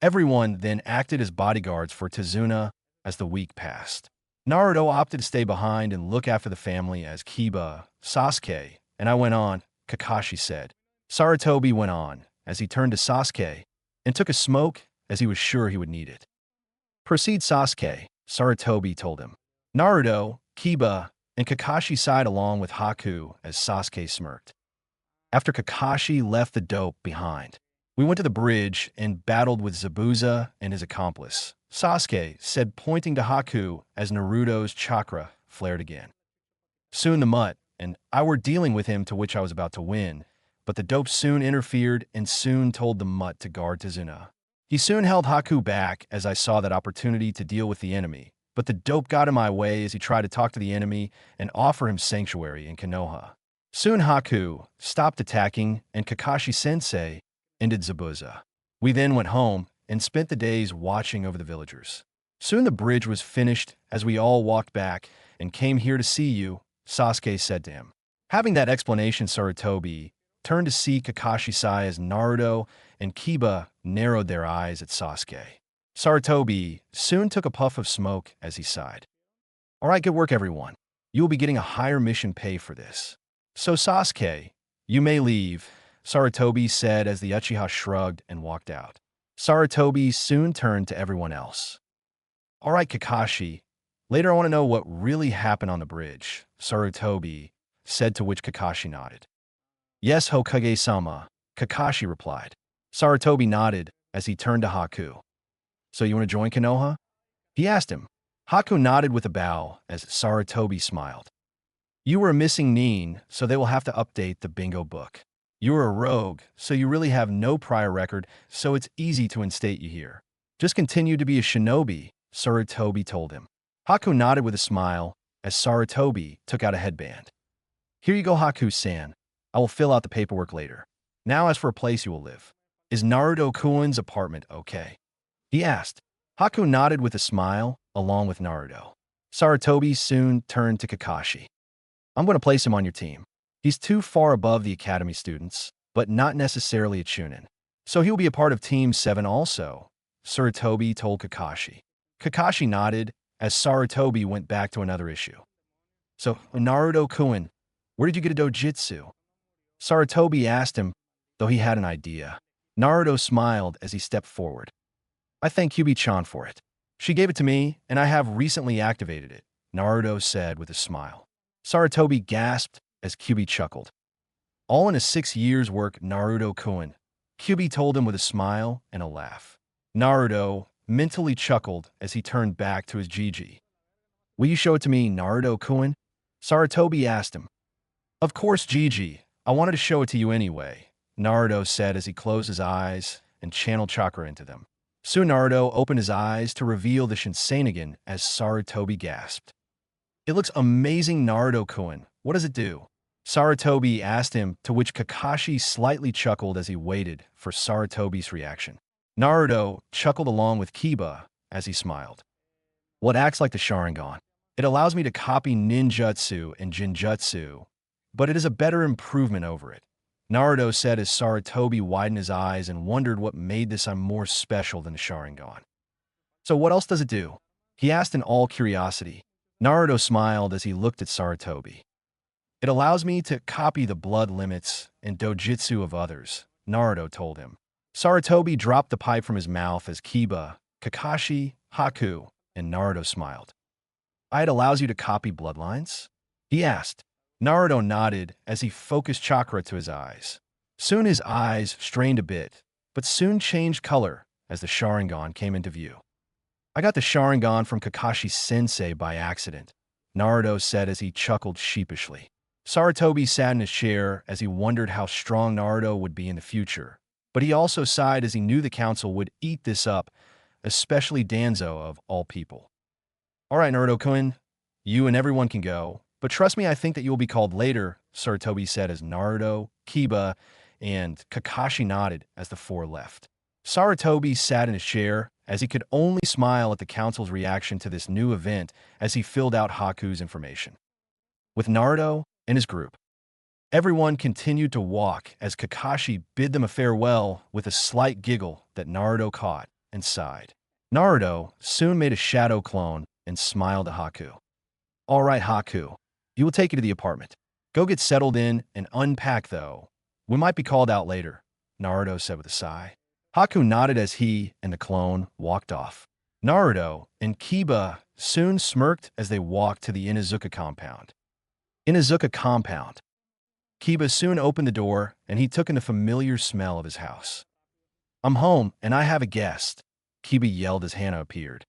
Everyone then acted as bodyguards for Tazuna as the week passed. Naruto opted to stay behind and look after the family as Kiba, Sasuke, and I went on, Kakashi said. Sarutobi went on as he turned to Sasuke and took a smoke as he was sure he would need it. "Proceed, Sasuke," Sarutobi told him. Naruto, Kiba, and Kakashi sighed along with Haku as Sasuke smirked. After Kakashi left the dope behind, we went to the bridge and battled with Zabuza and his accomplice, Sasuke said, pointing to Haku as Naruto's chakra flared again. Soon the mutt and I were dealing with him, to which I was about to win, but the dope soon interfered and soon told the mutt to guard Tazuna. He soon held Haku back as I saw that opportunity to deal with the enemy, but the dope got in my way as he tried to talk to the enemy and offer him sanctuary in Konoha. Soon Haku stopped attacking and Kakashi-sensei ended Zabuza. We then went home and spent the days watching over the villagers. Soon the bridge was finished as we all walked back and came here to see you, Sasuke said to him. Having that explanation, Sarutobi turned to see Kakashi-sai as Naruto and Kiba narrowed their eyes at Sasuke. Sarutobi soon took a puff of smoke as he sighed. All right, good work, everyone. You will be getting a higher mission pay for this. So Sasuke, you may leave, Sarutobi said as the Uchiha shrugged and walked out. Sarutobi soon turned to everyone else. All right, Kakashi, later I want to know what really happened on the bridge, Sarutobi said, to which Kakashi nodded. Yes, Hokage-sama, Kakashi replied. Sarutobi nodded as he turned to Haku. So you want to join Konoha? He asked him. Haku nodded with a bow as Sarutobi smiled. You were a missing nin, so they will have to update the bingo book. You were a rogue, so you really have no prior record, so it's easy to instate you here. Just continue to be a shinobi, Sarutobi told him. Haku nodded with a smile as Sarutobi took out a headband. Here you go, Haku-san. I will fill out the paperwork later. Now as for a place you will live. Is Naruto-kun's apartment okay? He asked. Haku nodded with a smile, along with Naruto. Sarutobi soon turned to Kakashi. I'm going to place him on your team. He's too far above the academy students, but not necessarily a Chunin. So he'll be a part of Team 7 also, Sarutobi told Kakashi. Kakashi nodded as Sarutobi went back to another issue. So, Naruto-kun, where did you get a dojutsu? Sarutobi asked him, though he had an idea. Naruto smiled as he stepped forward. I thank Kyubi-chan for it. She gave it to me, and I have recently activated it, Naruto said with a smile. Sarutobi gasped as Kyubi chuckled. All in a 6 years' work, Naruto-kun, Kyubi told him with a smile and a laugh. Naruto mentally chuckled as he turned back to his Gigi. Will you show it to me, Naruto-kun? Sarutobi asked him. Of course, Gigi. I wanted to show it to you anyway, Naruto said as he closed his eyes and channeled chakra into them. Soon Naruto opened his eyes to reveal the Shinsenagon as Sarutobi gasped. It looks amazing, Naruto-kun. What does it do? Sarutobi asked him, to which Kakashi slightly chuckled as he waited for Sarutobi's reaction. Naruto chuckled along with Kiba as he smiled. Well, it acts like the Sharingan. It allows me to copy ninjutsu and jinjutsu, but it is a better improvement over it, Naruto said as Sarutobi widened his eyes and wondered what made this more special than the Sharingan. So what else does it do? He asked in all curiosity. Naruto smiled as he looked at Sarutobi. It allows me to copy the blood limits and dojutsu of others, Naruto told him. Sarutobi dropped the pipe from his mouth as Kiba, Kakashi, Haku, and Naruto smiled. It allows you to copy bloodlines? He asked. Naruto nodded as he focused chakra to his eyes. Soon his eyes strained a bit, but soon changed color as the Sharingan came into view. I got the Sharingan from Kakashi-sensei by accident, Naruto said as he chuckled sheepishly. Sarutobi sat in his chair as he wondered how strong Naruto would be in the future, but he also sighed as he knew the council would eat this up, especially Danzo of all people. All right, Naruto-kun, you and everyone can go. But trust me, I think that you will be called later, Sarutobi said as Naruto, Kiba, and Kakashi nodded as the four left. Sarutobi sat in his chair as he could only smile at the council's reaction to this new event as he filled out Haku's information. With Naruto and his group, everyone continued to walk as Kakashi bid them a farewell with a slight giggle that Naruto caught and sighed. Naruto soon made a shadow clone and smiled at Haku. All right, Haku. You will take you to the apartment. Go get settled in and unpack, though. We might be called out later, Naruto said with a sigh. Haku nodded as he and the clone walked off. Naruto and Kiba soon smirked as they walked to the Inuzuka compound. Inuzuka compound. Kiba soon opened the door, and he took in the familiar smell of his house. I'm home, and I have a guest, Kiba yelled as Hana appeared.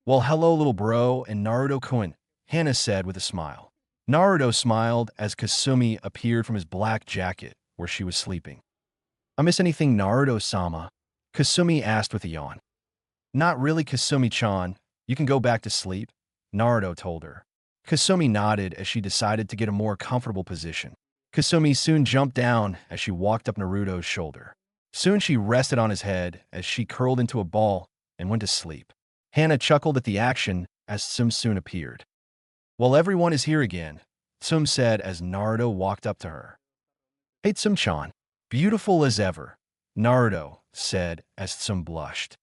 Well, hello, little bro, and Naruto-kun, Hana said with a smile. Naruto smiled as Kasumi appeared from his black jacket, where she was sleeping. I miss anything, Naruto-sama? Kasumi asked with a yawn. Not really, Kasumi-chan. You can go back to sleep, Naruto told her. Kasumi nodded as she decided to get a more comfortable position. Kasumi soon jumped down as she walked up Naruto's shoulder. Soon she rested on his head as she curled into a ball and went to sleep. Hana chuckled at the action as Tsum soon appeared. Well, everyone is here again, Tsum said as Naruto walked up to her. Hey, Tsum-chan. Beautiful as ever, Naruto said as Tsum blushed.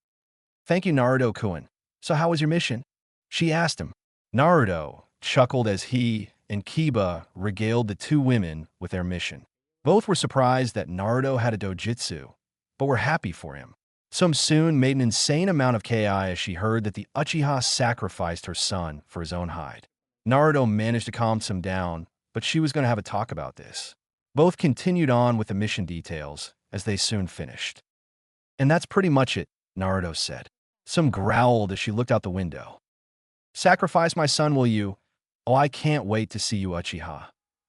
Thank you, Naruto-kun. So how was your mission? She asked him. Naruto chuckled as he and Kiba regaled the two women with their mission. Both were surprised that Naruto had a dojutsu, but were happy for him. Tsum soon made an insane amount of ki as she heard that the Uchiha sacrificed her son for his own hide. Naruto managed to calm Tsum down, but she was going to have a talk about this. Both continued on with the mission details as they soon finished. And that's pretty much it, Naruto said. Tsum growled as she looked out the window. Sacrifice my son, will you? Oh, I can't wait to see you, Uchiha,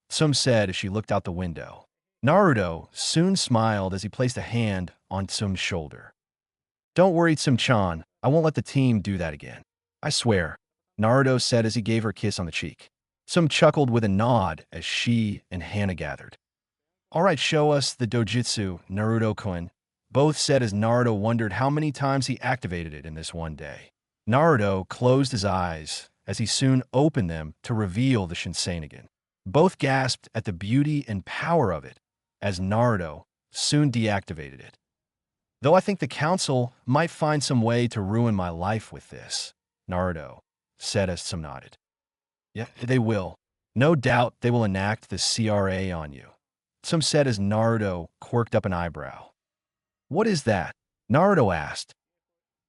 Tsum said as she looked out the window. Naruto soon smiled as he placed a hand on Tsum's shoulder. Don't worry, Tsum-chan, I won't let the team do that again. I swear, Naruto said as he gave her a kiss on the cheek. Tsum chuckled with a nod as she and Hana gathered. All right, show us the dojutsu, Naruto-kun, both said as Naruto wondered how many times he activated it in this one day. Naruto closed his eyes as he soon opened them to reveal the Shinsenin. Both gasped at the beauty and power of it as Naruto soon deactivated it. Though I think the council might find some way to ruin my life with this, Naruto said as Tsum nodded. Yeah, they will. No doubt they will enact the CRA on you, Tsum said as Naruto quirked up an eyebrow. What is that? Naruto asked.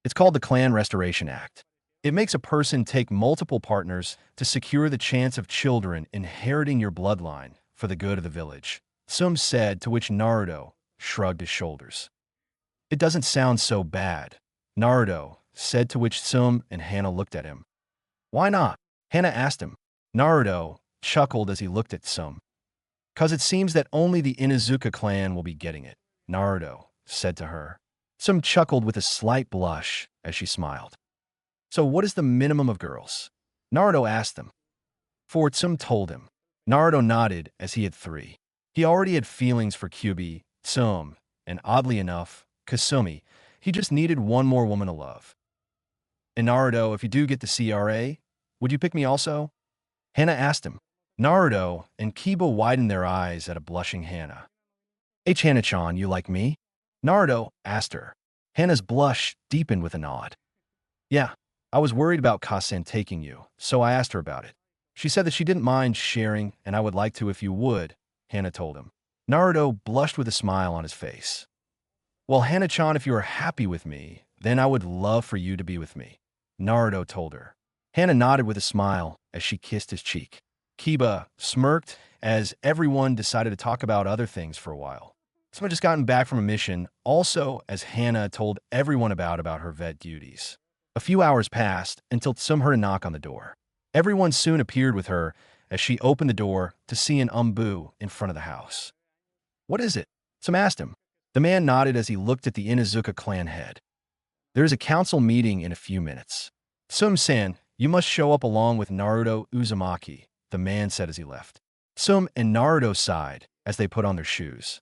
It's called the Clan Restoration Act. It makes a person take multiple partners to secure the chance of children inheriting your bloodline for the good of the village, Tsum said, to which Naruto shrugged his shoulders. It doesn't sound so bad, Naruto said, to which Tsum and Hana looked at him. Why not? Hana asked him. Naruto chuckled as he looked at Tsum. 'Cause it seems that only the Inuzuka clan will be getting it, Naruto said to her. Tsum chuckled with a slight blush as she smiled. So what is the minimum of girls? Naruto asked him. 4, Tsum told him. Naruto nodded as he had 3. He already had feelings for Kyubi, Tsum, and oddly enough, Kasumi. He just needed one more woman to love. And Naruto, if you do get the CRA, would you pick me also? Hana asked him. Naruto and Kiba widened their eyes at a blushing Hana. H. Hana-chan, you like me? Naruto asked her. Hana's blush deepened with a nod. Yeah, I was worried about Kasen taking you, so I asked her about it. She said that she didn't mind sharing, and I would like to if you would, Hana told him. Naruto blushed with a smile on his face. Well, Hana-chan, if you are happy with me, then I would love for you to be with me, Naruto told her. Hana nodded with a smile as she kissed his cheek. Kiba smirked as everyone decided to talk about other things for a while. Someone just gotten back from a mission, also as Hana told everyone about her vet duties. A few hours passed until Tsum heard a knock on the door. Everyone soon appeared with her as she opened the door to see an umbu in front of the house. What is it? Tsum asked him. The man nodded as he looked at the Inuzuka clan head. There is a council meeting in a few minutes. Tsum-san, you must show up along with Naruto Uzumaki, the man said as he left. Tsum and Naruto sighed as they put on their shoes.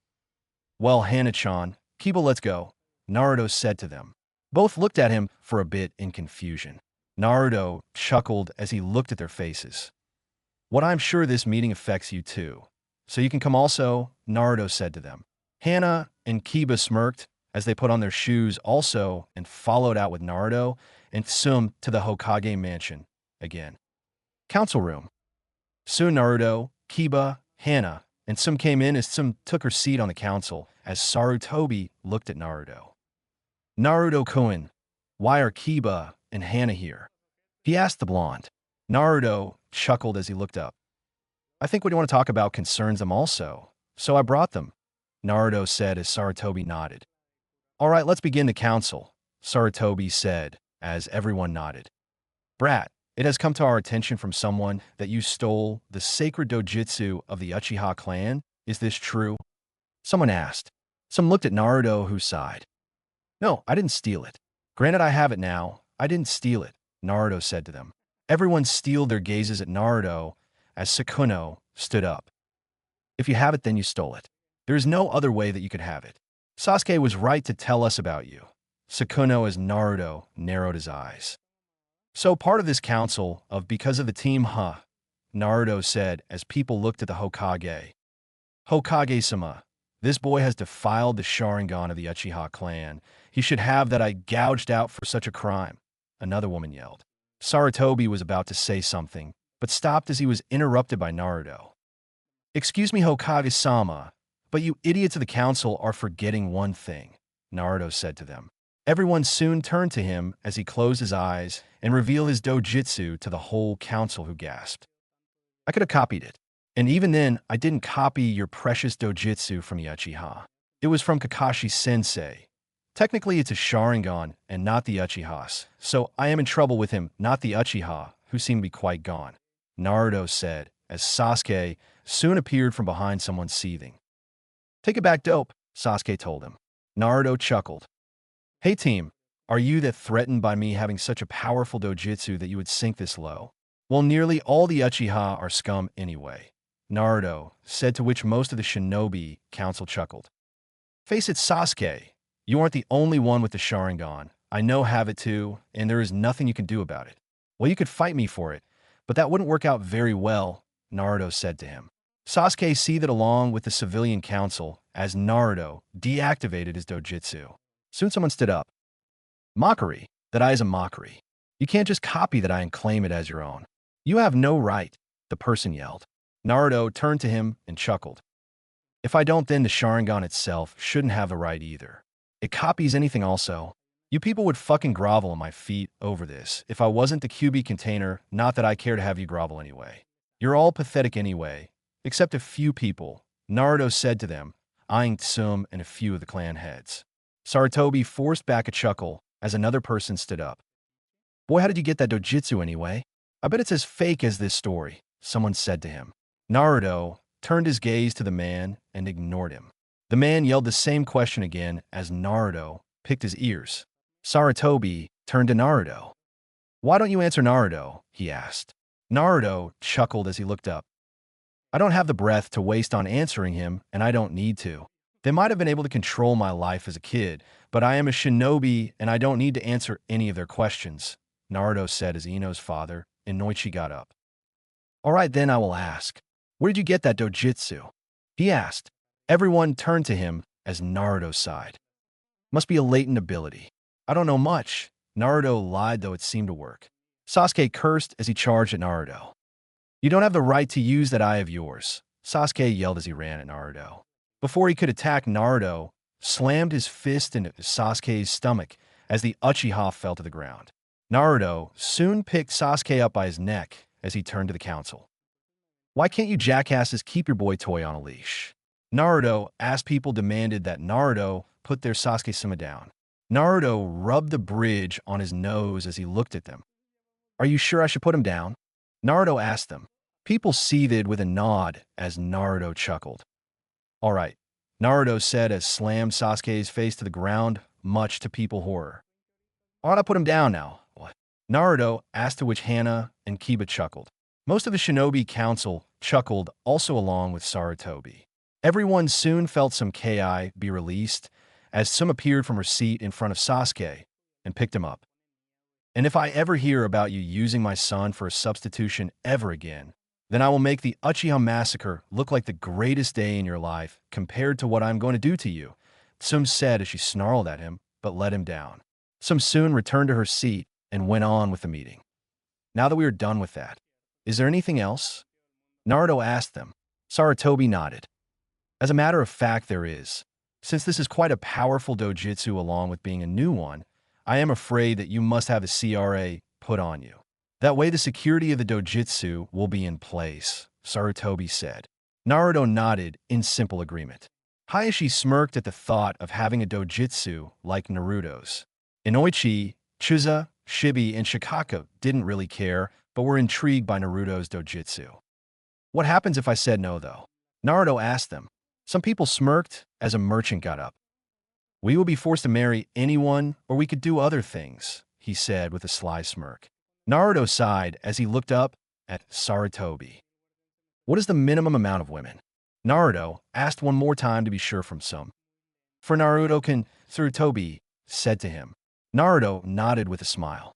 Well, Hana-chan, Kiba, let's go, Naruto said to them. Both looked at him for a bit in confusion. Naruto chuckled as he looked at their faces. What, I'm sure this meeting affects you too. So you can come also, Naruto said to them. Hana and Kiba smirked as they put on their shoes also and followed out with Naruto and Tsum to the Hokage mansion again. Council room. Soon Naruto, Kiba, Hana, and Tsum came in as Tsum took her seat on the council as Sarutobi looked at Naruto. Naruto-kun, why are Kiba and Hana here? He asked the blonde. Naruto chuckled as he looked up. I think what you want to talk about concerns them also, so I brought them, Naruto said as Sarutobi nodded. All right, let's begin the council, Sarutobi said as everyone nodded. Brat, it has come to our attention from someone that you stole the sacred dojutsu of the Uchiha clan. Is this true? Someone asked. Some looked at Naruto, who sighed. No, I didn't steal it. Granted, I have it now. I didn't steal it, Naruto said to them. Everyone steeled their gazes at Naruto as Sukuna stood up. If you have it, then you stole it. There is no other way that you could have it. Sasuke was right to tell us about you. Sukuna, as Naruto narrowed his eyes. So part of this council of because of the team, huh? Naruto said as people looked at the Hokage. Hokage-sama, this boy has defiled the Sharingan of the Uchiha clan. He should have that eye gouged out for such a crime, another woman yelled. Sarutobi was about to say something, but stopped as he was interrupted by Naruto. Excuse me, Hokage-sama, but you idiots of the council are forgetting one thing, Naruto said to them. Everyone soon turned to him as he closed his eyes and revealed his dojutsu to the whole council, who gasped. I could have copied it. And even then, I didn't copy your precious dojutsu from the Uchiha. It was from Kakashi-sensei. Technically, it's a Sharingan and not the Uchiha's, so I am in trouble with him, not the Uchiha, who seemed to be quite gone, Naruto said, as Sasuke soon appeared from behind someone seething. Take it back, dope, Sasuke told him. Naruto chuckled. Hey team, are you that threatened by me having such a powerful dojutsu that you would sink this low? Well, nearly all the Uchiha are scum anyway, Naruto said, to which most of the shinobi council chuckled. Face it, Sasuke, you aren't the only one with the Sharingan. I know have it too, and there is nothing you can do about it. Well, you could fight me for it, but that wouldn't work out very well, Naruto said to him. Sasuke seethed along with the civilian council as Naruto deactivated his dojutsu. Soon someone stood up. Mockery. That eye is a mockery. You can't just copy that eye and claim it as your own. You have no right, the person yelled. Naruto turned to him and chuckled. If I don't, then the Sharingan itself shouldn't have the right either. It copies anything also. You people would fucking grovel at my feet over this if I wasn't the QB container, not that I care to have you grovel anyway. You're all pathetic anyway, except a few people, Naruto said to them, eyeing Tsum and a few of the clan heads. Sarutobi forced back a chuckle as another person stood up. Boy, how did you get that dojutsu anyway? I bet it's as fake as this story, someone said to him. Naruto turned his gaze to the man and ignored him. The man yelled the same question again as Naruto picked his ears. Sarutobi turned to Naruto. Why don't you answer, Naruto? He asked. Naruto chuckled as he looked up. I don't have the breath to waste on answering him, and I don't need to. They might have been able to control my life as a kid, but I am a shinobi and I don't need to answer any of their questions, Naruto said as Ino's father, Inoichi, got up. All right, then I will ask. Where did you get that dojutsu? He asked. Everyone turned to him as Naruto sighed. Must be a latent ability. I don't know much. Naruto lied, though it seemed to work. Sasuke cursed as he charged at Naruto. You don't have the right to use that eye of yours, Sasuke yelled as he ran at Naruto. Before he could attack, Naruto slammed his fist into Sasuke's stomach as the Uchiha fell to the ground. Naruto soon picked Sasuke up by his neck as he turned to the council. Why can't you jackasses keep your boy toy on a leash? Naruto asked. People demanded that Naruto put their Sasuke-sama down. Naruto rubbed the bridge on his nose as he looked at them. Are you sure I should put him down? Naruto asked them. People seethed with a nod as Naruto chuckled. All right, Naruto said as slammed Sasuke's face to the ground, much to people's horror. Ought I put him down now? What? Naruto asked, to which Hana and Kiba chuckled. Most of the shinobi council chuckled also along with Sarutobi. Everyone soon felt some ki be released as some appeared from her seat in front of Sasuke and picked him up. And if I ever hear about you using my son for a substitution ever again, then I will make the Uchiha massacre look like the greatest day in your life compared to what I'm going to do to you, Tsum said as she snarled at him, but let him down. Tsum soon returned to her seat and went on with the meeting. Now that we are done with that, is there anything else? Naruto asked them. Sarutobi nodded. As a matter of fact, there is. Since this is quite a powerful dojutsu along with being a new one, I am afraid that you must have a CRA put on you. That way the security of the dojutsu will be in place, Sarutobi said. Naruto nodded in simple agreement. Hayashi smirked at the thought of having a dojutsu like Naruto's. Inoichi, Chuza, Shibi, and Shikaka didn't really care, but were intrigued by Naruto's dojutsu. What happens if I said no, though? Naruto asked them. Some people smirked as a merchant got up. We will be forced to marry anyone, or we could do other things, he said with a sly smirk. Naruto sighed as he looked up at Sarutobi. What is the minimum amount of women? Naruto asked one more time to be sure from some. For Naruto-kun, Sarutobi said to him. Naruto nodded with a smile.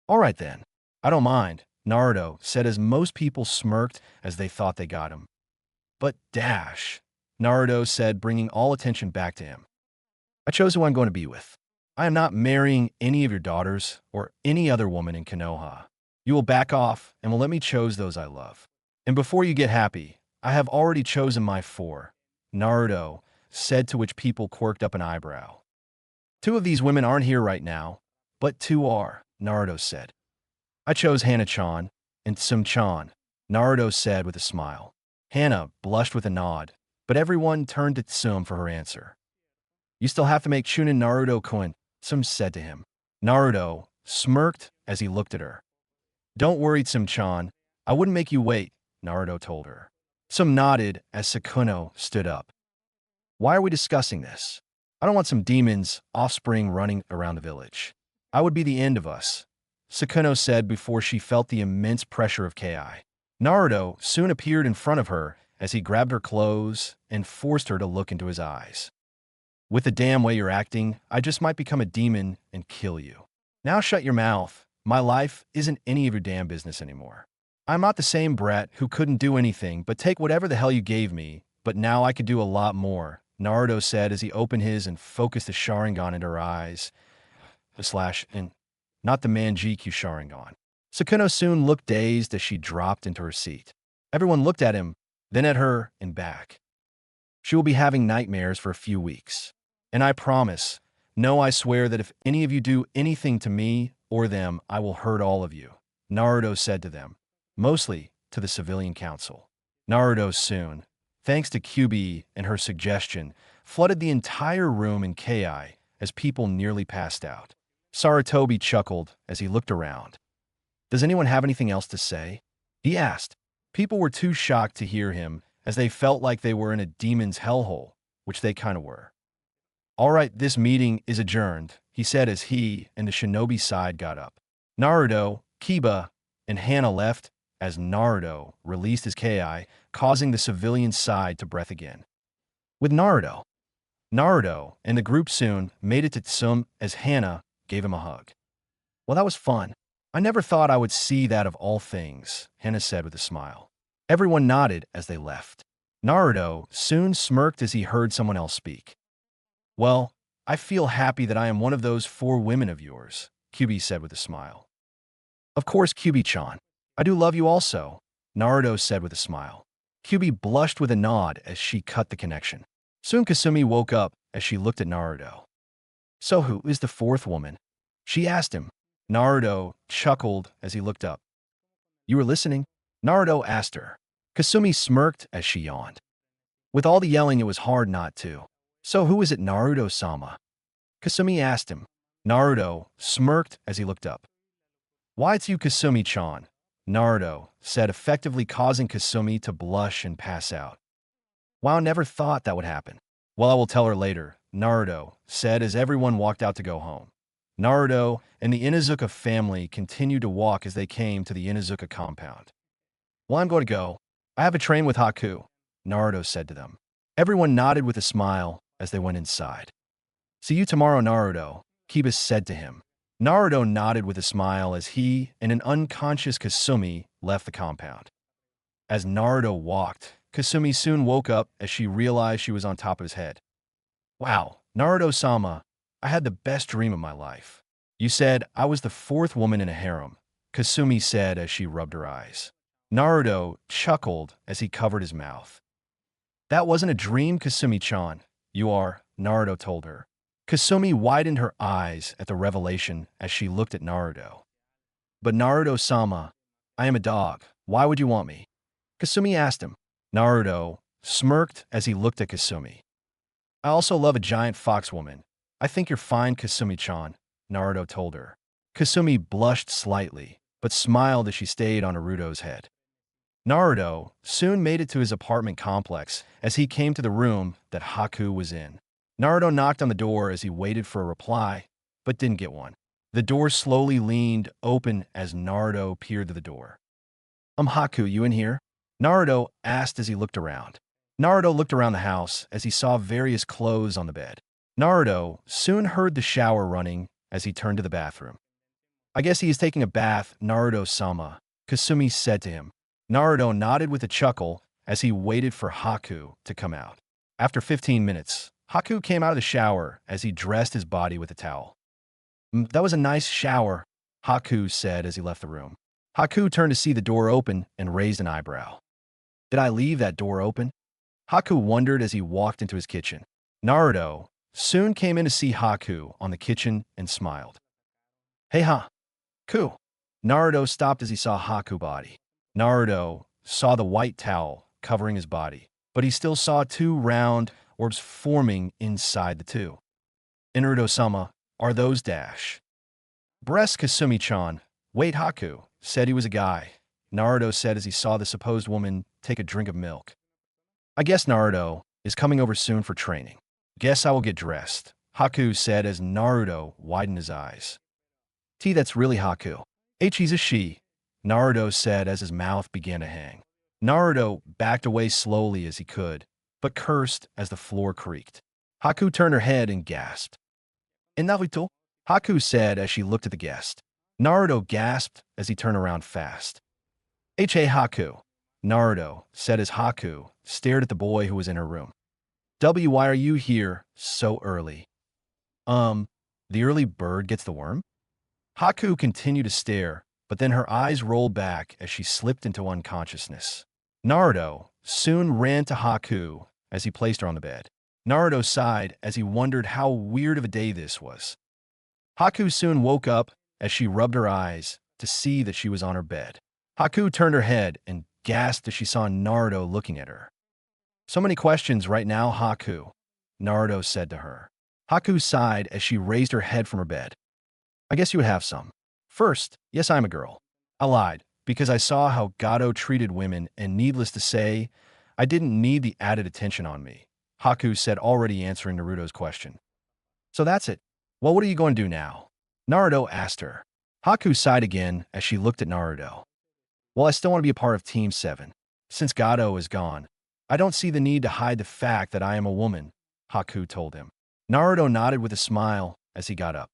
All right then, I don't mind, Naruto said as most people smirked as they thought they got him. But dash, Naruto said, bringing all attention back to him. I chose who I'm going to be with. I am not marrying any of your daughters or any other woman in Konoha. You will back off and will let me choose those I love. And before you get happy, I have already chosen my 4, Naruto said, to which people quirked up an eyebrow. 2 of these women aren't here right now, but 2 are, Naruto said. I chose Hana-chan and Tsum-chan, Naruto said with a smile. Hana blushed with a nod, but everyone turned to Tsum for her answer. You still have to make Chunin Naruto-kun, Tsum said to him. Naruto smirked as he looked at her. Don't worry, Tsum-chan. I wouldn't make you wait, Naruto told her. Tsum nodded as Sakuno stood up. Why are we discussing this? I don't want some demons' offspring running around the village. I would be the end of us, Sakuno said before she felt the immense pressure of Ki. Naruto soon appeared in front of her as he grabbed her clothes and forced her to look into his eyes. With the damn way you're acting, I just might become a demon and kill you. Now shut your mouth. My life isn't any of your damn business anymore. I'm not the same brat who couldn't do anything but take whatever the hell you gave me, but now I could do a lot more, Naruto said as he opened his and focused the Sharingan into her eyes. And not the Manjikyu Sharingan. Sakuno soon looked dazed as she dropped into her seat. Everyone looked at him, then at her and back. She will be having nightmares for a few weeks. And I promise, no, I swear that if any of you do anything to me or them, I will hurt all of you, Naruto said to them, mostly to the civilian council. Naruto soon, thanks to Kiba and her suggestion, flooded the entire room in Ki as people nearly passed out. Sarutobi chuckled as he looked around. Does anyone have anything else to say? He asked. People were too shocked to hear him as they felt like they were in a demon's hellhole, which they kind of were. All right, this meeting is adjourned, he said as he and the shinobi side got up. Naruto, Kiba, and Hana left as Naruto released his Ki, causing the civilian side to breath again. With Naruto and the group soon made it to Tsum as Hana gave him a hug. Well, that was fun. I never thought I would see that of all things, Hana said with a smile. Everyone nodded as they left. Naruto soon smirked as he heard someone else speak. Well, I feel happy that I am one of those 4 women of yours, Kiba said with a smile. Of course, Kiba-chan. I do love you also, Naruto said with a smile. Kiba blushed with a nod as she cut the connection. Soon Kasumi woke up as she looked at Naruto. So who is the 4th woman? She asked him. Naruto chuckled as he looked up. You were listening? Naruto asked her. Kasumi smirked as she yawned. With all the yelling, it was hard not to. So who is it, Naruto-sama? Kasumi asked him. Naruto smirked as he looked up. Why, it's you, Kasumi-chan, Naruto said, effectively causing Kasumi to blush and pass out. Wow, never thought that would happen. Well, I will tell her later, Naruto said as everyone walked out to go home. Naruto and the Inuzuka family continued to walk as they came to the Inuzuka compound. Well, I'm going to go. I have a train with Haku, Naruto said to them. Everyone nodded with a smile as they went inside. See you tomorrow, Naruto, Kiba said to him. Naruto nodded with a smile as he and an unconscious Kasumi left the compound. As Naruto walked, Kasumi soon woke up as she realized she was on top of his head. Wow, Naruto-sama, I had the best dream of my life. You said I was the 4th woman in a harem, Kasumi said as she rubbed her eyes. Naruto chuckled as he covered his mouth. That wasn't a dream, Kasumi-chan. You are, Naruto told her. Kasumi widened her eyes at the revelation as she looked at Naruto. But Naruto-sama, I am a dog. Why would you want me? Kasumi asked him. Naruto smirked as he looked at Kasumi. I also love a giant fox woman. I think you're fine, Kasumi-chan, Naruto told her. Kasumi blushed slightly, but smiled as she stayed on Naruto's head. Naruto soon made it to his apartment complex as he came to the room that Haku was in. Naruto knocked on the door as he waited for a reply, but didn't get one. The door slowly leaned open as Naruto peered through the door. Haku, you in here? Naruto asked as he looked around. Naruto looked around the house as he saw various clothes on the bed. Naruto soon heard the shower running as he turned to the bathroom. I guess he is taking a bath, Naruto-sama, Kasumi said to him. Naruto nodded with a chuckle as he waited for Haku to come out. After 15 minutes, Haku came out of the shower as he dressed his body with a towel. That was a nice shower, Haku said as he left the room. Haku turned to see the door open and raised an eyebrow. Did I leave that door open? Haku wondered as he walked into his kitchen. Naruto soon came in to see Haku on the kitchen and smiled. Hey, Haku. Naruto stopped as he saw Haku's body. Naruto saw the white towel covering his body, but he still saw two round orbs forming inside the two. Naruto-sama, are those dash? Breast Kasumi-chan. Wait, Haku said he was a guy. Naruto said as he saw the supposed woman take a drink of milk. I guess Naruto is coming over soon for training. Guess I will get dressed, Haku said as Naruto widened his eyes. That's really Haku. He's a she, Naruto said as his mouth began to hang. Naruto backed away slowly as he could, but cursed as the floor creaked. Haku turned her head and gasped. Naruto? Haku said as she looked at the guest. Naruto gasped as he turned around fast. Haku, Naruto said as Haku stared at the boy who was in her room. Why are you here so early? The early bird gets the worm? Haku continued to stare, but then her eyes rolled back as she slipped into unconsciousness. Naruto soon ran to Haku as he placed her on the bed. Naruto sighed as he wondered how weird of a day this was. Haku soon woke up as she rubbed her eyes to see that she was on her bed. Haku turned her head and gasped as she saw Naruto looking at her. So many questions right now, Haku, Naruto said to her. Haku sighed as she raised her head from her bed. I guess you would have some. First, yes, I'm a girl. I lied, because I saw how Gato treated women, and needless to say, I didn't need the added attention on me, Haku said, already answering Naruto's question. So that's it. Well, what are you going to do now? Naruto asked her. Haku sighed again as she looked at Naruto. Well, I still want to be a part of Team 7. Since Gato is gone, I don't see the need to hide the fact that I am a woman, Haku told him. Naruto nodded with a smile as he got up.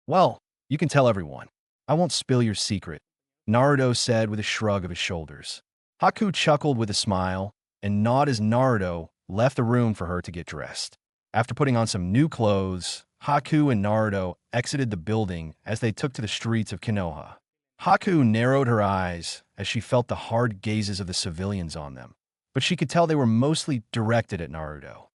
Well, you can tell everyone. I won't spill your secret, Naruto said with a shrug of his shoulders. Haku chuckled with a smile and nodded as Naruto left the room for her to get dressed. After putting on some new clothes, Haku and Naruto exited the building as they took to the streets of Konoha. Haku narrowed her eyes as she felt the hard gazes of the civilians on them, but she could tell they were mostly directed at Naruto.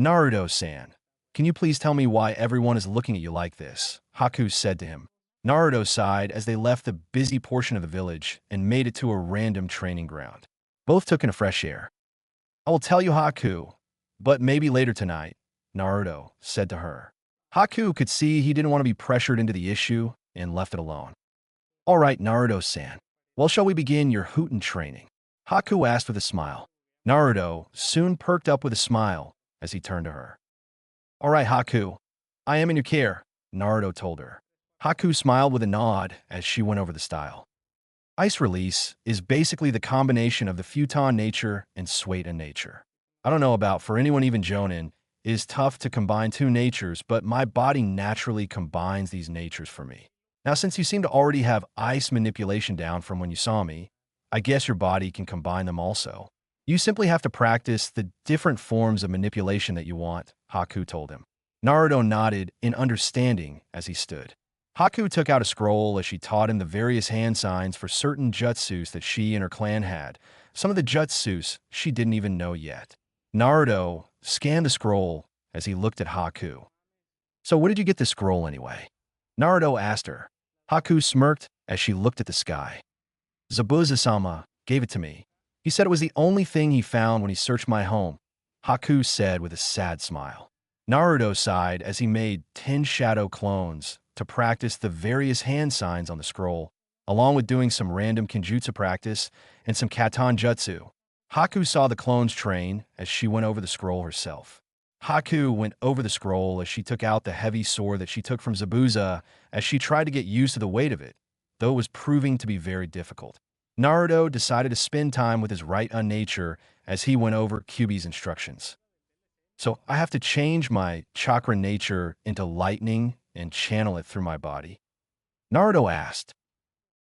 Naruto-san, can you please tell me why everyone is looking at you like this? Haku said to him. Naruto sighed as they left the busy portion of the village and made it to a random training ground. Both took in a fresh air. I will tell you, Haku, but maybe later tonight, Naruto said to her. Haku could see he didn't want to be pressured into the issue and left it alone. All right, Naruto-san. Well, shall we begin your Huten training? Haku asked with a smile. Naruto soon perked up with a smile as he turned to her. All right, Haku. I am in your care, Naruto told her. Haku smiled with a nod as she went over the style. Ice release is basically the combination of the futon nature and Sueta nature. I don't know about for anyone even Jonin, it is tough to combine two natures, but my body naturally combines these natures for me. Now, since you seem to already have ice manipulation down from when you saw me, I guess your body can combine them also. You simply have to practice the different forms of manipulation that you want, Haku told him. Naruto nodded in understanding as he stood. Haku took out a scroll as she taught him the various hand signs for certain jutsus that she and her clan had. Some of the jutsus she didn't even know yet. Naruto scanned the scroll as he looked at Haku. So where did you get this scroll anyway? Naruto asked her. Haku smirked as she looked at the sky. Zabuza-sama gave it to me, He said it was the only thing he found when he searched my home, Haku said with a sad smile. Naruto sighed as he made 10 shadow clones to practice the various hand signs on the scroll, along with doing some random kenjutsu practice and some katan jutsu. Haku saw the clones train as she went over the scroll herself. Haku went over the scroll as she took out the heavy sword that she took from Zabuza as she tried to get used to the weight of it, though it was proving to be very difficult. Naruto decided to spend time with his right nature as he went over Kyuubi's instructions. So I have to change my chakra nature into lightning and channel it through my body? Naruto asked.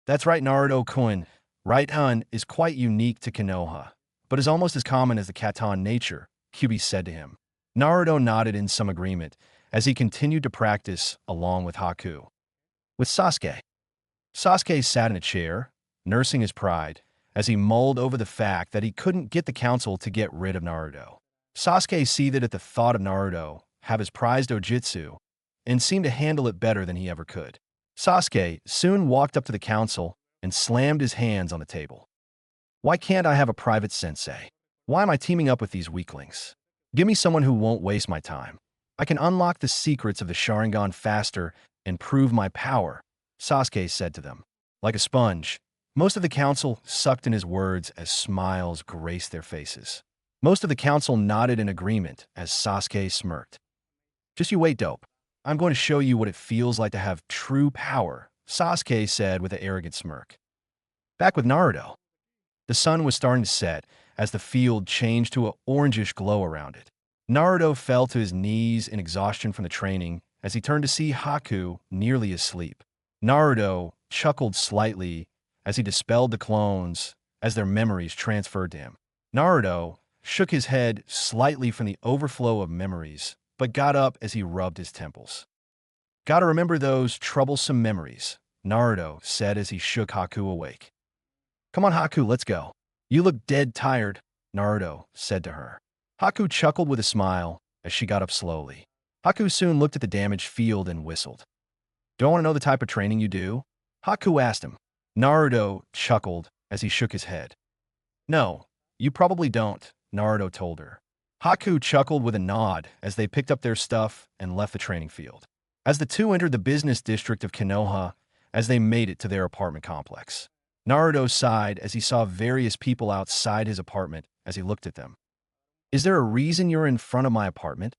That's right, Naruto-kun. Right-hun is quite unique to Konoha, but is almost as common as the Katan nature, Kyuubi said to him. Naruto nodded in some agreement as he continued to practice along with Haku. With Sasuke. Sasuke sat in a chair, nursing his pride, as he mulled over the fact that he couldn't get the council to get rid of Naruto. Sasuke seethed at the thought of Naruto have his prized dojutsu and seemed to handle it better than he ever could. Sasuke soon walked up to the council and slammed his hands on the table. Why can't I have a private sensei? Why am I teaming up with these weaklings? Give me someone who won't waste my time. I can unlock the secrets of the Sharingan faster and prove my power, Sasuke said to them. Like a sponge, most of the council sucked in his words as smiles graced their faces. Most of the council nodded in agreement as Sasuke smirked. Just you wait, dope. I'm going to show you what it feels like to have true power, Sasuke said with an arrogant smirk. Back with Naruto. The sun was starting to set as the field changed to an orangish glow around it. Naruto fell to his knees in exhaustion from the training as he turned to see Haku nearly asleep. Naruto chuckled slightly as he dispelled the clones as their memories transferred to him. Naruto shook his head slightly from the overflow of memories, but got up as he rubbed his temples. Gotta remember those troublesome memories, Naruto said as he shook Haku awake. Come on, Haku, let's go. You look dead tired, Naruto said to her. Haku chuckled with a smile as she got up slowly. Haku soon looked at the damaged field and whistled. Do I want to know the type of training you do? Haku asked him. Naruto chuckled as he shook his head. No, you probably don't, Naruto told her. Haku chuckled with a nod as they picked up their stuff and left the training field. As the two entered the business district of Konoha, as they made it to their apartment complex, Naruto sighed as he saw various people outside his apartment as he looked at them. Is there a reason you're in front of my apartment?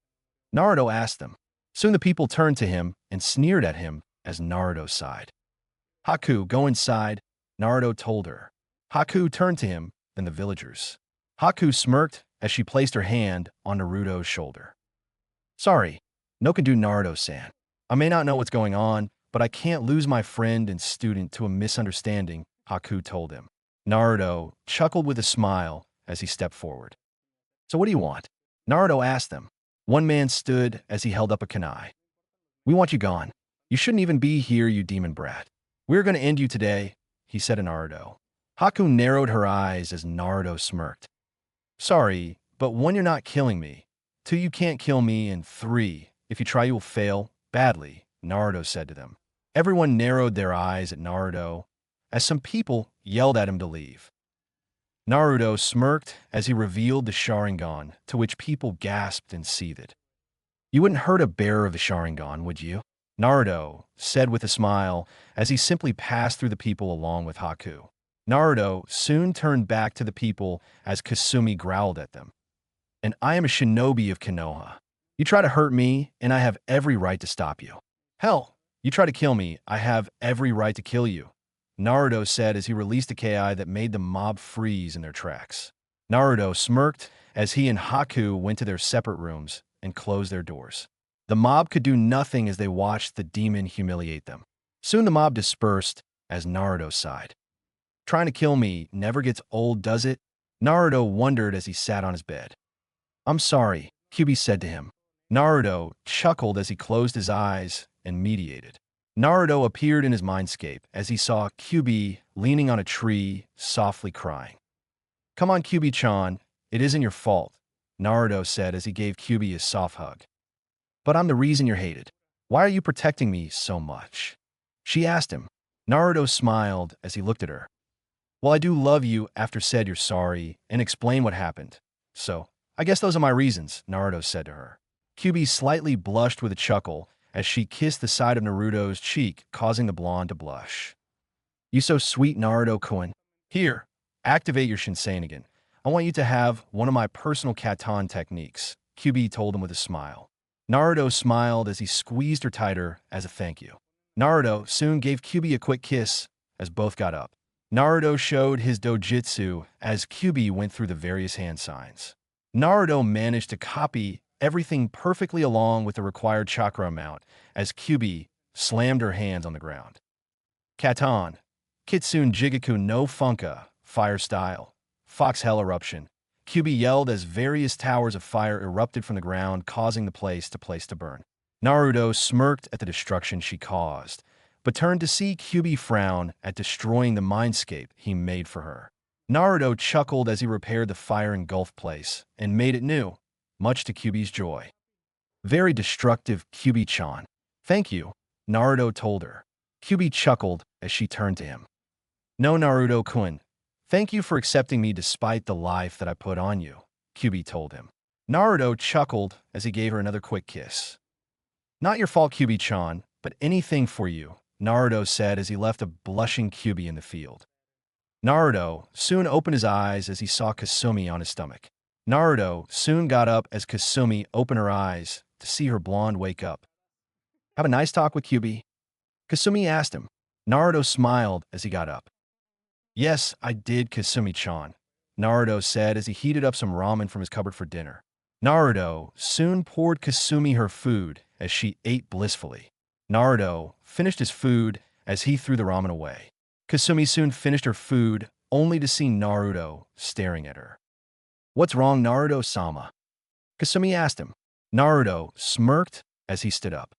Naruto asked them. Soon the people turned to him and sneered at him as Naruto sighed. Haku, go inside, Naruto told her. Haku turned to him, then the villagers. Haku smirked as she placed her hand on Naruto's shoulder. Sorry, no can do, Naruto-san. I may not know what's going on, but I can't lose my friend and student to a misunderstanding, Haku told him. Naruto chuckled with a smile as he stepped forward. So what do you want? Naruto asked them. One man stood as he held up a kunai. We want you gone. You shouldn't even be here, you demon brat. We're going to end you today, he said to Naruto. Haku narrowed her eyes as Naruto smirked. Sorry, but one, you're not killing me. 2, you can't kill me, and 3, if you try, you will fail badly, Naruto said to them. Everyone narrowed their eyes at Naruto as some people yelled at him to leave. Naruto smirked as he revealed the Sharingan, to which people gasped and seethed. You wouldn't hurt a bearer of the Sharingan, would you? Naruto said with a smile as he simply passed through the people along with Haku. Naruto soon turned back to the people as Kasumi growled at them. And I am a shinobi of Konoha. You try to hurt me, and I have every right to stop you. Hell, you try to kill me, I have every right to kill you, Naruto said as he released a Ki that made the mob freeze in their tracks. Naruto smirked as he and Haku went to their separate rooms and closed their doors. The mob could do nothing as they watched the demon humiliate them. Soon the mob dispersed as Naruto sighed. Trying to kill me never gets old, does it? Naruto wondered as he sat on his bed. I'm sorry, Kyuubi said to him. Naruto chuckled as he closed his eyes and mediated. Naruto appeared in his mindscape as he saw Kyuubi leaning on a tree, softly crying. Come on, Kyuubi-chan, it isn't your fault, Naruto said as he gave Kyuubi a soft hug. But I'm the reason you're hated. Why are you protecting me so much? She asked him. Naruto smiled as he looked at her. Well, I do love you after said you're sorry and explain what happened. So, I guess those are my reasons, Naruto said to her. Kyubi slightly blushed with a chuckle as she kissed the side of Naruto's cheek, causing the blonde to blush. You so sweet, Naruto-kun. Here, activate your Shinsenin. I want you to have one of my personal katan techniques, Kyubi told him with a smile. Naruto smiled as he squeezed her tighter as a thank you. Naruto soon gave Kyubi a quick kiss as both got up. Naruto showed his dojutsu as Kyubi went through the various hand signs. Naruto managed to copy everything perfectly along with the required chakra amount as Kyubi slammed her hands on the ground. Katan, Kitsune Jigaku no Funka, Fire Style, Fox Hell Eruption. Kyubi yelled as various towers of fire erupted from the ground, causing the place to burn. Naruto smirked at the destruction she caused, but turned to see Kyubi frown at destroying the mindscape he made for her. Naruto chuckled as he repaired the fire-engulfed place and made it new, much to Kyubi's joy. Very destructive, Kyubi-chan. Thank you, Naruto told her. Kyubi chuckled as she turned to him. No, Naruto-kun. Thank you for accepting me despite the life that I put on you, Kyubi told him. Naruto chuckled as he gave her another quick kiss. Not your fault, Kyubi-chan, but anything for you, Naruto said as he left a blushing Kyubi in the field. Naruto soon opened his eyes as he saw Kasumi on his stomach. Naruto soon got up as Kasumi opened her eyes to see her blonde wake up. Have a nice talk with Kyubi? Kasumi asked him. Naruto smiled as he got up. Yes, I did, Kasumi-chan, Naruto said as he heated up some ramen from his cupboard for dinner. Naruto soon poured Kasumi her food as she ate blissfully. Naruto finished his food as he threw the ramen away. Kasumi soon finished her food, only to see Naruto staring at her. What's wrong, Naruto-sama? Kasumi asked him. Naruto smirked as he stood up.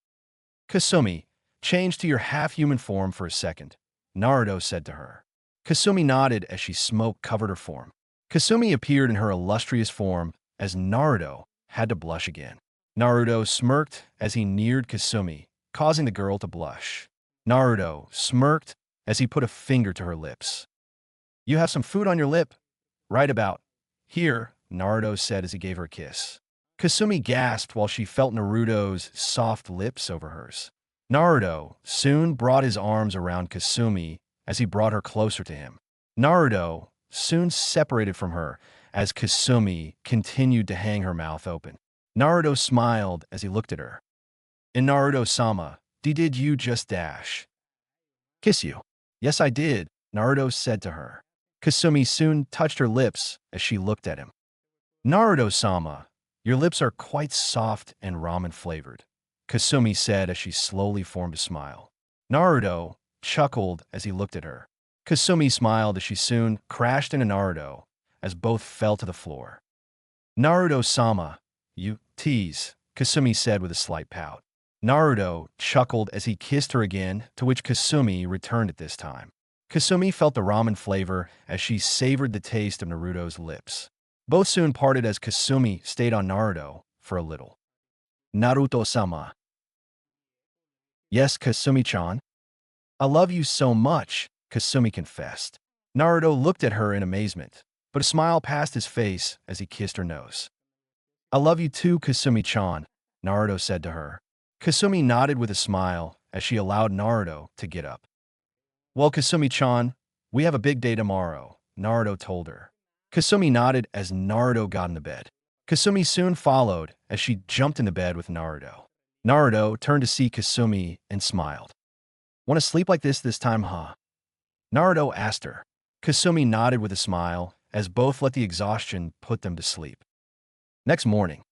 Kasumi, change to your half-human form for a second, Naruto said to her. Kasumi nodded as she smoke covered her form. Kasumi appeared in her illustrious form as Naruto had to blush again. Naruto smirked as he neared Kasumi, causing the girl to blush. Naruto smirked as he put a finger to her lips. You have some food on your lip? Right about here, Naruto said as he gave her a kiss. Kasumi gasped while she felt Naruto's soft lips over hers. Naruto soon brought his arms around Kasumi as he brought her closer to him. Naruto soon separated from her as Kasumi continued to hang her mouth open. Naruto smiled as he looked at her. And Naruto-sama, did you just dash? Kiss you? Yes, I did, Naruto said to her. Kasumi soon touched her lips as she looked at him. Naruto-sama, your lips are quite soft and ramen-flavored, Kasumi said as she slowly formed a smile. Naruto chuckled as he looked at her. Kasumi smiled as she soon crashed into Naruto as both fell to the floor. Naruto-sama, you tease, Kasumi said with a slight pout. Naruto chuckled as he kissed her again, to which Kasumi returned at this time. Kasumi felt the ramen flavor as she savored the taste of Naruto's lips. Both soon parted as Kasumi stayed on Naruto for a little. Naruto-sama. Yes, Kasumi-chan? I love you so much, Kasumi confessed. Naruto looked at her in amazement, but a smile passed his face as he kissed her nose. I love you too, Kasumi-chan, Naruto said to her. Kasumi nodded with a smile as she allowed Naruto to get up. Well, Kasumi-chan, we have a big day tomorrow, Naruto told her. Kasumi nodded as Naruto got in the bed. Kasumi soon followed as she jumped in the bed with Naruto. Naruto turned to see Kasumi and smiled. Want to sleep like this time, huh? Naruto asked her. Kasumi nodded with a smile as both let the exhaustion put them to sleep. Next morning,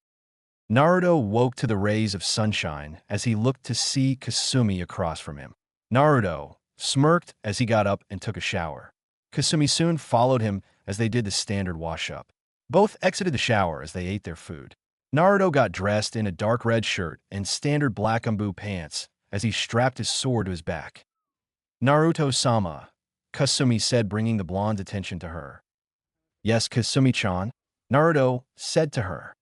Naruto woke to the rays of sunshine as he looked to see Kasumi across from him. Naruto smirked as he got up and took a shower. Kasumi soon followed him as they did the standard wash-up. Both exited the shower as they ate their food. Naruto got dressed in a dark red shirt and standard black umbu pants as he strapped his sword to his back. Naruto-sama, Kasumi said, bringing the blonde's attention to her. Yes, Kasumi-chan, Naruto said to her.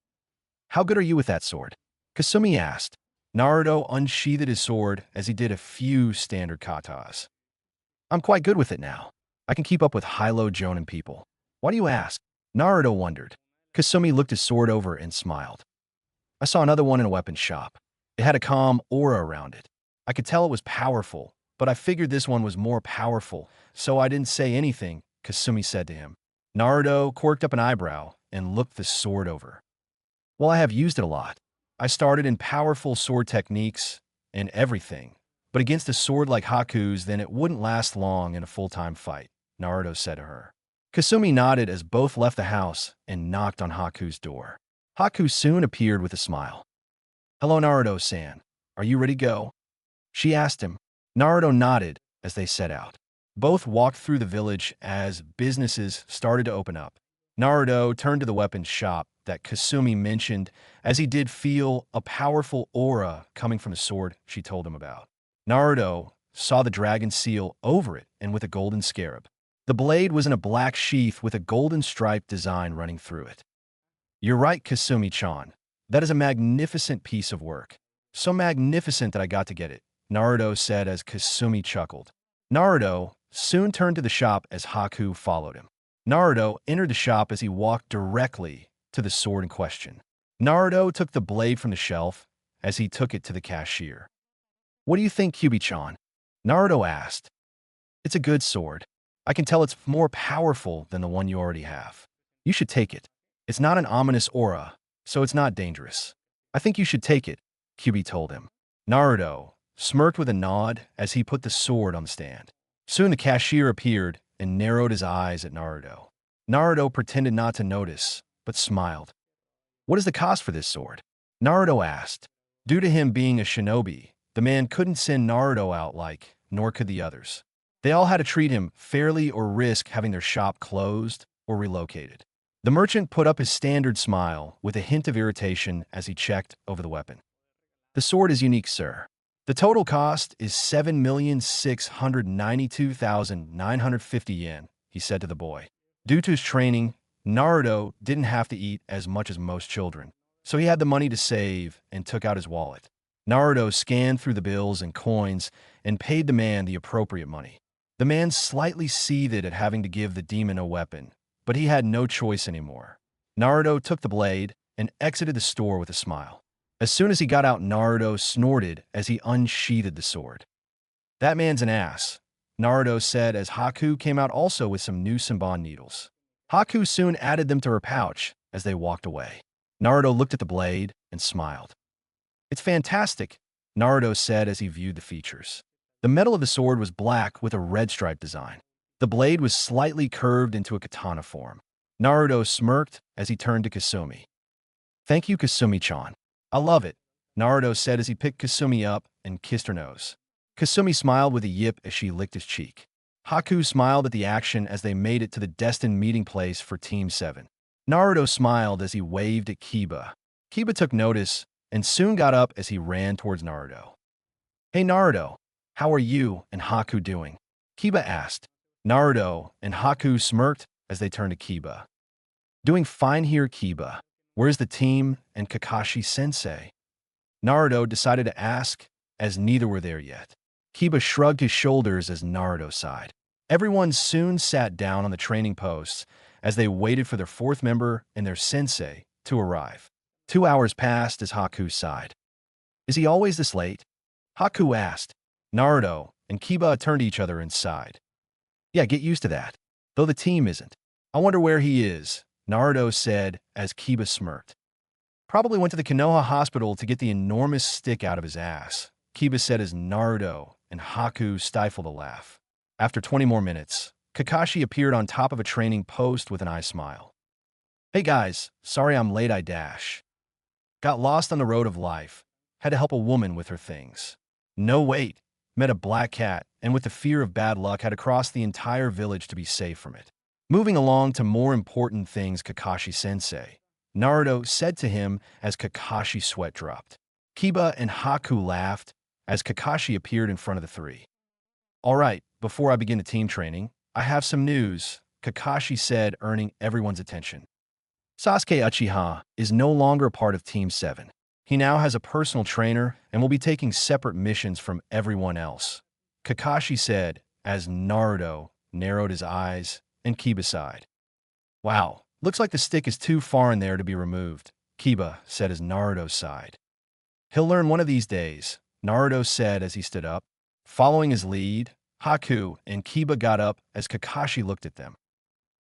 How good are you with that sword? Kasumi asked. Naruto unsheathed his sword as he did a few standard katas. I'm quite good with it now. I can keep up with high-low Jonin people. Why do you ask? Naruto wondered. Kasumi looked his sword over and smiled. I saw another one in a weapons shop. It had a calm aura around it. I could tell it was powerful, but I figured this one was more powerful, so I didn't say anything, Kasumi said to him. Naruto corked up an eyebrow and looked the sword over. Well, I have used it a lot. I started in powerful sword techniques and everything, but against a sword like Haku's, then it wouldn't last long in a full-time fight, Naruto said to her. Kasumi nodded as both left the house and knocked on Haku's door. Haku soon appeared with a smile. Hello, Naruto-san. Are you ready to go? She asked him. Naruto nodded as they set out. Both walked through the village as businesses started to open up. Naruto turned to the weapons shop that Kasumi mentioned as he did feel a powerful aura coming from the sword she told him about. Naruto saw the dragon seal over it and with a golden scarab. The blade was in a black sheath with a golden striped design running through it. You're right, Kasumi-chan. That is a magnificent piece of work. So magnificent that I got to get it, Naruto said as Kasumi chuckled. Naruto soon turned to the shop as Haku followed him. Naruto entered the shop as he walked directly to the sword in question. Naruto took the blade from the shelf as he took it to the cashier. What do you think, Kyubi-chan? Naruto asked. It's a good sword. I can tell it's more powerful than the one you already have. You should take it. It's not an ominous aura, so it's not dangerous. I think you should take it, Kyubi told him. Naruto smirked with a nod as he put the sword on the stand. Soon the cashier appeared and narrowed his eyes at Naruto. Naruto pretended not to notice, but smiled. What is the cost for this sword? Naruto asked. Due to him being a shinobi, the man couldn't send Naruto out nor could the others. They all had to treat him fairly or risk having their shop closed or relocated. The merchant put up his standard smile with a hint of irritation as he checked over the weapon. The sword is unique, sir. The total cost is 7,692,950 yen, he said to the boy. Due to his training, Naruto didn't have to eat as much as most children, so he had the money to save and took out his wallet. Naruto scanned through the bills and coins and paid the man the appropriate money. The man slightly seethed at having to give the demon a weapon, but he had no choice anymore. Naruto took the blade and exited the store with a smile. As soon as he got out, Naruto snorted as he unsheathed the sword. That man's an ass, Naruto said as Haku came out also with some new Senbon needles. Haku soon added them to her pouch as they walked away. Naruto looked at the blade and smiled. It's fantastic, Naruto said as he viewed the features. The metal of the sword was black with a red stripe design. The blade was slightly curved into a katana form. Naruto smirked as he turned to Kasumi. Thank you, Kasumi-chan. I love it, Naruto said as he picked Kasumi up and kissed her nose. Kasumi smiled with a yip as she licked his cheek. Haku smiled at the action as they made it to the destined meeting place for Team 7. Naruto smiled as he waved at Kiba. Kiba took notice and soon got up as he ran towards Naruto. Hey Naruto, how are you and Haku doing? Kiba asked. Naruto and Haku smirked as they turned to Kiba. Doing fine here, Kiba. Where's the team and Kakashi-sensei? Naruto decided to ask, as neither were there yet. Kiba shrugged his shoulders as Naruto sighed. Everyone soon sat down on the training posts as they waited for their fourth member and their sensei to arrive. 2 hours passed as Haku sighed. Is he always this late? Haku asked. Naruto and Kiba turned to each other and sighed. Yeah, get used to that. Though the team isn't. I wonder where he is, Naruto said as Kiba smirked. Probably went to the Konoha hospital to get the enormous stick out of his ass, Kiba said as Naruto and Haku stifled a laugh. After 20 more minutes, Kakashi appeared on top of a training post with an eye smile. Hey guys, sorry I'm late, I dash. Got lost on the road of life. Had to help a woman with her things. No wait. Met a black cat, and with the fear of bad luck had to cross the entire village to be safe from it. Moving along to more important things, Kakashi-sensei, Naruto said to him as Kakashi's sweat dropped. Kiba and Haku laughed as Kakashi appeared in front of the three. All right, before I begin the team training, I have some news, Kakashi said, earning everyone's attention. Sasuke Uchiha is no longer a part of Team 7. He now has a personal trainer and will be taking separate missions from everyone else, Kakashi said as Naruto narrowed his eyes, and Kiba sighed. Wow, looks like the stick is too far in there to be removed, Kiba said as Naruto sighed. He'll learn one of these days, Naruto said as he stood up. Following his lead, Haku and Kiba got up as Kakashi looked at them.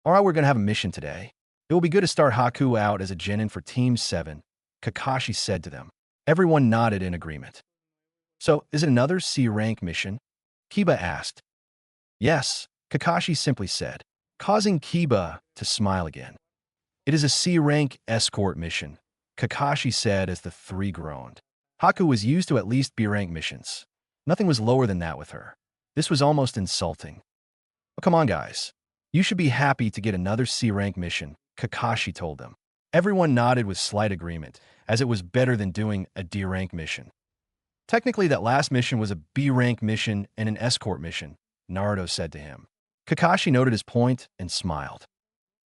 All right, we're going to have a mission today. It will be good to start Haku out as a Genin for Team 7, Kakashi said to them. Everyone nodded in agreement. So, is it another C-rank mission? Kiba asked. Yes, Kakashi simply said, causing Kiba to smile again. It is a C-rank escort mission, Kakashi said as the three groaned. Haku was used to at least B-rank missions. Nothing was lower than that with her. This was almost insulting. Oh, come on, guys. You should be happy to get another C-rank mission, Kakashi told them. Everyone nodded with slight agreement, as it was better than doing a D-rank mission. Technically, that last mission was a B-rank mission and an escort mission, Naruto said to him. Kakashi noted his point and smiled.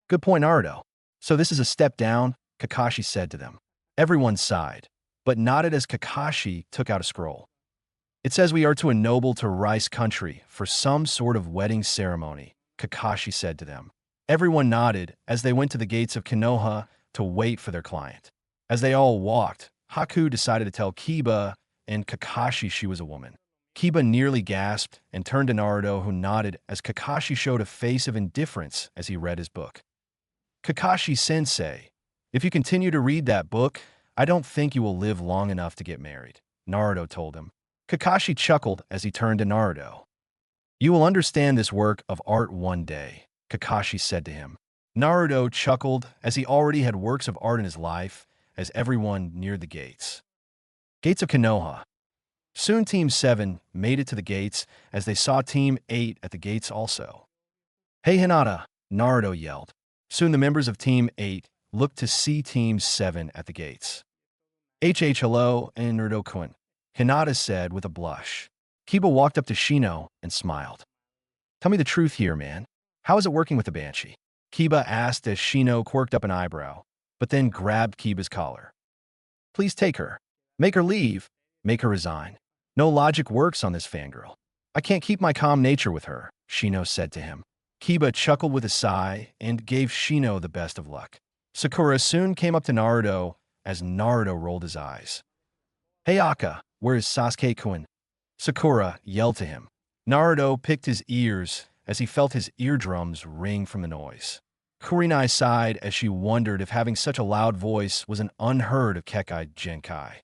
Good point, Naruto. So this is a step down, Kakashi said to them. Everyone sighed, but nodded as Kakashi took out a scroll. It says we are to ennoble to Rice country for some sort of wedding ceremony, Kakashi said to them. Everyone nodded as they went to the gates of Konoha to wait for their client. As they all walked, Haku decided to tell Kiba and Kakashi she was a woman. Kiba nearly gasped and turned to Naruto, who nodded as Kakashi showed a face of indifference as he read his book. Kakashi-sensei, if you continue to read that book, I don't think you will live long enough to get married, Naruto told him. Kakashi chuckled as he turned to Naruto. You will understand this work of art one day, Kakashi said to him. Naruto chuckled as he already had works of art in his life as everyone neared the gates. Gates of Konoha. Soon Team 7 made it to the gates as they saw Team 8 at the gates also. Hey Hinata, Naruto yelled. Soon the members of Team 8 looked to see Team 7 at the gates. Hello, and Naruto-kun, Hinata said with a blush. Kiba walked up to Shino and smiled. Tell me the truth here, man. How is it working with the Banshee? Kiba asked as Shino quirked up an eyebrow, but then grabbed Kiba's collar. Please take her. Make her leave. Make her resign. No logic works on this fangirl. I can't keep my calm nature with her, Shino said to him. Kiba chuckled with a sigh and gave Shino the best of luck. Sakura soon came up to Naruto as Naruto rolled his eyes. Hey Akka, where is Sasuke-kun? Sakura yelled to him. Naruto picked his ears as he felt his eardrums ring from the noise. Kurenai sighed as she wondered if having such a loud voice was an unheard of Kekai Genkai.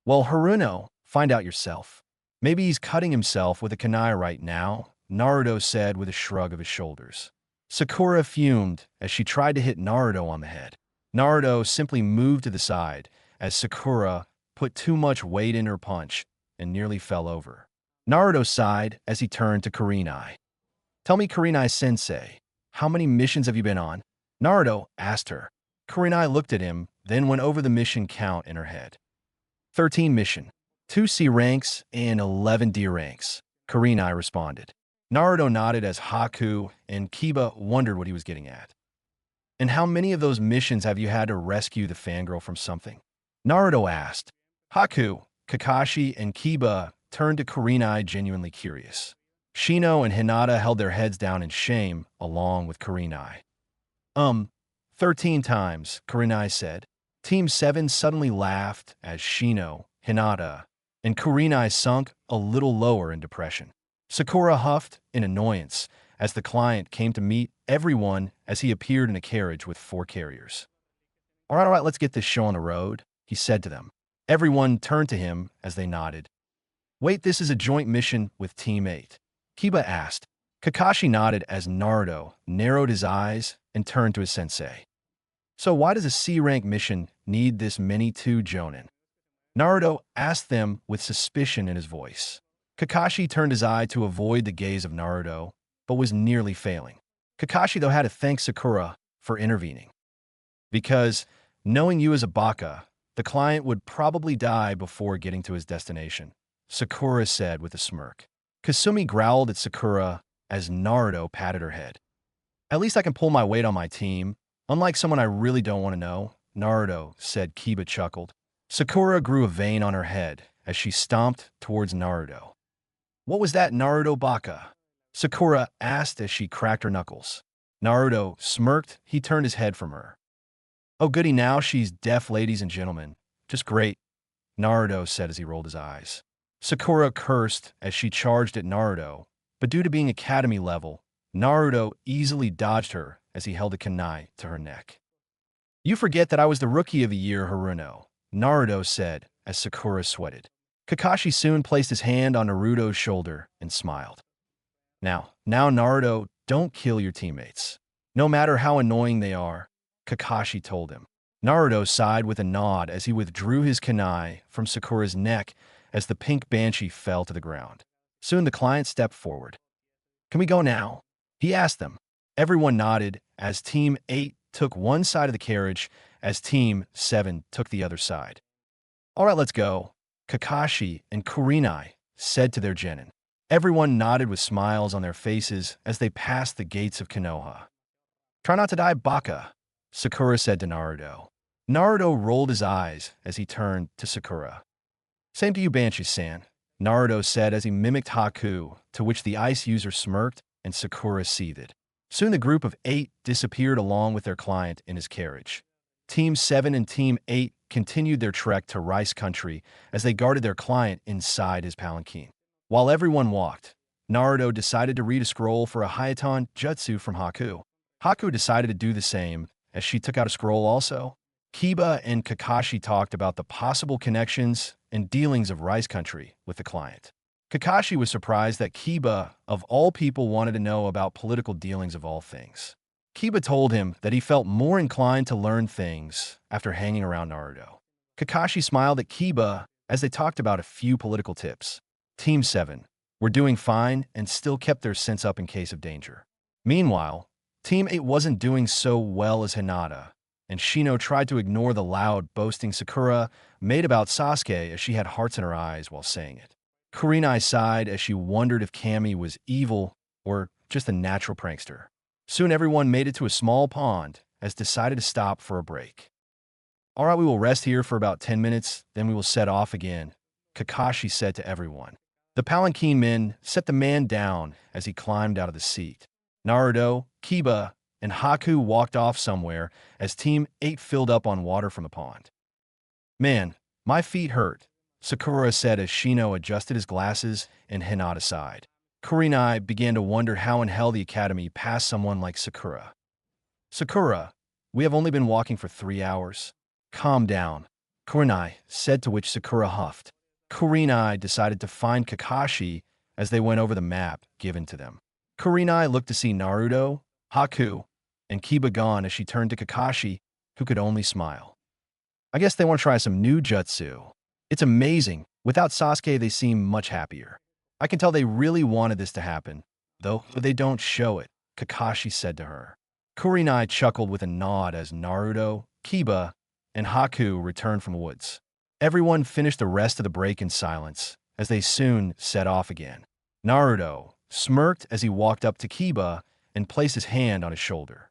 Well, Haruno, find out yourself. Maybe he's cutting himself with a kunai right now, Naruto said with a shrug of his shoulders. Sakura fumed as she tried to hit Naruto on the head. Naruto simply moved to the side as Sakura put too much weight in her punch and nearly fell over. Naruto sighed as he turned to Kurenai. Tell me, Kurenai-sensei, how many missions have you been on? Naruto asked her. Kurenai looked at him, then went over the mission count in her head. 13 mission, 2 C ranks, and 11 D ranks, Kurenai responded. Naruto nodded as Haku and Kiba wondered what he was getting at. And how many of those missions have you had to rescue the fangirl from something? Naruto asked. Haku, Kakashi, and Kiba turned to Kurenai genuinely curious. Shino and Hinata held their heads down in shame, along with Kurenai. 13 times, Kurenai said. Team 7 suddenly laughed as Shino, Hinata, and Kurenai sunk a little lower in depression. Sakura huffed in annoyance as the client came to meet everyone as he appeared in a carriage with 4 carriers. All right, let's get this show on the road, he said to them. Everyone turned to him as they nodded. Wait, this is a joint mission with Team 8. Kiba asked. Kakashi nodded as Naruto narrowed his eyes and turned to his sensei. So why does a C-rank mission need this many 2 Jonin? Naruto asked them with suspicion in his voice. Kakashi turned his eye to avoid the gaze of Naruto, but was nearly failing. Kakashi, though, had to thank Sakura for intervening. Because, knowing you as a baka, the client would probably die before getting to his destination, Sakura said with a smirk. Kasumi growled at Sakura as Naruto patted her head. At least I can pull my weight on my team, unlike someone I really don't want to know, Naruto said. Kiba chuckled. Sakura grew a vein on her head as she stomped towards Naruto. What was that, Naruto baka? Sakura asked as she cracked her knuckles. Naruto smirked. He turned his head from her. Oh goody, now she's deaf, ladies and gentlemen. Just great, Naruto said as he rolled his eyes. Sakura cursed as she charged at Naruto, but due to being academy level, Naruto easily dodged her as he held a kunai to her neck. You forget that I was the rookie of the year, Haruno, Naruto said as Sakura sweated. Kakashi soon placed his hand on Naruto's shoulder and smiled. Now, Naruto, don't kill your teammates. No matter how annoying they are, Kakashi told him. Naruto sighed with a nod as he withdrew his kunai from Sakura's neck as the pink banshee fell to the ground. Soon the client stepped forward. Can we go now? He asked them. Everyone nodded as Team 8 took one side of the carriage as Team 7 took the other side. All right, let's go, Kakashi and Kurenai said to their genin. Everyone nodded with smiles on their faces as they passed the gates of Konoha. Try not to die, Baka, Sakura said to Naruto. Naruto rolled his eyes as he turned to Sakura. Same to you, Banshee-san, Naruto said as he mimicked Haku, to which the ice user smirked and Sakura seethed. Soon the group of 8 disappeared along with their client in his carriage. Team 7 and Team 8 continued their trek to Rice Country as they guarded their client inside his palanquin. While everyone walked, Naruto decided to read a scroll for a Hayaton jutsu from Haku. Haku decided to do the same as she took out a scroll also. Kiba and Kakashi talked about the possible connections and dealings of Rice Country with the client. Kakashi was surprised that Kiba, of all people, wanted to know about political dealings of all things. Kiba told him that he felt more inclined to learn things after hanging around Naruto. Kakashi smiled at Kiba as they talked about a few political tips. Team 7 were doing fine and still kept their sense up in case of danger. Meanwhile, Team 8 wasn't doing so well as Hinata, and Shino tried to ignore the loud, boasting Sakura made about Sasuke as she had hearts in her eyes while saying it. Kurenai sighed as she wondered if Kami was evil or just a natural prankster. Soon everyone made it to a small pond as decided to stop for a break. All right, we will rest here for about 10 minutes, then we will set off again, Kakashi said to everyone. The palanquin men set the man down as he climbed out of the seat. Naruto, Kiba, and Haku walked off somewhere as Team 8 filled up on water from the pond. Man, my feet hurt, Sakura said as Shino adjusted his glasses and Hinata sighed. Kurenai began to wonder how in hell the academy passed someone like Sakura. Sakura, we have only been walking for 3 hours. Calm down, Kurenai said, to which Sakura huffed. Kurenai decided to find Kakashi as they went over the map given to them. Kurenai looked to see Naruto, Haku, and Kiba gone as she turned to Kakashi, who could only smile. I guess they want to try some new jutsu. It's amazing. Without Sasuke, they seem much happier. I can tell they really wanted this to happen, though they don't show it, Kakashi said to her. Kurenai chuckled with a nod as Naruto, Kiba, and Haku returned from the woods. Everyone finished the rest of the break in silence, as they soon set off again. Naruto smirked as he walked up to Kiba and placed his hand on his shoulder.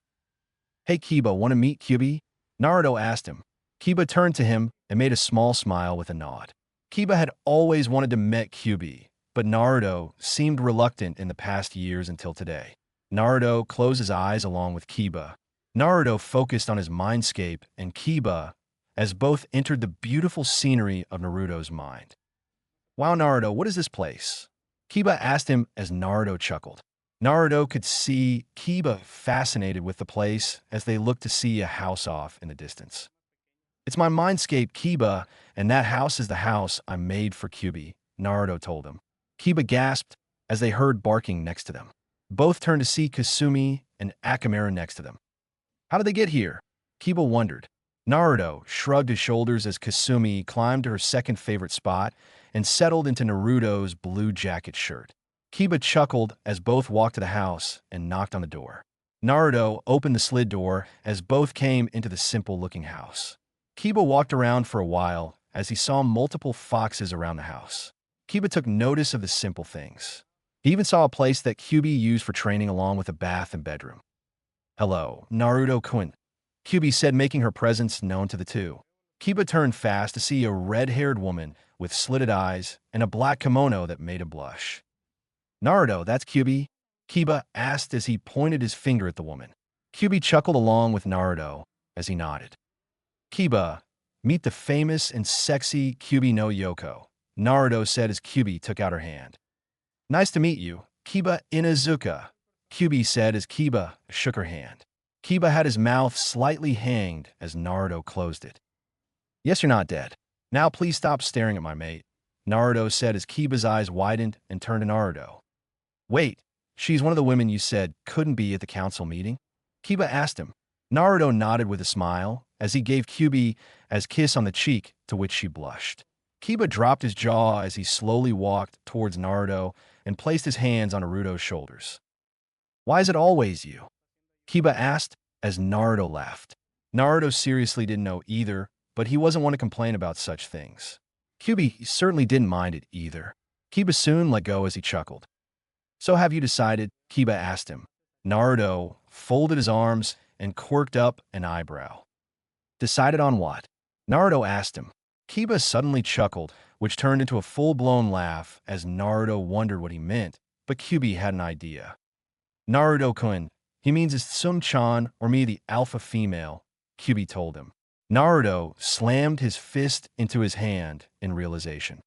Hey Kiba, want to meet Kyubi? Naruto asked him. Kiba turned to him and made a small smile with a nod. Kiba had always wanted to meet Kyubi, but Naruto seemed reluctant in the past years until today. Naruto closed his eyes along with Kiba. Naruto focused on his mindscape and Kiba as both entered the beautiful scenery of Naruto's mind. Wow, Naruto, what is this place? Kiba asked him as Naruto chuckled. Naruto could see Kiba fascinated with the place as they looked to see a house off in the distance. It's my mindscape, Kiba, and that house is the house I made for Kyubi, Naruto told him. Kiba gasped as they heard barking next to them. Both turned to see Kasumi and Akamaru next to them. How did they get here? Kiba wondered. Naruto shrugged his shoulders as Kasumi climbed to her second favorite spot and settled into Naruto's blue jacket shirt. Kiba chuckled as both walked to the house and knocked on the door. Naruto opened the slid door as both came into the simple-looking house. Kiba walked around for a while as he saw multiple foxes around the house. Kiba took notice of the simple things. He even saw a place that Kyubi used for training along with a bath and bedroom. Hello, Naruto-kun, Kyubi said, making her presence known to the two. Kiba turned fast to see a red-haired woman with slitted eyes and a black kimono that made him blush. Naruto, that's Kyubi, Kiba asked as he pointed his finger at the woman. Kyubi chuckled along with Naruto as he nodded. Kiba, meet the famous and sexy Kyubi no Yoko, Naruto said as Kyubi took out her hand. Nice to meet you, Kiba Inazuka, Kyubi said as Kiba shook her hand. Kiba had his mouth slightly hanged as Naruto closed it. Yes, you're not dead. Now please stop staring at my mate, Naruto said as Kiba's eyes widened and turned to Naruto. Wait, she's one of the women you said couldn't be at the council meeting? Kiba asked him. Naruto nodded with a smile as he gave Kyubi a kiss on the cheek, to which she blushed. Kiba dropped his jaw as he slowly walked towards Naruto and placed his hands on Naruto's shoulders. Why is it always you? Kiba asked as Naruto laughed. Naruto seriously didn't know either, but he wasn't one to complain about such things. Kyubi certainly didn't mind it either. Kiba soon let go as he chuckled. So have you decided? Kiba asked him. Naruto folded his arms and quirked up an eyebrow. Decided on what? Naruto asked him. Kiba suddenly chuckled, which turned into a full-blown laugh as Naruto wondered what he meant, but Kyubi had an idea. Naruto-kun, he means is Tsum-chan or me the alpha female, Kyubi told him. Naruto slammed his fist into his hand in realization.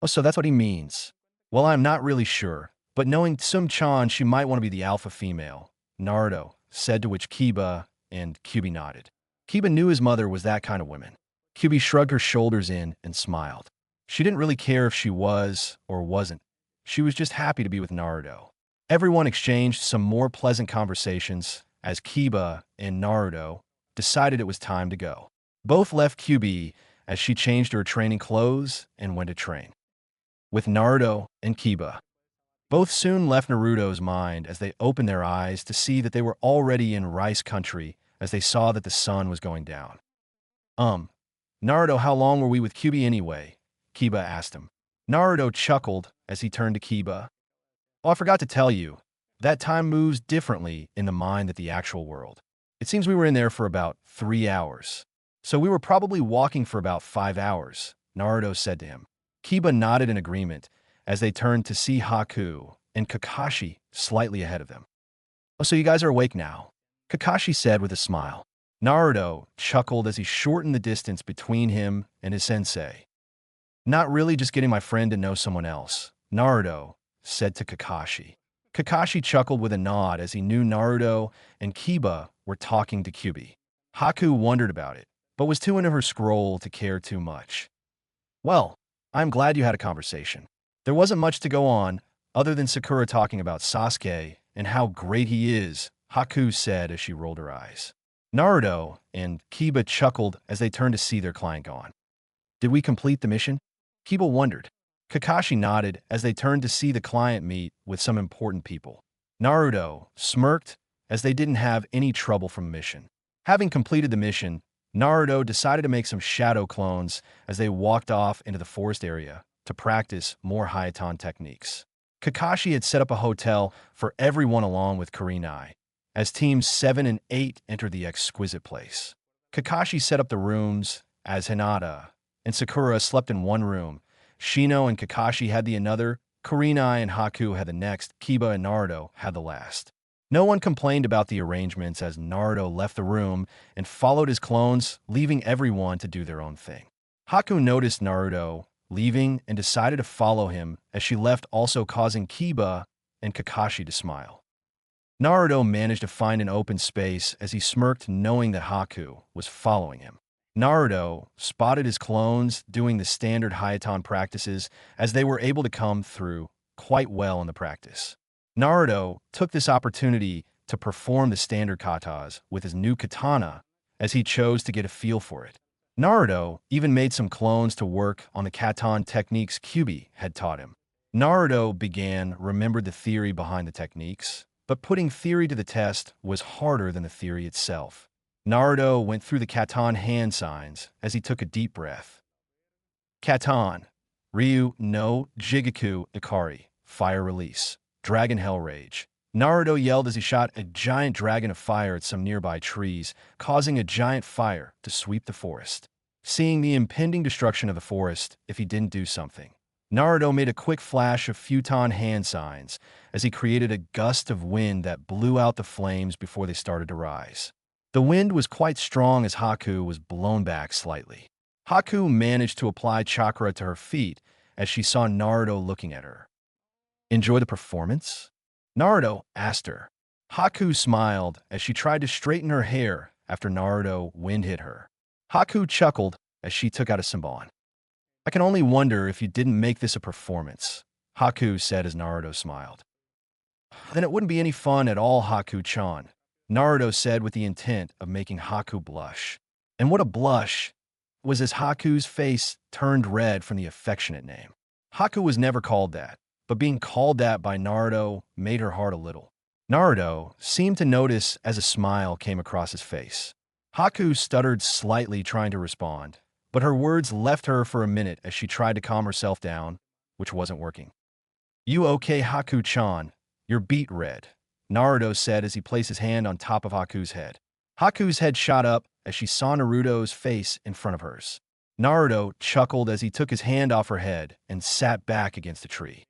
Oh, so that's what he means. Well, I'm not really sure, but knowing Tsum-chan, she might want to be the alpha female, Naruto said, to which Kiba and Kyubi nodded. Kiba knew his mother was that kind of woman. Kyubi shrugged her shoulders in and smiled. She didn't really care if she was or wasn't. She was just happy to be with Naruto. Everyone exchanged some more pleasant conversations as Kiba and Naruto decided it was time to go. Both left Kyubi as she changed her training clothes and went to train. With Naruto and Kiba, both soon left Naruto's mind as they opened their eyes to see that they were already in Rice Country as they saw that the sun was going down. Naruto, how long were we with Kyubi anyway? Kiba asked him. Naruto chuckled as he turned to Kiba. Oh, I forgot to tell you, that time moves differently in the mind than the actual world. It seems we were in there for about 3 hours. So we were probably walking for about 5 hours, Naruto said to him. Kiba nodded in agreement as they turned to see Haku and Kakashi slightly ahead of them. Oh, so you guys are awake now, Kakashi said with a smile. Naruto chuckled as he shortened the distance between him and his sensei. Not really, just getting my friend to know someone else, Naruto said to Kakashi. Kakashi chuckled with a nod as he knew Naruto and Kiba were talking to Kyubi. Haku wondered about it, but was too into her scroll to care too much. Well, I'm glad you had a conversation. There wasn't much to go on, other than Sakura talking about Sasuke and how great he is, Haku said as she rolled her eyes. Naruto and Kiba chuckled as they turned to see their client gone. Did we complete the mission? Kiba wondered. Kakashi nodded as they turned to see the client meet with some important people. Naruto smirked as they didn't have any trouble from the mission. Having completed the mission, Naruto decided to make some shadow clones as they walked off into the forest area to practice more Hayaton techniques. Kakashi had set up a hotel for everyone along with Kurenai, as teams 7 and 8 entered the exquisite place. Kakashi set up the rooms as Hinata and Sakura slept in one room. Shino and Kakashi had the another, Kurenai and Haku had the next, Kiba and Naruto had the last. No one complained about the arrangements as Naruto left the room and followed his clones, leaving everyone to do their own thing. Haku noticed Naruto leaving and decided to follow him as she left, also causing Kiba and Kakashi to smile. Naruto managed to find an open space as he smirked, knowing that Haku was following him. Naruto spotted his clones doing the standard Hayaton practices as they were able to come through quite well in the practice. Naruto took this opportunity to perform the standard katas with his new katana as he chose to get a feel for it. Naruto even made some clones to work on the katan techniques Kyubi had taught him. Naruto remembered the theory behind the techniques, but putting theory to the test was harder than the theory itself. Naruto went through the katan hand signs as he took a deep breath. Katan, Ryu no Jigaku Ikari, fire release, dragon hell rage. Naruto yelled as he shot a giant dragon of fire at some nearby trees, causing a giant fire to sweep the forest. Seeing the impending destruction of the forest if he didn't do something, Naruto made a quick flash of futon hand signs as he created a gust of wind that blew out the flames before they started to rise. The wind was quite strong as Haku was blown back slightly. Haku managed to apply chakra to her feet as she saw Naruto looking at her. "Enjoy the performance?" Naruto asked her. Haku smiled as she tried to straighten her hair after Naruto wind hit her. Haku chuckled as she took out a senbon. "I can only wonder if you didn't make this a performance," Haku said as Naruto smiled. "Then it wouldn't be any fun at all, Haku-chan," Naruto said with the intent of making Haku blush. And what a blush was as Haku's face turned red from the affectionate name. Haku was never called that, but being called that by Naruto made her heart a little. Naruto seemed to notice as a smile came across his face. Haku stuttered slightly trying to respond, but her words left her for a minute as she tried to calm herself down, which wasn't working. "You okay, Haku-chan? You're beet red," Naruto said as he placed his hand on top of Haku's head. Haku's head shot up as she saw Naruto's face in front of hers. Naruto chuckled as he took his hand off her head and sat back against a tree.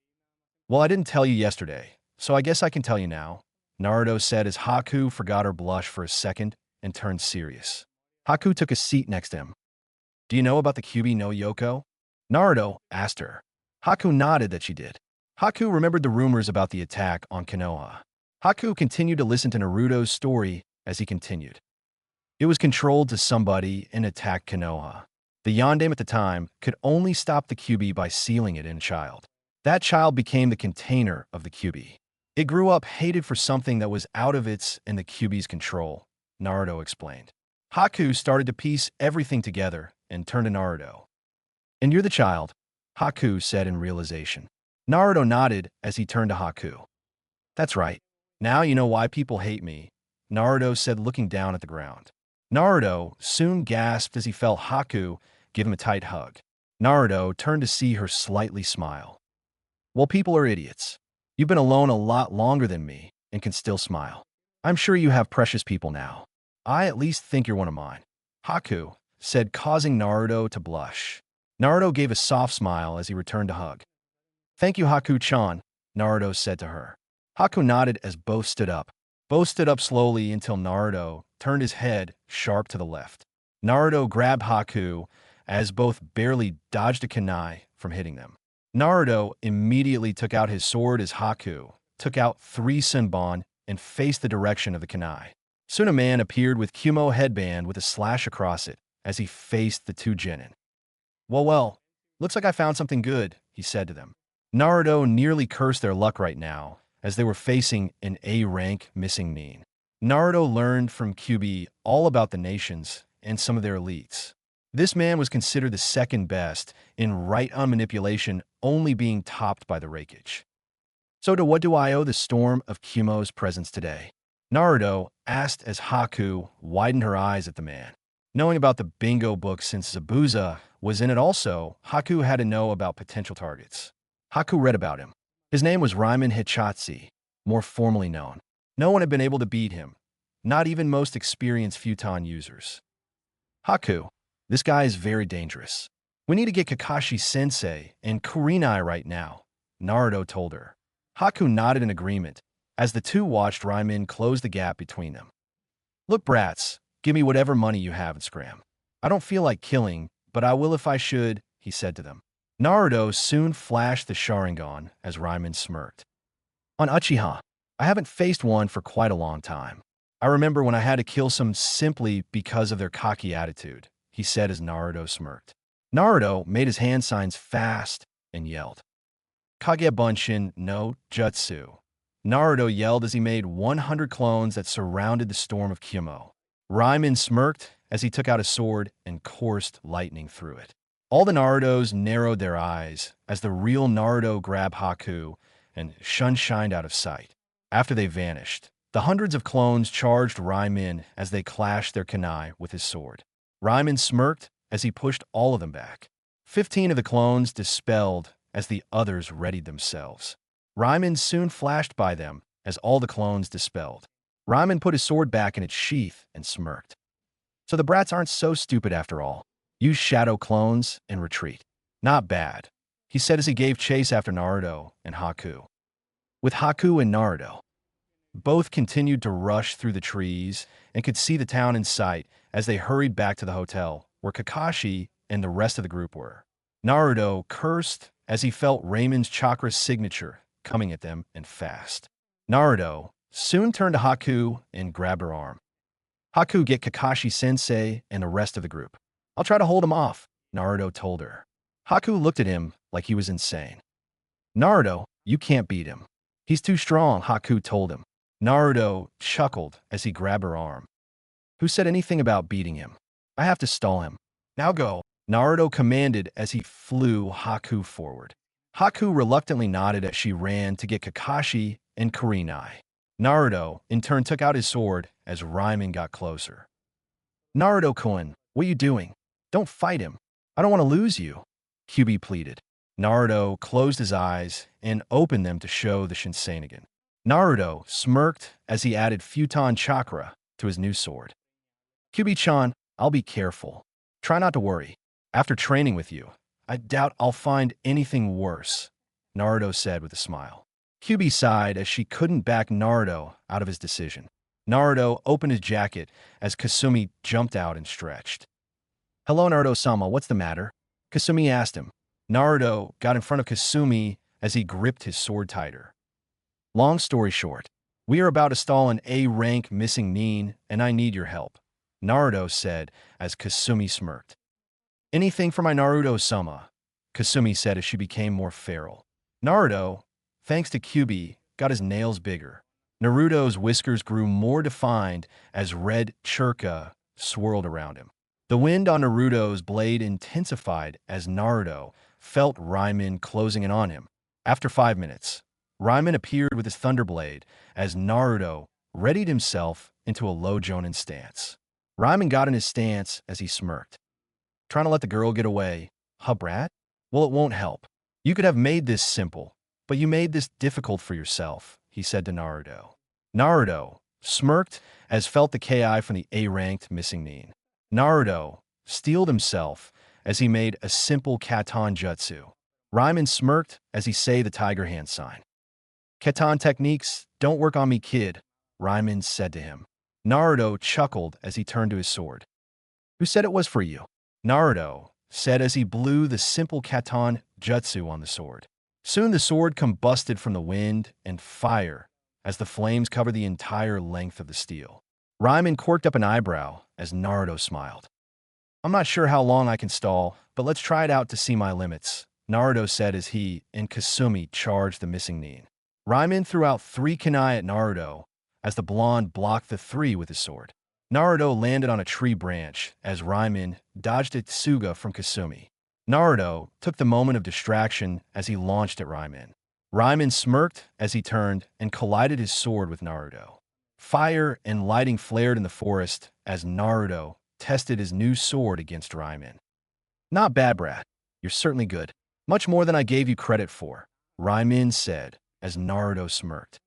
"Well, I didn't tell you yesterday, so I guess I can tell you now," Naruto said as Haku forgot her blush for a second and turned serious. Haku took a seat next to him. "Do you know about the Kyubi no Yoko?" Naruto asked her. Haku nodded that she did. Haku remembered the rumors about the attack on Konoha. Haku continued to listen to Naruto's story as he continued. "It was controlled to somebody and attacked Konoha. The Yondaime at the time could only stop the Kyubi by sealing it in a child. That child became the container of the Kyubi. It grew up hated for something that was out of its and the Kyubi's control," Naruto explained. Haku started to piece everything together and turned to Naruto. "And you're the child," Haku said in realization. Naruto nodded as he turned to Haku. "That's right. Now you know why people hate me," Naruto said looking down at the ground. Naruto soon gasped as he felt Haku give him a tight hug. Naruto turned to see her slightly smile. "Well, people are idiots. You've been alone a lot longer than me and can still smile. I'm sure you have precious people now. I at least think you're one of mine," Haku said, causing Naruto to blush. Naruto gave a soft smile as he returned to hug. "Thank you, Haku-chan," Naruto said to her. Haku nodded as both stood up. Both stood up slowly until Naruto turned his head sharp to the left. Naruto grabbed Haku as both barely dodged a kunai from hitting them. Naruto immediately took out his sword as Haku took out 3 senbon and faced the direction of the kunai. Soon a man appeared with Kumo headband with a slash across it as he faced the 2 genin. Well, looks like I found something good," he said to them. Naruto nearly cursed their luck right now as they were facing an A-rank missing Nin. Naruto learned from Kyubi all about the nations and some of their elites. This man was considered the second best in right-on manipulation, only being topped by the Raikage. "So to what do I owe the storm of Kumo's presence today?" Naruto asked as Haku widened her eyes at the man. Knowing about the bingo book since Zabuza was in it also, Haku had to know about potential targets. Haku read about him. His name was Ryman Hichatsi, more formally known. No one had been able to beat him, not even most experienced futon users. "Haku, this guy is very dangerous. We need to get Kakashi-sensei and Kurenai right now," Naruto told her. Haku nodded in agreement as the two watched Ryman close the gap between them. "Look, brats, give me whatever money you have and scram. I don't feel like killing, but I will if I should," he said to them. Naruto soon flashed the Sharingan as Ryman smirked. "On Uchiha, I haven't faced one for quite a long time. I remember when I had to kill some simply because of their cocky attitude," he said as Naruto smirked. Naruto made his hand signs fast and yelled, "Kage Bunshin no Jutsu." Naruto yelled as he made 100 clones that surrounded the storm of Kumo. Ryman smirked as he took out a sword and coursed lightning through it. All the Narutos narrowed their eyes as the real Naruto grabbed Haku and shined out of sight. After they vanished, the hundreds of clones charged Ryman as they clashed their kunai with his sword. Ryman smirked as he pushed all of them back. 15 of the clones dispelled as the others readied themselves. Ryman soon flashed by them as all the clones dispelled. Ryman put his sword back in its sheath and smirked. "So the brats aren't so stupid after all. Use shadow clones and retreat. Not bad," he said as he gave chase after Naruto and Haku. With Haku and Naruto, both continued to rush through the trees and could see the town in sight as they hurried back to the hotel where Kakashi and the rest of the group were. Naruto cursed as he felt Ramon's chakra signature coming at them and fast. Naruto soon turned to Haku and grabbed her arm. Haku, get Kakashi-sensei and the rest of the group. I'll try to hold him off, Naruto told her. Haku looked at him like he was insane. Naruto, you can't beat him. He's too strong, Haku told him. Naruto chuckled as he grabbed her arm. Who said anything about beating him? I have to stall him. Now go, Naruto commanded as he flew Haku forward. Haku reluctantly nodded as she ran to get Kakashi and Kurenai. Naruto, in turn, took out his sword as Raimon got closer. Naruto-kun, what are you doing? Don't fight him. I don't want to lose you, Kiba pleaded. Naruto closed his eyes and opened them to show the Shinseinigan. Naruto smirked as he added Futon Chakra to his new sword. Kiba-chan, I'll be careful. Try not to worry. After training with you, I doubt I'll find anything worse, Naruto said with a smile. Kiba sighed as she couldn't back Naruto out of his decision. Naruto opened his jacket as Kasumi jumped out and stretched. Hello, Naruto-sama, what's the matter? Kasumi asked him. Naruto got in front of Kasumi as he gripped his sword tighter. Long story short, we are about to stall an A-rank missing Nin, and I need your help, Naruto said as Kasumi smirked. Anything for my Naruto-sama, Kasumi said as she became more feral. Naruto, thanks to Kiba, got his nails bigger. Naruto's whiskers grew more defined as red chakra swirled around him. The wind on Naruto's blade intensified as Naruto felt Raimon closing in on him. After 5 minutes, Raimon appeared with his Thunderblade as Naruto readied himself into a low Jonin stance. Raimon got in his stance as he smirked. Trying to let the girl get away, huh, brat? Well, it won't help. You could have made this simple, but you made this difficult for yourself, he said to Naruto. Naruto smirked as felt the KI from the A-ranked missing Nin. Naruto steeled himself as he made a simple Katan jutsu. Raimon smirked as he say the tiger hand sign. Katan techniques don't work on me, kid, Raimon said to him. Naruto chuckled as he turned to his sword. Who said it was for you? Naruto said as he blew the simple Katan jutsu on the sword. Soon the sword combusted from the wind and fire as the flames covered the entire length of the steel. Raimon corked up an eyebrow as Naruto smiled. I'm not sure how long I can stall, but let's try it out to see my limits, Naruto said as he and Kasumi charged the missing Nin. Raimon threw out 3 kunai at Naruto as the blonde blocked the 3 with his sword. Naruto landed on a tree branch as Raimon dodged a tsuga from Kasumi. Naruto took the moment of distraction as he launched at Raimon. Raimon smirked as he turned and collided his sword with Naruto. Fire and lighting flared in the forest as Naruto tested his new sword against Raimon. Not bad, brat. You're certainly good. Much more than I gave you credit for, Raimon said as Naruto smirked.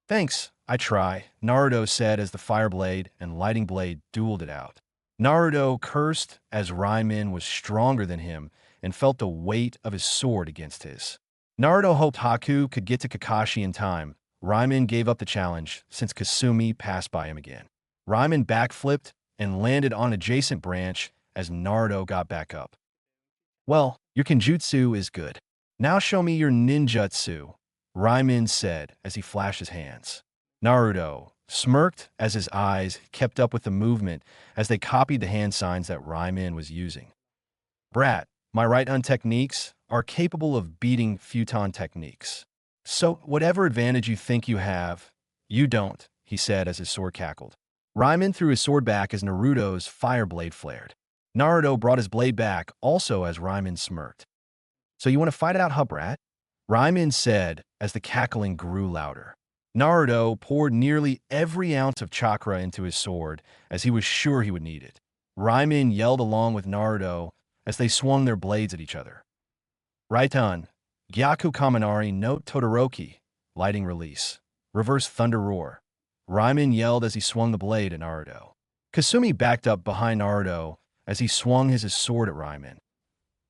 Thanks, I try, Naruto said as the fire blade and lighting blade dueled it out. Naruto cursed as Raimon was stronger than him and felt the weight of his sword against his. Naruto hoped Haku could get to Kakashi in time. Raimon gave up the challenge since Kasumi passed by him again. Raimon backflipped and landed on an adjacent branch as Naruto got back up. Well, your kenjutsu is good. Now show me your ninjutsu, Raimon said as he flashed his hands. Naruto smirked as his eyes kept up with the movement as they copied the hand signs that Raimon was using. Brat, my right-hand techniques are capable of beating futon techniques. So whatever advantage you think you have, you don't, he said as his sword cackled. Raimon threw his sword back as Naruto's fire blade flared. Naruto brought his blade back also as Raimon smirked. So you want to fight it out, huh, brat? Raimon said as the cackling grew louder. Naruto poured nearly every ounce of chakra into his sword as he was sure he would need it. Raimon yelled along with Naruto as they swung their blades at each other. Raitan, Gyaku Kaminari no Todoroki, lighting release, reverse thunder roar. Raimon yelled as he swung the blade at Naruto. Kasumi backed up behind Naruto as he swung his sword at Raimon.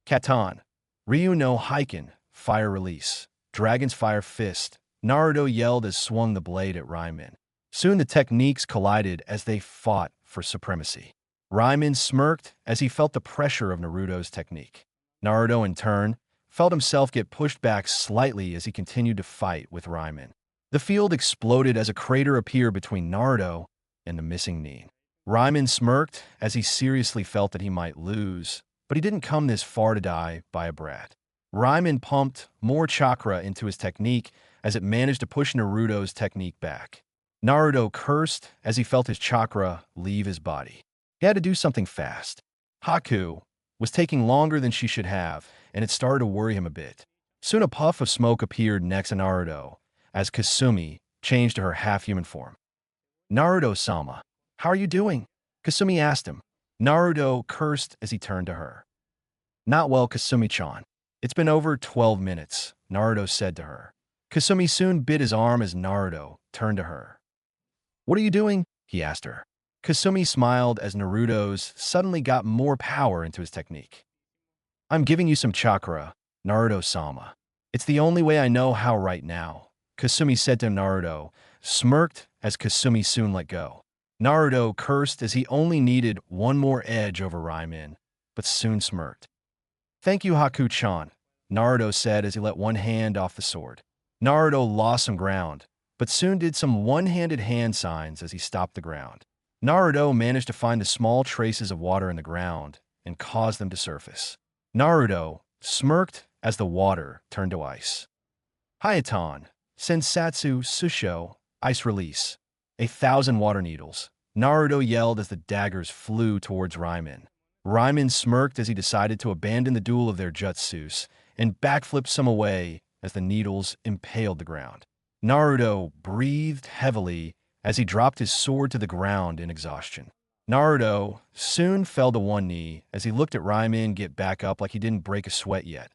Katan, Ryu no Hiken, fire release. Dragon's fire fist. Naruto yelled as swung the blade at Raimin. Soon the techniques collided as they fought for supremacy. Raimin smirked as he felt the pressure of Naruto's technique. Naruto, in turn, felt himself get pushed back slightly as he continued to fight with Raimin. The field exploded as a crater appeared between Naruto and the missing Nin. Raimin smirked as he seriously felt that he might lose, but he didn't come this far to die by a brat. Raimin pumped more chakra into his technique as it managed to push Naruto's technique back. Naruto cursed as he felt his chakra leave his body. He had to do something fast. Haku was taking longer than she should have, and it started to worry him a bit. Soon a puff of smoke appeared next to Naruto as Kasumi changed to her half-human form. "Naruto-sama, how are you doing?" Kasumi asked him. Naruto cursed as he turned to her. "Not well, Kasumi-chan. It's been over 12 minutes, Naruto said to her. Kasumi soon bit his arm as Naruto turned to her. "What are you doing?" he asked her. Kasumi smiled as Naruto's suddenly got more power into his technique. "I'm giving you some chakra, Naruto-sama. It's the only way I know how right now," Kasumi said to Naruto, smirked as Kasumi soon let go. Naruto cursed as he only needed one more edge over Raimin, but soon smirked. "Thank you, Haku-chan," Naruto said as he let one hand off the sword. Naruto lost some ground, but soon did some one-handed hand signs as he stopped the ground. Naruto managed to find the small traces of water in the ground and caused them to surface. Naruto smirked as the water turned to ice. Hayatan, Sensatsu Susho, ice release. 1,000 water needles. Naruto yelled as the daggers flew towards Raimin. Raimin smirked as he decided to abandon the duel of their jutsus and backflipped some away as the needles impaled the ground. Naruto breathed heavily as he dropped his sword to the ground in exhaustion. Naruto soon fell to one knee as he looked at Raimin get back up like he didn't break a sweat yet.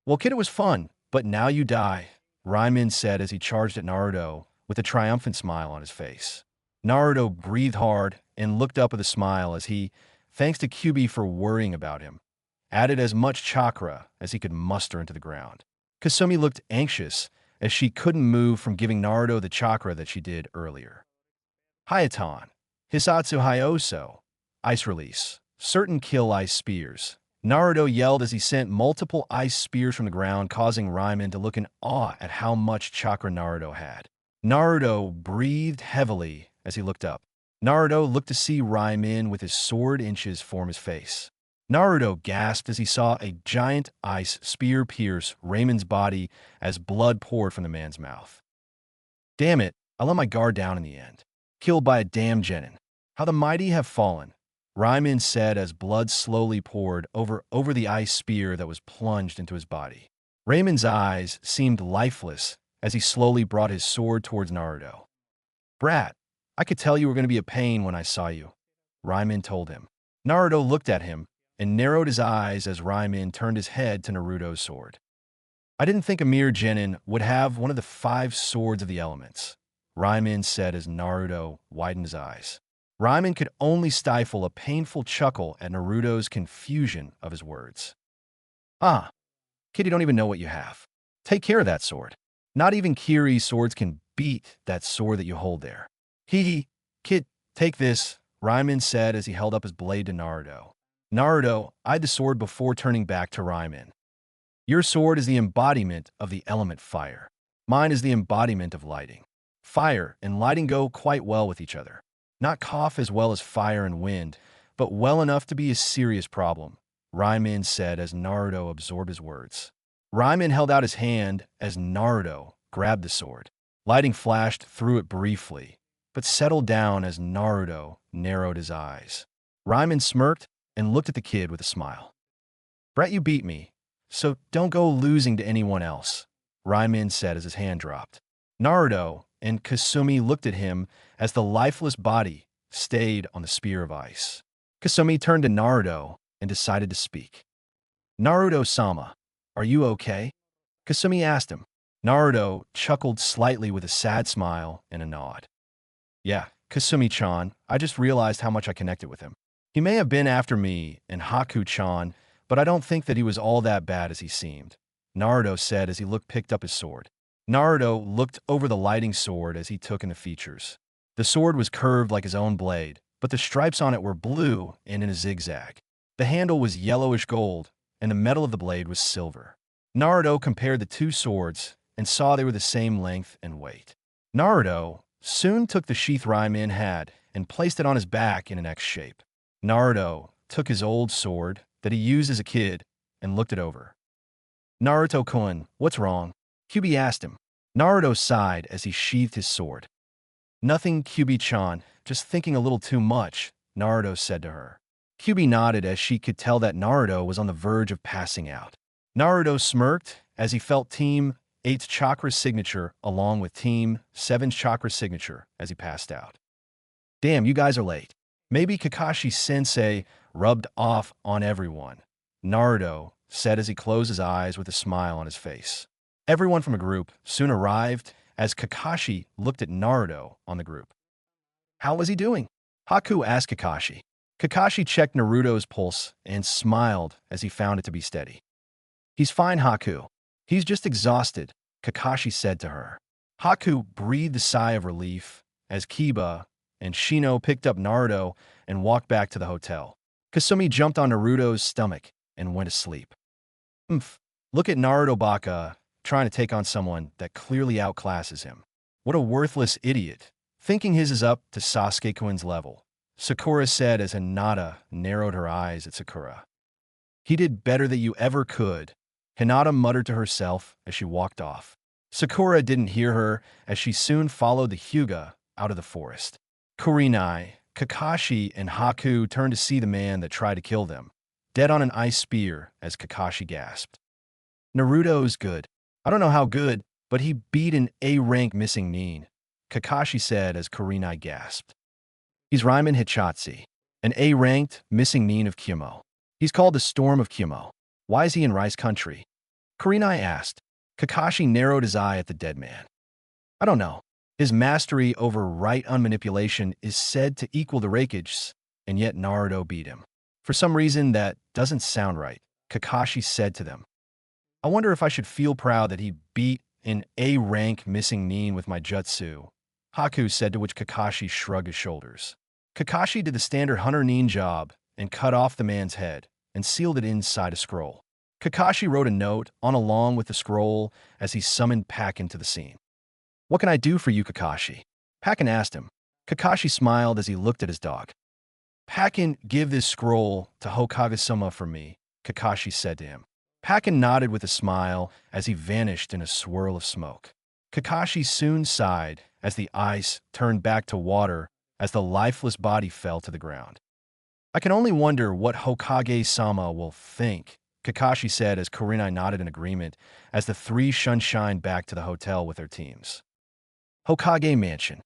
"Well, kid, it was fun, but now you die," Raimin said as he charged at Naruto with a triumphant smile on his face. Naruto breathed hard and looked up with a smile as he, thanks to Kyubi for worrying about him, added as much chakra as he could muster into the ground. Kasumi looked anxious as she couldn't move from giving Naruto the chakra that she did earlier. Hayatan, Hisatsu Hyoso, ice release. Certain kill ice spears. Naruto yelled as he sent multiple ice spears from the ground, causing Raimin to look in awe at how much chakra Naruto had. Naruto breathed heavily as he looked up. Naruto looked to see Raimin with his sword inches from his face. Naruto gasped as he saw a giant ice spear pierce Raimin's body as blood poured from the man's mouth. "Damn it, I let my guard down in the end. Killed by a damn Genin. How the mighty have fallen," Raimin said as blood slowly poured over the ice spear that was plunged into his body. Raimin's eyes seemed lifeless as he slowly brought his sword towards Naruto. "Brat, I could tell you were going to be a pain when I saw you," Raimin told him. Naruto looked at him and narrowed his eyes as Raimin turned his head to Naruto's sword. "I didn't think a mere Genin would have one of the 5 swords of the elements," Raimin said as Naruto widened his eyes. Raimin could only stifle a painful chuckle at Naruto's confusion of his words. "Ah, kid, you don't even know what you have. Take care of that sword. Not even Kiri's swords can beat that sword that you hold there." "Hee, kid, take this," Raimin said as he held up his blade to Naruto. Naruto eyed the sword before turning back to Raimin. "Your sword is the embodiment of the element fire. Mine is the embodiment of lighting. Fire and lighting go quite well with each other. Not cough as well as fire and wind, but well enough to be a serious problem," Raimin said as Naruto absorbed his words. Raimin held out his hand as Naruto grabbed the sword. Lighting flashed through it briefly, but settled down as Naruto narrowed his eyes. Raimin smirked and looked at the kid with a smile. "Brat, you beat me, so don't go losing to anyone else," Raimin said as his hand dropped. Naruto and Kasumi looked at him as the lifeless body stayed on the spear of ice. Kasumi turned to Naruto and decided to speak. "Naruto-sama, are you okay?" Kasumi asked him. Naruto chuckled slightly with a sad smile and a nod. "Yeah, Kasumi-chan, I just realized how much I connected with him. He may have been after me and Haku-chan, but I don't think that he was all that bad as he seemed, Naruto said as he picked up his sword. Naruto looked over the lighting sword as he took in the features. The sword was curved like his own blade, but the stripes on it were blue and in a zigzag. The handle was yellowish gold, and the metal of the blade was silver. Naruto compared the two swords and saw they were the same length and weight. Naruto soon took the sheath Raimin had and placed it on his back in an X shape. Naruto took his old sword that he used as a kid and looked it over. Naruto-kun, what's wrong? Kyubi asked him. Naruto sighed as he sheathed his sword. Nothing, Kyubi-chan, just thinking a little too much, Naruto said to her. Kyubi nodded as she could tell that Naruto was on the verge of passing out. Naruto smirked as he felt Team 8's Chakra's signature along with Team 7's Chakra's signature as he passed out. Damn, you guys are late. Maybe Kakashi-sensei rubbed off on everyone, Naruto said as he closed his eyes with a smile on his face. Everyone from a group soon arrived as Kakashi looked at Naruto on the group. How was he doing? Haku asked Kakashi. Kakashi checked Naruto's pulse and smiled as he found it to be steady. He's fine, Haku. He's just exhausted, Kakashi said to her. Haku breathed a sigh of relief as Kiba and Shino picked up Naruto and walked back to the hotel. Kasumi jumped on Naruto's stomach and went to sleep. Look at Naruto Baka trying to take on someone that clearly outclasses him. What a worthless idiot. Thinking his is up to Sasuke-kun's level, Sakura said as Hinata narrowed her eyes at Sakura. He did better than you ever could, Hinata muttered to herself as she walked off. Sakura didn't hear her as she soon followed the Hyuga out of the forest. Kurenai, Kakashi, and Haku turned to see the man that tried to kill them, dead on an ice spear as Kakashi gasped. Naruto's good. I don't know how good, but he beat an A-rank missing nin, Kakashi said as Kurenai gasped. He's Raimin Hichotsi, an A-ranked missing nin of Kyumo. He's called the Storm of Kyumo. Why is he in Rice Country? Kurenai asked. Kakashi narrowed his eye at the dead man. I don't know. His mastery over right unmanipulation is said to equal the Raikage's, and yet Naruto beat him. For some reason that doesn't sound right, Kakashi said to them. I wonder if I should feel proud that he beat an A-rank missing nin with my jutsu, Haku said, to which Kakashi shrugged his shoulders. Kakashi did the standard hunter nin job and cut off the man's head and sealed it inside a scroll. Kakashi wrote a note on along with the scroll as he summoned Pakin to the scene. What can I do for you, Kakashi? Pakin asked him. Kakashi smiled as he looked at his dog. Pakin, give this scroll to Hokage-sama for me, Kakashi said to him. Pakin nodded with a smile as he vanished in a swirl of smoke. Kakashi soon sighed as the ice turned back to water as the lifeless body fell to the ground. I can only wonder what Hokage-sama will think, Kakashi said as Kurenai nodded in agreement as the three shunshined back to the hotel with their teams. Hokage Mansion.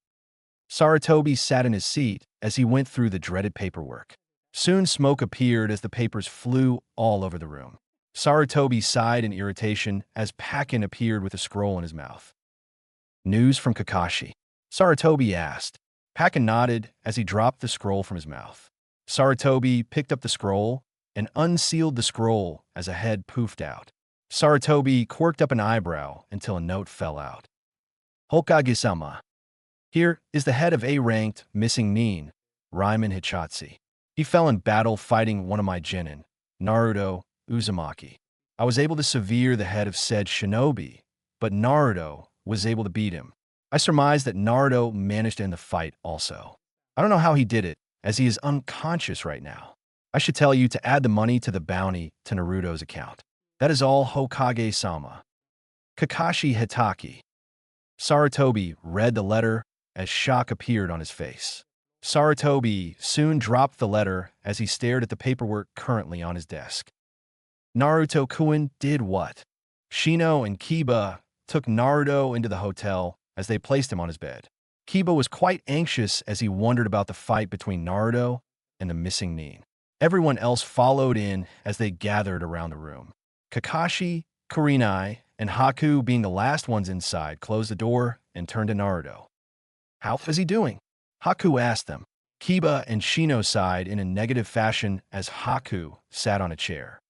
Sarutobi sat in his seat as he went through the dreaded paperwork. Soon smoke appeared as the papers flew all over the room. Sarutobi sighed in irritation as Pakin appeared with a scroll in his mouth. News from Kakashi? Sarutobi asked. Pakin nodded as he dropped the scroll from his mouth. Sarutobi picked up the scroll and unsealed the scroll as a head poofed out. Sarutobi quirked up an eyebrow until a note fell out. Hokage-sama. Here is the head of A-ranked missing nin, Raimin Hichotsi. He fell in battle fighting one of my genin, Naruto Uzumaki. I was able to sever the head of said shinobi, but Naruto was able to beat him. I surmise that Naruto managed to end the fight also. I don't know how he did it, as he is unconscious right now. I should tell you to add the money to the bounty to Naruto's account. That is all, Hokage-sama. Kakashi Hitaki. Sarutobi read the letter as shock appeared on his face. Sarutobi soon dropped the letter as he stared at the paperwork currently on his desk. Naruto-kun did what? Shino and Kiba took Naruto into the hotel as they placed him on his bed. Kiba was quite anxious as he wondered about the fight between Naruto and the missing nin. Everyone else followed in as they gathered around the room. Kakashi, Kurenai, and Haku, being the last ones inside, closed the door and turned to Naruto. How is he doing? Haku asked them. Kiba and Shino sighed in a negative fashion as Haku sat on a chair.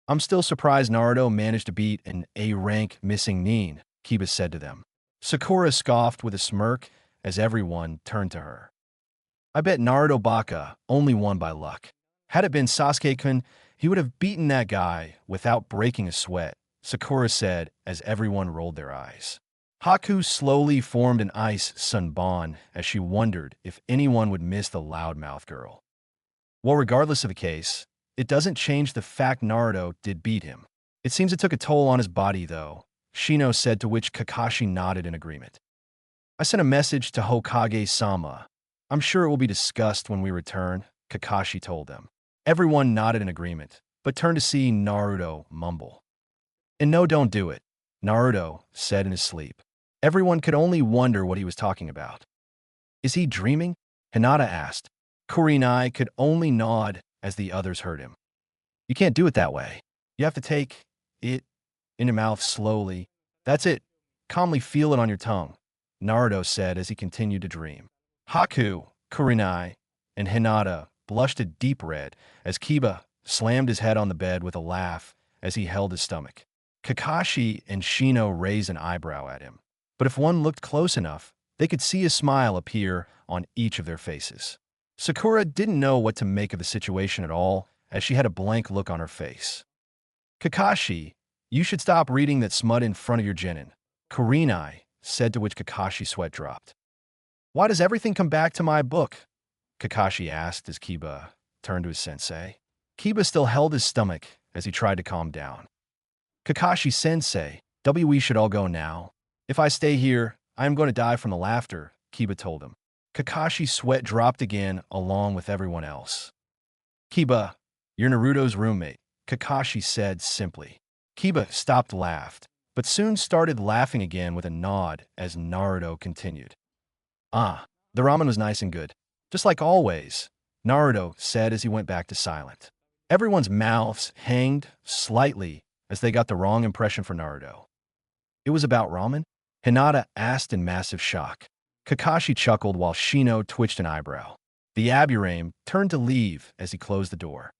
I'm still surprised Naruto managed to beat an A-rank missing Nin, Kiba said to them. Sakura scoffed with a smirk as everyone turned to her. I bet Naruto Baka only won by luck. Had it been Sasuke-kun, he would have beaten that guy without breaking a sweat, Sakura said as everyone rolled their eyes. Haku slowly formed an ice sunbon as she wondered if anyone would miss the loudmouth girl. Well, regardless of the case, it doesn't change the fact Naruto did beat him. It seems it took a toll on his body, though, Shino said, to which Kakashi nodded in agreement. I sent a message to Hokage-sama. I'm sure it will be discussed when we return, Kakashi told them. Everyone nodded in agreement, but turned to see Naruto mumble. And no, don't do it, Naruto said in his sleep. Everyone could only wonder what he was talking about. Is he dreaming? Hinata asked. Kurenai could only nod as the others heard him. You can't do it that way. You have to take it in your mouth slowly. That's it. Calmly feel it on your tongue, Naruto said as he continued to dream. Haku, Kurenai, and Hinata blushed a deep red as Kiba slammed his head on the bed with a laugh as he held his stomach. Kakashi and Shino raised an eyebrow at him, but if one looked close enough, they could see a smile appear on each of their faces. Sakura didn't know what to make of the situation at all, as she had a blank look on her face. Kakashi, you should stop reading that smut in front of your Genin, Kurenai said, to which Kakashi's sweat dropped. Why does everything come back to my book? Kakashi asked as Kiba turned to his sensei. Kiba still held his stomach as he tried to calm down. Kakashi-sensei, we should all go now. If I stay here, I am going to die from the laughter, Kiba told him. Kakashi's sweat dropped again along with everyone else. Kiba, you're Naruto's roommate, Kakashi said simply. Kiba stopped laughed, but soon started laughing again with a nod as Naruto continued. Ah, the ramen was nice and good. Just like always, Naruto said as he went back to silent. Everyone's mouths hanged slightly as they got the wrong impression for Naruto. It was about ramen? Hinata asked in massive shock. Kakashi chuckled while Shino twitched an eyebrow. The Aburame turned to leave as he closed the door.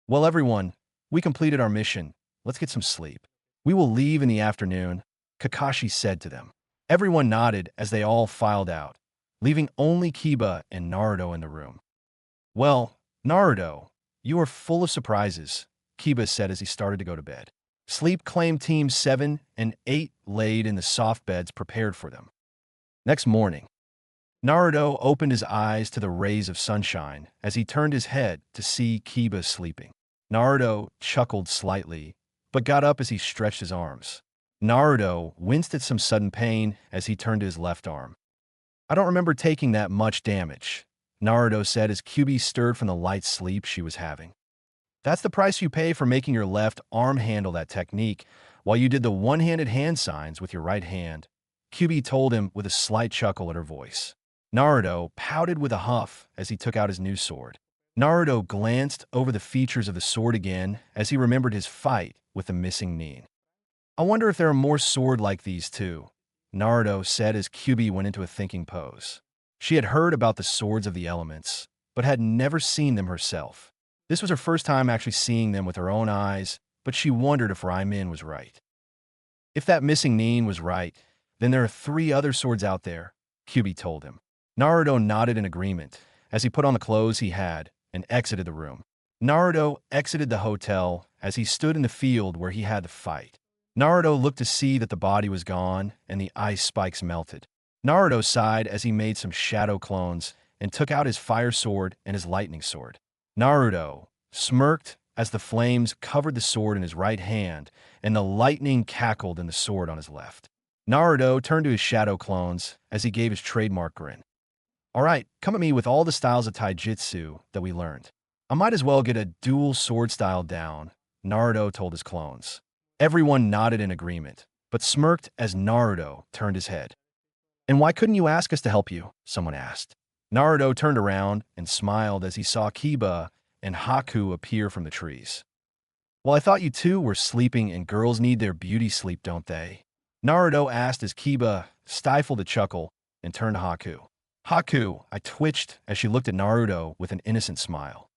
Well, everyone, we completed our mission. Let's get some sleep. We will leave in the afternoon, Kakashi said to them. Everyone nodded as they all filed out, leaving only Kiba and Naruto in the room. Well, Naruto, you are full of surprises, Kiba said as he started to go to bed. Sleep claimed Teams 7 and 8 laid in the soft beds prepared for them. Next morning, Naruto opened his eyes to the rays of sunshine as he turned his head to see Kiba sleeping. Naruto chuckled slightly, but got up as he stretched his arms. Naruto winced at some sudden pain as he turned to his left arm. I don't remember taking that much damage, Naruto said as Kyuubi stirred from the light sleep she was having. That's the price you pay for making your left arm handle that technique while you did the one-handed hand signs with your right hand, Kyuubi told him with a slight chuckle at her voice. Naruto pouted with a huff as he took out his new sword. Naruto glanced over the features of the sword again as he remembered his fight with the missing Nin. I wonder if there are more sword like these too, Naruto said as Kyuubi went into a thinking pose. She had heard about the swords of the elements, but had never seen them herself. This was her first time actually seeing them with her own eyes, but she wondered if Raimin was right. If that missing Nin was right, then there are 3 other swords out there, Kyuubi told him. Naruto nodded in agreement as he put on the clothes he had and exited the room. Naruto exited the hotel as he stood in the field where he had the fight. Naruto looked to see that the body was gone and the ice spikes melted. Naruto sighed as he made some shadow clones and took out his fire sword and his lightning sword. Naruto smirked as the flames covered the sword in his right hand and the lightning cackled in the sword on his left. Naruto turned to his shadow clones as he gave his trademark grin. All right, come at me with all the styles of taijutsu that we learned. I might as well get a dual sword style down, Naruto told his clones. Everyone nodded in agreement, but smirked as Naruto turned his head. And why couldn't you ask us to help you? Someone asked. Naruto turned around and smiled as he saw Kiba and Haku appear from the trees. Well, I thought you two were sleeping and girls need their beauty sleep, don't they? Naruto asked as Kiba stifled a chuckle and turned to Haku. Haku, I twitched as she looked at Naruto with an innocent smile.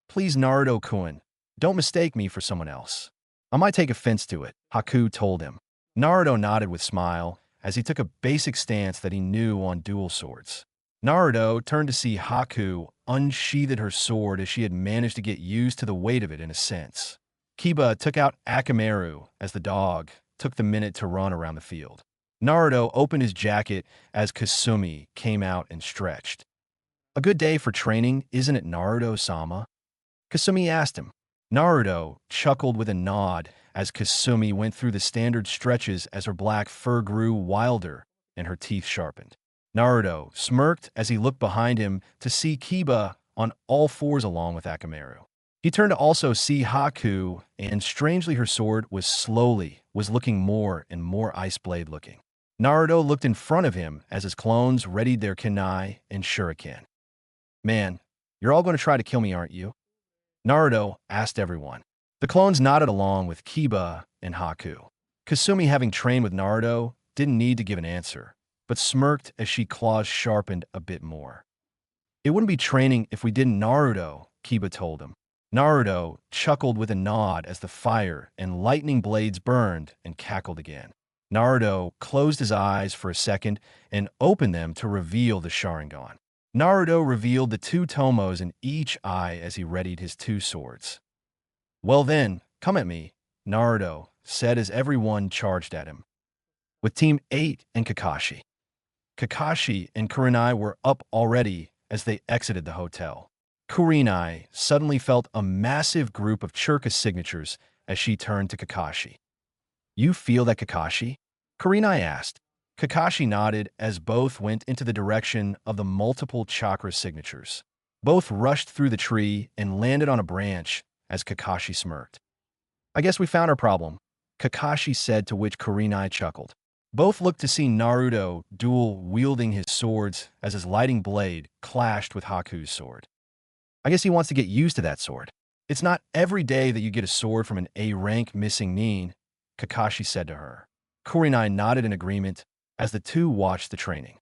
Please, Naruto-kun, Don't mistake me for someone else. I might take offense to it, Haku told him. Naruto nodded with smile as he took a basic stance that he knew on dual swords. Naruto turned to see Haku unsheathed her sword as she had managed to get used to the weight of it in a sense. Kiba took out Akamaru as the dog took the minute to run around the field. Naruto opened his jacket as Kasumi came out and stretched. A good day for training, isn't it, Naruto-sama? Kasumi asked him. Naruto chuckled with a nod as Kasumi went through the standard stretches as her black fur grew wilder and her teeth sharpened. Naruto smirked as he looked behind him to see Kiba on all fours along with Akamaru. He turned to also see Haku, and strangely her sword was looking more and more ice blade looking. Naruto looked in front of him as his clones readied their kunai and shuriken. Man, you're all going to try to kill me, aren't you? Naruto asked everyone. The clones nodded along with Kiba and Haku. Kasumi, having trained with Naruto, didn't need to give an answer, but smirked as she claws sharpened a bit more. It wouldn't be training if we didn't, Naruto, Kiba told him. Naruto chuckled with a nod as the fire and lightning blades burned and cackled again. Naruto closed his eyes for a second and opened them to reveal the Sharingan. Naruto revealed the two tomos in each eye as he readied his two swords. Well then, come at me, Naruto said as everyone charged at him. With Team 8 and Kakashi. Kakashi and Kurenai were up already as they exited the hotel. Kurenai suddenly felt a massive group of chakra signatures as she turned to Kakashi. You feel that, Kakashi? Kurenai asked. Kakashi nodded as both went into the direction of the multiple chakra signatures. Both rushed through the tree and landed on a branch as Kakashi smirked. I guess we found our problem, Kakashi said, to which Kurenai chuckled. Both looked to see Naruto dual-wielding his swords as his lighting blade clashed with Haku's sword. I guess he wants to get used to that sword. It's not every day that you get a sword from an A-rank missing Nin, Kakashi said to her. Kurenai nodded in agreement as the two watched the training.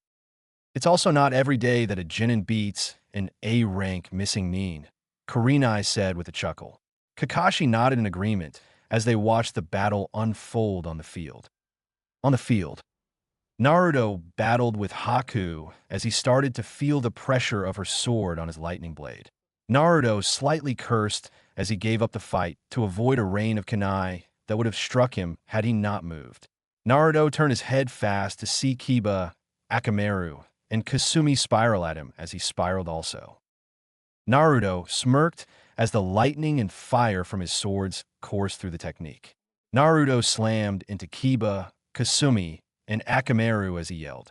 It's also not every day that a Genin beats an A-rank missing Nin, Kurenai said with a chuckle. Kakashi nodded in agreement as they watched the battle unfold on the field. On the field, Naruto battled with Haku as he started to feel the pressure of her sword on his lightning blade. Naruto slightly cursed as he gave up the fight to avoid a rain of kunai that would have struck him had he not moved. Naruto turned his head fast to see Kiba, Akamaru, and Kasumi spiral at him as he spiraled also. Naruto smirked as the lightning and fire from his swords coursed through the technique. Naruto slammed into Kiba, Kasumi, and Akamaru as he yelled.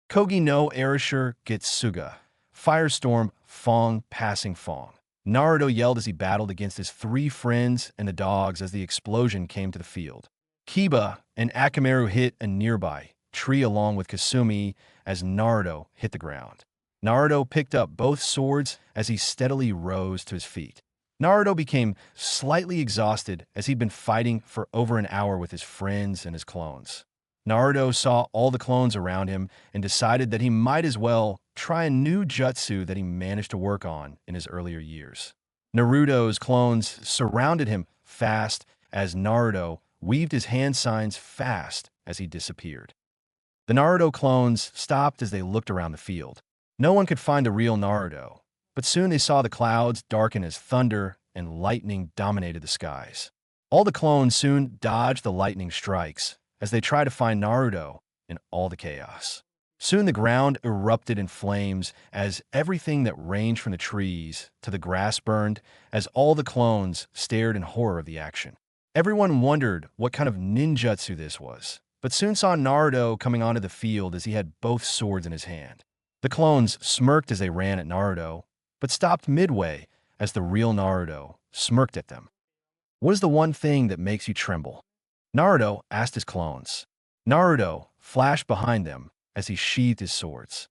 Kogi no Erasure Getsuga, Firestorm Fong passing Fong. Naruto yelled as he battled against his three friends and the dogs as the explosion came to the field. Kiba and Akamaru hit a nearby tree along with Kasumi as Naruto hit the ground. Naruto picked up both swords as he steadily rose to his feet. Naruto became slightly exhausted as he'd been fighting for over an hour with his friends and his clones. Naruto saw all the clones around him and decided that he might as well try a new jutsu that he managed to work on in his earlier years. Naruto's clones surrounded him fast as Naruto weaved his hand signs fast as he disappeared. The Naruto clones stopped as they looked around the field. No one could find the real Naruto, but soon they saw the clouds darken as thunder and lightning dominated the skies. All the clones soon dodged the lightning strikes as they tried to find Naruto in all the chaos. Soon the ground erupted in flames as everything that ranged from the trees to the grass burned as all the clones stared in horror of the action. Everyone wondered what kind of ninjutsu this was, but soon saw Naruto coming onto the field as he had both swords in his hand. The clones smirked as they ran at Naruto, but stopped midway as the real Naruto smirked at them. What is the one thing that makes you tremble? Naruto asked his clones. Naruto flashed behind them as he sheathed his swords.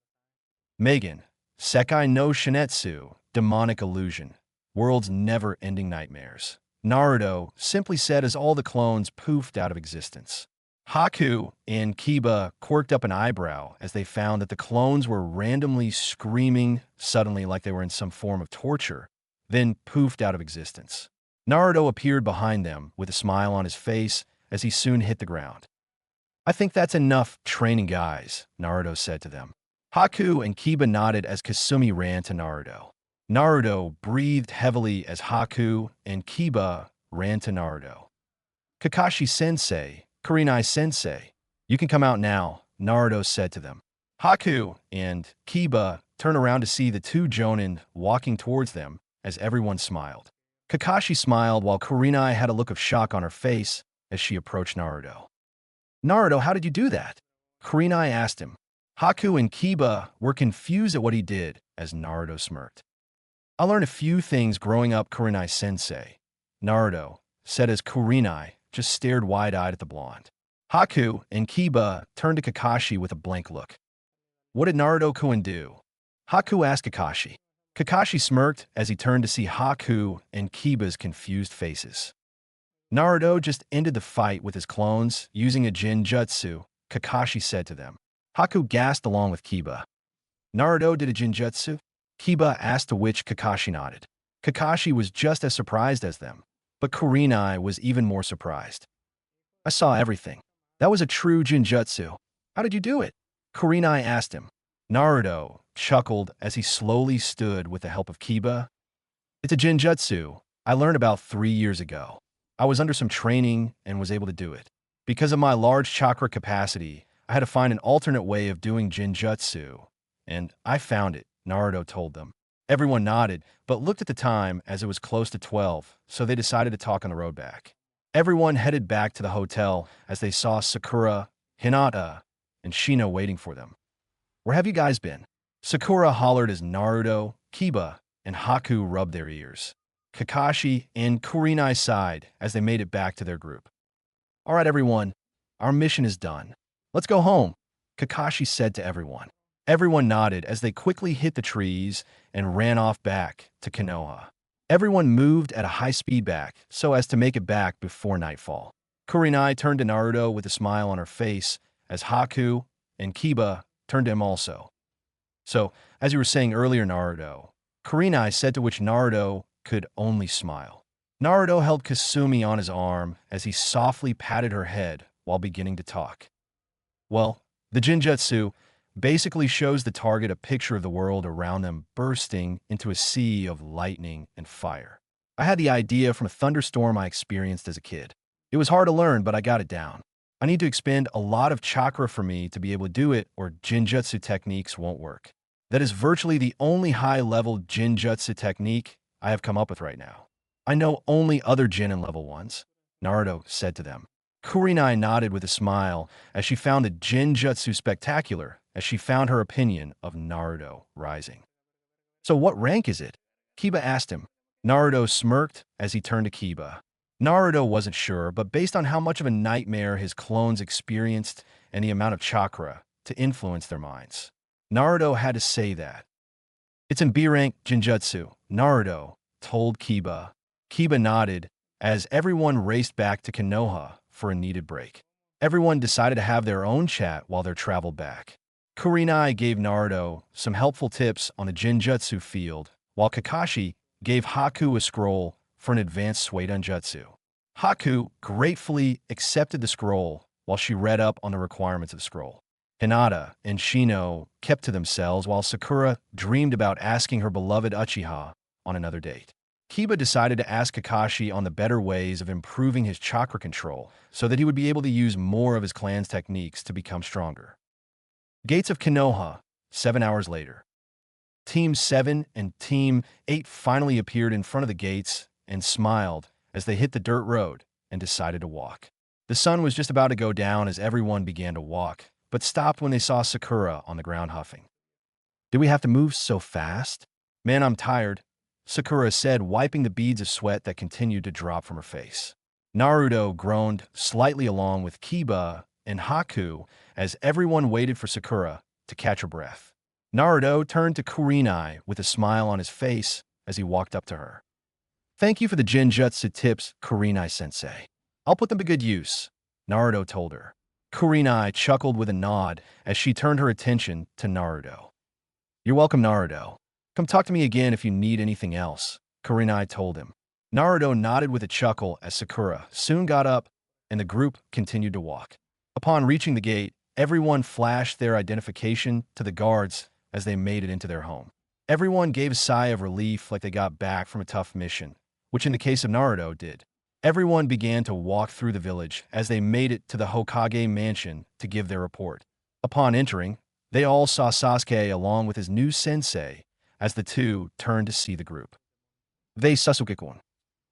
Megan, Sekai no Shinetsu, demonic illusion, world's never-ending nightmares. Naruto simply said as all the clones poofed out of existence. Haku and Kiba quirked up an eyebrow as they found that the clones were randomly screaming suddenly like they were in some form of torture, then poofed out of existence. Naruto appeared behind them with a smile on his face as he soon hit the ground. I think that's enough training, guys, Naruto said to them. Haku and Kiba nodded as Kasumi ran to Naruto. Naruto breathed heavily as Haku and Kiba ran to Naruto. Kakashi-sensei, Kurenai-sensei, you can come out now, Naruto said to them. Haku and Kiba turned around to see the two Jonin walking towards them as everyone smiled. Kakashi smiled while Kurenai had a look of shock on her face as she approached Naruto. Naruto, how did you do that? Kurenai asked him. Haku and Kiba were confused at what he did as Naruto smirked. I learned a few things growing up, Kurenai-sensei, Naruto said as Kurenai just stared wide-eyed at the blonde. Haku and Kiba turned to Kakashi with a blank look. What did Naruto-kun do? Haku asked Kakashi. Kakashi smirked as he turned to see Haku and Kiba's confused faces. Naruto just ended the fight with his clones using a jutsu, Kakashi said to them. Haku gasped along with Kiba. Naruto did a jutsu? Kiba asked, to which Kakashi nodded. Kakashi was just as surprised as them, but Kurenai was even more surprised. I saw everything. That was a true jutsu. How did you do it? Kurenai asked him. Naruto chuckled as he slowly stood with the help of Kiba. It's a jutsu I learned about 3 years ago. I was under some training and was able to do it. Because of my large chakra capacity, I had to find an alternate way of doing jutsu, and I found it, Naruto told them. Everyone nodded, but looked at the time as it was close to 12, so they decided to talk on the road back. Everyone headed back to the hotel as they saw Sakura, Hinata, and Shino waiting for them. Where have you guys been? Sakura hollered as Naruto, Kiba, and Haku rubbed their ears. Kakashi and Kurenai sighed as they made it back to their group. All right, everyone, our mission is done. Let's go home, Kakashi said to everyone. Everyone nodded as they quickly hit the trees and ran off back to Konoha. Everyone moved at a high speed back so as to make it back before nightfall. Kurenai turned to Naruto with a smile on her face as Haku and Kiba turned to him also. So, as you were saying earlier, Naruto, Kurenai said, to which Naruto could only smile. Naruto held Kasumi on his arm as he softly patted her head while beginning to talk. Well, the jutsu basically shows the target a picture of the world around them bursting into a sea of lightning and fire. I had the idea from a thunderstorm I experienced as a kid. It was hard to learn, but I got it down. I need to expend a lot of chakra for me to be able to do it, or jutsu techniques won't work. That is virtually the only high-level jutsu technique I have come up with right now. I know only other Genin level ones, Naruto said to them. Kurenai nodded with a smile as she found the jutsu spectacular as she found her opinion of Naruto rising. So what rank is it? Kiba asked him. Naruto smirked as he turned to Kiba. Naruto wasn't sure, but based on how much of a nightmare his clones experienced and the amount of chakra to influence their minds, Naruto had to say that. It's in B rank jutsu, Naruto told Kiba. Kiba nodded as everyone raced back to Konoha for a needed break. Everyone decided to have their own chat while they traveled back. Kurenai gave Naruto some helpful tips on the jutsu field, while Kakashi gave Haku a scroll for an advanced Suidan jutsu. Haku gratefully accepted the scroll while she read up on the requirements of the scroll. Hinata and Shino kept to themselves while Sakura dreamed about asking her beloved Uchiha on another date. Kiba decided to ask Kakashi on the better ways of improving his chakra control so that he would be able to use more of his clan's techniques to become stronger. Gates of Konoha, 7 hours later. Team 7 and Team 8 finally appeared in front of the gates and smiled as they hit the dirt road and decided to walk. The sun was just about to go down as everyone began to walk, but stopped when they saw Sakura on the ground huffing. Did we have to move so fast? Man, I'm tired, Sakura said, wiping the beads of sweat that continued to drop from her face. Naruto groaned slightly along with Kiba and Haku as everyone waited for Sakura to catch her breath. Naruto turned to Kurenai with a smile on his face as he walked up to her. Thank you for the jutsu tips, Kurenai-sensei. I'll put them to good use, Naruto told her. Kurenai chuckled with a nod as she turned her attention to Naruto. You're welcome, Naruto. Come talk to me again if you need anything else, Kurenai told him. Naruto nodded with a chuckle as Sakura soon got up and the group continued to walk. Upon reaching the gate, everyone flashed their identification to the guards as they made it into their home. Everyone gave a sigh of relief like they got back from a tough mission, which in the case of Naruto did. Everyone began to walk through the village as they made it to the Hokage mansion to give their report. Upon entering, they all saw Sasuke along with his new sensei as the two turned to see the group. They Sasuke-kun.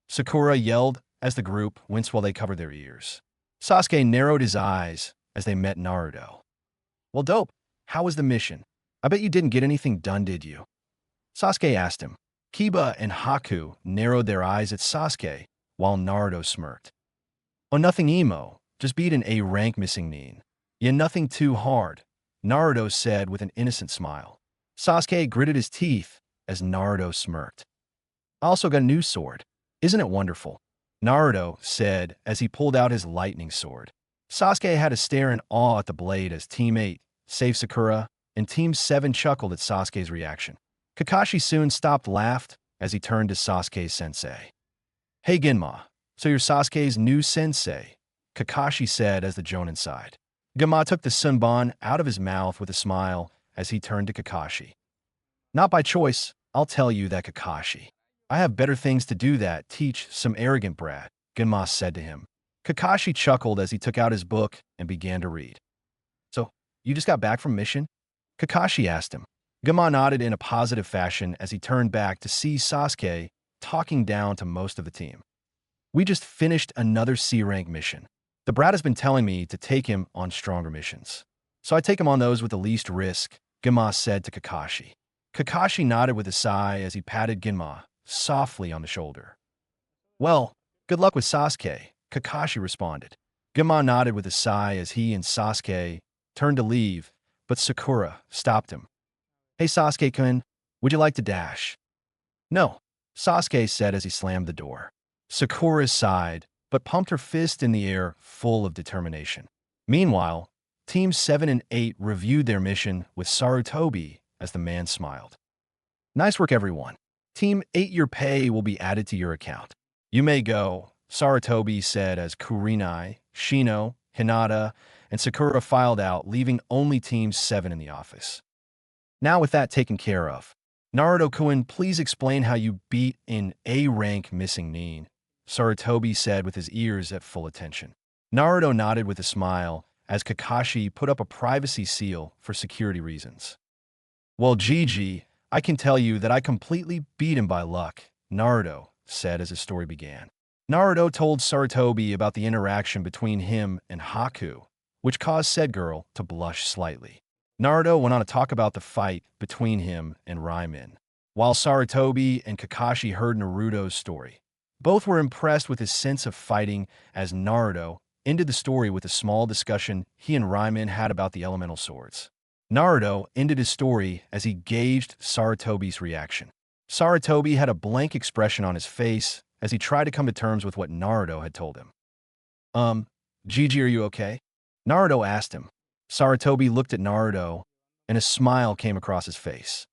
Sakura yelled as the group winced while they covered their ears. Sasuke narrowed his eyes as they met Naruto. Well, dope. How was the mission? I bet you didn't get anything done, did you? Sasuke asked him. Kiba and Haku narrowed their eyes at Sasuke while Naruto smirked. Oh, nothing emo. Just beat an A rank missing Nin. Yeah, nothing too hard, Naruto said with an innocent smile. Sasuke gritted his teeth as Naruto smirked. I also got a new sword. Isn't it wonderful? Naruto said as he pulled out his lightning sword. Sasuke had to stare in awe at the blade as Team 8 saved Sakura, and Team 7 chuckled at Sasuke's reaction. Kakashi soon stopped laughed as he turned to Sasuke's sensei. Hey Genma, so you're Sasuke's new sensei, Kakashi said as the Jonin sighed. Genma took the sunbon out of his mouth with a smile as he turned to Kakashi. Not by choice, I'll tell you that, Kakashi. I have better things to do than teach some arrogant brat, Genma said to him. Kakashi chuckled as he took out his book and began to read. So, you just got back from mission? Kakashi asked him. Genma nodded in a positive fashion as he turned back to see Sasuke talking down to most of the team. We just finished another C-rank mission. The brat has been telling me to take him on stronger missions. So I take him on those with the least risk, Genma said to Kakashi. Kakashi nodded with a sigh as he patted Genma softly on the shoulder. Well, good luck with Sasuke, Kakashi responded. Genma nodded with a sigh as he and Sasuke turned to leave, but Sakura stopped him. Hey Sasuke-kun, would you like to dash? No, Sasuke said as he slammed the door. Sakura sighed, but pumped her fist in the air, full of determination. Meanwhile, Teams 7 and 8 reviewed their mission with Sarutobi as the man smiled. Nice work, everyone. Team 8, your pay will be added to your account. You may go, Sarutobi said as Kurinai, Shino, Hinata, and Sakura filed out, leaving only Team 7 in the office. Now with that taken care of, Naruto-kun, please explain how you beat an A-rank missing Nin, Sarutobi said with his ears at full attention. Naruto nodded with a smile as Kakashi put up a privacy seal for security reasons. Well, Gigi, I can tell you that I completely beat him by luck, Naruto said as his story began. Naruto told Sarutobi about the interaction between him and Haku, which caused said girl to blush slightly. Naruto went on to talk about the fight between him and Raimin. While Sarutobi and Kakashi heard Naruto's story, both were impressed with his sense of fighting as Naruto ended the story with a small discussion he and Raimin had about the elemental swords. Naruto ended his story as he gauged Sarutobi's reaction. Sarutobi had a blank expression on his face as he tried to come to terms with what Naruto had told him. Gigi, are you okay? Naruto asked him. Sarutobi looked at Naruto, and a smile came across his face.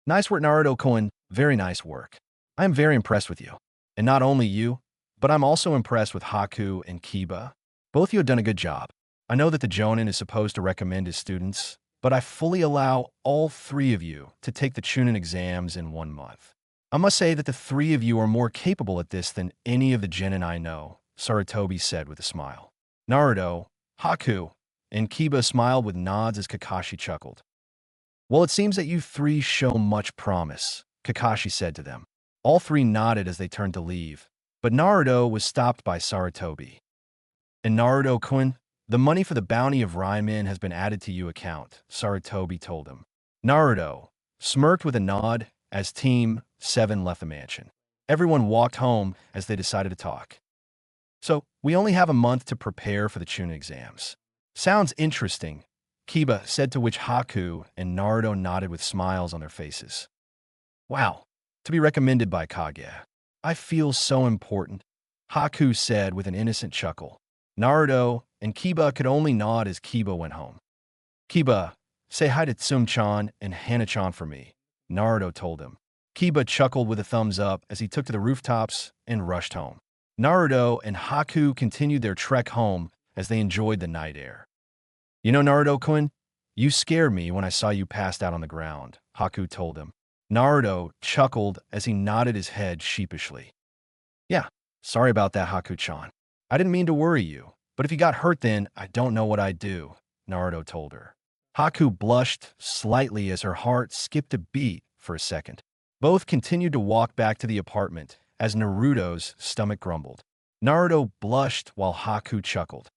Nice work, Naruto-kun. Very nice work. I am very impressed with you. And not only you, but I'm also impressed with Haku and Kiba. Both of you have done a good job. I know that the Jonin is supposed to recommend his students, but I fully allow all 3 of you to take the Chunin exams in 1 month. I must say that the 3 of you are more capable at this than any of the Genin I know, Sarutobi said with a smile. Naruto, Haku, and Kiba smiled with nods as Kakashi chuckled. Well, it seems that you 3 show much promise, Kakashi said to them. All 3 nodded as they turned to leave, but Naruto was stopped by Sarutobi. And Naruto-kun, the money for the bounty of Raimin has been added to your account, Sarutobi told him. Naruto smirked with a nod as Team 7 left the mansion. Everyone walked home as they decided to talk. So, we only have a month to prepare for the Chunin exams. Sounds interesting, Kiba said, to which Haku and Naruto nodded with smiles on their faces. Wow, to be recommended by Kage. I feel so important, Haku said with an innocent chuckle. Naruto and Kiba could only nod as Kiba went home. Kiba, say hi to Tsum-chan and Hana-chan for me, Naruto told him. Kiba chuckled with a thumbs up as he took to the rooftops and rushed home. Naruto and Haku continued their trek home as they enjoyed the night air. You know, Naruto-kun, you scared me when I saw you passed out on the ground, Haku told him. Naruto chuckled as he nodded his head sheepishly. Yeah, sorry about that, Haku-chan. I didn't mean to worry you, but if you got hurt then, I don't know what I'd do, Naruto told her. Haku blushed slightly as her heart skipped a beat for a second. Both continued to walk back to the apartment as Naruto's stomach grumbled. Naruto blushed while Haku chuckled.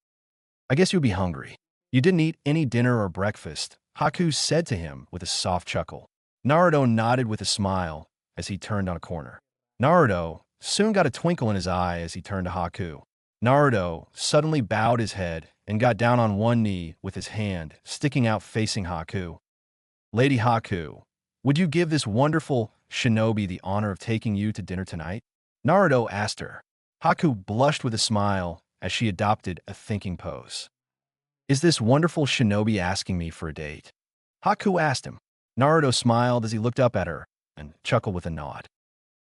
I guess you'd be hungry. You didn't eat any dinner or breakfast, Haku said to him with a soft chuckle. Naruto nodded with a smile as he turned on a corner. Naruto soon got a twinkle in his eye as he turned to Haku. Naruto suddenly bowed his head and got down on one knee with his hand sticking out facing Haku. Lady Haku, would you give this wonderful shinobi the honor of taking you to dinner tonight? Naruto asked her. Haku blushed with a smile as she adopted a thinking pose. Is this wonderful shinobi asking me for a date? Haku asked him. Naruto smiled as he looked up at her and chuckled with a nod.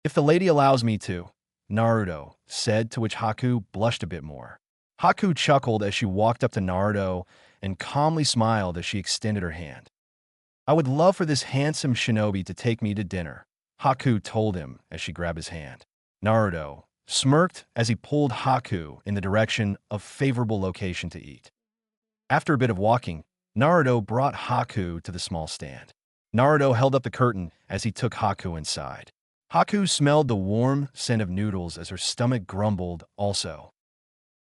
If the lady allows me to, Naruto said, to which Haku blushed a bit more. Haku chuckled as she walked up to Naruto and calmly smiled as she extended her hand. I would love for this handsome shinobi to take me to dinner, Haku told him as she grabbed his hand. Naruto smirked as he pulled Haku in the direction of favorable location to eat. After a bit of walking, Naruto brought Haku to the small stand. Naruto held up the curtain as he took Haku inside. Haku smelled the warm scent of noodles as her stomach grumbled also.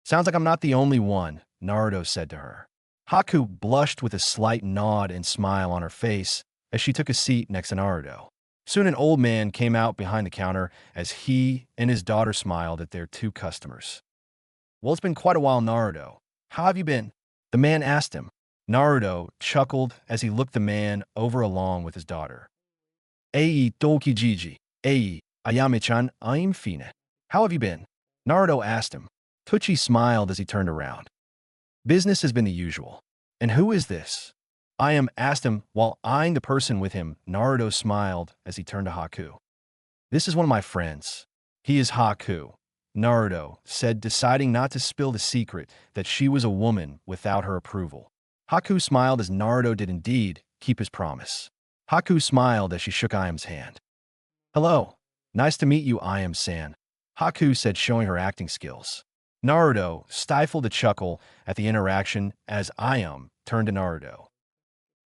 Sounds like I'm not the only one, Naruto said to her. Haku blushed with a slight nod and smile on her face as she took a seat next to Naruto. Soon an old man came out behind the counter as he and his daughter smiled at their two customers. Well, it's been quite a while, Naruto. How have you been? The man asked him. Naruto chuckled as he looked the man over along with his daughter. Ei, Dokijiji. Ei, Ayame-chan, I'm fine. How have you been? Naruto asked him. Tucci smiled as he turned around. Business has been the usual. And who is this? I am asked him while eyeing the person with him. Naruto smiled as he turned to Haku. This is one of my friends. He is Haku, Naruto said, deciding not to spill the secret that she was a woman without her approval. Haku smiled as Naruto did indeed keep his promise. Haku smiled as she shook Ayam's hand. Hello. Nice to meet you, Ayam-san, Haku said, showing her acting skills. Naruto stifled a chuckle at the interaction as Ayam turned to Naruto.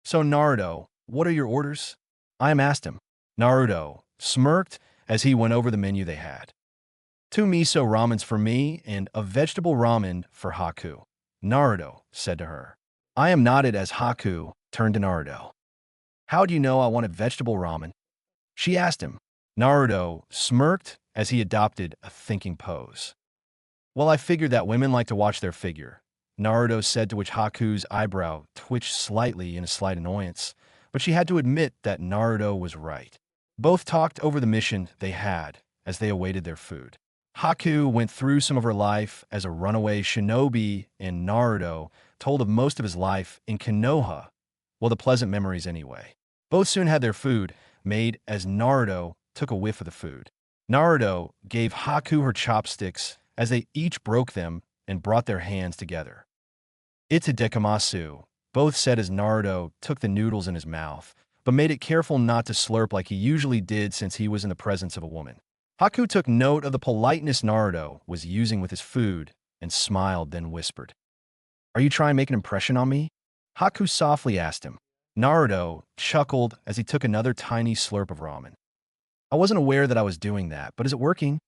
So Naruto, what are your orders? Ayam asked him. Naruto smirked as he went over the menu they had. 2 miso ramens for me and a vegetable ramen for Haku, Naruto said to her. Ayam nodded as Haku turned to Naruto. How do you know I wanted vegetable ramen? She asked him. Naruto smirked as he adopted a thinking pose. Well, I figured that women like to watch their figure, Naruto said, to which Haku's eyebrow twitched slightly in a slight annoyance, but she had to admit that Naruto was right. Both talked over the mission they had as they awaited their food. Haku went through some of her life as a runaway shinobi, and Naruto told of most of his life in Konoha, well, the pleasant memories anyway. Both soon had their food made as Naruto took a whiff of the food. Naruto gave Haku her chopsticks as they each broke them and brought their hands together. Itadekamasu, both said as Naruto took the noodles in his mouth, but made it careful not to slurp like he usually did since he was in the presence of a woman. Haku took note of the politeness Naruto was using with his food and smiled, then whispered, Are you trying to make an impression on me? Haku softly asked him. Naruto chuckled as he took another tiny slurp of ramen. I wasn't aware that I was doing that, but is it working?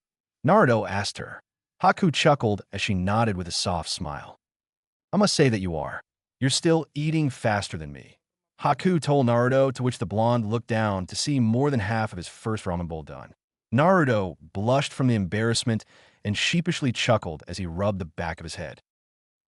Naruto asked her. Haku chuckled as she nodded with a soft smile. I must say that you are. You're still eating faster than me, Haku told Naruto, to which the blonde looked down to see more than half of his first ramen bowl done. Naruto blushed from the embarrassment and sheepishly chuckled as he rubbed the back of his head.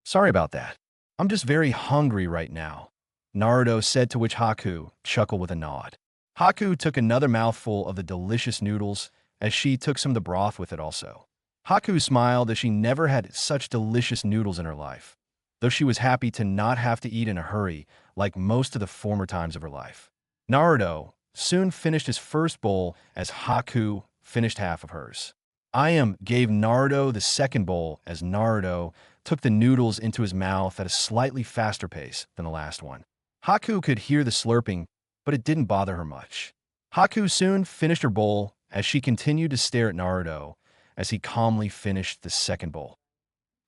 Sorry about that. I'm just very hungry right now, Naruto said, to which Haku chuckled with a nod. Haku took another mouthful of the delicious noodles as she took some of the broth with it also. Haku smiled as she never had such delicious noodles in her life, though she was happy to not have to eat in a hurry like most of the former times of her life. Naruto soon finished his first bowl as Haku finished half of hers. Gave Naruto the second bowl as Naruto took the noodles into his mouth at a slightly faster pace than the last one. Haku could hear the slurping, but it didn't bother her much. Haku soon finished her bowl as she continued to stare at Naruto as he calmly finished the second bowl.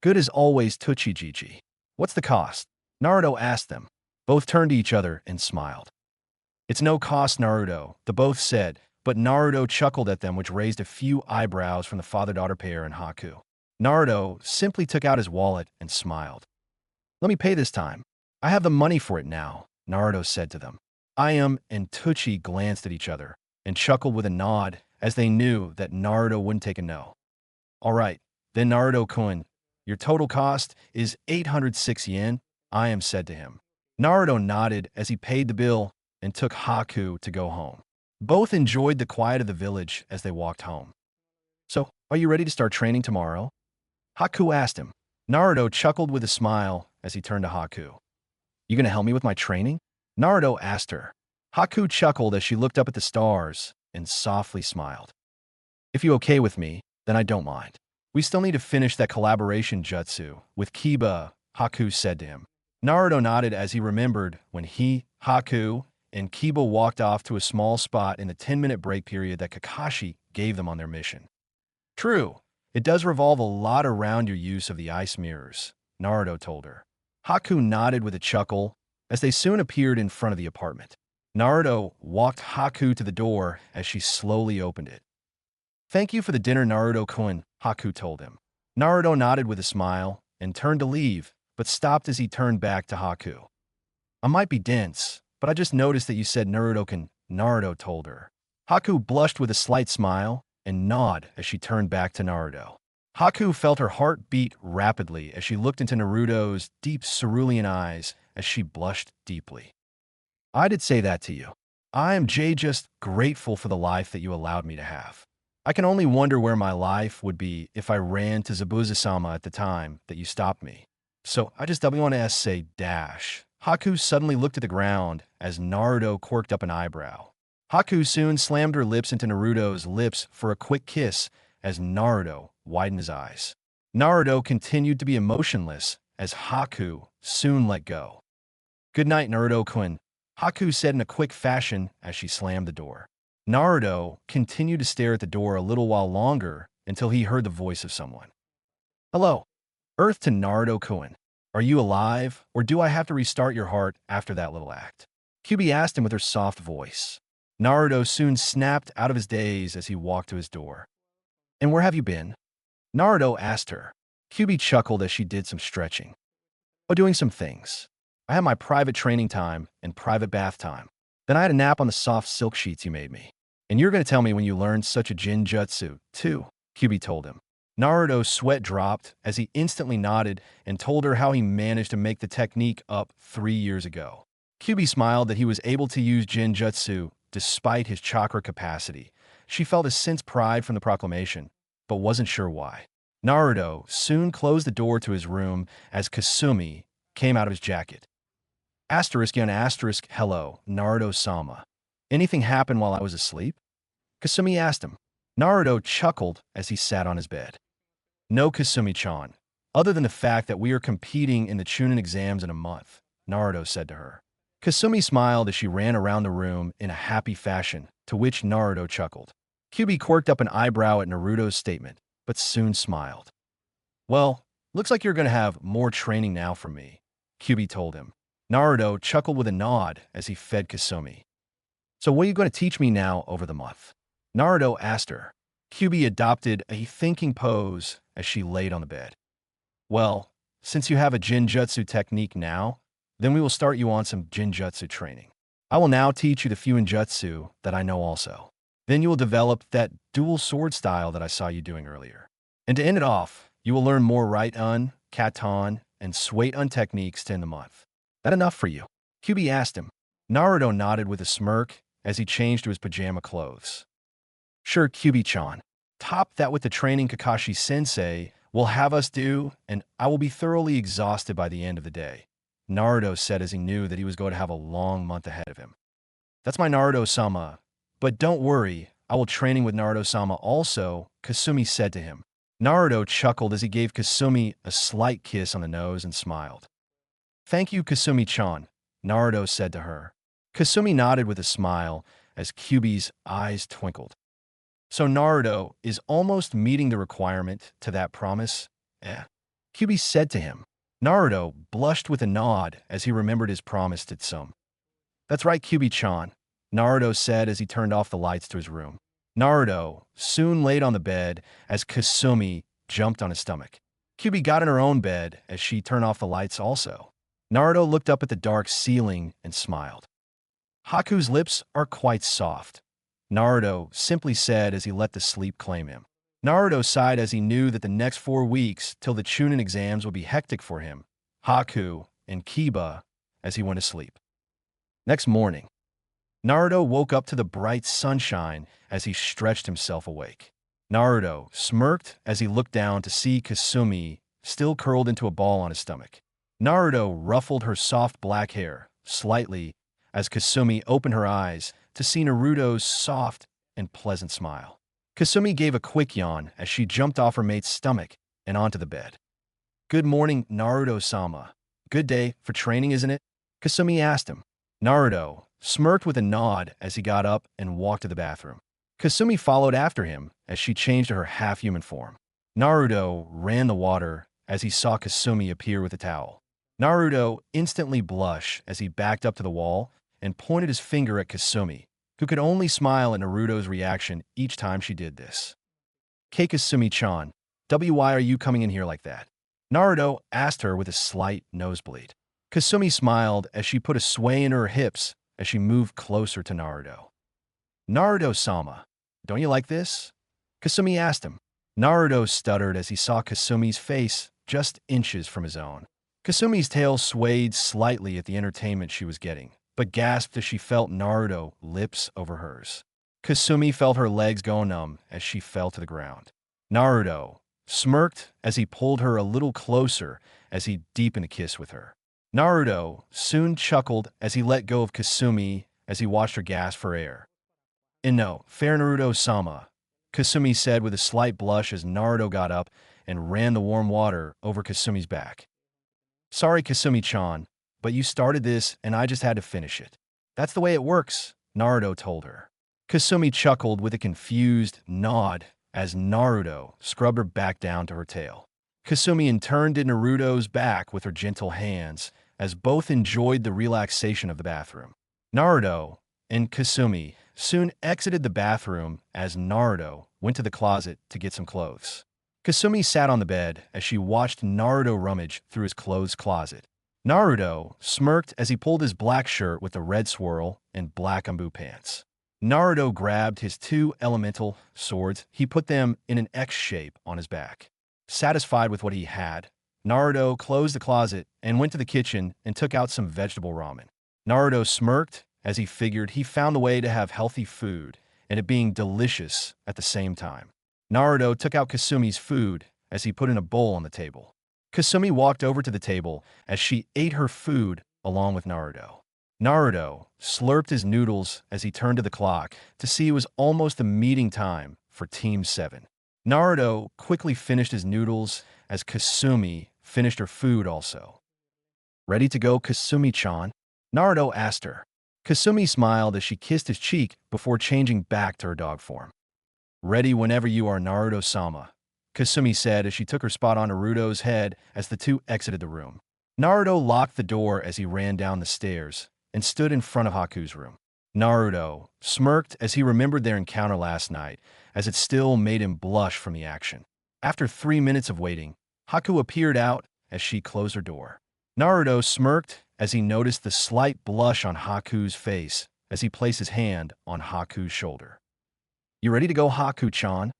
Good as always, Tochijiji. What's the cost? Naruto asked them. Both turned to each other and smiled. It's no cost, Naruto, the both said, but Naruto chuckled at them, which raised a few eyebrows from the father-daughter pair and Haku. Naruto simply took out his wallet and smiled. Let me pay this time. I have the money for it now, Naruto said to them. And Tochi glanced at each other and chuckled with a nod as they knew that Naruto wouldn't take a no. All right, then Naruto-kun, your total cost is 806 yen, said to him. Naruto nodded as he paid the bill and took Haku to go home. Both enjoyed the quiet of the village as they walked home. So, are you ready to start training tomorrow? Haku asked him. Naruto chuckled with a smile as he turned to Haku. You gonna help me with my training? Naruto asked her. Haku chuckled as she looked up at the stars and softly smiled. If you okay with me, then I don't mind. We still need to finish that collaboration jutsu with Kiba, Haku said to him. Naruto nodded as he remembered when he, Haku, and Kiba walked off to a small spot in the 10-minute break period that Kakashi gave them on their mission. True, it does revolve a lot around your use of the ice mirrors, Naruto told her. Haku nodded with a chuckle as they soon appeared in front of the apartment. Naruto walked Haku to the door as she slowly opened it. Thank you for the dinner, Naruto-kun, Haku told him. Naruto nodded with a smile and turned to leave, but stopped as he turned back to Haku. I might be dense, but I just noticed that you said Naruto-kun, Naruto told her. Haku blushed with a slight smile and nod as she turned back to Naruto. Haku felt her heart beat rapidly as she looked into Naruto's deep cerulean eyes as she blushed deeply. I did say that to you. I am just grateful for the life that you allowed me to have. I can only wonder where my life would be if I ran to Zabuza-sama at the time that you stopped me. So I just want to say dash. Haku suddenly looked at the ground as Naruto quirked up an eyebrow. Haku soon slammed her lips into Naruto's lips for a quick kiss as Naruto widened his eyes. Naruto continued to be emotionless as Haku soon let go. Good night, Naruto-kun, Haku said in a quick fashion as she slammed the door. Naruto continued to stare at the door a little while longer until he heard the voice of someone. Hello. Earth to Naruto-kun. Are you alive, or do I have to restart your heart after that little act? Kyubi asked him with her soft voice. Naruto soon snapped out of his daze as he walked to his door. And where have you been? Naruto asked her. Kyubi chuckled as she did some stretching. Oh, doing some things. I had my private training time and private bath time. Then I had a nap on the soft silk sheets you made me. And you're going to tell me when you learned such a jutsu, too, Kyubi told him. Naruto's sweat dropped as he instantly nodded and told her how he managed to make the technique up 3 years ago. Kyubi smiled that he was able to use jutsu despite his chakra capacity. She felt a sense of pride from the proclamation, but wasn't sure why. Naruto soon closed the door to his room as Kasumi came out of his jacket. Hello, Naruto-sama. Anything happened while I was asleep? Kasumi asked him. Naruto chuckled as he sat on his bed. No, Kasumi-chan. Other than the fact that we are competing in the Chunin exams in a month, Naruto said to her. Kasumi smiled as she ran around the room in a happy fashion, to which Naruto chuckled. Kyubi quirked up an eyebrow at Naruto's statement, but soon smiled. Well, looks like you're going to have more training now from me, Kyubi told him. Naruto chuckled with a nod as he fed Kasumi. So what are you going to teach me now over the month? Naruto asked her. Kyubi adopted a thinking pose as she laid on the bed. Well, since you have a jutsu technique now, then we will start you on some jutsu training. I will now teach you the few jutsu that I know also. Then you will develop that dual sword style that I saw you doing earlier. And to end it off, you will learn more right-un, katon, and sweight-un techniques to end the month. That enough for you? Kyubi asked him. Naruto nodded with a smirk as he changed to his pajama clothes. Sure, Kyubi-chan. Top that with the training Kakashi-sensei will have us do, and I will be thoroughly exhausted by the end of the day, Naruto said as he knew that he was going to have a long month ahead of him. That's my Naruto-sama. But don't worry, I will training with Naruto-sama also, Kasumi said to him. Naruto chuckled as he gave Kasumi a slight kiss on the nose and smiled. Thank you, Kasumi-chan, Naruto said to her. Kasumi nodded with a smile as Kyuubi's eyes twinkled. So Naruto is almost meeting the requirement to that promise? Kyuubi said to him. Naruto blushed with a nod as he remembered his promise to Tsum. That's right, Kyuubi-chan, Naruto said as he turned off the lights to his room. Naruto soon laid on the bed as Kasumi jumped on his stomach. Kyuubi got in her own bed as she turned off the lights also. Naruto looked up at the dark ceiling and smiled. Haku's lips are quite soft, Naruto simply said as he let the sleep claim him. Naruto sighed as he knew that the next 4 weeks till the Chunin exams would be hectic for him, Haku, and Kiba as he went to sleep. Next morning, Naruto woke up to the bright sunshine as he stretched himself awake. Naruto smirked as he looked down to see Kasumi still curled into a ball on his stomach. Naruto ruffled her soft black hair slightly as Kasumi opened her eyes to see Naruto's soft and pleasant smile. Kasumi gave a quick yawn as she jumped off her mate's stomach and onto the bed. Good morning, Naruto-sama. Good day for training, isn't it? Kasumi asked him. Naruto smirked with a nod as he got up and walked to the bathroom. Kasumi followed after him as she changed to her half-human form. Naruto ran the water as he saw Kasumi appear with a towel. Naruto instantly blushed as he backed up to the wall and pointed his finger at Kasumi, who could only smile at Naruto's reaction each time she did this. Hey Kasumi-chan, why are you coming in here like that? Naruto asked her with a slight nosebleed. Kasumi smiled as she put a sway in her hips as she moved closer to Naruto. Naruto-sama, don't you like this? Kasumi asked him. Naruto stuttered as he saw Kasumi's face just inches from his own. Kasumi's tail swayed slightly at the entertainment she was getting, but gasped as she felt Naruto's lips over hers. Kasumi felt her legs go numb as she fell to the ground. Naruto smirked as he pulled her a little closer as he deepened a kiss with her. Naruto soon chuckled as he let go of Kasumi as he watched her gasp for air. And no, fair Naruto-sama, Kasumi said with a slight blush as Naruto got up and ran the warm water over Kasumi's back. Sorry, Kasumi-chan, but you started this and I just had to finish it. That's the way it works, Naruto told her. Kasumi chuckled with a confused nod as Naruto scrubbed her back down to her tail. Kasumi in turn did Naruto's back with her gentle hands as both enjoyed the relaxation of the bathroom. Naruto and Kasumi soon exited the bathroom as Naruto went to the closet to get some clothes. Kasumi sat on the bed as she watched Naruto rummage through his clothes closet. Naruto smirked as he pulled his black shirt with the red swirl and black umbu pants. Naruto grabbed his 2 elemental swords. He put them in an X shape on his back. Satisfied with what he had, Naruto closed the closet and went to the kitchen and took out some vegetable ramen. Naruto smirked as he figured he found a way to have healthy food and it being delicious at the same time. Naruto took out Kasumi's food as he put in a bowl on the table. Kasumi walked over to the table as she ate her food along with Naruto. Naruto slurped his noodles as he turned to the clock to see it was almost the meeting time for Team 7. Naruto quickly finished his noodles as Kasumi finished her food also. Ready to go, Kasumi-chan? Naruto asked her. Kasumi smiled as she kissed his cheek before changing back to her dog form. Ready whenever you are, Naruto-sama, Kasumi said as she took her spot on Naruto's head as the two exited the room. Naruto locked the door as he ran down the stairs and stood in front of Haku's room. Naruto smirked as he remembered their encounter last night, as it still made him blush from the action. After 3 minutes of waiting, Haku appeared out as she closed her door. Naruto smirked as he noticed the slight blush on Haku's face as he placed his hand on Haku's shoulder. You ready to go, Haku-chan?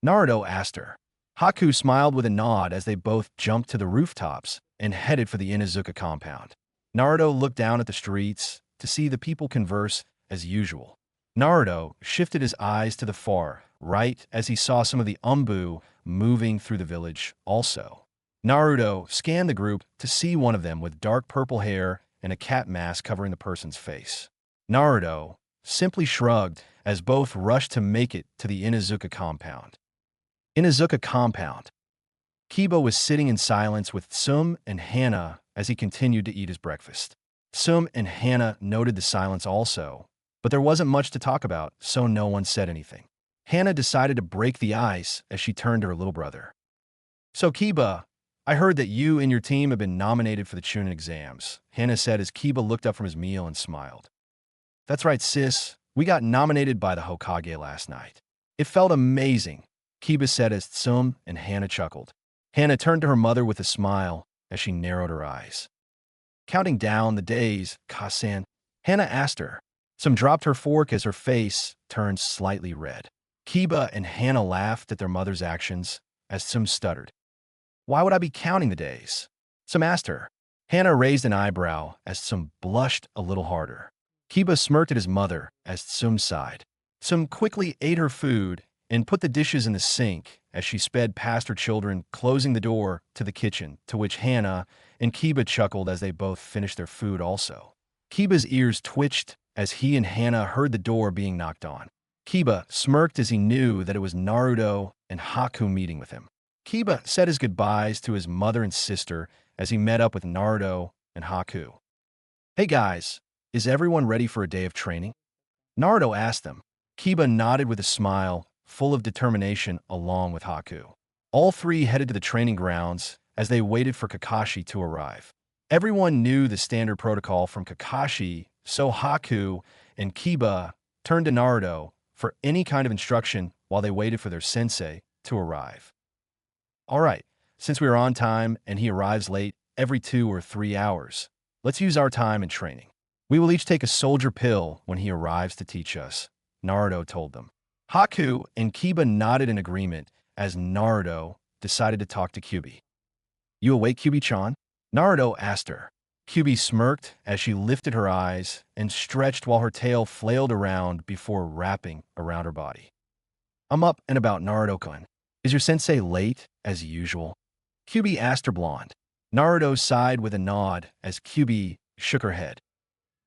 Naruto asked her. Haku smiled with a nod as they both jumped to the rooftops and headed for the Inuzuka compound. Naruto looked down at the streets to see the people converse as usual. Naruto shifted his eyes to the far right as he saw some of the umbu moving through the village also. Naruto scanned the group to see one of them with dark purple hair and a cat mask covering the person's face. Naruto simply shrugged as both rushed to make it to the Inuzuka compound. Inuzuka compound. Kiba was sitting in silence with Tsum and Hana as he continued to eat his breakfast. Tsum and Hana noted the silence also, but there wasn't much to talk about, so no one said anything. Hana decided to break the ice as she turned to her little brother. "So Kiba, I heard that you and your team have been nominated for the Chunin exams," Hana said as Kiba looked up from his meal and smiled. "That's right, sis. We got nominated by the Hokage last night. It felt amazing," Kiba said as Tsum and Hana chuckled. Hana turned to her mother with a smile as she narrowed her eyes. "Counting down the days, Kasan," Hana asked her. Tsum dropped her fork as her face turned slightly red. Kiba and Hana laughed at their mother's actions as Tsum stuttered. "Why would I be counting the days?" Tsum asked her. Hana raised an eyebrow as Tsum blushed a little harder. Kiba smirked at his mother as Tsum sighed. Tsum quickly ate her food and put the dishes in the sink as she sped past her children, closing the door to the kitchen, to which Hana and Kiba chuckled as they both finished their food also. Kiba's ears twitched as he and Hana heard the door being knocked on. Kiba smirked as he knew that it was Naruto and Haku meeting with him. Kiba said his goodbyes to his mother and sister as he met up with Naruto and Haku. "Hey guys, is everyone ready for a day of training?" Naruto asked them. Kiba nodded with a smile, full of determination, along with Haku. All three headed to the training grounds as they waited for Kakashi to arrive. Everyone knew the standard protocol from Kakashi, so Haku and Kiba turned to Naruto for any kind of instruction while they waited for their sensei to arrive. "All right, since we are on time and he arrives late every 2 or 3 hours, let's use our time in training. We will each take a soldier pill when he arrives to teach us," Naruto told them. Haku and Kiba nodded in agreement as Naruto decided to talk to Kyubi. "You awake, Kyubi-chan?" Naruto asked her. Kyubi smirked as she lifted her eyes and stretched while her tail flailed around before wrapping around her body. "I'm up and about, Naruto-kun. Is your sensei late, as usual?" Kyubi asked her blonde. Naruto sighed with a nod as Kyubi shook her head.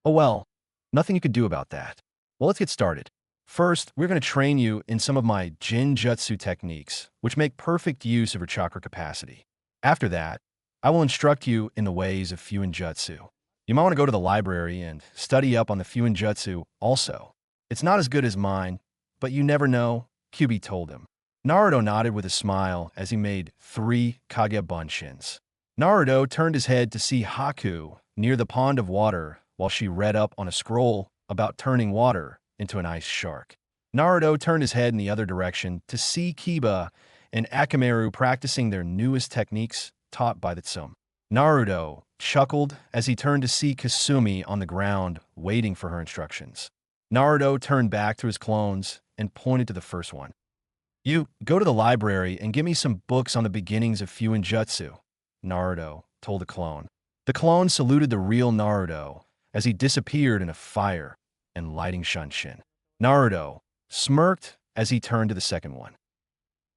"Oh well, nothing you could do about that. Well, let's get started. First, we're going to train you in some of my jutsu techniques, which make perfect use of your chakra capacity. After that, I will instruct you in the ways of jutsu. You might want to go to the library and study up on the jutsu also. It's not as good as mine, but you never know," Kyubi told him. Naruto nodded with a smile as he made 3 Kage Bunshins. Naruto turned his head to see Haku near the pond of water while she read up on a scroll about turning water into an ice shark. Naruto turned his head in the other direction to see Kiba and Akamaru practicing their newest techniques taught by the Tsum. Naruto chuckled as he turned to see Kasumi on the ground waiting for her instructions. Naruto turned back to his clones and pointed to the first one. "You go to the library and give me some books on the beginnings of jutsu," Naruto told the clone. The clone saluted the real Naruto as he disappeared in a fire and lighting shunshin. Naruto smirked as he turned to the second one.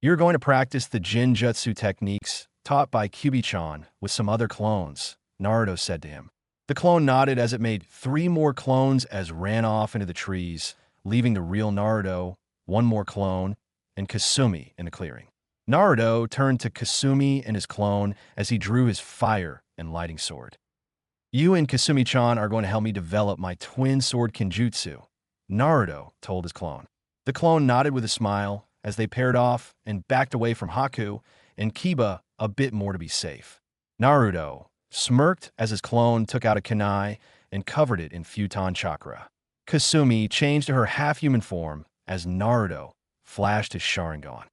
"You're going to practice the jutsu techniques taught by Kyubi-chan with some other clones," Naruto said to him. The clone nodded as it made 3 more clones as ran off into the trees, leaving the real Naruto, 1 more clone, and Kasumi in the clearing. Naruto turned to Kasumi and his clone as he drew his fire and lighting sword. "You and Kasumi-chan are going to help me develop my twin sword kenjutsu," Naruto told his clone. The clone nodded with a smile as they paired off and backed away from Haku and Kiba a bit more to be safe. Naruto smirked as his clone took out a kunai and covered it in futon chakra. Kasumi changed to her half-human form as Naruto flashed his Sharingan.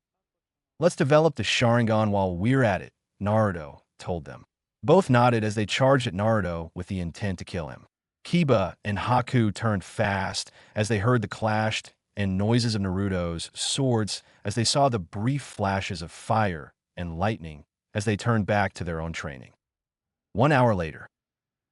"Let's develop the Sharingan while we're at it," Naruto told them. Both nodded as they charged at Naruto with the intent to kill him. Kiba and Haku turned fast as they heard the clash and noises of Naruto's swords as they saw the brief flashes of fire and lightning as they turned back to their own training. 1 hour later,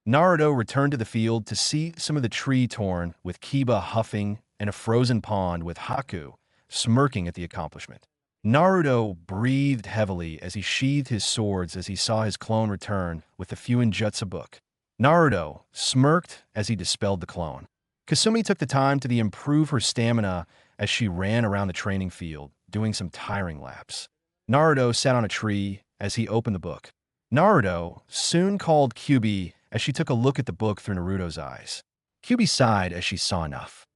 Naruto returned to the field to see some of the tree torn with Kiba huffing and a frozen pond with Haku smirking at the accomplishment. Naruto breathed heavily as he sheathed his swords as he saw his clone return with the jutsu book. Naruto smirked as he dispelled the clone. Kasumi took the time to improve her stamina as she ran around the training field, doing some tiring laps. Naruto sat on a tree as he opened the book. Naruto soon called Kyubi as she took a look at the book through Naruto's eyes. Kyubi sighed as she saw enough.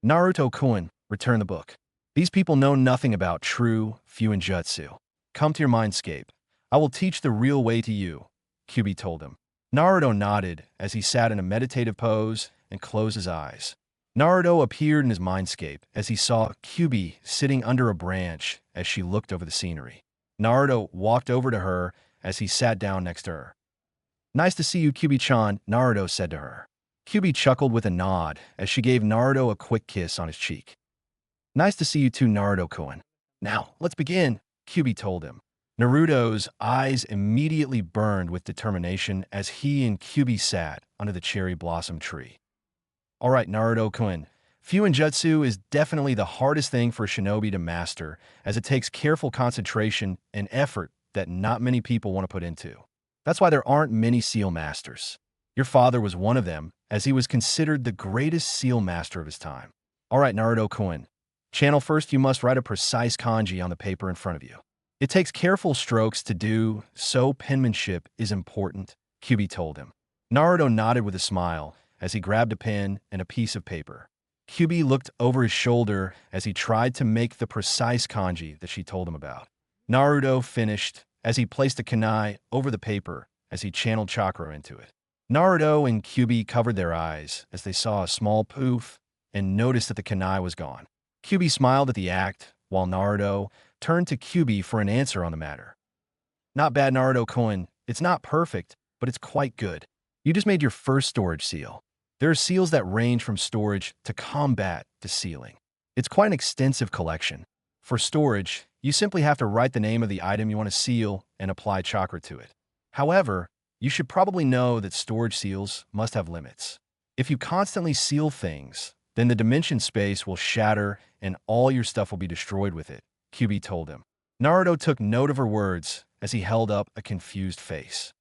Naruto-kun, return the book. These people know nothing about true Fuinjutsu. Come to your mindscape. I will teach the real way to you, Kyubi told him. Naruto nodded as he sat in a meditative pose and closed his eyes. Naruto appeared in his mindscape as he saw Kyubi sitting under a branch as she looked over the scenery. Naruto walked over to her as he sat down next to her. Nice to see you, Kyubi-chan, Naruto said to her. Kyubi chuckled with a nod as she gave Naruto a quick kiss on his cheek. Nice to see you too, Naruto-kun. Now, let's begin, Kyubi told him. Naruto's eyes immediately burned with determination as he and Kyubi sat under the cherry blossom tree. All right, Naruto-kun. Fuinjutsu is definitely the hardest thing for a shinobi to master, as it takes careful concentration and effort that not many people want to put into. That's why there aren't many seal masters. Your father was one of them, as he was considered the greatest seal master of his time. All right, Naruto-kun. Channel first, you must write a precise kanji on the paper in front of you. It takes careful strokes to do, so penmanship is important, Kyubi told him. Naruto nodded with a smile as he grabbed a pen and a piece of paper. Kyubi looked over his shoulder as he tried to make the precise kanji that she told him about. Naruto finished as he placed a kunai over the paper as he channeled chakra into it. Naruto and Kyubi covered their eyes as they saw a small poof and noticed that the kunai was gone. Kyubi smiled at the act, while Naruto turned to Kyubi for an answer on the matter. Not bad, Naruto-kun. It's not perfect, but it's quite good. You just made your first storage seal. There are seals that range from storage to combat to sealing. It's quite an extensive collection. For storage, you simply have to write the name of the item you want to seal and apply chakra to it. However, you should probably know that storage seals must have limits. If you constantly seal things, then the dimension space will shatter and all your stuff will be destroyed with it, Kyubi told him. Naruto took note of her words as he held up a confused face.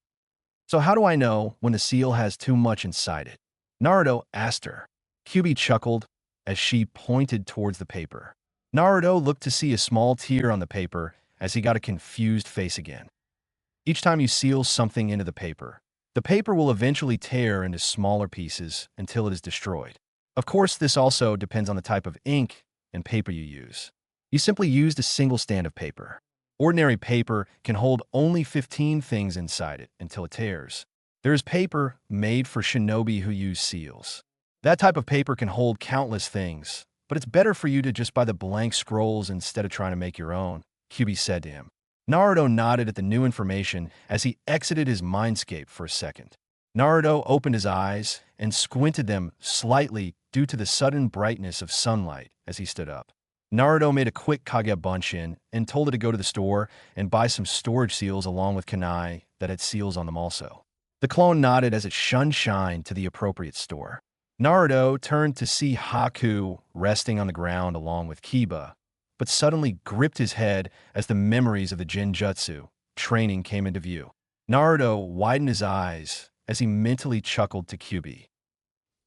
So how do I know when the seal has too much inside it? Naruto asked her. Kyubi chuckled as she pointed towards the paper. Naruto looked to see a small tear on the paper as he got a confused face again. Each time you seal something into the paper will eventually tear into smaller pieces until it is destroyed. Of course, this also depends on the type of ink and paper you use. You simply used a single stand of paper. Ordinary paper can hold only 15 things inside it until it tears. There is paper made for shinobi who use seals. That type of paper can hold countless things, but it's better for you to just buy the blank scrolls instead of trying to make your own, Kyubi said to him. Naruto nodded at the new information as he exited his mindscape for a second. Naruto opened his eyes and squinted them slightly due to the sudden brightness of sunlight as he stood up. Naruto made a quick Kage Bunshin and told it to go to the store and buy some storage seals along with kunai that had seals on them also. The clone nodded as it shined to the appropriate store. Naruto turned to see Haku resting on the ground along with Kiba, but suddenly gripped his head as the memories of the Genjutsu training came into view. Naruto widened his eyes as he mentally chuckled to Kyubi.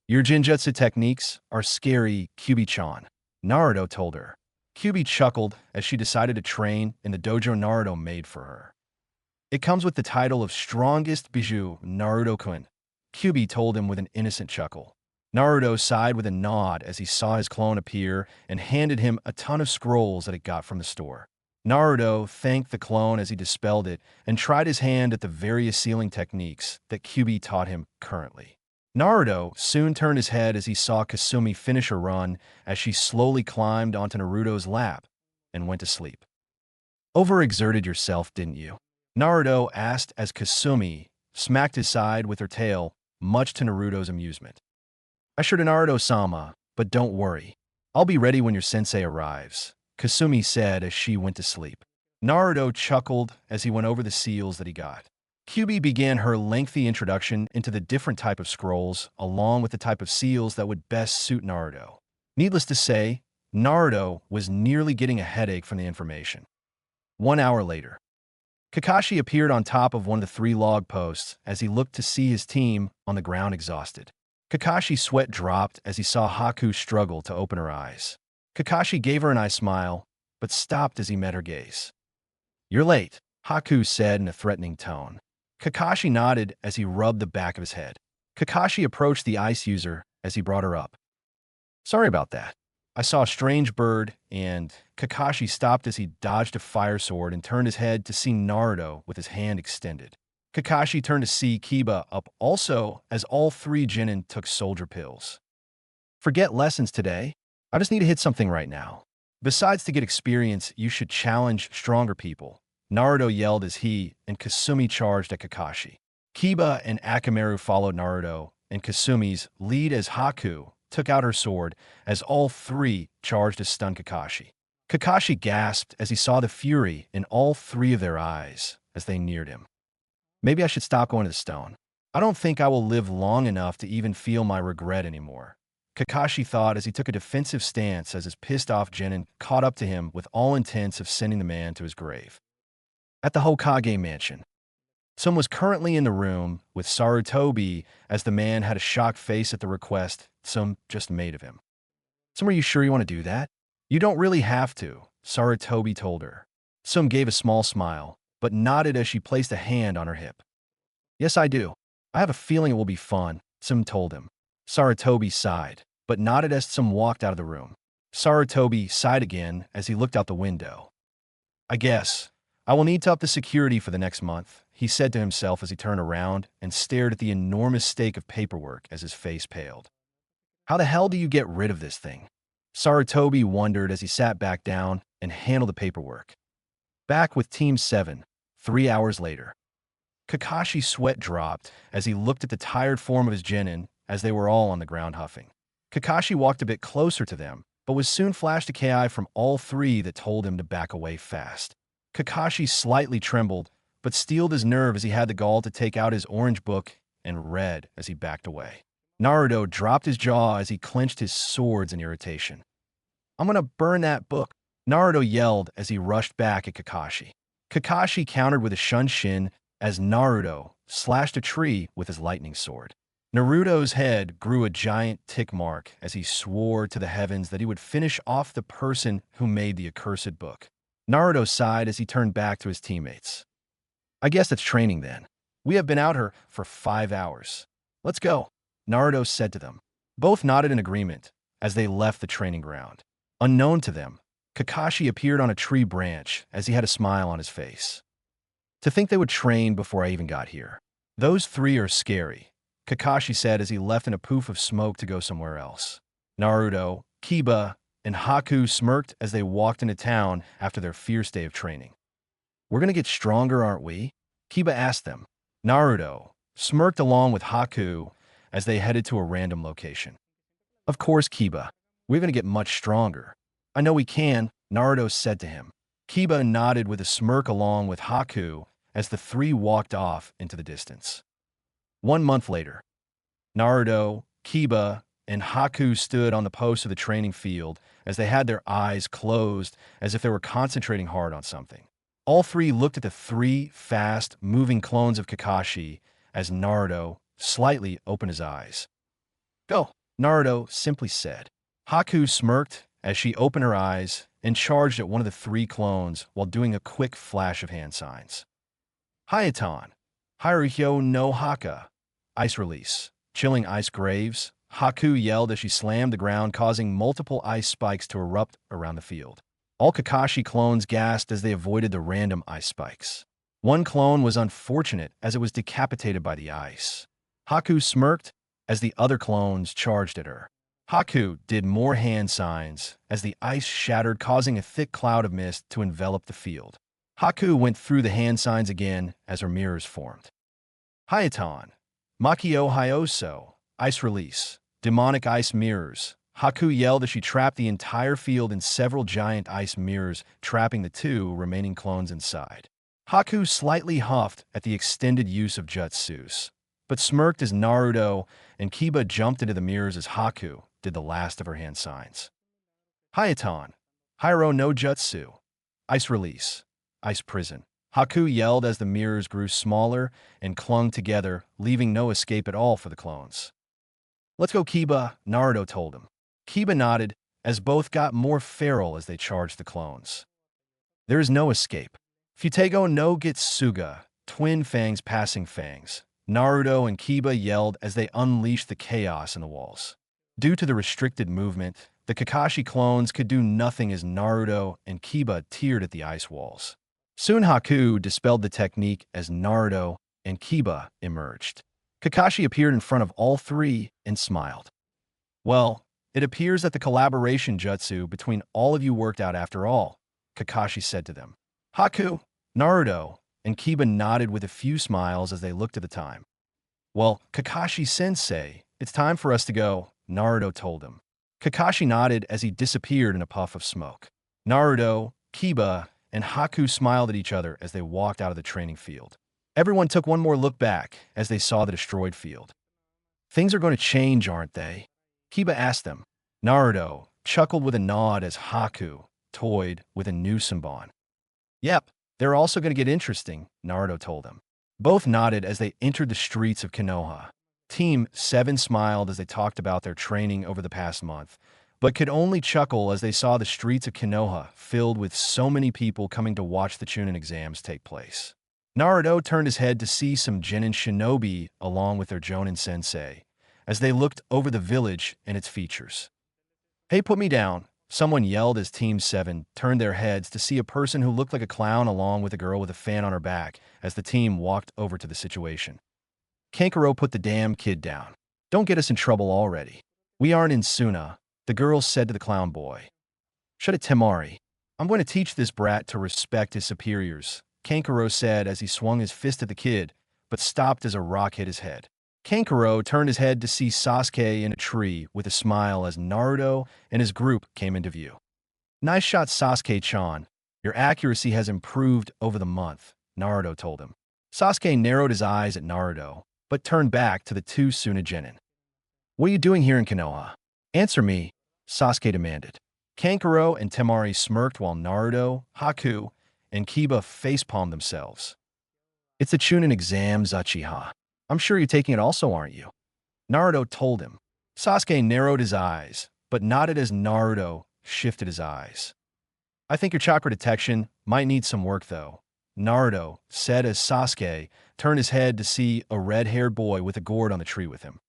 Your Genjutsu techniques are scary, Kyubi-chan, Naruto told her. Kyubi chuckled as she decided to train in the dojo Naruto made for her. It comes with the title of Strongest Bijou, Naruto-kun, Kyubi told him with an innocent chuckle. Naruto sighed with a nod as he saw his clone appear and handed him a ton of scrolls that it got from the store. Naruto thanked the clone as he dispelled it and tried his hand at the various sealing techniques that Kyubi taught him currently. Naruto soon turned his head as he saw Kasumi finish her run as she slowly climbed onto Naruto's lap and went to sleep. Overexerted yourself, didn't you? Naruto asked as Kasumi smacked his side with her tail, much to Naruto's amusement. I sure to Naruto-sama, but don't worry. I'll be ready when your sensei arrives, Kasumi said as she went to sleep. Naruto chuckled as he went over the seals that he got. Kyubi began her lengthy introduction into the different type of scrolls, along with the type of seals that would best suit Naruto. Needless to say, Naruto was nearly getting a headache from the information. 1 hour later, Kakashi appeared on top of one of the 3 log posts as he looked to see his team on the ground exhausted. Kakashi's sweat dropped as he saw Haku struggle to open her eyes. Kakashi gave her an eye smile, but stopped as he met her gaze. "You're late," Haku said in a threatening tone. Kakashi nodded as he rubbed the back of his head. Kakashi approached the ice user as he brought her up. "Sorry about that. I saw a strange bird," and Kakashi stopped as he dodged a fire sword and turned his head to see Naruto with his hand extended. Kakashi turned to see Kiba up also as all three Genin took soldier pills. "Forget lessons today. I just need to hit something right now. Besides, to get experience, you should challenge stronger people," Naruto yelled as he and Kasumi charged at Kakashi. Kiba and Akamaru followed Naruto and Kasumi's lead as Haku took out her sword as all three charged to stun Kakashi. Kakashi gasped as he saw the fury in all three of their eyes as they neared him. "Maybe I should stop going to the stone. I don't think I will live long enough to even feel my regret anymore," Kakashi thought as he took a defensive stance as his pissed-off Genin caught up to him with all intents of sending the man to his grave. At the Hokage mansion, Some was currently in the room with Sarutobi as the man had a shocked face at the request Some just made of him. "Some, are you sure you want to do that? You don't really have to," Sarutobi told her. Some gave a small smile, but nodded as she placed a hand on her hip. "Yes, I do. I have a feeling it will be fun," Some told him. Sarutobi sighed, but nodded as Some walked out of the room. Sarutobi sighed again as he looked out the window. "I guess I will need to up the security for the next month," he said to himself as he turned around and stared at the enormous stake of paperwork as his face paled. "How the hell do you get rid of this thing?" Sarutobi wondered as he sat back down and handled the paperwork. Back with Team 7, 3 hours later. Kakashi's sweat dropped as he looked at the tired form of his genin as they were all on the ground huffing. Kakashi walked a bit closer to them, but was soon flashed a KI from all three that told him to back away fast. Kakashi slightly trembled, but steeled his nerve as he had the gall to take out his orange book and read as he backed away. Naruto dropped his jaw as he clenched his swords in irritation. "I'm gonna burn that book," Naruto yelled as he rushed back at Kakashi. Kakashi countered with a shunshin as Naruto slashed a tree with his lightning sword. Naruto's head grew a giant tick mark as he swore to the heavens that he would finish off the person who made the accursed book. Naruto sighed as he turned back to his teammates. "I guess that's training then. We have been out here for 5 hours. Let's go," Naruto said to them. Both nodded in agreement as they left the training ground. Unknown to them, Kakashi appeared on a tree branch as he had a smile on his face. "To think they would train before I even got here. Those three are scary," Kakashi said as he left in a poof of smoke to go somewhere else. Naruto, Kiba, and Haku smirked as they walked into town after their fierce day of training. "We're gonna get stronger, aren't we?" Kiba asked them. Naruto smirked along with Haku as they headed to a random location. "Of course, Kiba. We're gonna get much stronger." "I know we can," Naruto said to him. Kiba nodded with a smirk along with Haku as the three walked off into the distance. 1 month later, Naruto, Kiba, and Haku stood on the post of the training field as they had their eyes closed as if they were concentrating hard on something. All three looked at the three fast-moving clones of Kakashi as Naruto slightly opened his eyes. "Go," Naruto simply said. Haku smirked as she opened her eyes and charged at one of the three clones while doing a quick flash of hand signs. "Hayatan, Haruhyo no Haka," ice release, chilling ice graves, Haku yelled as she slammed the ground, causing multiple ice spikes to erupt around the field. All Kakashi clones gasped as they avoided the random ice spikes. One clone was unfortunate as it was decapitated by the ice. Haku smirked as the other clones charged at her. Haku did more hand signs as the ice shattered, causing a thick cloud of mist to envelop the field. Haku went through the hand signs again as her mirrors formed. Hayatan, Makio Hyoso, ice release, demonic ice mirrors. Haku yelled as she trapped the entire field in several giant ice mirrors, trapping the two remaining clones inside. Haku slightly huffed at the extended use of jutsus, but smirked as Naruto and Kiba jumped into the mirrors as Haku did the last of her hand signs. Hayatan, Hyro no Jutsu, ice release, ice prison. Haku yelled as the mirrors grew smaller and clung together, leaving no escape at all for the clones. Let's go, Kiba, Naruto told him. Kiba nodded, as both got more feral as they charged the clones. There is no escape. Futego no Gitsuga, twin fangs passing fangs. Naruto and Kiba yelled as they unleashed the chaos in the walls. Due to the restricted movement, the Kakashi clones could do nothing as Naruto and Kiba teared at the ice walls. Soon Haku dispelled the technique as Naruto and Kiba emerged. Kakashi appeared in front of all three and smiled. Well, it appears that the collaboration jutsu between all of you worked out after all, Kakashi said to them. Haku, Naruto, and Kiba nodded with a few smiles as they looked at the time. Well, Kakashi-sensei, it's time for us to go, Naruto told him. Kakashi nodded as he disappeared in a puff of smoke. Naruto, Kiba, and Haku smiled at each other as they walked out of the training field. Everyone took one more look back as they saw the destroyed field. Things are going to change, aren't they? Kiba asked them. Naruto chuckled with a nod as Haku toyed with a new Senbon. Yep, they're also going to get interesting, Naruto told him. Both nodded as they entered the streets of Konoha. Team 7 smiled as they talked about their training over the past month, but could only chuckle as they saw the streets of Konoha filled with so many people coming to watch the Chunin exams take place. Naruto turned his head to see some Genin shinobi along with their Jonin sensei, as they looked over the village and its features. Hey, put me down, someone yelled as Team 7 turned their heads to see a person who looked like a clown along with a girl with a fan on her back as the team walked over to the situation. Kankuro put the damn kid down. Don't get us in trouble already. We aren't in Suna, the girl said to the clown boy. Shut it, Temari. I'm going to teach this brat to respect his superiors, Kankuro said as he swung his fist at the kid, but stopped as a rock hit his head. Kankuro turned his head to see Sasuke in a tree with a smile as Naruto and his group came into view. Nice shot, Sasuke-chan. Your accuracy has improved over the month, Naruto told him. Sasuke narrowed his eyes at Naruto, but turned back to the two Suna Genin. What are you doing here in Konoha? Answer me, Sasuke demanded. Kankuro and Temari smirked while Naruto, Haku, and Kiba facepalmed themselves. It's the Chunin exams, Uchiha. I'm sure you're taking it also, aren't you? Naruto told him. Sasuke narrowed his eyes, but nodded as Naruto shifted his eyes. I think your chakra detection might need some work, though, Naruto said as Sasuke turned his head to see a red-haired boy with a gourd on the tree with him.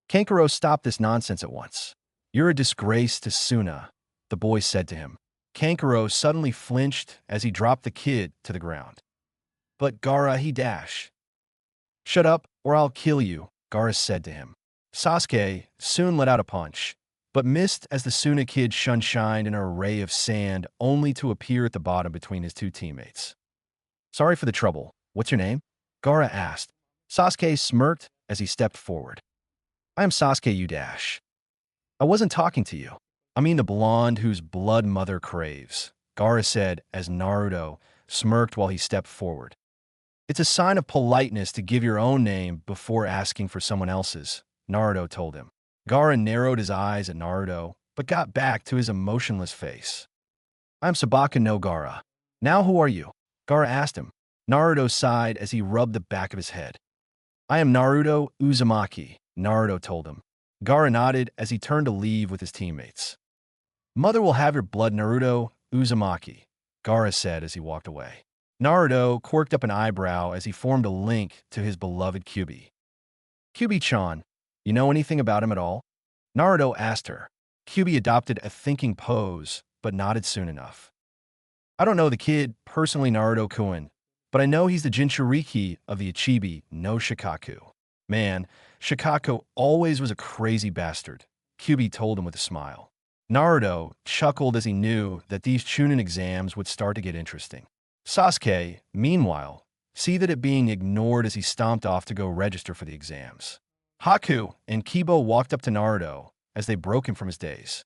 Kankuro stopped this nonsense at once. You're a disgrace to Suna, the boy said to him. Kankuro suddenly flinched as he dropped the kid to the ground. But Gaara, he dashed. Shut up, or I'll kill you, Gaara said to him. Sasuke soon let out a punch, but missed as the Suna kid shined in an array of sand only to appear at the bottom between his two teammates. Sorry for the trouble. What's your name? Gaara asked. Sasuke smirked as he stepped forward. I am Sasuke Udash. I wasn't talking to you. I mean the blonde whose blood mother craves, Gaara said as Naruto smirked while he stepped forward. It's a sign of politeness to give your own name before asking for someone else's, Naruto told him. Gaara narrowed his eyes at Naruto, but got back to his emotionless face. I'm Sabaka no Gaara. Now who are you? Gaara asked him. Naruto sighed as he rubbed the back of his head. I am Naruto Uzumaki, Naruto told him. Gaara nodded as he turned to leave with his teammates. Mother will have your blood, Naruto Uzumaki, Gaara said as he walked away. Naruto quirked up an eyebrow as he formed a link to his beloved Kyubi. Kyubi-chan, you know anything about him at all? Naruto asked her. Kyubi adopted a thinking pose, but nodded soon enough. I don't know the kid, personally Naruto-kun, but I know he's the Jinchuriki of the Ichibi no Shikaku. Man, Shikaku always was a crazy bastard, Kyubi told him with a smile. Naruto chuckled as he knew that these Chunin exams would start to get interesting. Sasuke, meanwhile, see that it being ignored as he stomped off to go register for the exams. Haku and Kiba walked up to Naruto as they broke him from his daze.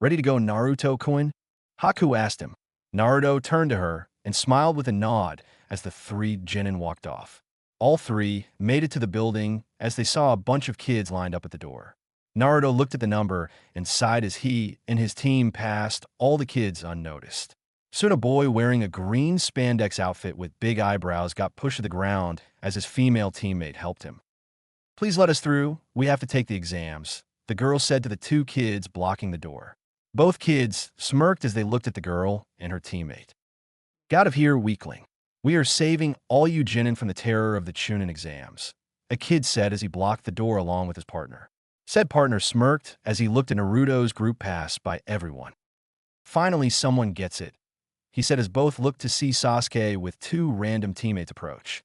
Ready to go, Naruto-kun? Haku asked him. Naruto turned to her and smiled with a nod as the three Genin walked off. All three made it to the building as they saw a bunch of kids lined up at the door. Naruto looked at the number and sighed as he and his team passed all the kids unnoticed. Soon a boy wearing a green spandex outfit with big eyebrows got pushed to the ground as his female teammate helped him. Please let us through. We have to take the exams, the girl said to the two kids blocking the door. Both kids smirked as they looked at the girl and her teammate. Get out of here, weakling. We are saving all you Genin from the terror of the Chunin exams, a kid said as he blocked the door along with his partner. Said partner smirked as he looked at Naruto's group passed by everyone. Finally, someone gets it, he said as both looked to see Sasuke with two random teammates approach.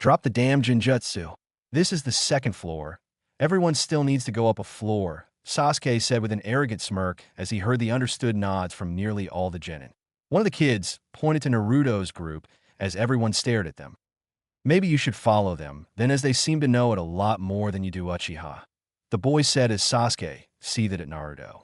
Drop the damn Genjutsu. This is the second floor. Everyone still needs to go up a floor, Sasuke said with an arrogant smirk as he heard the understood nods from nearly all the Genin. One of the kids pointed to Naruto's group as everyone stared at them. Maybe you should follow them, then, as they seem to know it a lot more than you do, Uchiha, the boy said as Sasuke seethed at Naruto.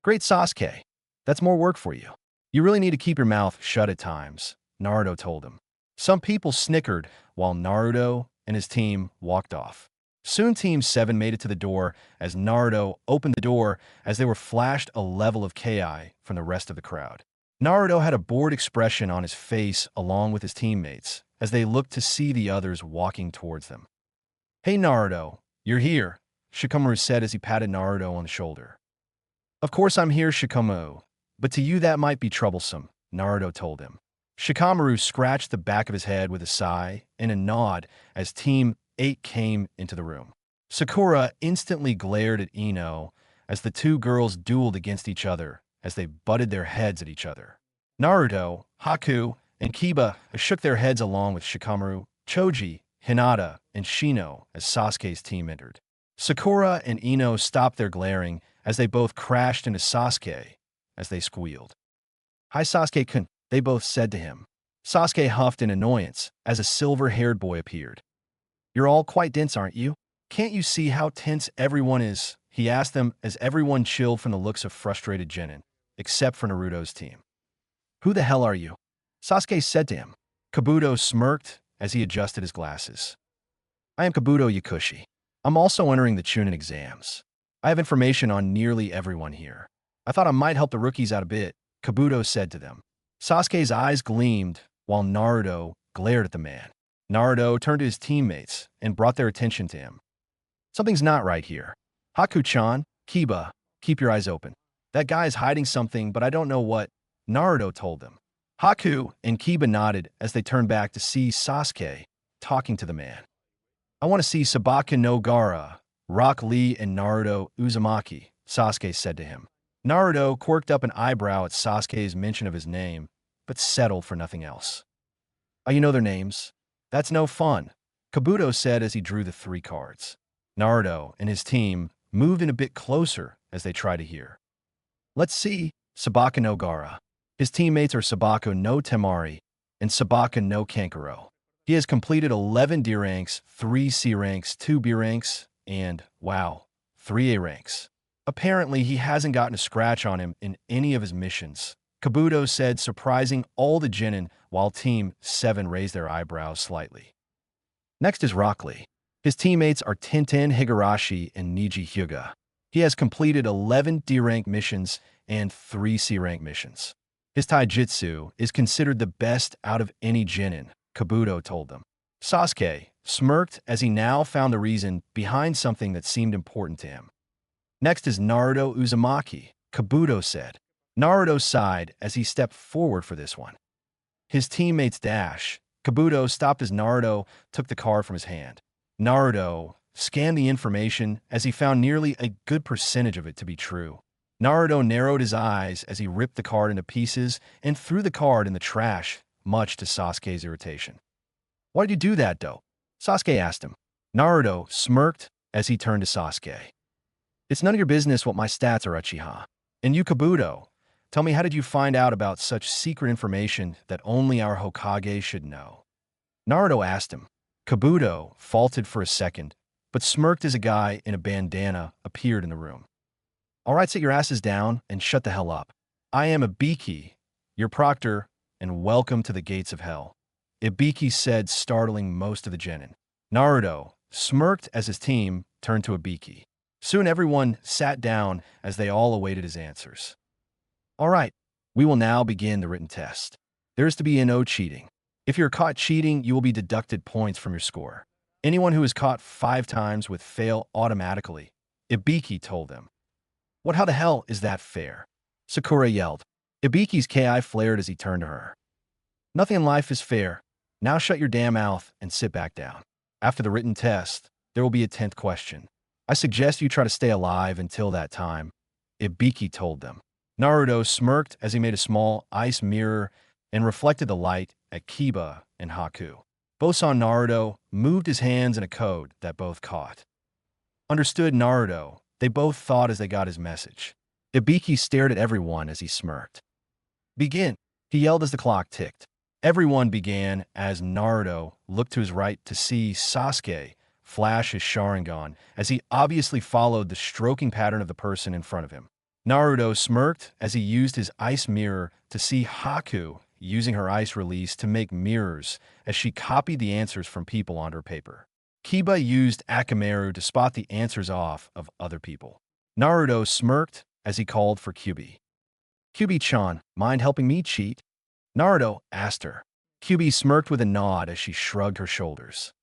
Great, Sasuke. That's more work for you. You really need to keep your mouth shut at times, Naruto told him. Some people snickered while Naruto and his team walked off. Soon Team 7 made it to the door as Naruto opened the door as they were flashed a level of ki from the rest of the crowd. Naruto had a bored expression on his face along with his teammates as they looked to see the others walking towards them. Hey Naruto, you're here, Shikamaru said as he patted Naruto on the shoulder. Of course I'm here, Shikamaru, but to you that might be troublesome, Naruto told him. Shikamaru scratched the back of his head with a sigh and a nod as Team 8 came into the room. Sakura instantly glared at Ino as the two girls dueled against each other as they butted their heads at each other. Naruto, Haku, and Kiba shook their heads along with Shikamaru, Choji, Hinata, and Shino as Sasuke's team entered. Sakura and Ino stopped their glaring as they both crashed into Sasuke as they squealed. Hi Sasuke-kun, they both said to him. Sasuke huffed in annoyance as a silver-haired boy appeared. You're all quite dense, aren't you? Can't you see how tense everyone is? He asked them as everyone chilled from the looks of frustrated Genin, except for Naruto's team. Who the hell are you? Sasuke said to him. Kabuto smirked as he adjusted his glasses. I am Kabuto Yakushi. I'm also entering the Chunin exams. I have information on nearly everyone here. I thought I might help the rookies out a bit, Kabuto said to them. Sasuke's eyes gleamed while Naruto glared at the man. Naruto turned to his teammates and brought their attention to him. Something's not right here. Haku-chan, Kiba, keep your eyes open. That guy is hiding something, but I don't know what, Naruto told them. Haku and Kiba nodded as they turned back to see Sasuke talking to the man. I want to see Sabaka no Gaara, Rock Lee, and Naruto Uzumaki, Sasuke said to him. Naruto quirked up an eyebrow at Sasuke's mention of his name, but settled for nothing else. Oh, you know their names? That's no fun, Kabuto said as he drew the 3 cards. Naruto and his team moved in a bit closer as they tried to hear. Let's see, Sabaka no Gaara. His teammates are Sabako no Temari and Sabaka no Kankuro. He has completed 11 D ranks, 3 C ranks, 2 B ranks, and, wow, 3 A ranks. Apparently, he hasn't gotten a scratch on him in any of his missions, Kabuto said, surprising all the Genin while Team 7 raised their eyebrows slightly. Next is Rock Lee. His teammates are Tenten Higurashi and Niji Hyuga. He has completed 11 D-rank missions and 3 C-rank missions. His taijutsu is considered the best out of any Genin, Kabuto told them. Sasuke smirked as he now found the reason behind something that seemed important to him. Next is Naruto Uzumaki, Kabuto said. Naruto sighed as he stepped forward for this one. His teammates dash. Kabuto stopped as Naruto took the card from his hand. Naruto scanned the information as he found nearly a good percentage of it to be true. Naruto narrowed his eyes as he ripped the card into pieces and threw the card in the trash, much to Sasuke's irritation. Why did you do that, though? Sasuke asked him. Naruto smirked as he turned to Sasuke. It's none of your business what my stats are, Uchiha. And you, Kabuto, tell me, how did you find out about such secret information that only our Hokage should know? Naruto asked him. Kabuto faltered for a second, but smirked as a guy in a bandana appeared in the room. All right, sit your asses down and shut the hell up. I am Ibiki, your proctor, and welcome to the gates of hell, Ibiki said, startling most of the Genin. Naruto smirked as his team turned to Ibiki. Soon everyone sat down as they all awaited his answers. All right, we will now begin the written test. There is to be no cheating. If you're caught cheating, you will be deducted points from your score. Anyone who is caught 5 times would fail automatically, Ibiki told them. What how the hell is that fair? Sakura yelled. Ibiki's Ki flared as he turned to her. Nothing in life is fair. Now shut your damn mouth and sit back down. After the written test, there will be a 10th question. I suggest you try to stay alive until that time, Ibiki told them. Naruto smirked as he made a small ice mirror and reflected the light at Kiba and Haku. Both saw Naruto moved his hands in a code that both caught. Understood Naruto, they both thought as they got his message. Ibiki stared at everyone as he smirked. Begin, he yelled as the clock ticked. Everyone began as Naruto looked to his right to see Sasuke flash his Sharingan as he obviously followed the stroking pattern of the person in front of him. Naruto smirked as he used his ice mirror to see Haku using her ice release to make mirrors as she copied the answers from people onto her paper. Kiba used Akamaru to spot the answers off of other people. Naruto smirked as he called for Kyubi. Kyubi-chan, mind helping me cheat? Naruto asked her. Kyubi smirked with a nod as she shrugged her shoulders.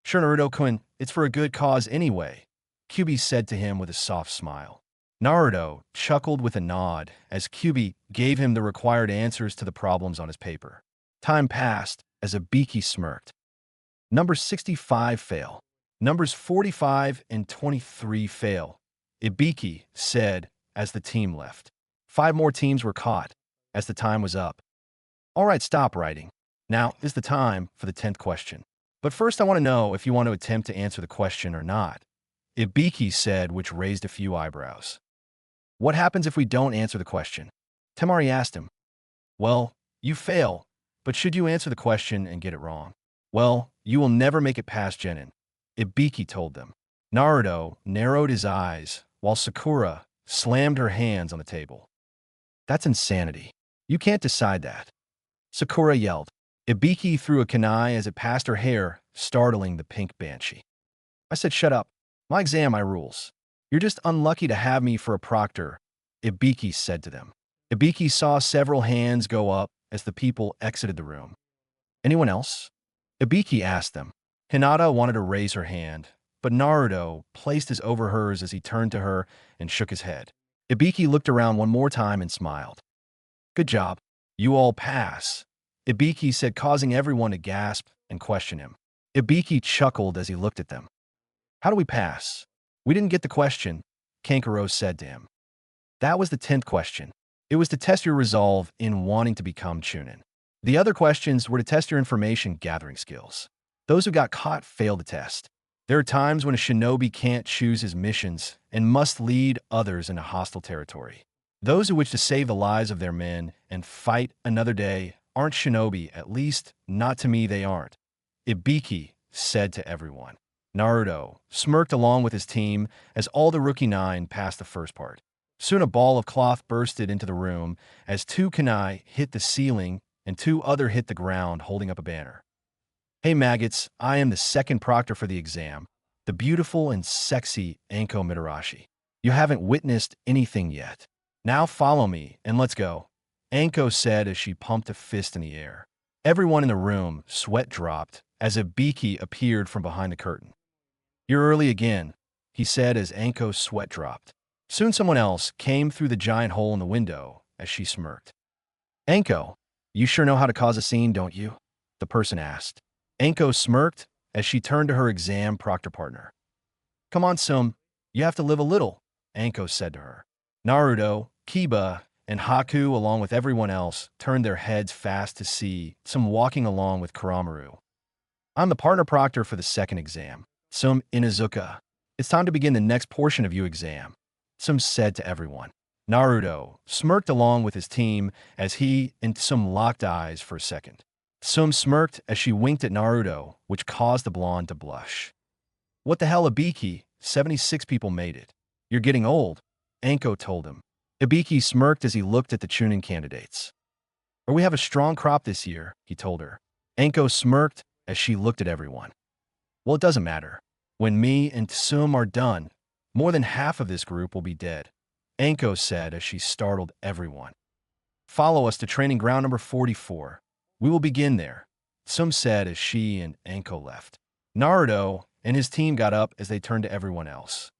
Sure, Naruto-kun, it's for a good cause anyway, Kyubi said to him with a soft smile. Naruto chuckled with a nod as Kyubi gave him the required answers to the problems on his paper. Time passed as Ibiki smirked. Number 65 fail. Numbers 45 and 23 fail, Ibiki said as the team left. 5 more teams were caught as the time was up. All right, stop writing. Now is the time for the 10th question. But first I want to know if you want to attempt to answer the question or not, Ibiki said, which raised a few eyebrows. What happens if we don't answer the question? Temari asked him. Well, you fail, but should you answer the question and get it wrong? Well, you will never make it past Genin, Ibiki told them. Naruto narrowed his eyes while Sakura slammed her hands on the table. That's insanity. You can't decide that. Sakura yelled. Ibiki threw a kunai as it passed her hair, startling the pink banshee. I said shut up. My exam, my rules. You're just unlucky to have me for a proctor, Ibiki said to them. Ibiki saw several hands go up as the people exited the room. Anyone else? Ibiki asked them. Hinata wanted to raise her hand, but Naruto placed his over hers as he turned to her and shook his head. Ibiki looked around one more time and smiled. Good job. You all pass, Ibiki said, causing everyone to gasp and question him. Ibiki chuckled as he looked at them. How do we pass? We didn't get the question, Kankuro said to him. That was the 10th question. It was to test your resolve in wanting to become Chunin. The other questions were to test your information gathering skills. Those who got caught failed the test. There are times when a shinobi can't choose his missions and must lead others into hostile territory. Those who wish to save the lives of their men and fight another day aren't shinobi, at least not to me they aren't, Ibiki said to everyone. Naruto smirked along with his team as all the rookie 9 passed the first part. Soon a ball of cloth bursted into the room as 2 kunai hit the ceiling and 2 other hit the ground holding up a banner. Hey maggots, I am the second proctor for the exam, the beautiful and sexy Anko Mitarashi. You haven't witnessed anything yet. Now follow me and let's go, Anko said as she pumped a fist in the air. Everyone in the room sweat dropped as Ibiki appeared from behind the curtain. You're early again, he said as Anko's sweat dropped. Soon someone else came through the giant hole in the window as she smirked. Anko, you sure know how to cause a scene, don't you? The person asked. Anko smirked as she turned to her exam proctor partner. Come on, Sum, you have to live a little, Anko said to her. Naruto, Kiba, and Haku, along with everyone else, turned their heads fast to see Sum walking along with Kuramaru. I'm the partner proctor for the second exam. Sum Inuzuka. It's time to begin the next portion of your exam, Sum said to everyone. Naruto smirked along with his team as he and Sum locked eyes for a second. Sum smirked as she winked at Naruto, which caused the blonde to blush. What the hell, Ibiki? 76 people made it. You're getting old, Anko told him. Ibiki smirked as he looked at the Chunin candidates. Or we have a strong crop this year, he told her. Anko smirked as she looked at everyone. Well, it doesn't matter. When me and Sum are done, more than half of this group will be dead, Anko said as she startled everyone. Follow us to training ground number 44. We will begin there, Sum said as she and Anko left. Naruto and his team got up as they turned to everyone else.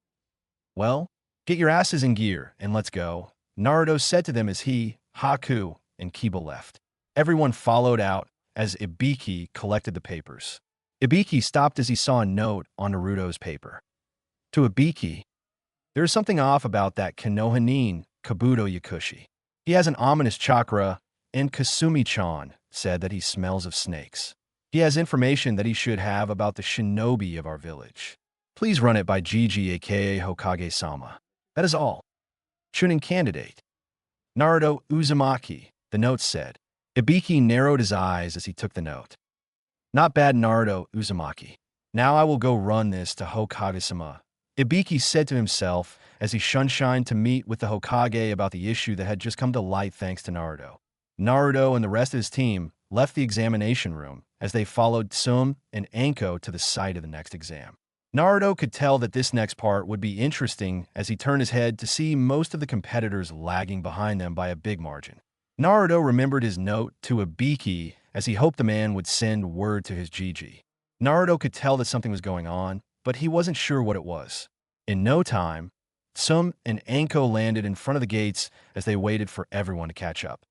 Well, get your asses in gear and let's go, Naruto said to them as he, Haku, and Kiba left. Everyone followed out as Ibiki collected the papers. Ibiki stopped as he saw a note on Naruto's paper. To Ibiki, there is something off about that Konohanin Kabuto Yakushi. He has an ominous chakra, and Kasumi-chan said that he smells of snakes. He has information that he should have about the shinobi of our village. Please run it by Gigi aka Hokage-sama. That is all. Chunin candidate. Naruto Uzumaki, the note said. Ibiki narrowed his eyes as he took the note. Not bad, Naruto Uzumaki. Now I will go run this to Hokage-sama, Ibiki said to himself as he shunshined to meet with the Hokage about the issue that had just come to light thanks to Naruto. Naruto and the rest of his team left the examination room as they followed Tsum and Anko to the site of the next exam. Naruto could tell that this next part would be interesting as he turned his head to see most of the competitors lagging behind them by a big margin. Naruto remembered his note to Ibiki as he hoped the man would send word to his Gigi. Naruto could tell that something was going on, but he wasn't sure what it was. In no time, Tsum and Anko landed in front of the gates as they waited for everyone to catch up.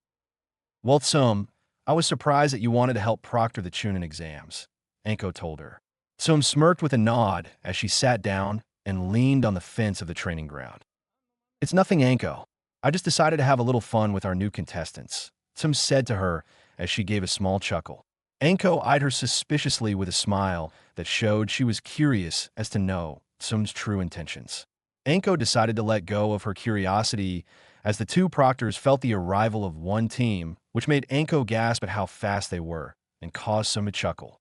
Well, Tsum, I was surprised that you wanted to help proctor the Chunin exams, Anko told her. Tsum smirked with a nod as she sat down and leaned on the fence of the training ground. It's nothing, Anko. I just decided to have a little fun with our new contestants, Tsum said to her as she gave a small chuckle. Anko eyed her suspiciously with a smile that showed she was curious as to know Tsum's true intentions. Anko decided to let go of her curiosity as the two proctors felt the arrival of one team, which made Anko gasp at how fast they were and caused Tsum to chuckle.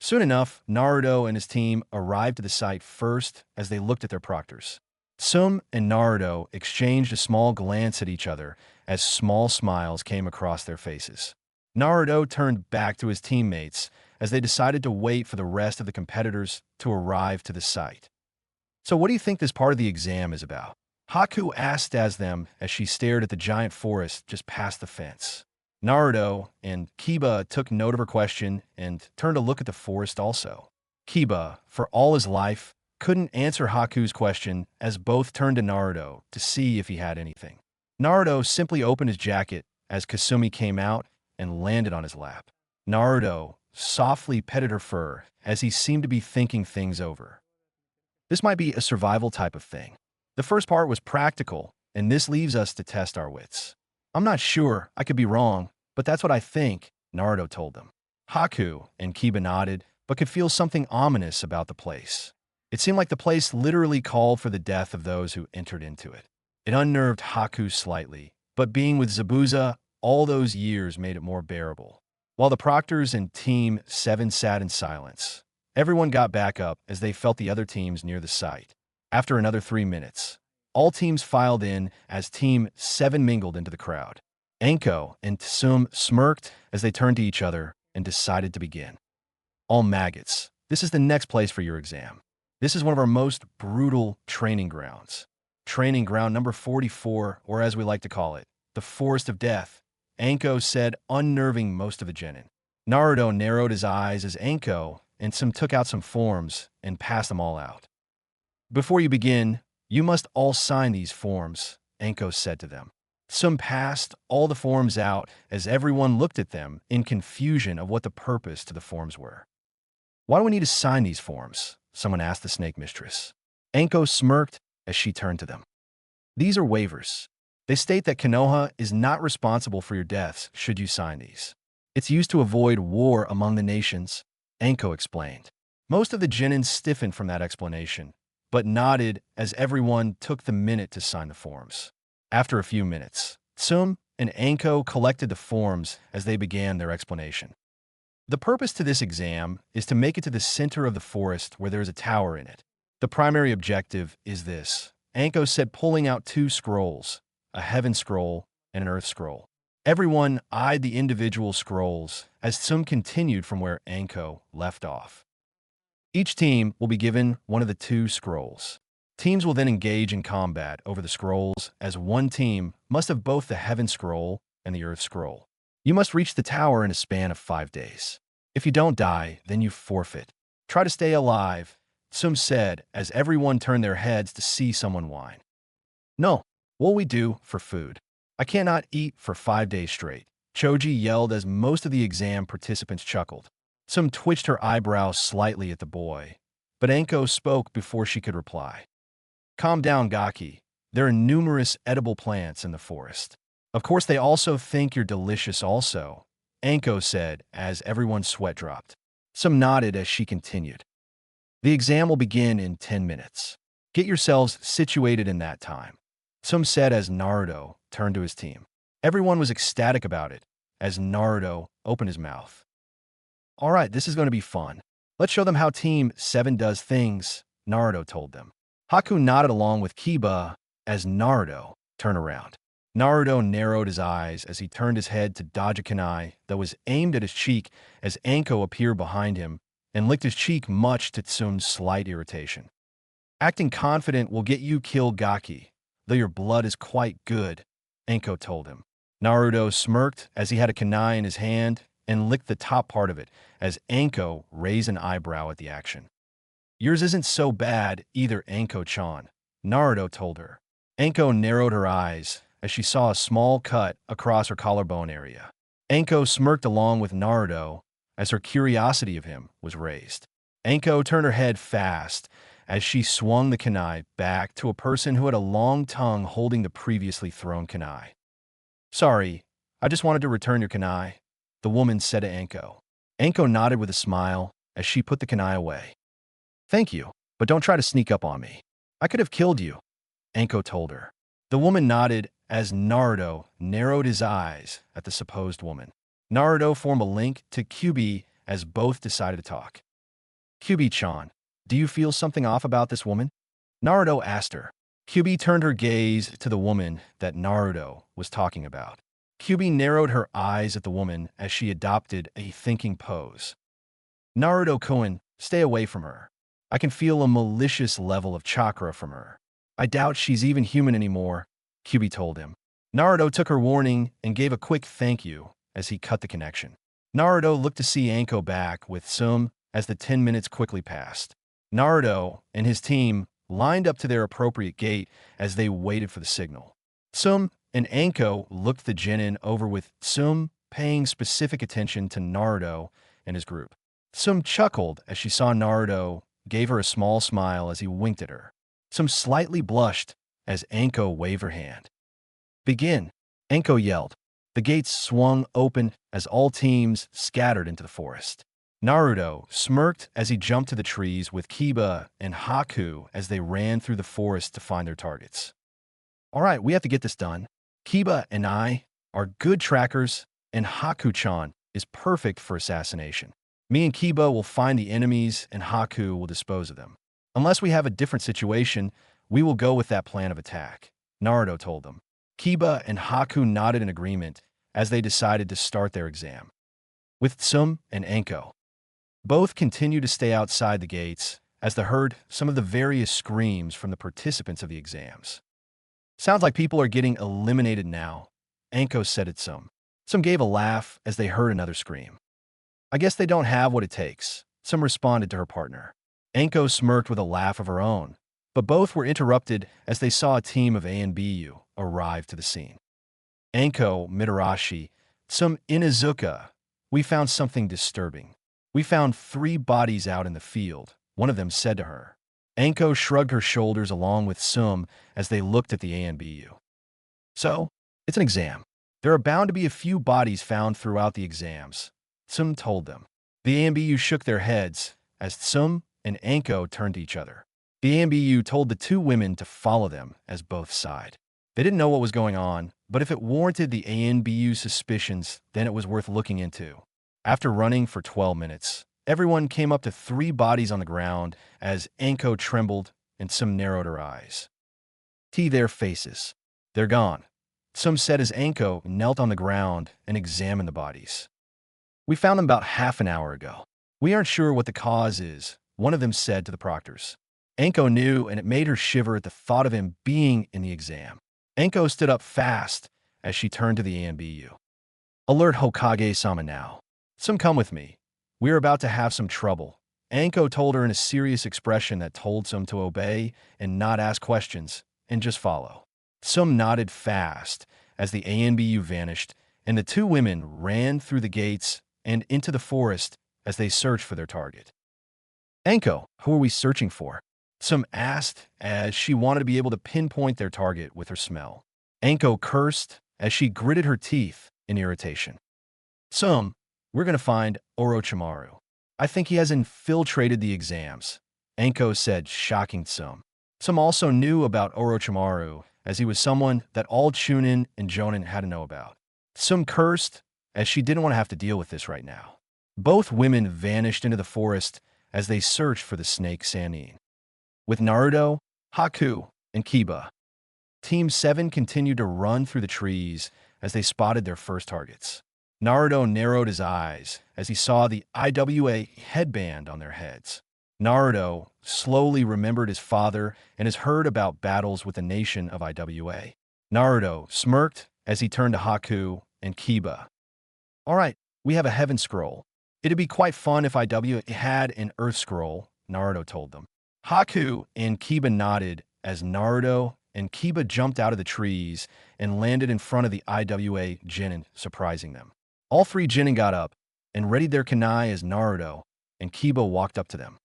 Soon enough, Naruto and his team arrived at the site first as they looked at their proctors. Tsum and Naruto exchanged a small glance at each other as small smiles came across their faces. Naruto turned back to his teammates as they decided to wait for the rest of the competitors to arrive to the site. So what do you think this part of the exam is about? Haku asked them as she stared at the giant forest just past the fence. Naruto and Kiba took note of her question and turned to look at the forest also. Kiba, for all his life, couldn't answer Haku's question as both turned to Naruto to see if he had anything. Naruto simply opened his jacket as Kasumi came out and landed on his lap. Naruto softly petted her fur as he seemed to be thinking things over. This might be a survival type of thing. The first part was practical, and this leaves us to test our wits. I'm not sure, I could be wrong, but that's what I think, Naruto told them. Haku and Kiba nodded, but could feel something ominous about the place. It seemed like the place literally called for the death of those who entered into it. It unnerved Haku slightly, but being with Zabuza all those years made it more bearable. While the proctors and Team 7 sat in silence, everyone got back up as they felt the other teams near the site. After another 3 minutes, all teams filed in as Team 7 mingled into the crowd. Anko and Tsum smirked as they turned to each other and decided to begin. All maggots, this is the next place for your exam. This is one of our most brutal training grounds. Training ground number 44, or as we like to call it, the Forest of Death, Anko said, unnerving most of the Genin. Naruto narrowed his eyes as Anko and Tsum took out some forms and passed them all out. Before you begin, you must all sign these forms, Anko said to them. Tsum passed all the forms out as everyone looked at them in confusion of what the purpose to the forms were. Why do we need to sign these forms? Someone asked the snake mistress. Anko smirked as she turned to them. These are waivers. They state that Konoha is not responsible for your deaths should you sign these. It's used to avoid war among the nations, Anko explained. Most of the Genin stiffened from that explanation, but nodded as everyone took the minute to sign the forms. After a few minutes, Tsum and Anko collected the forms as they began their explanation. The purpose to this exam is to make it to the center of the forest where there is a tower in it. The primary objective is this, Anko said, pulling out 2 scrolls, a heaven scroll and an earth scroll. Everyone eyed the individual scrolls as Tsum continued from where Anko left off. Each team will be given one of the 2 scrolls. Teams will then engage in combat over the scrolls as one team must have both the heaven scroll and the earth scroll. You must reach the tower in a span of 5 days. If you don't die, then you forfeit. Try to stay alive, Sum said as everyone turned their heads to see someone whine. No, what will we do for food? I cannot eat for 5 days straight, Choji yelled as most of the exam participants chuckled. Sum twitched her eyebrows slightly at the boy, but Anko spoke before she could reply. Calm down, Gaki. There are numerous edible plants in the forest. Of course, they also think you're delicious also, Anko said as everyone's sweat dropped. Sum nodded as she continued. The exam will begin in 10 minutes. Get yourselves situated in that time, Sum said as Naruto turned to his team. Everyone was ecstatic about it as Naruto opened his mouth. All right, this is going to be fun. Let's show them how Team 7 does things, Naruto told them. Haku nodded along with Kiba as Naruto turned around. Naruto narrowed his eyes as he turned his head to dodge a kunai that was aimed at his cheek as Anko appeared behind him and licked his cheek much to Tsum's slight irritation. Acting confident will get you killed, Gaki, though your blood is quite good, Anko told him. Naruto smirked as he had a kunai in his hand and licked the top part of it as Anko raised an eyebrow at the action. Yours isn't so bad either, Anko-chan, Naruto told her. Anko narrowed her eyes as she saw a small cut across her collarbone area. Anko smirked along with Naruto as her curiosity of him was raised. Anko turned her head fast as she swung the kunai back to a person who had a long tongue holding the previously thrown kunai. Sorry, I just wanted to return your kunai, the woman said to Anko. Anko nodded with a smile as she put the kunai away. Thank you, but don't try to sneak up on me. I could have killed you, Anko told her. The woman nodded as Naruto narrowed his eyes at the supposed woman. Naruto formed a link to Kyubi as both decided to talk. Kyubi-chan, do you feel something off about this woman? Naruto asked her. Kyubi turned her gaze to the woman that Naruto was talking about. Kyubi narrowed her eyes at the woman as she adopted a thinking pose. Naruto-kun, stay away from her. I can feel a malicious level of chakra from her. I doubt she's even human anymore, Kyubi told him. Naruto took her warning and gave a quick thank you as he cut the connection. Naruto looked to see Anko back with Sum as the 10 minutes quickly passed. Naruto and his team lined up to their appropriate gate as they waited for the signal. Sum and Anko looked the Genin over with Sum paying specific attention to Naruto and his group. Sum chuckled as she saw Naruto gave her a small smile as he winked at her. Sum slightly blushed as Anko waved her hand. Begin, Anko yelled. The gates swung open as all teams scattered into the forest. Naruto smirked as he jumped to the trees with Kiba and Haku as they ran through the forest to find their targets. All right, we have to get this done. Kiba and I are good trackers, and Haku-chan is perfect for assassination. Me and Kiba will find the enemies, and Haku will dispose of them. Unless we have a different situation, we will go with that plan of attack, Naruto told them. Kiba and Haku nodded in agreement as they decided to start their exam. With Sum and Anko, both continued to stay outside the gates as they heard some of the various screams from the participants of the exams. Sounds like people are getting eliminated now, Anko said at Sum. Sum gave a laugh as they heard another scream. I guess they don't have what it takes, Sum responded to her partner. Anko smirked with a laugh of her own, but both were interrupted as they saw a team of A and BU arrive to the scene. Anko, Mitarashi, Sum Inuzuka, we found something disturbing. We found 3 bodies out in the field, one of them said to her. Anko shrugged her shoulders along with Sum as they looked at the A and BU. So, it's an exam. There are bound to be a few bodies found throughout the exams, Sum told them. The A and BU shook their heads as Sum and Anko turned to each other. The A and BU told the 2 women to follow them as both sighed. They didn't know what was going on, but if it warranted the A and BU's suspicions, then it was worth looking into. After running for 12 minutes, everyone came up to 3 bodies on the ground as Anko trembled and Sum narrowed her eyes. See their faces. They're gone, Sum said as Anko knelt on the ground and examined the bodies. We found them about half an hour ago. We aren't sure what the cause is, one of them said to the proctors. Anko knew, and it made her shiver at the thought of him being in the exam. Anko stood up fast as she turned to the A and BU. Alert Hokage-sama now. Sum, come with me. We are about to have some trouble, Anko told her in a serious expression that told Some to obey and not ask questions and just follow. Some nodded fast as the ANBU vanished, and the two women ran through the gates and into the forest as they searched for their target. Anko, who are we searching for? Some asked as she wanted to be able to pinpoint their target with her smell. Anko cursed as she gritted her teeth in irritation. Some, we're going to find Orochimaru. I think he has infiltrated the exams, Anko said, shocking Some. Some also knew about Orochimaru, as he was someone that all Chunin and Jonin had to know about. Some cursed, as she didn't want to have to deal with this right now. Both women vanished into the forest as they searched for the snake Sannin. With Naruto, Haku, and Kiba, Team 7 continued to run through the trees as they spotted their first targets. Naruto narrowed his eyes as he saw the IWA headband on their heads. Naruto slowly remembered his father and has heard about battles with the nation of IWA. Naruto smirked as he turned to Haku and Kiba. All right, we have a heaven scroll. It'd be quite fun if IWA had an earth scroll, Naruto told them. Haku and Kiba nodded as Naruto and Kiba jumped out of the trees and landed in front of the IWA Genin, surprising them. All three Genin got up and readied their kunai as Naruto and Kiba walked up to them.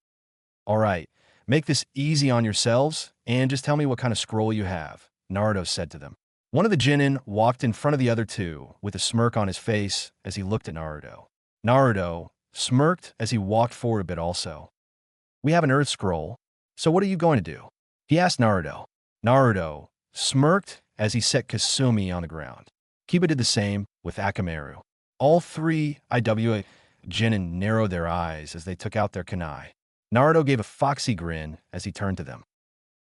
All right, make this easy on yourselves and just tell me what kind of scroll you have, Naruto said to them. One of the Genin walked in front of the other two with a smirk on his face as he looked at Naruto. Naruto smirked as he walked forward a bit also. We have an earth scroll, so what are you going to do? He asked Naruto. Naruto smirked as he set Kasumi on the ground. Kiba did the same with Akamaru. All three IWA Genin narrowed their eyes as they took out their kunai. Naruto gave a foxy grin as he turned to them.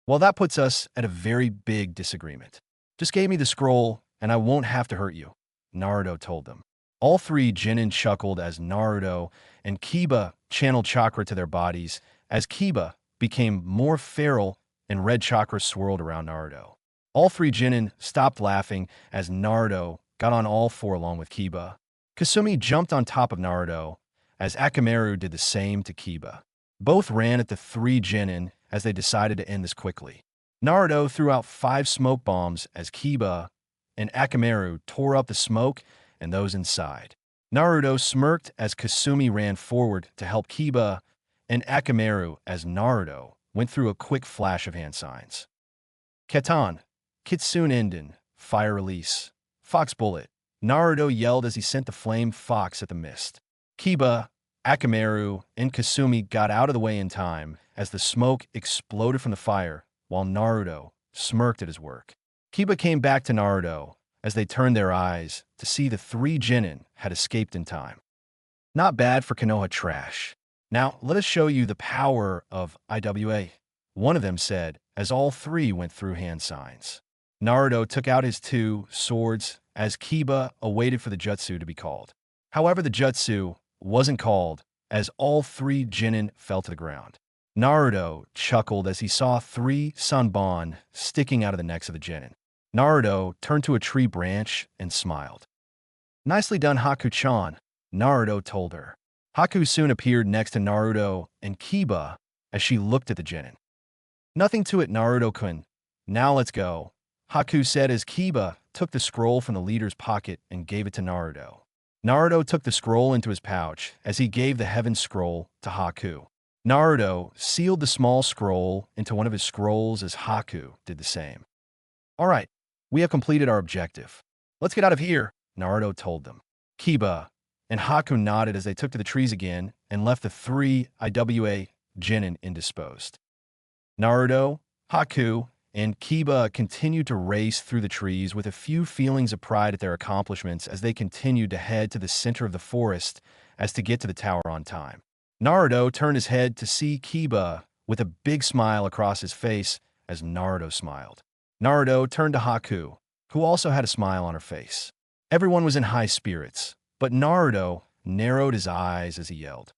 Well, that puts us at a very big disagreement. Just give me the scroll, and I won't have to hurt you, Naruto told them. All three Genin chuckled as Naruto and Kiba channeled chakra to their bodies as Kiba became more feral and red chakra swirled around Naruto. All three Genin stopped laughing as Naruto got on all four along with Kiba. Kasumi jumped on top of Naruto as Akamaru did the same to Kiba. Both ran at the three Genin as they decided to end this quickly. Naruto threw out 5 smoke bombs as Kiba and Akamaru tore up the smoke and those inside. Naruto smirked as Kasumi ran forward to help Kiba and Akamaru as Naruto went through a quick flash of hand signs. Ketan, Kitsune Enden, Fire Release, Fox Bullet, Naruto yelled as he sent the flame fox at the mist. Kiba, Akamaru, and Kasumi got out of the way in time as the smoke exploded from the fire while Naruto smirked at his work. Kiba came back to Naruto as they turned their eyes to see the 3 Genin had escaped in time. Not bad for Konoha trash. Now, let us show you the power of IWA, one of them said as all 3 went through hand signs. Naruto took out his 2 swords as Kiba awaited for the jutsu to be called. However, the jutsu wasn't called as all 3 Genin fell to the ground. Naruto chuckled as he saw 3 Sanbon sticking out of the necks of the Genin. Naruto turned to a tree branch and smiled. Nicely done, Haku-chan, Naruto told her. Haku soon appeared next to Naruto and Kiba as she looked at the Genin. Nothing to it, Naruto-kun. Now let's go, Haku said as Kiba took the scroll from the leader's pocket and gave it to Naruto. Naruto took the scroll into his pouch as he gave the heaven scroll to Haku. Naruto sealed the small scroll into one of his scrolls as Haku did the same. All right, we have completed our objective. Let's get out of here, Naruto told them. Kiba and Haku nodded as they took to the trees again and left the 3 IWA Genin indisposed. Naruto, Haku, and Kiba continued to race through the trees with a few feelings of pride at their accomplishments as they continued to head to the center of the forest as to get to the tower on time. Naruto turned his head to see Kiba with a big smile across his face as Naruto smiled. Naruto turned to Haku, who also had a smile on her face. Everyone was in high spirits, but Naruto narrowed his eyes as he yelled.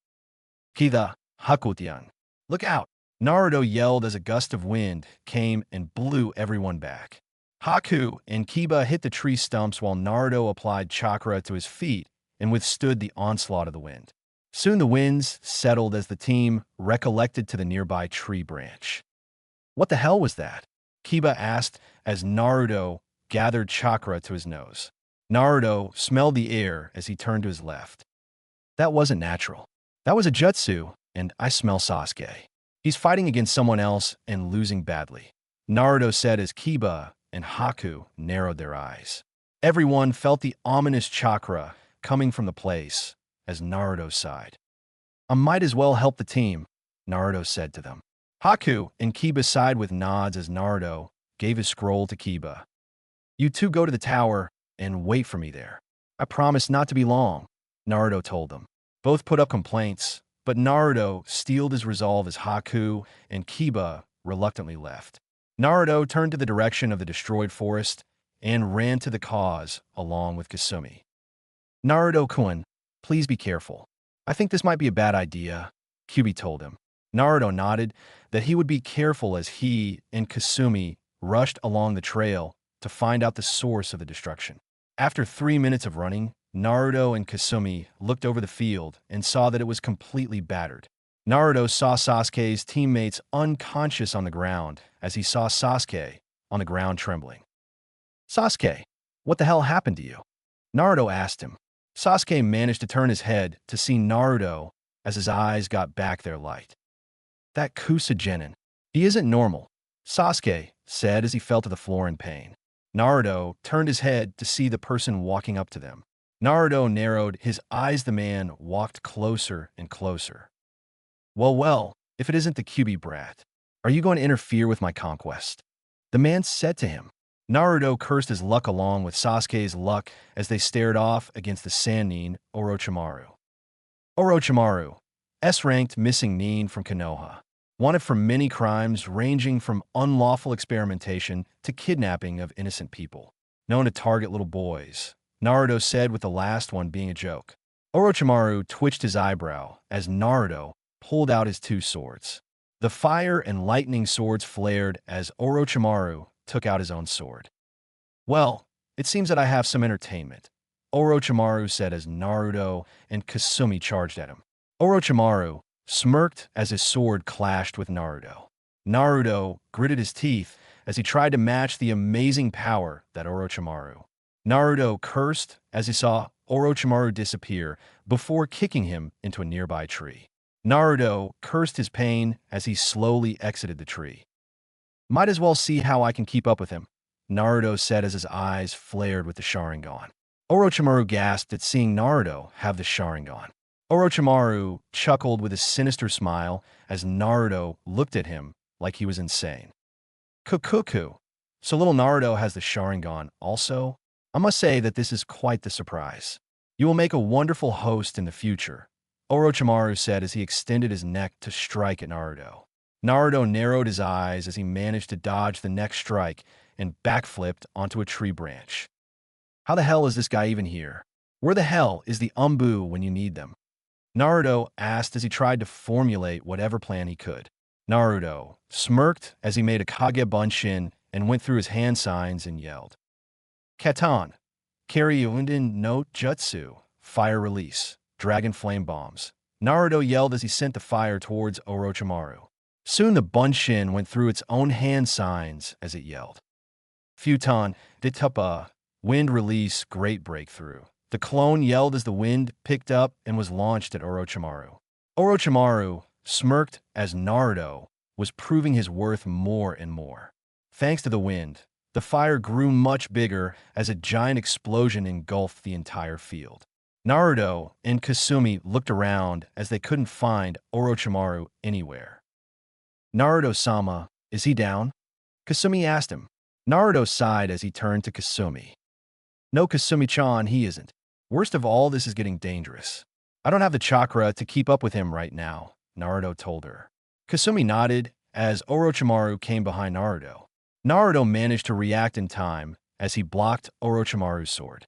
Kiba, Haku-tian, look out! Naruto yelled as a gust of wind came and blew everyone back. Haku and Kiba hit the tree stumps while Naruto applied chakra to his feet and withstood the onslaught of the wind. Soon the winds settled as the team recollected to the nearby tree branch. What the hell was that? Kiba asked as Naruto gathered chakra to his nose. Naruto smelled the air as he turned to his left. That wasn't natural. That was a jutsu, and I smell Sasuke. He's fighting against someone else and losing badly, Naruto said as Kiba and Haku narrowed their eyes. Everyone felt the ominous chakra coming from the place as Naruto sighed. I might as well help the team, Naruto said to them. Haku and Kiba sighed with nods as Naruto gave his scroll to Kiba. You two go to the tower and wait for me there. I promise not to be long, Naruto told them. Both put up complaints, but Naruto steeled his resolve as Haku and Kiba reluctantly left. Naruto turned to the direction of the destroyed forest and ran to the cause along with Kasumi. Naruto-kun, please be careful. I think this might be a bad idea, Kyubi told him. Naruto nodded that he would be careful as he and Kasumi rushed along the trail to find out the source of the destruction. After 3 minutes of running, Naruto and Kasumi looked over the field and saw that it was completely battered. Naruto saw Sasuke's teammates unconscious on the ground as he saw Sasuke on the ground trembling. Sasuke, what the hell happened to you? Naruto asked him. Sasuke managed to turn his head to see Naruto as his eyes got back their light. That Kusa Genin. He isn't normal, Sasuke said as he fell to the floor in pain. Naruto turned his head to see the person walking up to them. Naruto narrowed his eyes. The man walked closer and closer. Well, if it isn't the Kyubi brat, are you going to interfere with my conquest? The man said to him. Naruto cursed his luck along with Sasuke's luck as they stared off against the Sannin Orochimaru. Orochimaru, S-ranked missing nin from Konoha, wanted for many crimes ranging from unlawful experimentation to kidnapping of innocent people, known to target little boys, Naruto said with the last one being a joke. Orochimaru twitched his eyebrow as Naruto pulled out his two swords. The fire and lightning swords flared as Orochimaru took out his own sword. Well, it seems that I have some entertainment, Orochimaru said as Naruto and Kasumi charged at him. Orochimaru smirked as his sword clashed with Naruto. Naruto gritted his teeth as he tried to match the amazing power that Orochimaru. Naruto cursed as he saw Orochimaru disappear before kicking him into a nearby tree. Naruto cursed his pain as he slowly exited the tree. Might as well see how I can keep up with him, Naruto said as his eyes flared with the Sharingan. Orochimaru gasped at seeing Naruto have the Sharingan. Orochimaru chuckled with a sinister smile as Naruto looked at him like he was insane. Kukuku. So little Naruto has the Sharingan also? I must say that this is quite the surprise. You will make a wonderful host in the future, Orochimaru said as he extended his neck to strike at Naruto. Naruto narrowed his eyes as he managed to dodge the next strike and backflipped onto a tree branch. How the hell is this guy even here? Where the hell is the Umbu when you need them? Naruto asked as he tried to formulate whatever plan he could. Naruto smirked as he made a Kage Bunshin and went through his hand signs and yelled. Katan, Karyunden no Jutsu, fire release, dragon flame bombs. Naruto yelled as he sent the fire towards Orochimaru. Soon the Bunshin went through its own hand signs as it yelled. Futon, Ditupa, wind release, great breakthrough. The clone yelled as the wind picked up and was launched at Orochimaru. Orochimaru smirked as Naruto was proving his worth more and more. Thanks to the wind, the fire grew much bigger as a giant explosion engulfed the entire field. Naruto and Kasumi looked around as they couldn't find Orochimaru anywhere. Naruto-sama, is he down? Kasumi asked him. Naruto sighed as he turned to Kasumi. No, Kasumi-chan, he isn't. Worst of all, this is getting dangerous. I don't have the chakra to keep up with him right now, Naruto told her. Kasumi nodded as Orochimaru came behind Naruto. Naruto managed to react in time as he blocked Orochimaru's sword.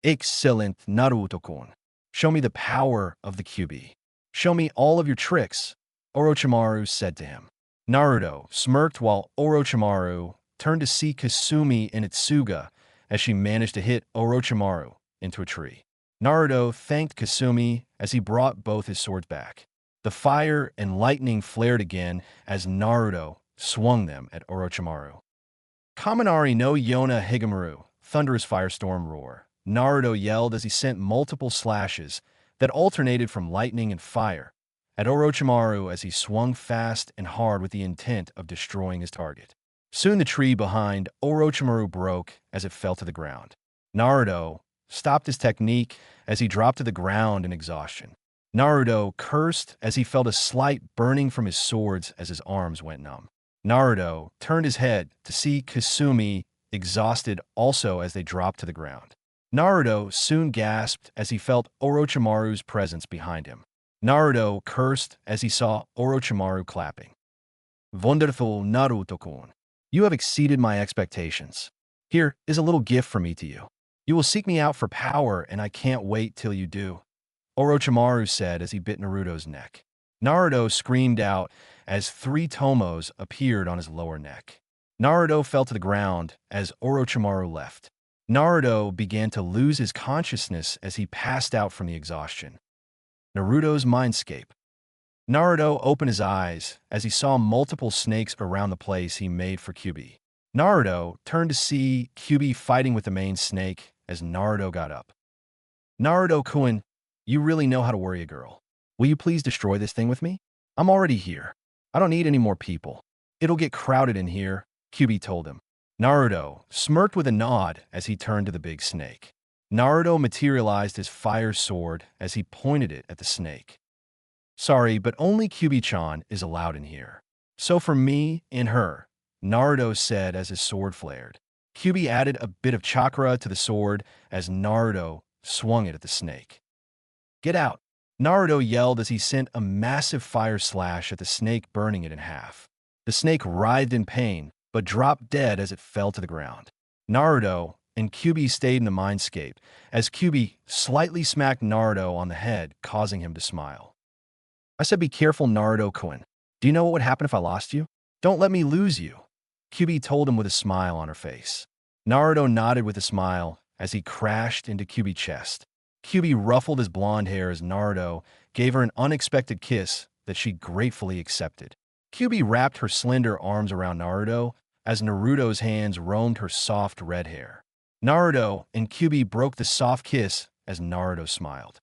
Excellent, Naruto-kun. Show me the power of the Kyubi. Show me all of your tricks, Orochimaru said to him. Naruto smirked while Orochimaru turned to see Kasumi and Itsuga as she managed to hit Orochimaru into a tree. Naruto thanked Kasumi as he brought both his swords back. The fire and lightning flared again as Naruto swung them at Orochimaru. Kaminari no Yona Higemaru, thunderous firestorm roar. Naruto yelled as he sent multiple slashes that alternated from lightning and fire at Orochimaru as he swung fast and hard with the intent of destroying his target. Soon the tree behind Orochimaru broke as it fell to the ground. Naruto stopped his technique as he dropped to the ground in exhaustion. Naruto cursed as he felt a slight burning from his swords as his arms went numb. Naruto turned his head to see Kasumi exhausted also as they dropped to the ground. Naruto soon gasped as he felt Orochimaru's presence behind him. Naruto cursed as he saw Orochimaru clapping. Wonderful Naruto-kun. You have exceeded my expectations. Here is a little gift from me to you. You will seek me out for power, and I can't wait till you do, Orochimaru said as he bit Naruto's neck. Naruto screamed out as 3 tomos appeared on his lower neck. Naruto fell to the ground as Orochimaru left. Naruto began to lose his consciousness as he passed out from the exhaustion. Naruto's mindscape. Naruto opened his eyes as he saw multiple snakes around the place he made for Kiba. Naruto turned to see Kiba fighting with the main snake as Naruto got up. Naruto-kun, you really know how to worry a girl. Will you please destroy this thing with me? I'm already here. I don't need any more people. It'll get crowded in here, Kiba told him. Naruto smirked with a nod as he turned to the big snake. Naruto materialized his fire sword as he pointed it at the snake. Sorry, but only Kiba-chan is allowed in here. So for me and her, Naruto said as his sword flared. Kiba added a bit of chakra to the sword as Naruto swung it at the snake. Get out! Naruto yelled as he sent a massive fire slash at the snake, burning it in half. The snake writhed in pain, but dropped dead as it fell to the ground. Naruto and Kiba stayed in the mindscape as Kiba slightly smacked Naruto on the head, causing him to smile. I said be careful, Naruto-kun. Do you know what would happen if I lost you? Don't let me lose you, Kiba told him with a smile on her face. Naruto nodded with a smile as he crashed into Kiba's chest. Kiba ruffled his blonde hair as Naruto gave her an unexpected kiss that she gratefully accepted. Kiba wrapped her slender arms around Naruto as Naruto's hands roamed her soft red hair. Naruto and Kiba broke the soft kiss as Naruto smiled.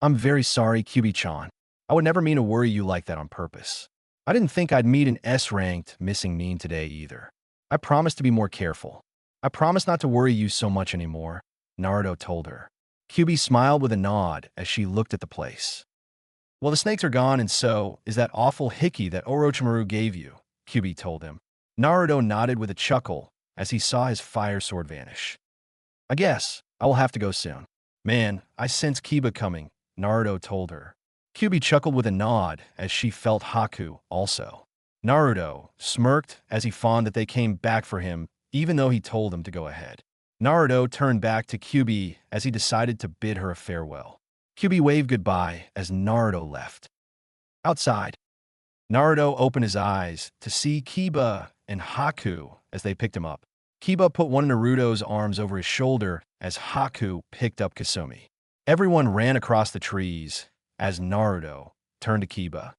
I'm very sorry, Kiba-chan. I would never mean to worry you like that on purpose. I didn't think I'd meet an S-ranked missing mean today either. I promise to be more careful. I promise not to worry you so much anymore, Naruto told her. Kiba smiled with a nod as she looked at the place. Well, the snakes are gone, and so is that awful hickey that Orochimaru gave you, Kiba told him. Naruto nodded with a chuckle as he saw his fire sword vanish. I guess I will have to go soon. Man, I sense Kiba coming, Naruto told her. Kiba chuckled with a nod as she felt Haku also. Naruto smirked as he fawned that they came back for him, even though he told them to go ahead. Naruto turned back to Kiba as he decided to bid her a farewell. Kiba waved goodbye as Naruto left. Outside, Naruto opened his eyes to see Kiba and Haku as they picked him up. Kiba put one of Naruto's arms over his shoulder as Haku picked up Kasumi. Everyone ran across the trees as Naruto turned to Kiba.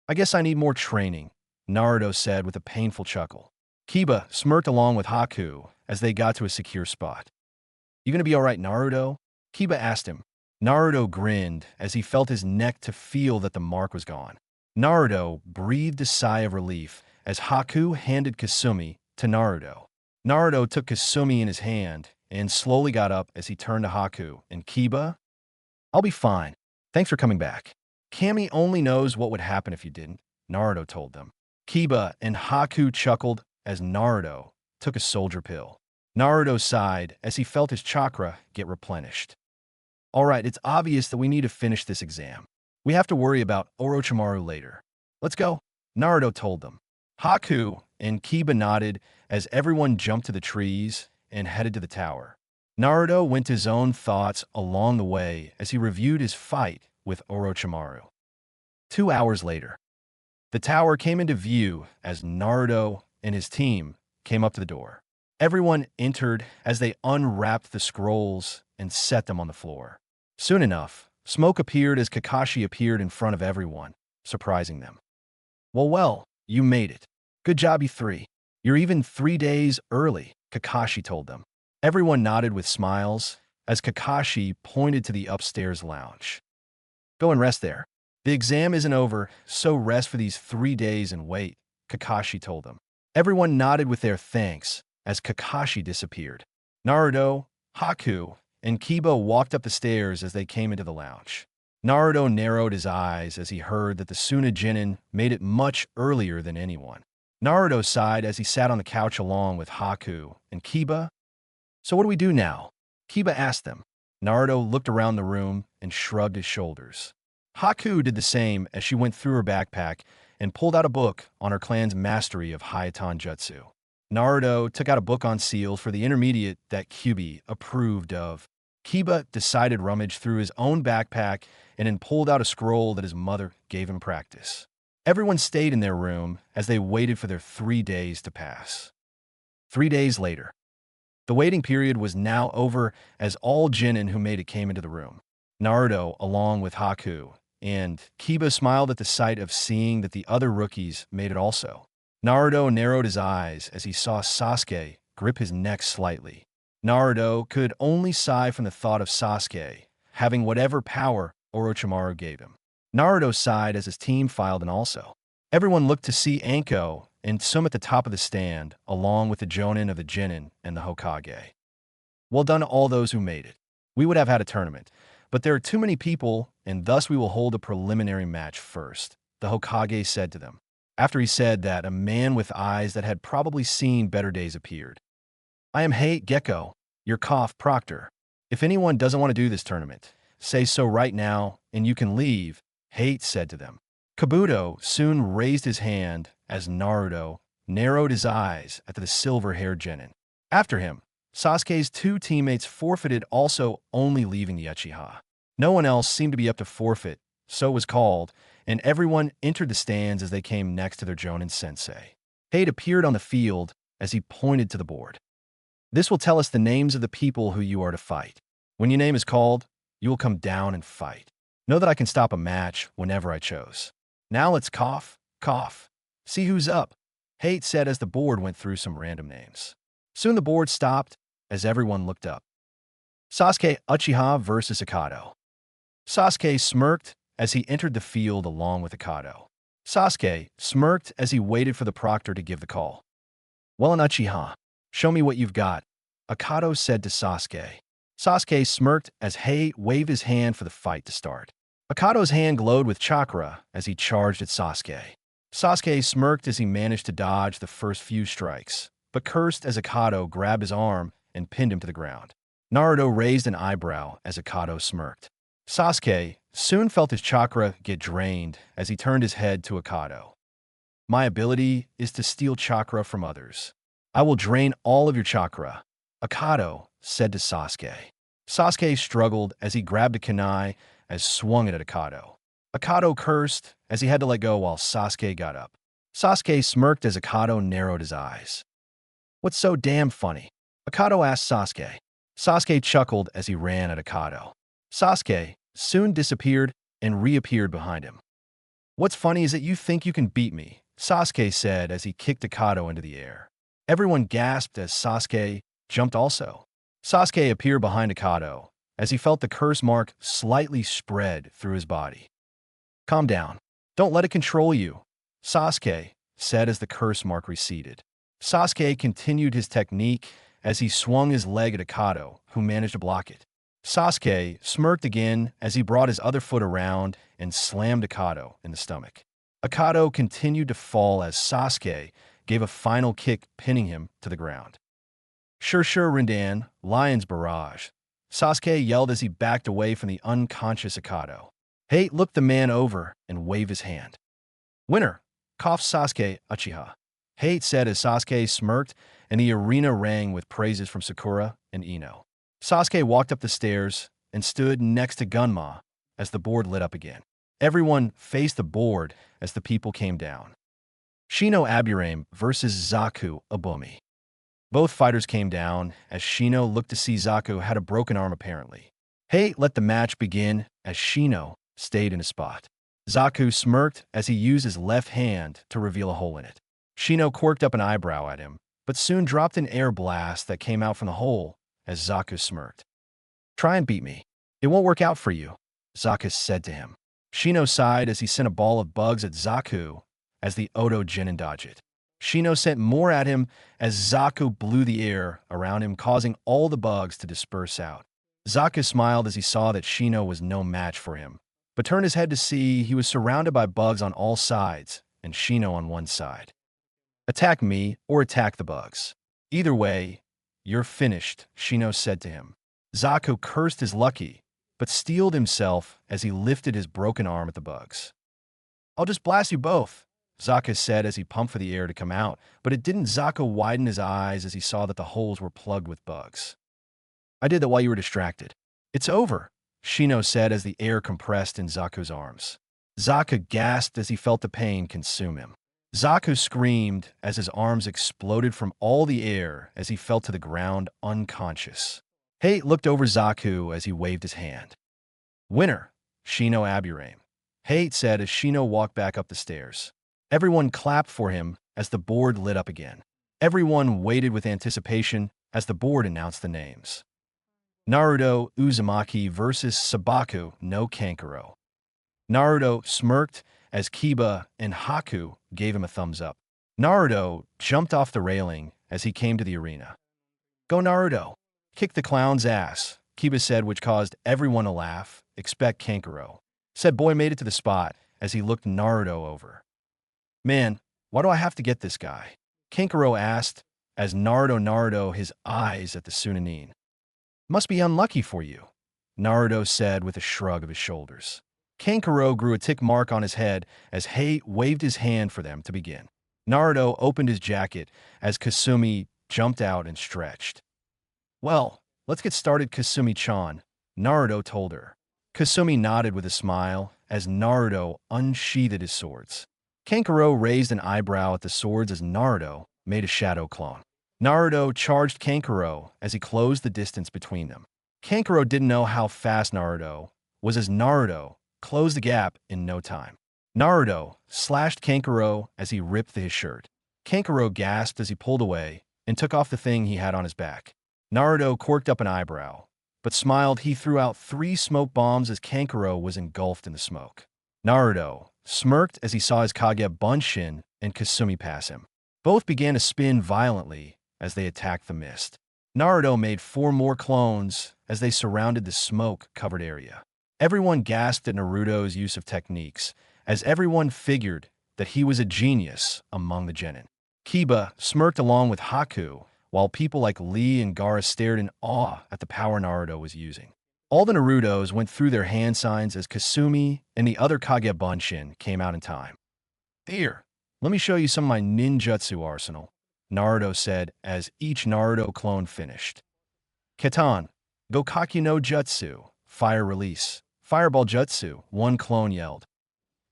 I guess I need more training, Naruto said with a painful chuckle. Kiba smirked along with Haku as they got to a secure spot. You gonna be alright, Naruto? Kiba asked him. Naruto grinned as he felt his neck to feel that the mark was gone. Naruto breathed a sigh of relief as Haku handed Kasumi to Naruto. Naruto took Kasumi in his hand and slowly got up as he turned to Haku and Kiba. I'll be fine. Thanks for coming back. Kami only knows what would happen if you didn't, Naruto told them. Kiba and Haku chuckled as Naruto took a soldier pill. Naruto sighed as he felt his chakra get replenished. Alright, it's obvious that we need to finish this exam. We have to worry about Orochimaru later. Let's go, Naruto told them. Haku and Kiba nodded as everyone jumped to the trees and headed to the tower. Naruto went to his own thoughts along the way as he reviewed his fight with Orochimaru. 2 hours later, the tower came into view as Naruto and his team came up to the door. Everyone entered as they unwrapped the scrolls and set them on the floor. Soon enough, smoke appeared as Kakashi appeared in front of everyone, surprising them. Well, you made it. Good job, you three. You're even 3 days early, Kakashi told them. Everyone nodded with smiles as Kakashi pointed to the upstairs lounge. Go and rest there. The exam isn't over, so rest for these 3 days and wait, Kakashi told them. Everyone nodded with their thanks as Kakashi disappeared. Naruto, Haku, and Kiba walked up the stairs as they came into the lounge. Naruto narrowed his eyes as he heard that the Suna Genin made it much earlier than anyone. Naruto sighed as he sat on the couch along with Haku and Kiba. So what do we do now? Kiba asked them. Naruto looked around the room and shrugged his shoulders. Haku did the same as she went through her backpack and pulled out a book on her clan's mastery of Haitan Jutsu. Naruto took out a book on seals for the intermediate that Kiba approved of. Kiba decided rummage through his own backpack and then pulled out a scroll that his mother gave him practice. Everyone stayed in their room as they waited for their 3 days to pass. 3 days later. The waiting period was now over as all Genin who made it came into the room. Naruto, along with Haku, and Kiba smiled at the sight of seeing that the other rookies made it also. Naruto narrowed his eyes as he saw Sasuke grip his neck slightly. Naruto could only sigh from the thought of Sasuke having whatever power Orochimaru gave him. Naruto sighed as his team filed in also. Everyone looked to see Anko and some at the top of the stand, along with the Jonin of the Genin and the Hokage. Well done to all those who made it. We would have had a tournament, but there are too many people, and thus we will hold a preliminary match first, the Hokage said to them. After he said that, a man with eyes that had probably seen better days appeared. I am Hate Gecko, your proctor. If anyone doesn't want to do this tournament, say so right now, and you can leave, Hate said to them. Kabuto soon raised his hand as Naruto narrowed his eyes at the silver-haired Genin. After him, Sasuke's 2 teammates forfeited, also only leaving the Uchiha. No one else seemed to be up to forfeit, so it was called, and everyone entered the stands as they came next to their Jonin sensei. Hate appeared on the field as he pointed to the board. This will tell us the names of the people who you are to fight. When your name is called, you will come down and fight. Know that I can stop a match whenever I chose. Now let's cough. See who's up, Hate said as the board went through some random names. Soon the board stopped as everyone looked up. Sasuke Uchiha versus Akado. Sasuke smirked as he entered the field along with Akado. Sasuke smirked as he waited for the proctor to give the call. Well, an Uchiha, show me what you've got, Akado said to Sasuke. Sasuke smirked as Hate waved his hand for the fight to start. Akado's hand glowed with chakra as he charged at Sasuke. Sasuke smirked as he managed to dodge the first few strikes, but cursed as Akado grabbed his arm and pinned him to the ground. Naruto raised an eyebrow as Akado smirked. Sasuke soon felt his chakra get drained as he turned his head to Akado. My ability is to steal chakra from others. I will drain all of your chakra, Akado said to Sasuke. Sasuke struggled as he grabbed a kunai as swung it at Akado. Akado cursed as he had to let go while Sasuke got up. Sasuke smirked as Akado narrowed his eyes. What's so damn funny? Akado asked Sasuke. Sasuke chuckled as he ran at Akado. Sasuke soon disappeared and reappeared behind him. What's funny is that you think you can beat me, Sasuke said as he kicked Akado into the air. Everyone gasped as Sasuke jumped also. Sasuke appeared behind Akado as he felt the curse mark slightly spread through his body. Calm down. Don't let it control you, Sasuke said as the curse mark receded. Sasuke continued his technique as he swung his leg at Akado, who managed to block it. Sasuke smirked again as he brought his other foot around and slammed Akado in the stomach. Akado continued to fall as Sasuke gave a final kick, pinning him to the ground. Sure, Rindan, Lion's Barrage, Sasuke yelled as he backed away from the unconscious Akado. Hate looked the man over and waved his hand. Winner, coughed Sasuke Uchiha. Hate said as Sasuke smirked and the arena rang with praises from Sakura and Ino. Sasuke walked up the stairs and stood next to Gunma as the board lit up again. Everyone faced the board as the people came down. Shino Aburame versus Zaku Abumi. Both fighters came down as Shino looked to see Zaku had a broken arm apparently. Hate let the match begin as Shino stayed in his spot. Zaku smirked as he used his left hand to reveal a hole in it. Shino quirked up an eyebrow at him, but soon dropped an air blast that came out from the hole as Zaku smirked. "Try and beat me. It won't work out for you," Zaku said to him. Shino sighed as he sent a ball of bugs at Zaku as the Odo Genin dodged it. Shino sent more at him as Zaku blew the air around him, causing all the bugs to disperse out. Zaku smiled as he saw that Shino was no match for him, but turned his head to see he was surrounded by bugs on all sides and Shino on one side. "Attack me or attack the bugs. Either way, you're finished," Shino said to him. Zaku cursed his lucky, but steeled himself as he lifted his broken arm at the bugs. "I'll just blast you both," Zaku said as he pumped for the air to come out, but it didn't. Zaku widened his eyes as he saw that the holes were plugged with bugs. "I did that while you were distracted." "It's over," Shino said as the air compressed in Zaku's arms. Zaku gasped as he felt the pain consume him. Zaku screamed as his arms exploded from all the air as he fell to the ground unconscious. Hate looked over Zaku as he waved his hand. "Winner, Shino Aburame," Hate said as Shino walked back up the stairs. Everyone clapped for him as the board lit up again. Everyone waited with anticipation as the board announced the names. Naruto Uzumaki versus Sabaku no Kankuro. Naruto smirked as Kiba and Haku gave him a thumbs up. Naruto jumped off the railing as he came to the arena. "Go Naruto! Kick the clown's ass," Kiba said, which caused everyone to laugh. "Expect Kankuro." Said boy made it to the spot as he looked Naruto over. "Man, why do I have to get this guy?" Kankuro asked as Naruto his eyes at the Chunin. "Must be unlucky for you," Naruto said with a shrug of his shoulders. Kankuro grew a tick mark on his head as Hei waved his hand for them to begin. Naruto opened his jacket as Kasumi jumped out and stretched. "Well, let's get started, Kasumi-chan," Naruto told her. Kasumi nodded with a smile as Naruto unsheathed his swords. Kankuro raised an eyebrow at the swords as Naruto made a shadow clone. Naruto charged Kankuro as he closed the distance between them. Kankuro didn't know how fast Naruto was as Naruto closed the gap in no time. Naruto slashed Kankuro as he ripped his shirt. Kankuro gasped as he pulled away and took off the thing he had on his back. Naruto quirked up an eyebrow, but smiled. He threw out 3 smoke bombs as Kankuro was engulfed in the smoke. Naruto smirked as he saw his Kage Bunshin and Kasumi pass him. Both began to spin violently as they attacked the mist. Naruto made 4 more clones as they surrounded the smoke-covered area. Everyone gasped at Naruto's use of techniques, as everyone figured that he was a genius among the Genin. Kiba smirked along with Haku, while people like Lee and Gaara stared in awe at the power Naruto was using. All the Narutos went through their hand signs as Kasumi and the other Kage Bunshin came out in time. "Here, let me show you some of my ninjutsu arsenal," Naruto said as each Naruto clone finished. "Ketan, Gokaki no Jutsu, fire release. Fireball Jutsu," one clone yelled.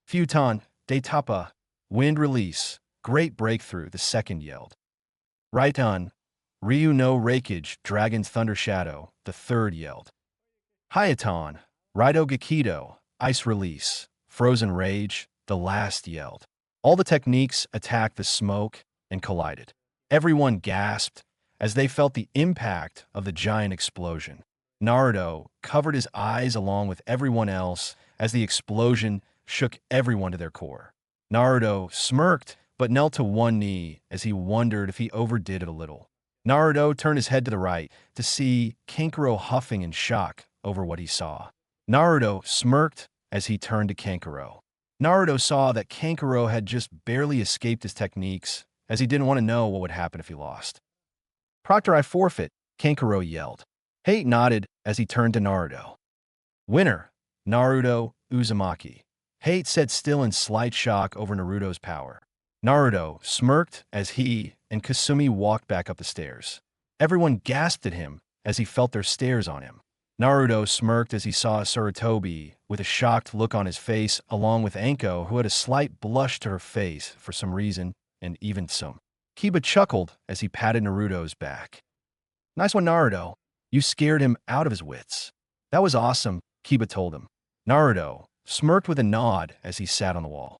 "Futon, Daitapa, wind release. Great breakthrough," the second yelled. "Raiton, Ryu no Raikage, dragon's thunder shadow," the third yelled. "Hayaton, Raido Gakido, ice release. Frozen rage," the last yelled. All the techniques attacked the smoke and collided. Everyone gasped as they felt the impact of the giant explosion. Naruto covered his eyes along with everyone else as the explosion shook everyone to their core. Naruto smirked but knelt to one knee as he wondered if he overdid it a little. Naruto turned his head to the right to see Kankuro huffing in shock over what he saw. Naruto smirked as he turned to Kankuro. Naruto saw that Kankuro had just barely escaped his techniques as he didn't want to know what would happen if he lost. "Proctor, I forfeit," Kankuro yelled. Hate nodded as he turned to Naruto. "Winner, Naruto Uzumaki," Hate said, still in slight shock over Naruto's power. Naruto smirked as he and Kasumi walked back up the stairs. Everyone gasped at him as he felt their stares on him. Naruto smirked as he saw Sarutobi with a shocked look on his face, along with Anko, who had a slight blush to her face for some reason, and even some. Kiba chuckled as he patted Naruto's back. "Nice one, Naruto. You scared him out of his wits." That was awesome, Kiba told him. Naruto smirked with a nod as he sat on the wall.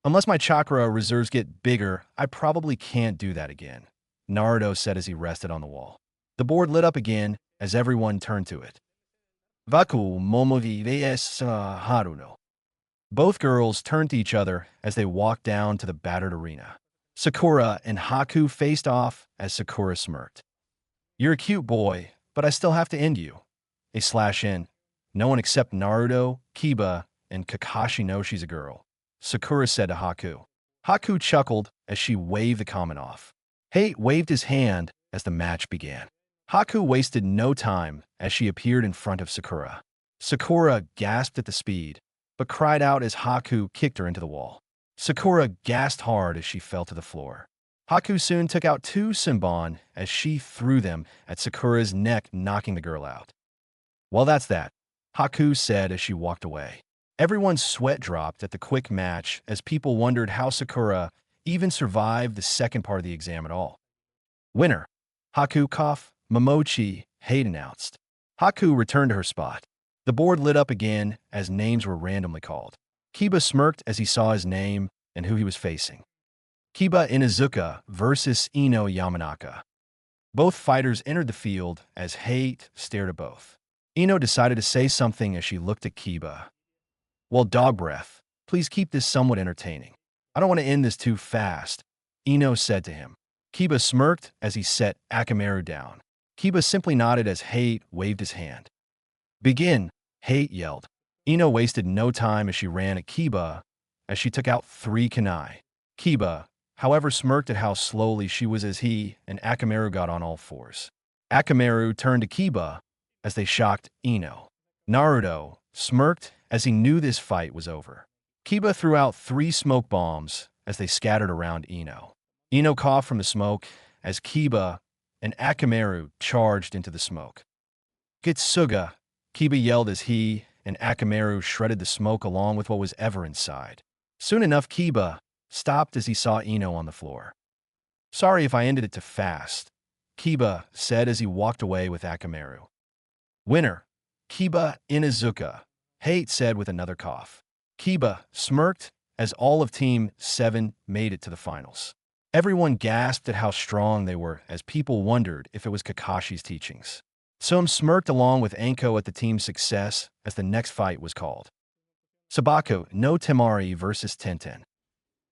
Unless my chakra reserves get bigger, I probably can't do that again, Naruto said as he rested on the wall. The board lit up again as everyone turned to it. Vaku momovi vs Haruno. Both girls turned to each other as they walked down to the battered arena. Sakura and Haku faced off as Sakura smirked. You're a cute boy, but I still have to end you. A/N. No one except Naruto, Kiba, and Kakashi knows she's a girl, Sakura said to Haku. Haku chuckled as she waved the comment off. Hate waved his hand as the match began. Haku wasted no time as she appeared in front of Sakura. Sakura gasped at the speed, but cried out as Haku kicked her into the wall. Sakura gasped hard as she fell to the floor. Haku soon took out two Senbon as she threw them at Sakura's neck, knocking the girl out. Well, that's that, Haku said as she walked away. Everyone's sweat dropped at the quick match as people wondered how Sakura even survived the second part of the exam at all. Winner, Haku cough, Momochi, Hate announced. Haku returned to her spot. The board lit up again as names were randomly called. Kiba smirked as he saw his name and who he was facing. Kiba Inuzuka versus Ino Yamanaka. Both fighters entered the field as Hate stared at both. Ino decided to say something as she looked at Kiba. Well, dog breath, please keep this somewhat entertaining. I don't want to end this too fast, Ino said to him. Kiba smirked as he set Akamaru down. Kiba simply nodded as Hate waved his hand. Begin, Hate yelled. Ino wasted no time as she ran at Kiba as she took out 3 kunai. Kiba, however, smirked at how slowly she was as he and Akamaru got on all fours. Akamaru turned to Kiba as they shocked Ino. Naruto smirked as he knew this fight was over. Kiba threw out 3 smoke bombs as they scattered around Ino. Ino coughed from the smoke as Kiba and Akamaru charged into the smoke. Gitsuga, Kiba yelled as he and Akamaru shredded the smoke along with what was ever inside. Soon enough, Kiba stopped as he saw Ino on the floor. Sorry if I ended it too fast, Kiba said as he walked away with Akamaru. Winner, Kiba Inuzuka, Hate said with another cough. Kiba smirked as all of Team 7 made it to the finals. Everyone gasped at how strong they were as people wondered if it was Kakashi's teachings. Some smirked along with Anko at the team's success as the next fight was called. Sabako no Temari versus Tenten.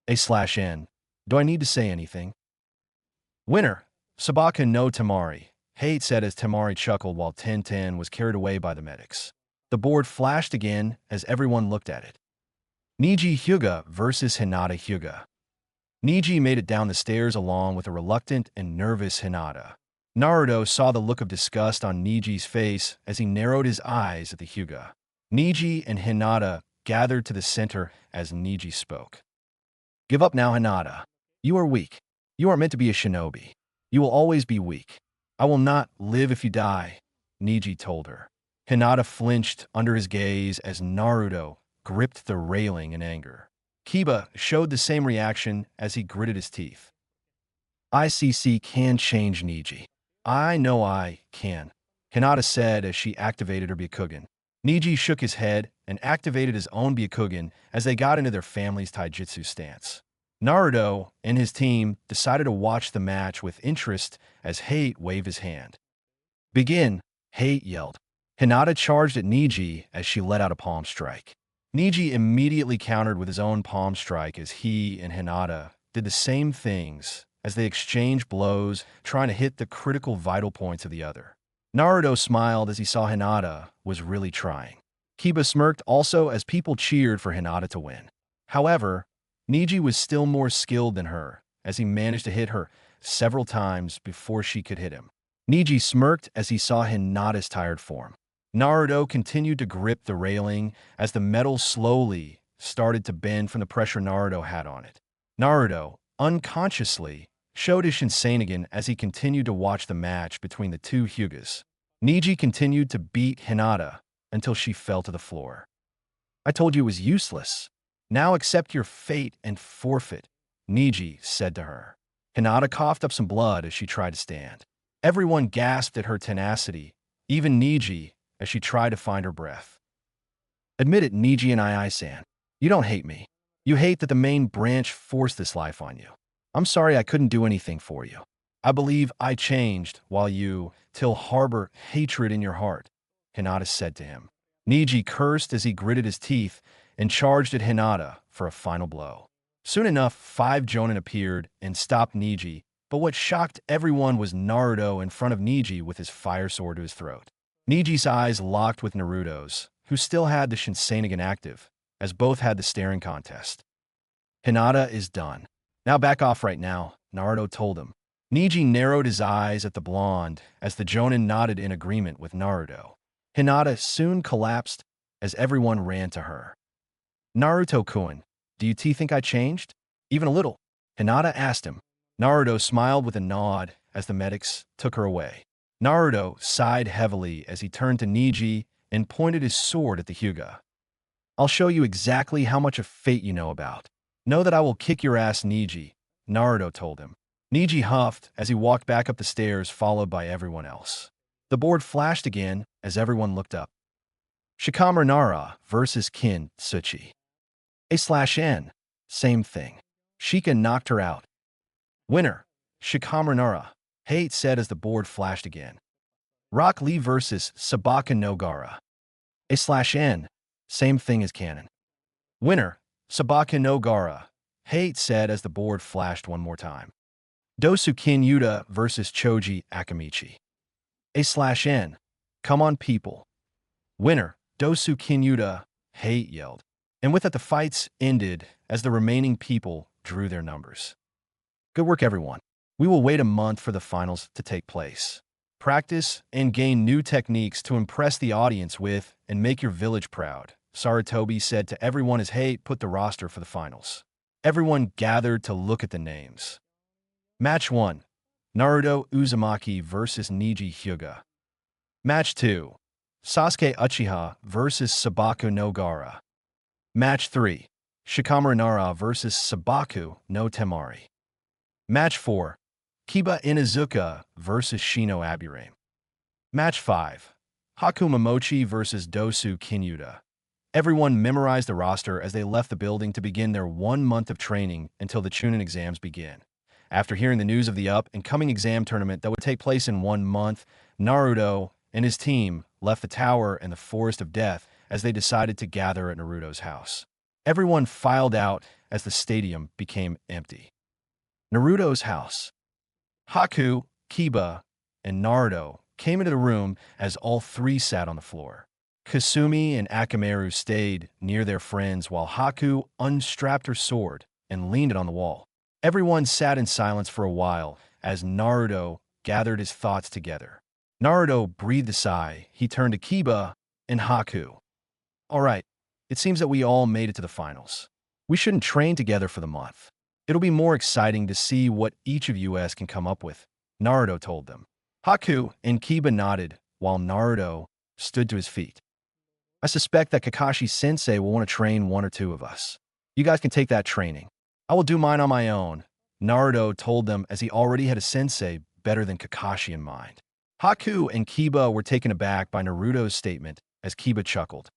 A/N. Do I need to say anything? Winner, Sabaka no Temari, Hate said as Temari chuckled while Tenten was carried away by the medics. The board flashed again as everyone looked at it. Niji Hyuga versus Hinata Hyuga. Niji made it down the stairs along with a reluctant and nervous Hinata. Naruto saw the look of disgust on Niji's face as he narrowed his eyes at the Hyuga. Niji and Hinata gathered to the center as Niji spoke. Give up now, Hinata. You are weak. You are meant to be a shinobi. You will always be weak. I will not live if you die, Niji told her. Hinata flinched under his gaze as Naruto gripped the railing in anger. Kiba showed the same reaction as he gritted his teeth. ICC can change Niji. I know I can, Hinata said as she activated her Byakugan. Niji shook his head and activated his own Byakugan as they got into their family's taijutsu stance. Naruto and his team decided to watch the match with interest as Hate waved his hand. Begin, Hate yelled. Hinata charged at Niji as she let out a palm strike. Niji immediately countered with his own palm strike as he and Hinata did the same things as they exchanged blows, trying to hit the critical vital points of the other. Naruto smiled as he saw Hinata was really trying. Kiba smirked also as people cheered for Hinata to win. However, Niji was still more skilled than her as he managed to hit her several times before she could hit him. Niji smirked as he saw Hinata's tired form. Naruto continued to grip the railing as the metal slowly started to bend from the pressure Naruto had on it. Naruto, unconsciously, showed his Shinseinigan as he continued to watch the match between the two Hyugas. Niji continued to beat Hinata until she fell to the floor. I told you it was useless. Now accept your fate and forfeit, Niji said to her. Hinata coughed up some blood as she tried to stand. Everyone gasped at her tenacity, even Niji, as she tried to find her breath. Admit it, Niji and I-san. You don't hate me. You hate that the main branch forced this life on you. I'm sorry I couldn't do anything for you. I believe I changed while you still harbor hatred in your heart, Hinata said to him. Niji cursed as he gritted his teeth and charged at Hinata for a final blow. Soon enough, 5 Jonin appeared and stopped Niji, but what shocked everyone was Naruto in front of Niji with his fire sword to his throat. Niji's eyes locked with Naruto's, who still had the Shinsenagon active, as both had the staring contest. Hinata is done. Now back off right now, Naruto told him. Niji narrowed his eyes at the blonde as the Jonin nodded in agreement with Naruto. Hinata soon collapsed as everyone ran to her. Naruto-kun, do you think I changed? Even a little? Hinata asked him. Naruto smiled with a nod as the medics took her away. Naruto sighed heavily as he turned to Niji and pointed his sword at the Hyuga. I'll show you exactly how much of fate you know about. Know that I will kick your ass, Niji, Naruto told him. Niji huffed as he walked back up the stairs, followed by everyone else. The board flashed again as everyone looked up. Shikamaru Nara versus Kin Tsuchi. A/N. Same thing. Shika knocked her out. Winner, Shikamaru Nara, Hate said as the board flashed again. Rock Lee versus Sabaka no Gara. A/N. Same thing as canon. Winner, Sabaka no Gara, Hate said as the board flashed one more time. Dosu Kin Yuta versus Choji Akamichi. A/N. Come on, people. Winner, Dosu Kin Yuta, Hate yelled. And with that, the fights ended as the remaining people drew their numbers. Good work, everyone. We will wait a month for the finals to take place. Practice and gain new techniques to impress the audience with and make your village proud, Sarutobi said to everyone as Hate put the roster for the finals. Everyone gathered to look at the names. Match 1. Naruto Uzumaki versus Niji Hyuga. Match 2. Sasuke Uchiha versus Sabaku no Gara. Match 3. Shikamaru Nara versus Sabaku no Temari. Match 4. Kiba Inuzuka versus Shino Aburame. Match 5. Haku Momochi versus Dosu Kinyuta. Everyone memorized the roster as they left the building to begin their 1 month of training until the Chunin exams begin. After hearing the news of the up-and-coming exam tournament that would take place in 1 month, Naruto and his team left the tower and the Forest of Death as they decided to gather at Naruto's house. Everyone filed out as the stadium became empty. Naruto's house. Haku, Kiba, and Naruto came into the room as all 3 sat on the floor. Kasumi and Akamaru stayed near their friends while Haku unstrapped her sword and leaned it on the wall. Everyone sat in silence for a while as Naruto gathered his thoughts together. Naruto breathed a sigh. He turned to Kiba and Haku. All right, it seems that we all made it to the finals. We shouldn't train together for the month. It'll be more exciting to see what each of you can come up with, Naruto told them. Haku and Kiba nodded while Naruto stood to his feet. I suspect that Kakashi-sensei will want to train 1 or 2 of us. You guys can take that training. I will do mine on my own, Naruto told them as he already had a sensei better than Kakashi in mind. Haku and Kiba were taken aback by Naruto's statement as Kiba chuckled.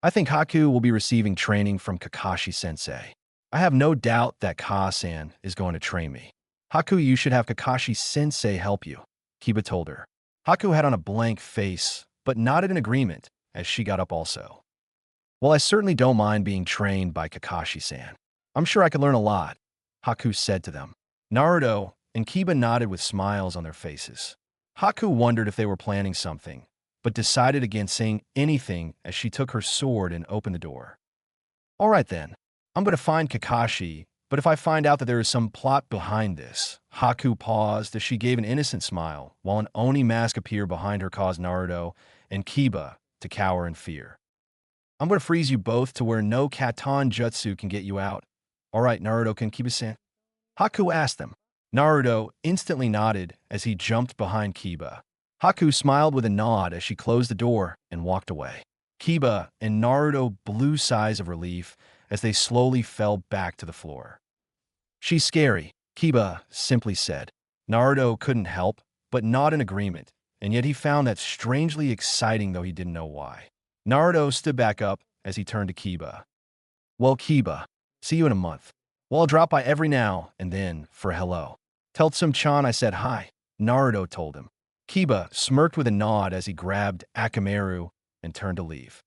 I think Haku will be receiving training from Kakashi-sensei. I have no doubt that Ka-san is going to train me. Haku, you should have Kakashi-sensei help you, Kiba told her. Haku had on a blank face, but nodded in agreement as she got up also. Well, I certainly don't mind being trained by Kakashi-san. I'm sure I could learn a lot, Haku said to them. Naruto and Kiba nodded with smiles on their faces. Haku wondered if they were planning something, but decided against saying anything as she took her sword and opened the door. All right then, I'm going to find Kakashi, but if I find out that there is some plot behind this, Haku paused as she gave an innocent smile while an Oni mask appeared behind her caused Naruto and Kiba to cower in fear. I'm going to freeze you both to where no Katan jutsu can get you out. All right, Naruto, can Kiba-san? Haku asked them. Naruto instantly nodded as he jumped behind Kiba. Haku smiled with a nod as she closed the door and walked away. Kiba and Naruto blew sighs of relief as they slowly fell back to the floor. She's scary, Kiba simply said. Naruto couldn't help but nod in agreement and yet he found that strangely exciting, though he didn't know why. Naruto stood back up as he turned to Kiba. Well, Kiba, see you in a month. Well, I'll drop by every now and then for a hello. Tell Tsum-chan I said hi, Naruto told him. Kiba smirked with a nod as he grabbed Akamaru and turned to leave.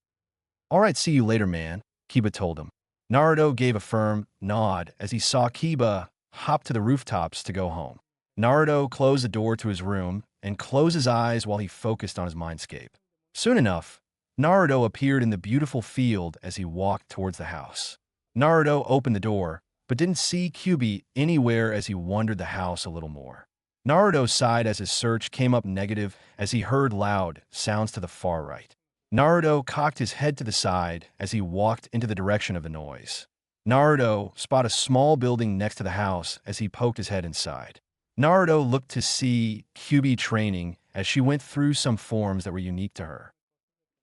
All right, see you later, man, Kiba told him. Naruto gave a firm nod as he saw Kiba hop to the rooftops to go home. Naruto closed the door to his room and closed his eyes while he focused on his mindscape. Soon enough, Naruto appeared in the beautiful field as he walked towards the house. Naruto opened the door, but didn't see Kyubi anywhere as he wandered the house a little more. Naruto sighed as his search came up negative as he heard loud sounds to the far right. Naruto cocked his head to the side as he walked into the direction of the noise. Naruto spotted a small building next to the house as he poked his head inside. Naruto looked to see Kyubi training as she went through some forms that were unique to her.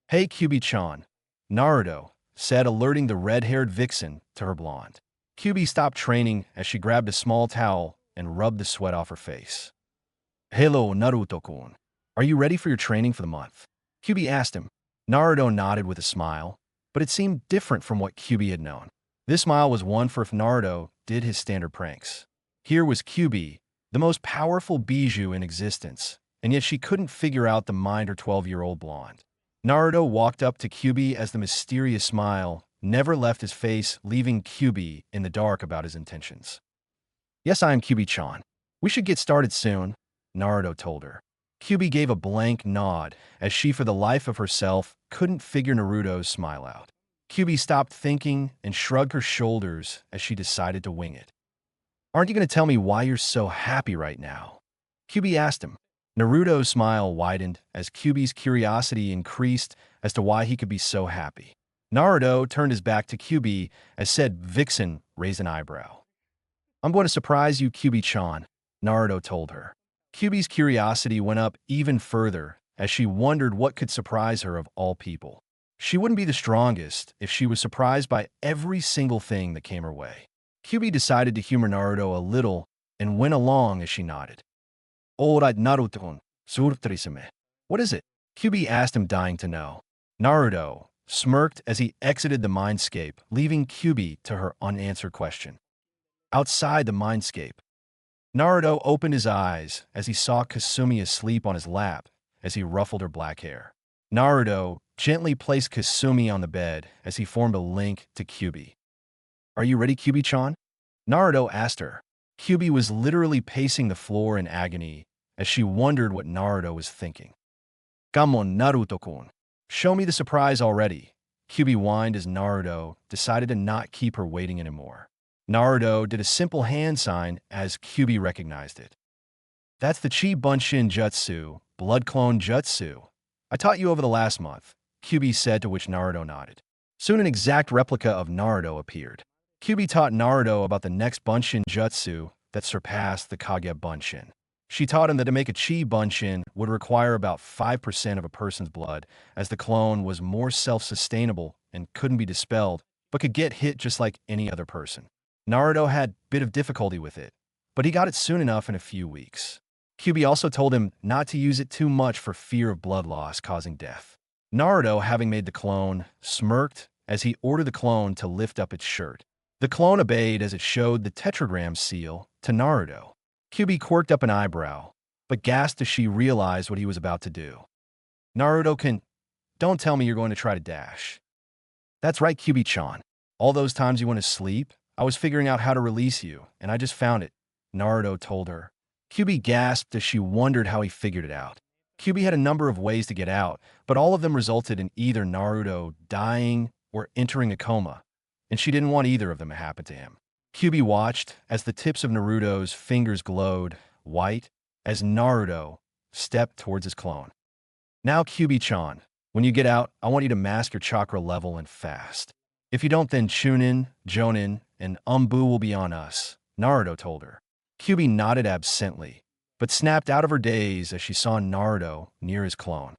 Hey Kyubi-chan, Naruto said, alerting the red-haired vixen to her blonde. Kyubi stopped training as she grabbed a small towel and rubbed the sweat off her face. Hello, Naruto-kun. Are you ready for your training for the month? Kyubi asked him. Naruto nodded with a smile, but it seemed different from what Kyubi had known. This smile was one for if Naruto did his standard pranks. Here was Kyubi, the most powerful bijou in existence, and yet she couldn't figure out the mind her 12-year-old blonde. Naruto walked up to Kyubi as the mysterious smile never left his face, leaving Kyubi in the dark about his intentions. Yes, I am Kyubi-chan. We should get started soon, Naruto told her. Kyubi gave a blank nod as she, for the life of herself, couldn't figure Naruto's smile out. Kyubi stopped thinking and shrugged her shoulders as she decided to wing it. Aren't you going to tell me why you're so happy right now? Kyubi asked him. Naruto's smile widened as Kyubi's curiosity increased as to why he could be so happy. Naruto turned his back to Kyubi as said vixen raised an eyebrow. I'm going to surprise you, Kyubi-chan, Naruto told her. Kyubi's curiosity went up even further as she wondered what could surprise her of all people. She wouldn't be the strongest if she was surprised by every single thing that came her way. Kyubi decided to humor Naruto a little and went along as she nodded. Alright, Naruto-kun, surprise-me. What is it? Kyubi asked him, dying to know. Naruto smirked as he exited the mindscape, leaving Kyubi to her unanswered question. Outside the mindscape, Naruto opened his eyes as he saw Kasumi asleep on his lap as he ruffled her black hair. Naruto gently placed Kasumi on the bed as he formed a link to Kyubi. Are you ready, Kyubi-chan? Naruto asked her. Kyubi was literally pacing the floor in agony as she wondered what Naruto was thinking. Come on, Naruto-kun. Show me the surprise already. Kyubi whined as Naruto decided to not keep her waiting anymore. Naruto did a simple hand sign as Kyubi recognized it. That's the Chi Bunshin Jutsu, Blood Clone Jutsu. I taught you over the last month, Kyubi said, to which Naruto nodded. Soon an exact replica of Naruto appeared. Kyubi taught Naruto about the next Bunshin Jutsu that surpassed the Kage Bunshin. She taught him that to make a Chi Bunshin would require about 5% of a person's blood, as the clone was more self-sustainable and couldn't be dispelled, but could get hit just like any other person. Naruto had a bit of difficulty with it, but he got it soon enough in a few weeks. Kyubi also told him not to use it too much for fear of blood loss causing death. Naruto, having made the clone, smirked as he ordered the clone to lift up its shirt. The clone obeyed as it showed the tetragram seal to Naruto. Kyubi quirked up an eyebrow, but gasped as she realized what he was about to do. Naruto-kun, don't tell me you're going to try to dash. That's right, Kyubi-chan. All those times you went to sleep, I was figuring out how to release you, and I just found it, Naruto told her. Kyubi gasped as she wondered how he figured it out. Kyubi had a number of ways to get out, but all of them resulted in either Naruto dying or entering a coma, and she didn't want either of them to happen to him. Kyubi watched as the tips of Naruto's fingers glowed white as Naruto stepped towards his clone. Now, Kyubi-chan, when you get out, I want you to mask your chakra level and fast. If you don't, then Chunin, Jonin, and Umbu will be on us, Naruto told her. Kyubi nodded absently, but snapped out of her daze as she saw Naruto near his clone.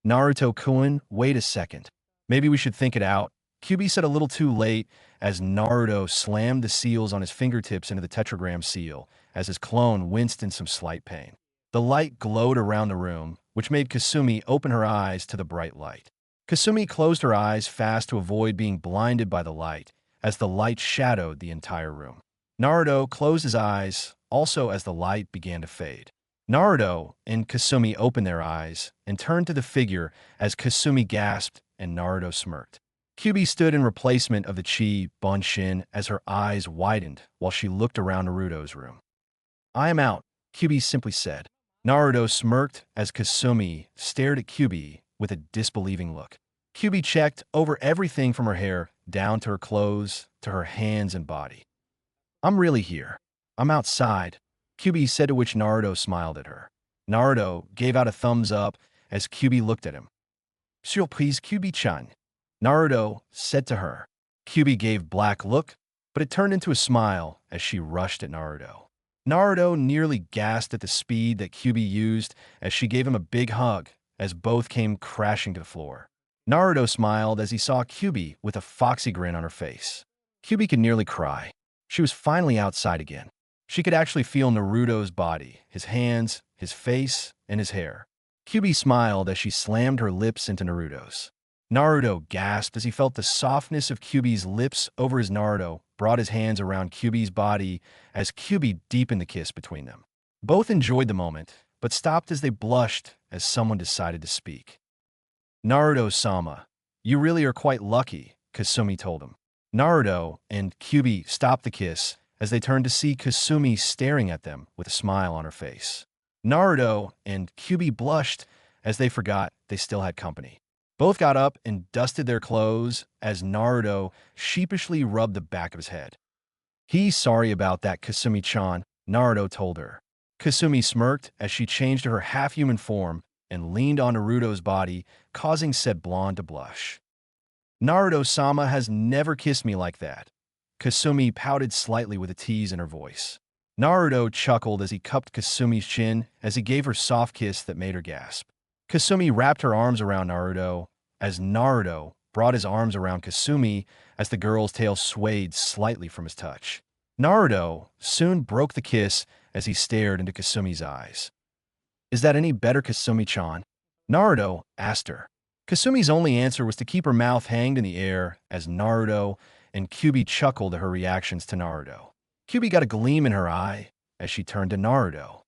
Naruto-kun, wait a second. Maybe we should think it out, Kyubi said a little too late as Naruto slammed the seals on his fingertips into the tetragram seal as his clone winced in some slight pain. The light glowed around the room which made Kasumi open her eyes to the bright light. Kasumi closed her eyes fast to avoid being blinded by the light, as the light shadowed the entire room. Naruto closed his eyes, also as the light began to fade. Naruto and Kasumi opened their eyes and turned to the figure as Kasumi gasped and Naruto smirked. Kyubi stood in replacement of the Chi Bunshin as her eyes widened while she looked around Naruto's room. "I am out," Kyubi simply said. Naruto smirked as Kasumi stared at Kyubi with a disbelieving look. Kyubi checked over everything from her hair down to her clothes to her hands and body. "I'm really here. I'm outside," Kyubi said, to which Naruto smiled at her. Naruto gave out a thumbs up as Kyubi looked at him. "Surprise, Kyubi-chan," Naruto said to her. Kyubi gave black look, but it turned into a smile as she rushed at Naruto. Naruto nearly gasped at the speed that Kyubi used as she gave him a big hug as both came crashing to the floor. Naruto smiled as he saw Kyubi with a foxy grin on her face. Kyubi could nearly cry. She was finally outside again. She could actually feel Naruto's body, his hands, his face, and his hair. Kyubi smiled as she slammed her lips into Naruto's. Naruto gasped as he felt the softness of Kyubi's lips over his. Naruto brought his hands around Kyubi's body as Kyubi deepened the kiss between them. Both enjoyed the moment, but stopped as they blushed as someone decided to speak. "Naruto-sama, you really are quite lucky," Kasumi told him. Naruto and Kyubi stopped the kiss as they turned to see Kasumi staring at them with a smile on her face. Naruto and Kyubi blushed as they forgot they still had company. Both got up and dusted their clothes as Naruto sheepishly rubbed the back of his head. "He's sorry about that, Kasumi-chan," Naruto told her. Kasumi smirked as she changed to her half-human form and leaned on Naruto's body, causing said blonde to blush. "Naruto-sama has never kissed me like that." Kasumi pouted slightly with a tease in her voice. Naruto chuckled as he cupped Kasumi's chin as he gave her a soft kiss that made her gasp. Kasumi wrapped her arms around Naruto as Naruto brought his arms around Kasumi as the girl's tail swayed slightly from his touch. Naruto soon broke the kiss as he stared into Kasumi's eyes. "Is that any better, Kasumi-chan?" Naruto asked her. Kasumi's only answer was to keep her mouth hanged in the air as Naruto and Kyubi chuckled at her reactions to Naruto. Kyubi got a gleam in her eye as she turned to Naruto.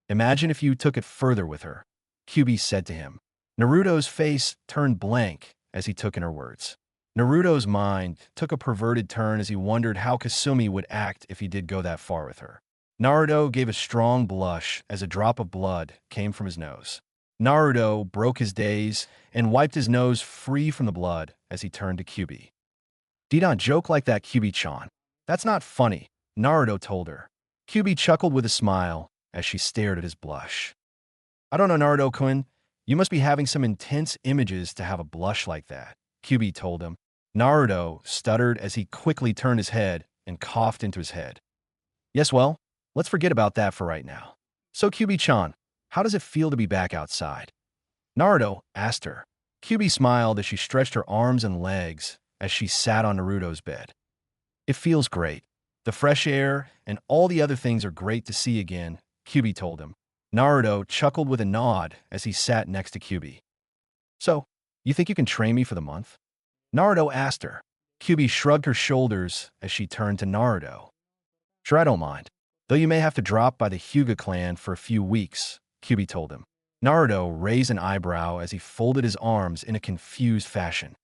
"Imagine if you took it further with her," Kyubi said to him. Naruto's face turned blank as he took in her words. Naruto's mind took a perverted turn as he wondered how Kasumi would act if he did go that far with her. Naruto gave a strong blush as a drop of blood came from his nose. Naruto broke his daze and wiped his nose free from the blood as he turned to Kyubi. "Do not joke like that, Kyubi-chan. That's not funny," Naruto told her. Kyubi chuckled with a smile as she stared at his blush. "I don't know, Naruto-kun. You must be having some intense images to have a blush like that," Kyubi told him. Naruto stuttered as he quickly turned his head and coughed into his head. "Yes, well, let's forget about that for right now. So, Kyubi-chan, how does it feel to be back outside?" Naruto asked her. Kyubi smiled as she stretched her arms and legs as she sat on Naruto's bed. "It feels great. The fresh air and all the other things are great to see again," Kyubi told him. Naruto chuckled with a nod as he sat next to Kyubi. "So, you think you can train me for the month?" Naruto asked her. Kyubi shrugged her shoulders as she turned to Naruto. "Sure, I don't mind. Though you may have to drop by the Hyuga clan for a few weeks," Kyubi told him. Naruto raised an eyebrow as he folded his arms in a confused fashion.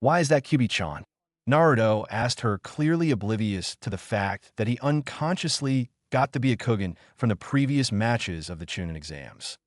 "Why is that, Kyubi-chan?" Naruto asked her, clearly oblivious to the fact that he unconsciously got to be a Kugen from the previous matches of the Chunin exams.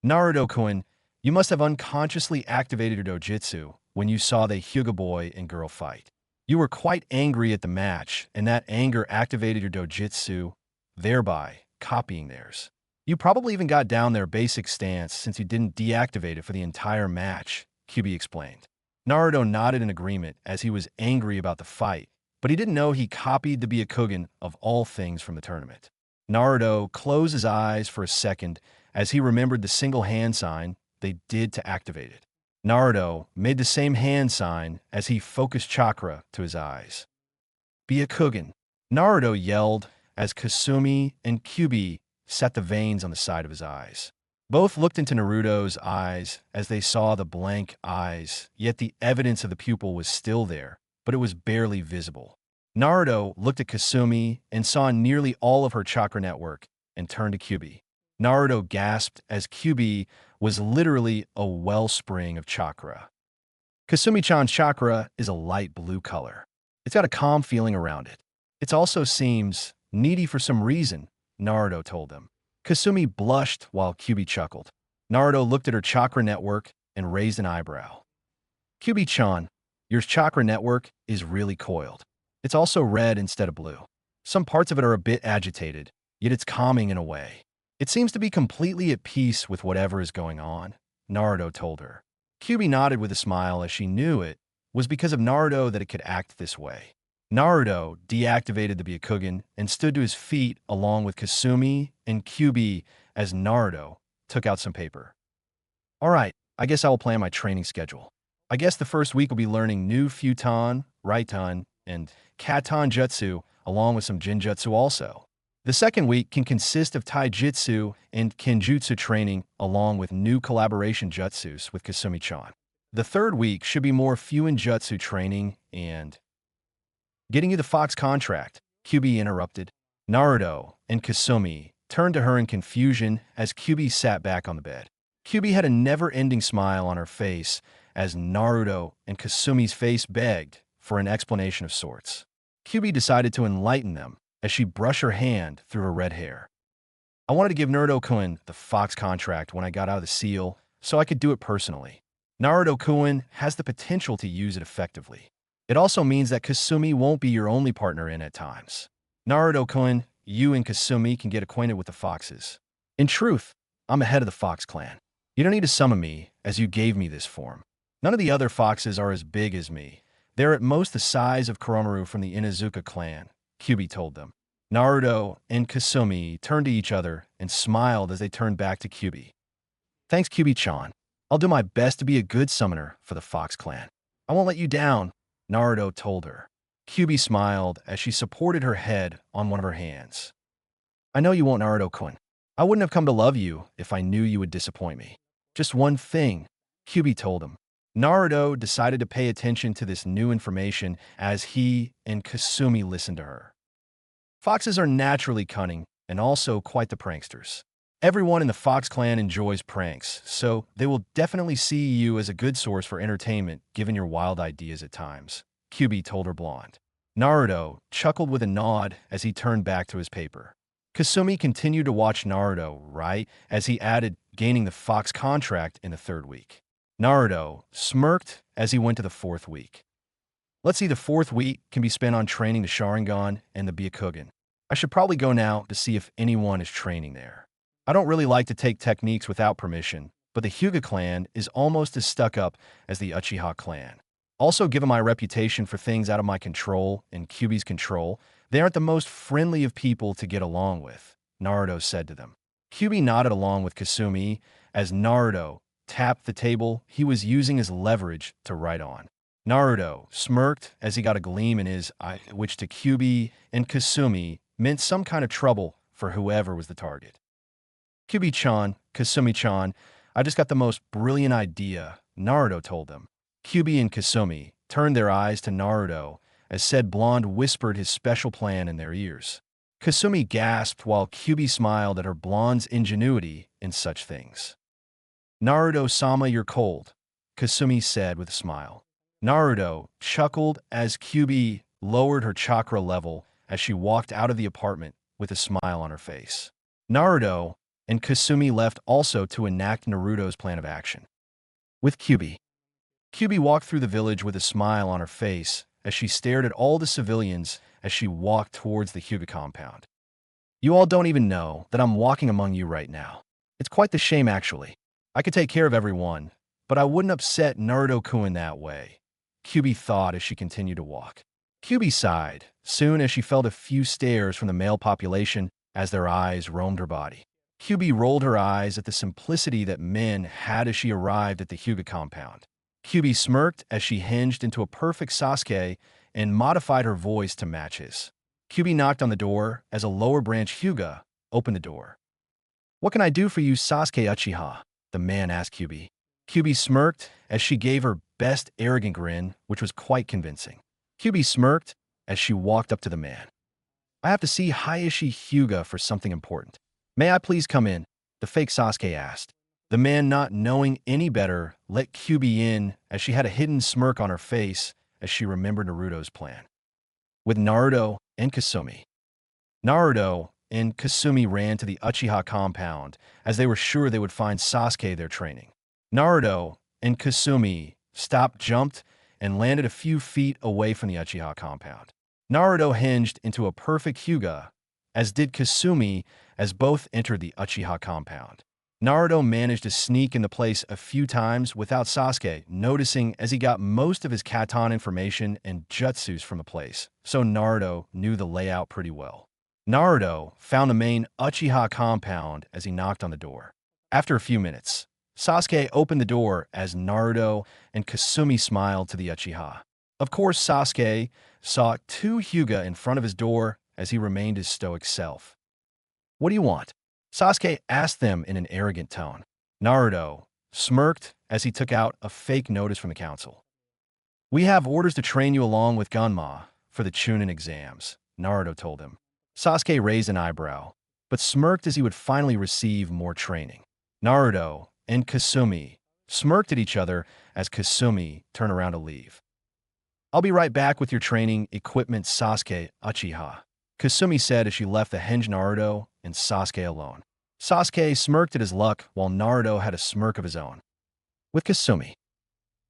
"Naruto-kun, you must have unconsciously activated your dojutsu when you saw the Hyuga boy and girl fight. You were quite angry at the match, and that anger activated your dojutsu, thereby copying theirs. You probably even got down their basic stance since you didn't deactivate it for the entire match," Kyubi explained. Naruto nodded in agreement as he was angry about the fight, but he didn't know he copied the Byakugan of all things from the tournament. Naruto closed his eyes for a second as he remembered the single hand sign they did to activate it. Naruto made the same hand sign as he focused Chakra to his eyes. "Byakugan!" Naruto yelled as Kasumi and Kyubi set the veins on the side of his eyes. Both looked into Naruto's eyes as they saw the blank eyes, yet the evidence of the pupil was still there, but it was barely visible. Naruto looked at Kasumi and saw nearly all of her chakra network and turned to Kyubi. Naruto gasped as Kyubi was literally a wellspring of chakra. Kasumi-chan's chakra is a light blue color. It's got a calm feeling around it. It also seems needy for some reason, Naruto told them. Kasumi blushed while Kyubi chuckled. Naruto looked at her chakra network and raised an eyebrow. Kyubi-chan, your chakra network is really coiled. It's also red instead of blue. Some parts of it are a bit agitated, yet it's calming in a way. It seems to be completely at peace with whatever is going on, Naruto told her. Kyubi nodded with a smile as she knew it was because of Naruto that it could act this way. Naruto deactivated the Byakugan and stood to his feet along with Kasumi and Kyubi as Naruto took out some paper. All right, I guess I will plan my training schedule. I guess the first week will be learning new Futon, Raiton, and Katon Jutsu along with some Jinjutsu also. The second week can consist of Taijutsu and Kenjutsu training along with new collaboration jutsus with Kasumi-chan. The third week should be more Fuin Jutsu training and getting you the Fox contract, Kyubi interrupted. Naruto and Kasumi turned to her in confusion as Kyubi sat back on the bed. Kyubi had a never-ending smile on her face as Naruto and Kasumi's face begged for an explanation of sorts. Kyubi decided to enlighten them as she brushed her hand through her red hair. I wanted to give Naruto-kun the Fox contract when I got out of the seal, so I could do it personally. Naruto-kun has the potential to use it effectively. It also means that Kasumi won't be your only partner in at times. Naruto-kun, you and Kasumi can get acquainted with the Foxes. In truth, I'm ahead of the Fox clan. You don't need to summon me, as you gave me this form. None of the other Foxes are as big as me. They're at most the size of Kurama from the Inuzuka clan, Kyubi told them. Naruto and Kasumi turned to each other and smiled as they turned back to Kyubi. Thanks, Kyubi-chan. I'll do my best to be a good summoner for the Fox clan. I won't let you down, Naruto told her. Kyubi smiled as she supported her head on one of her hands. I know you won't, Naruto-kun. I wouldn't have come to love you if I knew you would disappoint me. Just one thing, Kyubi told him. Naruto decided to pay attention to this new information as he and Kasumi listened to her. Foxes are naturally cunning and also quite the pranksters. Everyone in the Fox clan enjoys pranks, so they will definitely see you as a good source for entertainment given your wild ideas at times, Kyubi told her blonde. Naruto chuckled with a nod as he turned back to his paper. Kasumi continued to watch Naruto, right, as he added gaining the Fox contract in the third week. Naruto smirked as he went to the fourth week. Let's see, the fourth week can be spent on training the Sharingan and the Byakugan. I should probably go now to see if anyone is training there. I don't really like to take techniques without permission, but the Hyuga clan is almost as stuck up as the Uchiha clan. Also, given my reputation for things out of my control and Kyubi's control, they aren't the most friendly of people to get along with, Naruto said to them. Kyubi nodded along with Kasumi as Naruto tapped the table he was using as leverage to write on. Naruto smirked as he got a gleam in his eye, which to Kyubi and Kasumi meant some kind of trouble for whoever was the target. Kyubi-chan, Kasumi-chan, I just got the most brilliant idea, Naruto told them. Kyubi and Kasumi turned their eyes to Naruto as said blonde whispered his special plan in their ears. Kasumi gasped while Kyubi smiled at her blonde's ingenuity in such things. Naruto-sama, you're cold, Kasumi said with a smile. Naruto chuckled as Kyubi lowered her chakra level as she walked out of the apartment with a smile on her face. Naruto and Kasumi left also to enact Naruto's plan of action. With Kyubi. Kyubi walked through the village with a smile on her face as she stared at all the civilians as she walked towards the Hyuga compound. You all don't even know that I'm walking among you right now. It's quite the shame, actually. I could take care of everyone, but I wouldn't upset Naruto-kun that way, Kyubi thought as she continued to walk. Kyubi sighed soon as she felt a few stares from the male population as their eyes roamed her body. Kyubi rolled her eyes at the simplicity that men had as she arrived at the Hyuga compound. Kyubi smirked as she hinged into a perfect Sasuke and modified her voice to match his. Kyubi knocked on the door as a lower branch Hyuga opened the door. "What can I do for you, Sasuke Uchiha?" the man asked Kyubi. Kyubi smirked as she gave her best arrogant grin, which was quite convincing. Kyubi smirked as she walked up to the man. "I have to see Hayashi Hyuga for something important. May I please come in?" the fake Sasuke asked. The man, not knowing any better, let Kyubi in as she had a hidden smirk on her face as she remembered Naruto's plan. With Naruto and Kasumi. Naruto and Kasumi ran to the Uchiha compound as they were sure they would find Sasuke there training. Naruto and Kasumi stopped, jumped, and landed a few feet away from the Uchiha compound. Naruto hinged into a perfect Hyuga, as did Kasumi as both entered the Uchiha compound. Naruto managed to sneak into place a few times without Sasuke noticing, as he got most of his katan information and jutsus from the place, so Naruto knew the layout pretty well. Naruto found the main Uchiha compound as he knocked on the door. After a few minutes, Sasuke opened the door as Naruto and Kasumi smiled to the Uchiha. Of course, Sasuke saw two Hyuga in front of his door as he remained his stoic self. "What do you want?" Sasuke asked them in an arrogant tone. Naruto smirked as he took out a fake notice from the council. "We have orders to train you along with Gunma for the Chunin exams," Naruto told him. Sasuke raised an eyebrow, but smirked as he would finally receive more training. Naruto and Kasumi smirked at each other as Kasumi turned around to leave. "I'll be right back with your training equipment, Sasuke Uchiha," Kasumi said as she left the hinged Naruto and Sasuke alone. Sasuke smirked at his luck while Naruto had a smirk of his own. With Kasumi.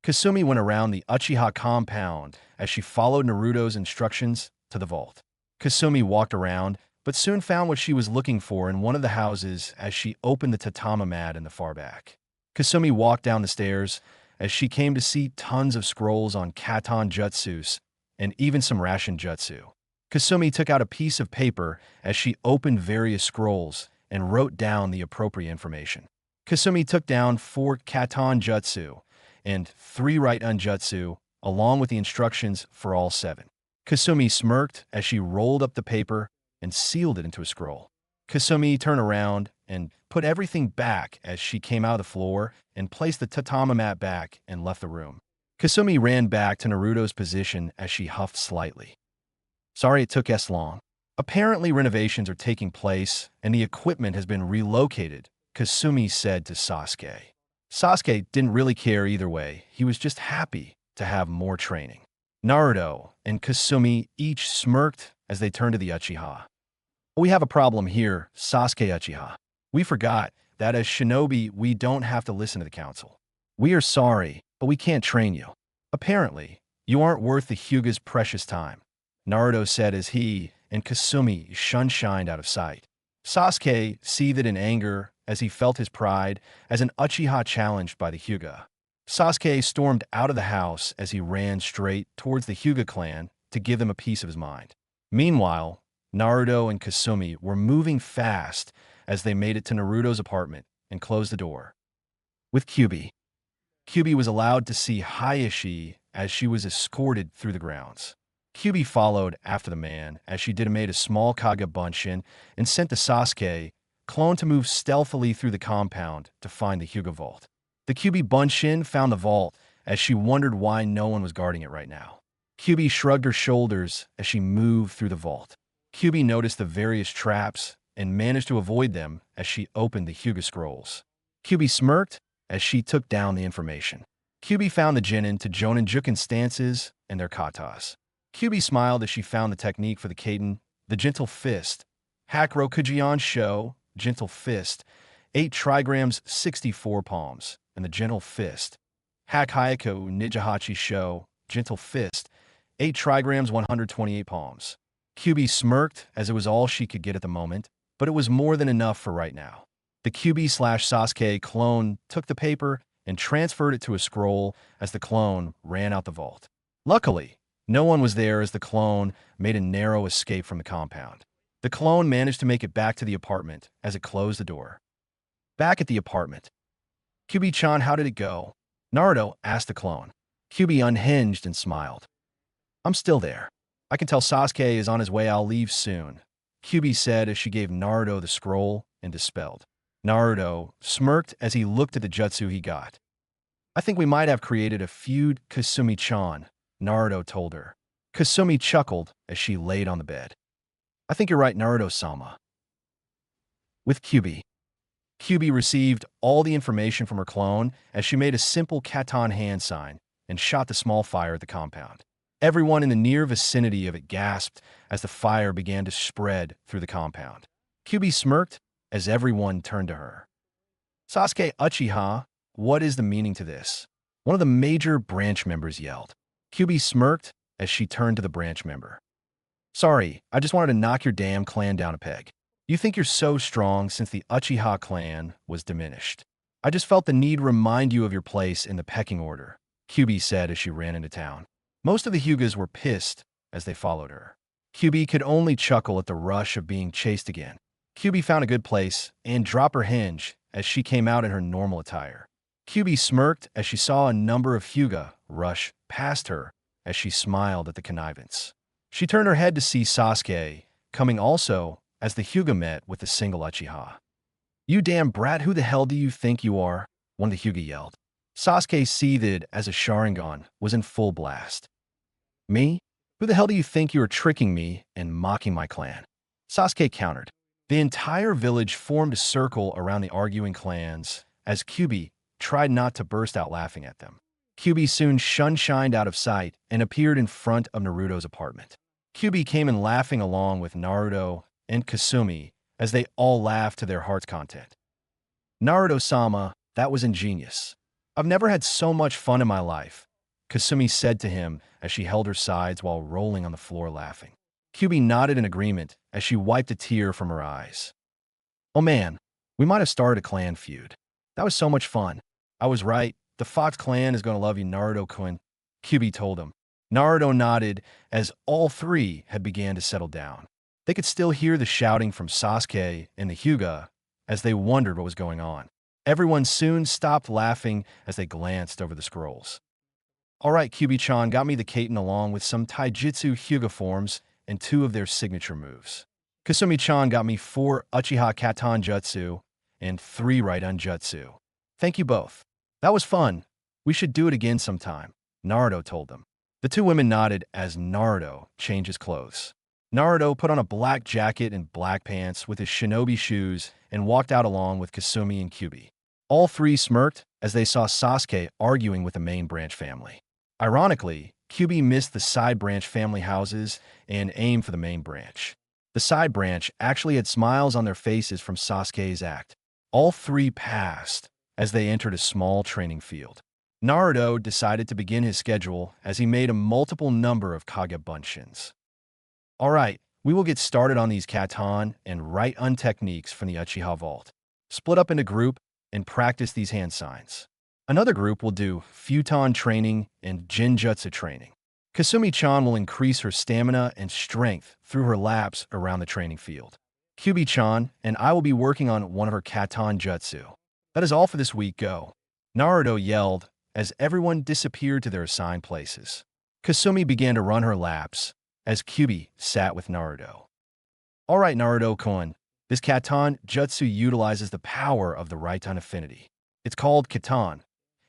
Kasumi went around the Uchiha compound as she followed Naruto's instructions to the vault. Kasumi walked around, but soon found what she was looking for in one of the houses as she opened the tatami mat in the far back. Kasumi walked down the stairs as she came to see tons of scrolls on katan jutsus and even some ration jutsu. Kasumi took out a piece of paper as she opened various scrolls and wrote down the appropriate information. Kasumi took down 4 katan jutsu and 3 right-on jutsu, along with the instructions for all 7. Kasumi smirked as she rolled up the paper and sealed it into a scroll. Kasumi turned around and put everything back as she came out of the floor and placed the tatami mat back and left the room. Kasumi ran back to Naruto's position as she huffed slightly. "Sorry it took us long. Apparently renovations are taking place and the equipment has been relocated," Kasumi said to Sasuke. Sasuke didn't really care either way. He was just happy to have more training. Naruto and Kasumi each smirked as they turned to the Uchiha. "We have a problem here, Sasuke Uchiha. We forgot that as shinobi we don't have to listen to the council. We are sorry, but we can't train you. Apparently, you aren't worth the Hyuga's precious time," Naruto said as he and Kasumi shined out of sight. Sasuke seethed in anger as he felt his pride as an Uchiha challenged by the Hyuga. Sasuke stormed out of the house as he ran straight towards the Hyuga clan to give them a piece of his mind. Meanwhile, Naruto and Kasumi were moving fast as they made it to Naruto's apartment and closed the door. With Kyubi. Kyubi was allowed to see Hayashi as she was escorted through the grounds. Kyubi followed after the man as she made a small Kage Bunshin and sent the Sasuke clone to move stealthily through the compound to find the Hyuga vault. The Kyubi Bunshin found the vault as she wondered why no one was guarding it right now. Kyubi shrugged her shoulders as she moved through the vault. Kyubi noticed the various traps and managed to avoid them as she opened the Hyuga scrolls. Kyubi smirked as she took down the information. Kyubi found the Genin to Jonin Jukin stances and their katas. Kyubi smiled as she found the technique for the Kaden, the Gentle Fist, Hakro Kujian Sho, Gentle Fist, 8 trigrams, 64 palms, and the Gentle Fist, Hak Hayako Nijihachi Sho, Gentle Fist, 8 trigrams, 128 palms. Kyubi smirked as it was all she could get at the moment, but it was more than enough for right now. The Kyubi/Sasuke clone took the paper and transferred it to a scroll as the clone ran out the vault. Luckily, no one was there as the clone made a narrow escape from the compound. The clone managed to make it back to the apartment as it closed the door. Back at the apartment. "Kyubi-chan, how did it go?" Naruto asked the clone. Kyubi unhinged and smiled. "I'm still there. I can tell Sasuke is on his way. I'll leave soon," Kyubi said as she gave Naruto the scroll and dispelled. Naruto smirked as he looked at the jutsu he got. I think we might have created a feud, Kasumi-chan, Naruto told her. Kasumi chuckled as she laid on the bed. I think you're right, Naruto-sama. With Kyubi. Kyubi received all the information from her clone as she made a simple katan hand sign and shot the small fire at the compound. Everyone in the near vicinity of it gasped as the fire began to spread through the compound. Kyubi smirked as everyone turned to her. Sasuke Uchiha, what is the meaning to this? One of the major branch members yelled. Kyubi smirked as she turned to the branch member. Sorry, I just wanted to knock your damn clan down a peg. You think you're so strong since the Uchiha clan was diminished. I just felt the need to remind you of your place in the pecking order, Kyubi said as she ran into town. Most of the Hyugas were pissed as they followed her. Kyubi could only chuckle at the rush of being chased again. Kyubi found a good place and dropped her hinge as she came out in her normal attire. Kyubi smirked as she saw a number of Hyuga rush past her as she smiled at the connivance. She turned her head to see Sasuke, coming also as the Hyuga met with the single Uchiha. You damn brat, who the hell do you think you are? One of the Hyuga yelled. Sasuke seethed as a Sharingan was in full blast. Me? Who the hell do you think you are tricking me and mocking my clan? Sasuke countered. The entire village formed a circle around the arguing clans as Kyubi tried not to burst out laughing at them. Kyubi soon shined out of sight and appeared in front of Naruto's apartment. Kyubi came in laughing along with Naruto and Kasumi as they all laughed to their heart's content. Naruto-sama, that was ingenious. I've never had so much fun in my life, Kasumi said to him as she held her sides while rolling on the floor laughing. Kyubi nodded in agreement as she wiped a tear from her eyes. Oh man, we might have started a clan feud. That was so much fun. I was right. The Fox clan is going to love you, Naruto-kun, Kyubi told him. Naruto nodded as all three had began to settle down. They could still hear the shouting from Sasuke and the Hyuga as they wondered what was going on. Everyone soon stopped laughing as they glanced over the scrolls. All right, Kyubi-chan got me the Katen along with some taijutsu Hyuga forms and 2 of their signature moves. Kasumi-chan got me 4 Uchiha Katan Jutsu and 3 Raiden Jutsu. Thank you both. That was fun. We should do it again sometime, Naruto told them. The 2 women nodded as Naruto changed his clothes. Naruto put on a black jacket and black pants with his shinobi shoes and walked out along with Kasumi and Kyubi. All 3 smirked as they saw Sasuke arguing with the main branch family. Ironically, Kyubi missed the side branch family houses and aimed for the main branch. The side branch actually had smiles on their faces from Sasuke's act. All 3 passed as they entered a small training field. Naruto decided to begin his schedule as he made a multiple number of Kage Bunshins. All right, we will get started on these Katan and Raiden techniques from the Uchiha Vault. Split up into group and practice these hand signs. Another group will do Futon training and Jinjutsu training. Kasumi-chan will increase her stamina and strength through her laps around the training field. Kyubi-chan and I will be working on one of her Katan Jutsu. That is all for this week, go. Naruto yelled as everyone disappeared to their assigned places. Kasumi began to run her laps as Kyubi sat with Naruto. All right, Naruto-kun, this Katan Jutsu utilizes the power of the Raiden affinity. It's called Katan.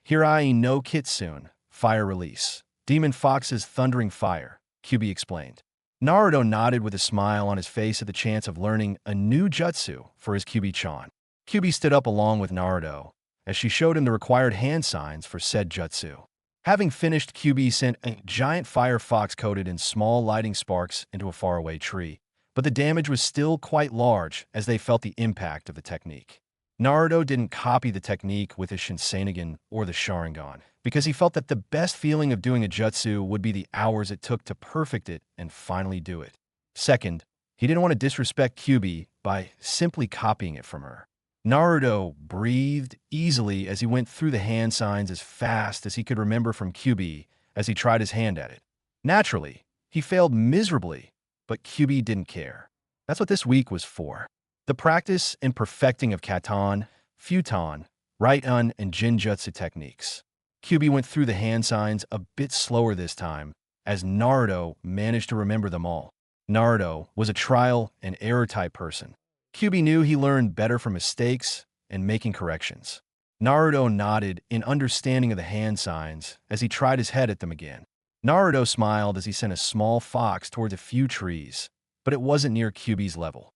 Hirai no Kitsune, fire release. Demon Fox's thundering fire, Kyubi explained. Naruto nodded with a smile on his face at the chance of learning a new jutsu for his Kyubi-chan. Kyubi stood up along with Naruto as she showed him the required hand signs for said jutsu. Having finished, Kyubi sent a giant fire fox coated in small lighting sparks into a faraway tree, but the damage was still quite large as they felt the impact of the technique. Naruto didn't copy the technique with his Shinsenin or the Sharingan because he felt that the best feeling of doing a jutsu would be the hours it took to perfect it and finally do it. Second, he didn't want to disrespect Kyubi by simply copying it from her. Naruto breathed easily as he went through the hand signs as fast as he could remember from Kyubi as he tried his hand at it. Naturally, he failed miserably, but Kyubi didn't care. That's what this week was for. The practice and perfecting of Katan, Futon, Raiden, and Jinjutsu techniques. Kyubi went through the hand signs a bit slower this time, as Naruto managed to remember them all. Naruto was a trial and error type person. Kyubi knew he learned better from mistakes and making corrections. Naruto nodded in understanding of the hand signs as he tried his head at them again. Naruto smiled as he sent a small fox towards a few trees, but it wasn't near Kyuubi's level.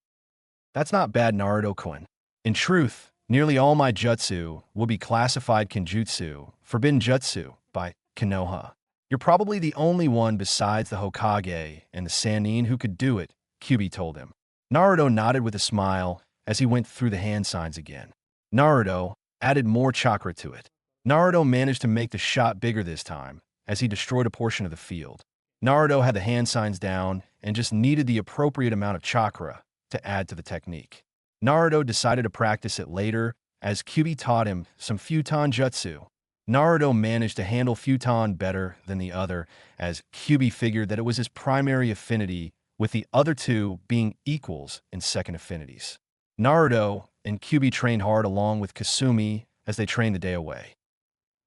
That's not bad, Naruto-kun. In truth, nearly all my jutsu will be classified kenjutsu, forbidden jutsu, by Konoha. You're probably the only one besides the Hokage and the Sannin who could do it, Kyuubi told him. Naruto nodded with a smile as he went through the hand signs again. Naruto added more chakra to it. Naruto managed to make the shot bigger this time, as he destroyed a portion of the field. Naruto had the hand signs down and just needed the appropriate amount of chakra to add to the technique. Naruto decided to practice it later as Kyuubi taught him some futon jutsu. Naruto managed to handle futon better than the other as Kyuubi figured that it was his primary affinity, with the other two being equals in second affinities. Naruto and Kyuubi trained hard along with Kasumi as they trained the day away.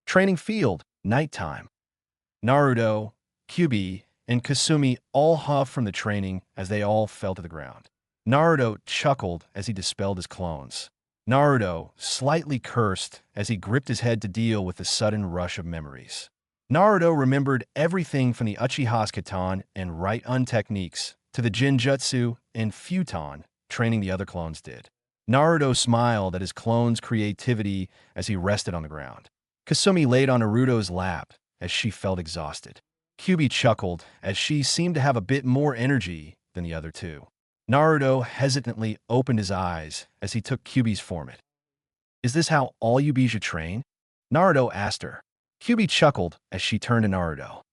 Training field, nighttime. Naruto, Kyuubi, and Kasumi all huffed from the training as they all fell to the ground. Naruto chuckled as he dispelled his clones. Naruto slightly cursed as he gripped his head to deal with the sudden rush of memories. Naruto remembered everything from the Uchiha's Katan and Right-Un techniques to the Jinjutsu and Futon training the other clones did. Naruto smiled at his clone's creativity as he rested on the ground. Kasumi laid on Naruto's lap as she felt exhausted. Kyuubi chuckled as she seemed to have a bit more energy than the other two. Naruto hesitantly opened his eyes as he took Kyuubi's form. Is this how all you Bija train? Naruto asked her. Kyuubi chuckled as she turned to Naruto.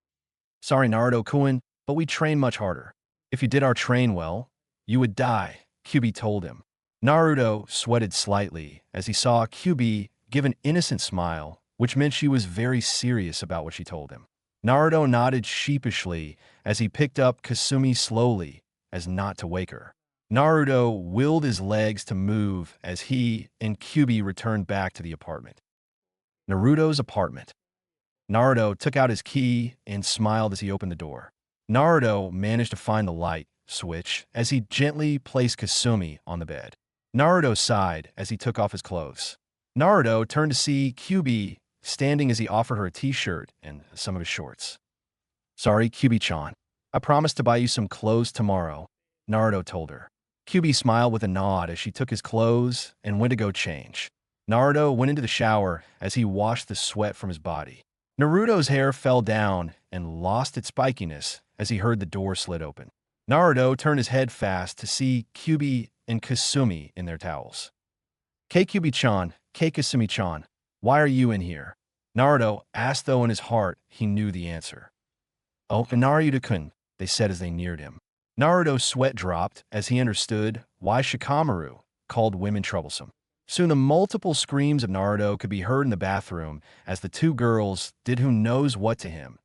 Sorry, Naruto-kun, but we train much harder. If you did our train well, you would die, Kyuubi told him. Naruto sweated slightly as he saw Kyuubi give an innocent smile, which meant she was very serious about what she told him. Naruto nodded sheepishly as he picked up Kasumi slowly, as not to wake her. Naruto willed his legs to move as he and Kyuubi returned back to the apartment. Naruto's apartment. Naruto took out his key and smiled as he opened the door. Naruto managed to find the light switch as he gently placed Kasumi on the bed. Naruto sighed as he took off his clothes. Naruto turned to see Kyuubi standing as he offered her a t-shirt and some of his shorts. Sorry, Kyuubi-chan. I promised to buy you some clothes tomorrow, Naruto told her. Kyuubi smiled with a nod as she took his clothes and went to go change. Naruto went into the shower as he washed the sweat from his body. Naruto's hair fell down and lost its spikiness as he heard the door slid open. Naruto turned his head fast to see Kyuubi and Kasumi in their towels. Kei Kyuubi-chan, Kei Kasumi-chan, why are you in here? Naruto asked, though in his heart he knew the answer. Oh, Naruto-kun, they said as they neared him. Naruto's sweat dropped as he understood why Shikamaru called women troublesome. Soon the multiple screams of Naruto could be heard in the bathroom as the two girls did who knows what to him.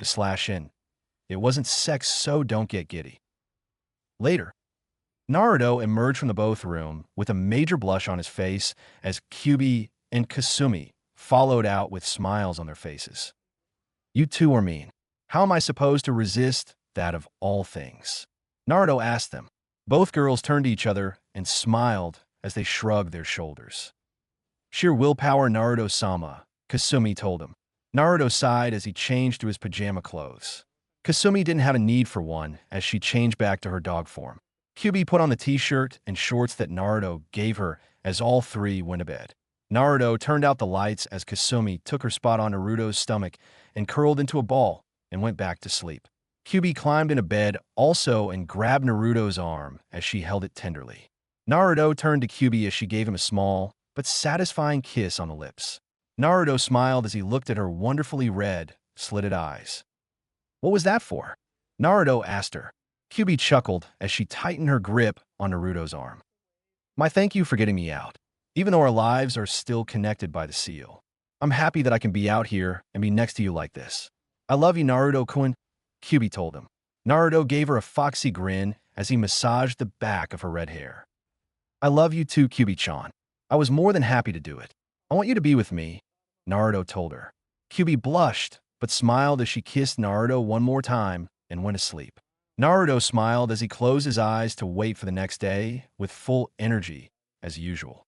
/in. It wasn't sex, so don't get giddy. Later, Naruto emerged from the both room with a major blush on his face as Kyuubi and Kasumi followed out with smiles on their faces. You two are mean. How am I supposed to resist that of all things? Naruto asked them. Both girls turned to each other and smiled as they shrugged their shoulders. Sheer willpower, Naruto-sama, Kasumi told him. Naruto sighed as he changed to his pajama clothes. Kasumi didn't have a need for one as she changed back to her dog form. Kyuubi put on the t-shirt and shorts that Naruto gave her as all three went to bed. Naruto turned out the lights as Kasumi took her spot on Naruto's stomach and curled into a ball and went back to sleep. Kyuubi climbed into bed also and grabbed Naruto's arm as she held it tenderly. Naruto turned to Kyuubi as she gave him a small but satisfying kiss on the lips. Naruto smiled as he looked at her wonderfully red, slitted eyes. What was that for? Naruto asked her. Kyuubi chuckled as she tightened her grip on Naruto's arm. My thank you for getting me out. Even though our lives are still connected by the seal, I'm happy that I can be out here and be next to you like this. I love you, Naruto-kun, Kyuubi told him. Naruto gave her a foxy grin as he massaged the back of her red hair. I love you too, Kyuubi-chan. I was more than happy to do it. I want you to be with me, Naruto told her. Kyuubi blushed, but smiled as she kissed Naruto one more time and went to sleep. Naruto smiled as he closed his eyes to wait for the next day with full energy, as usual.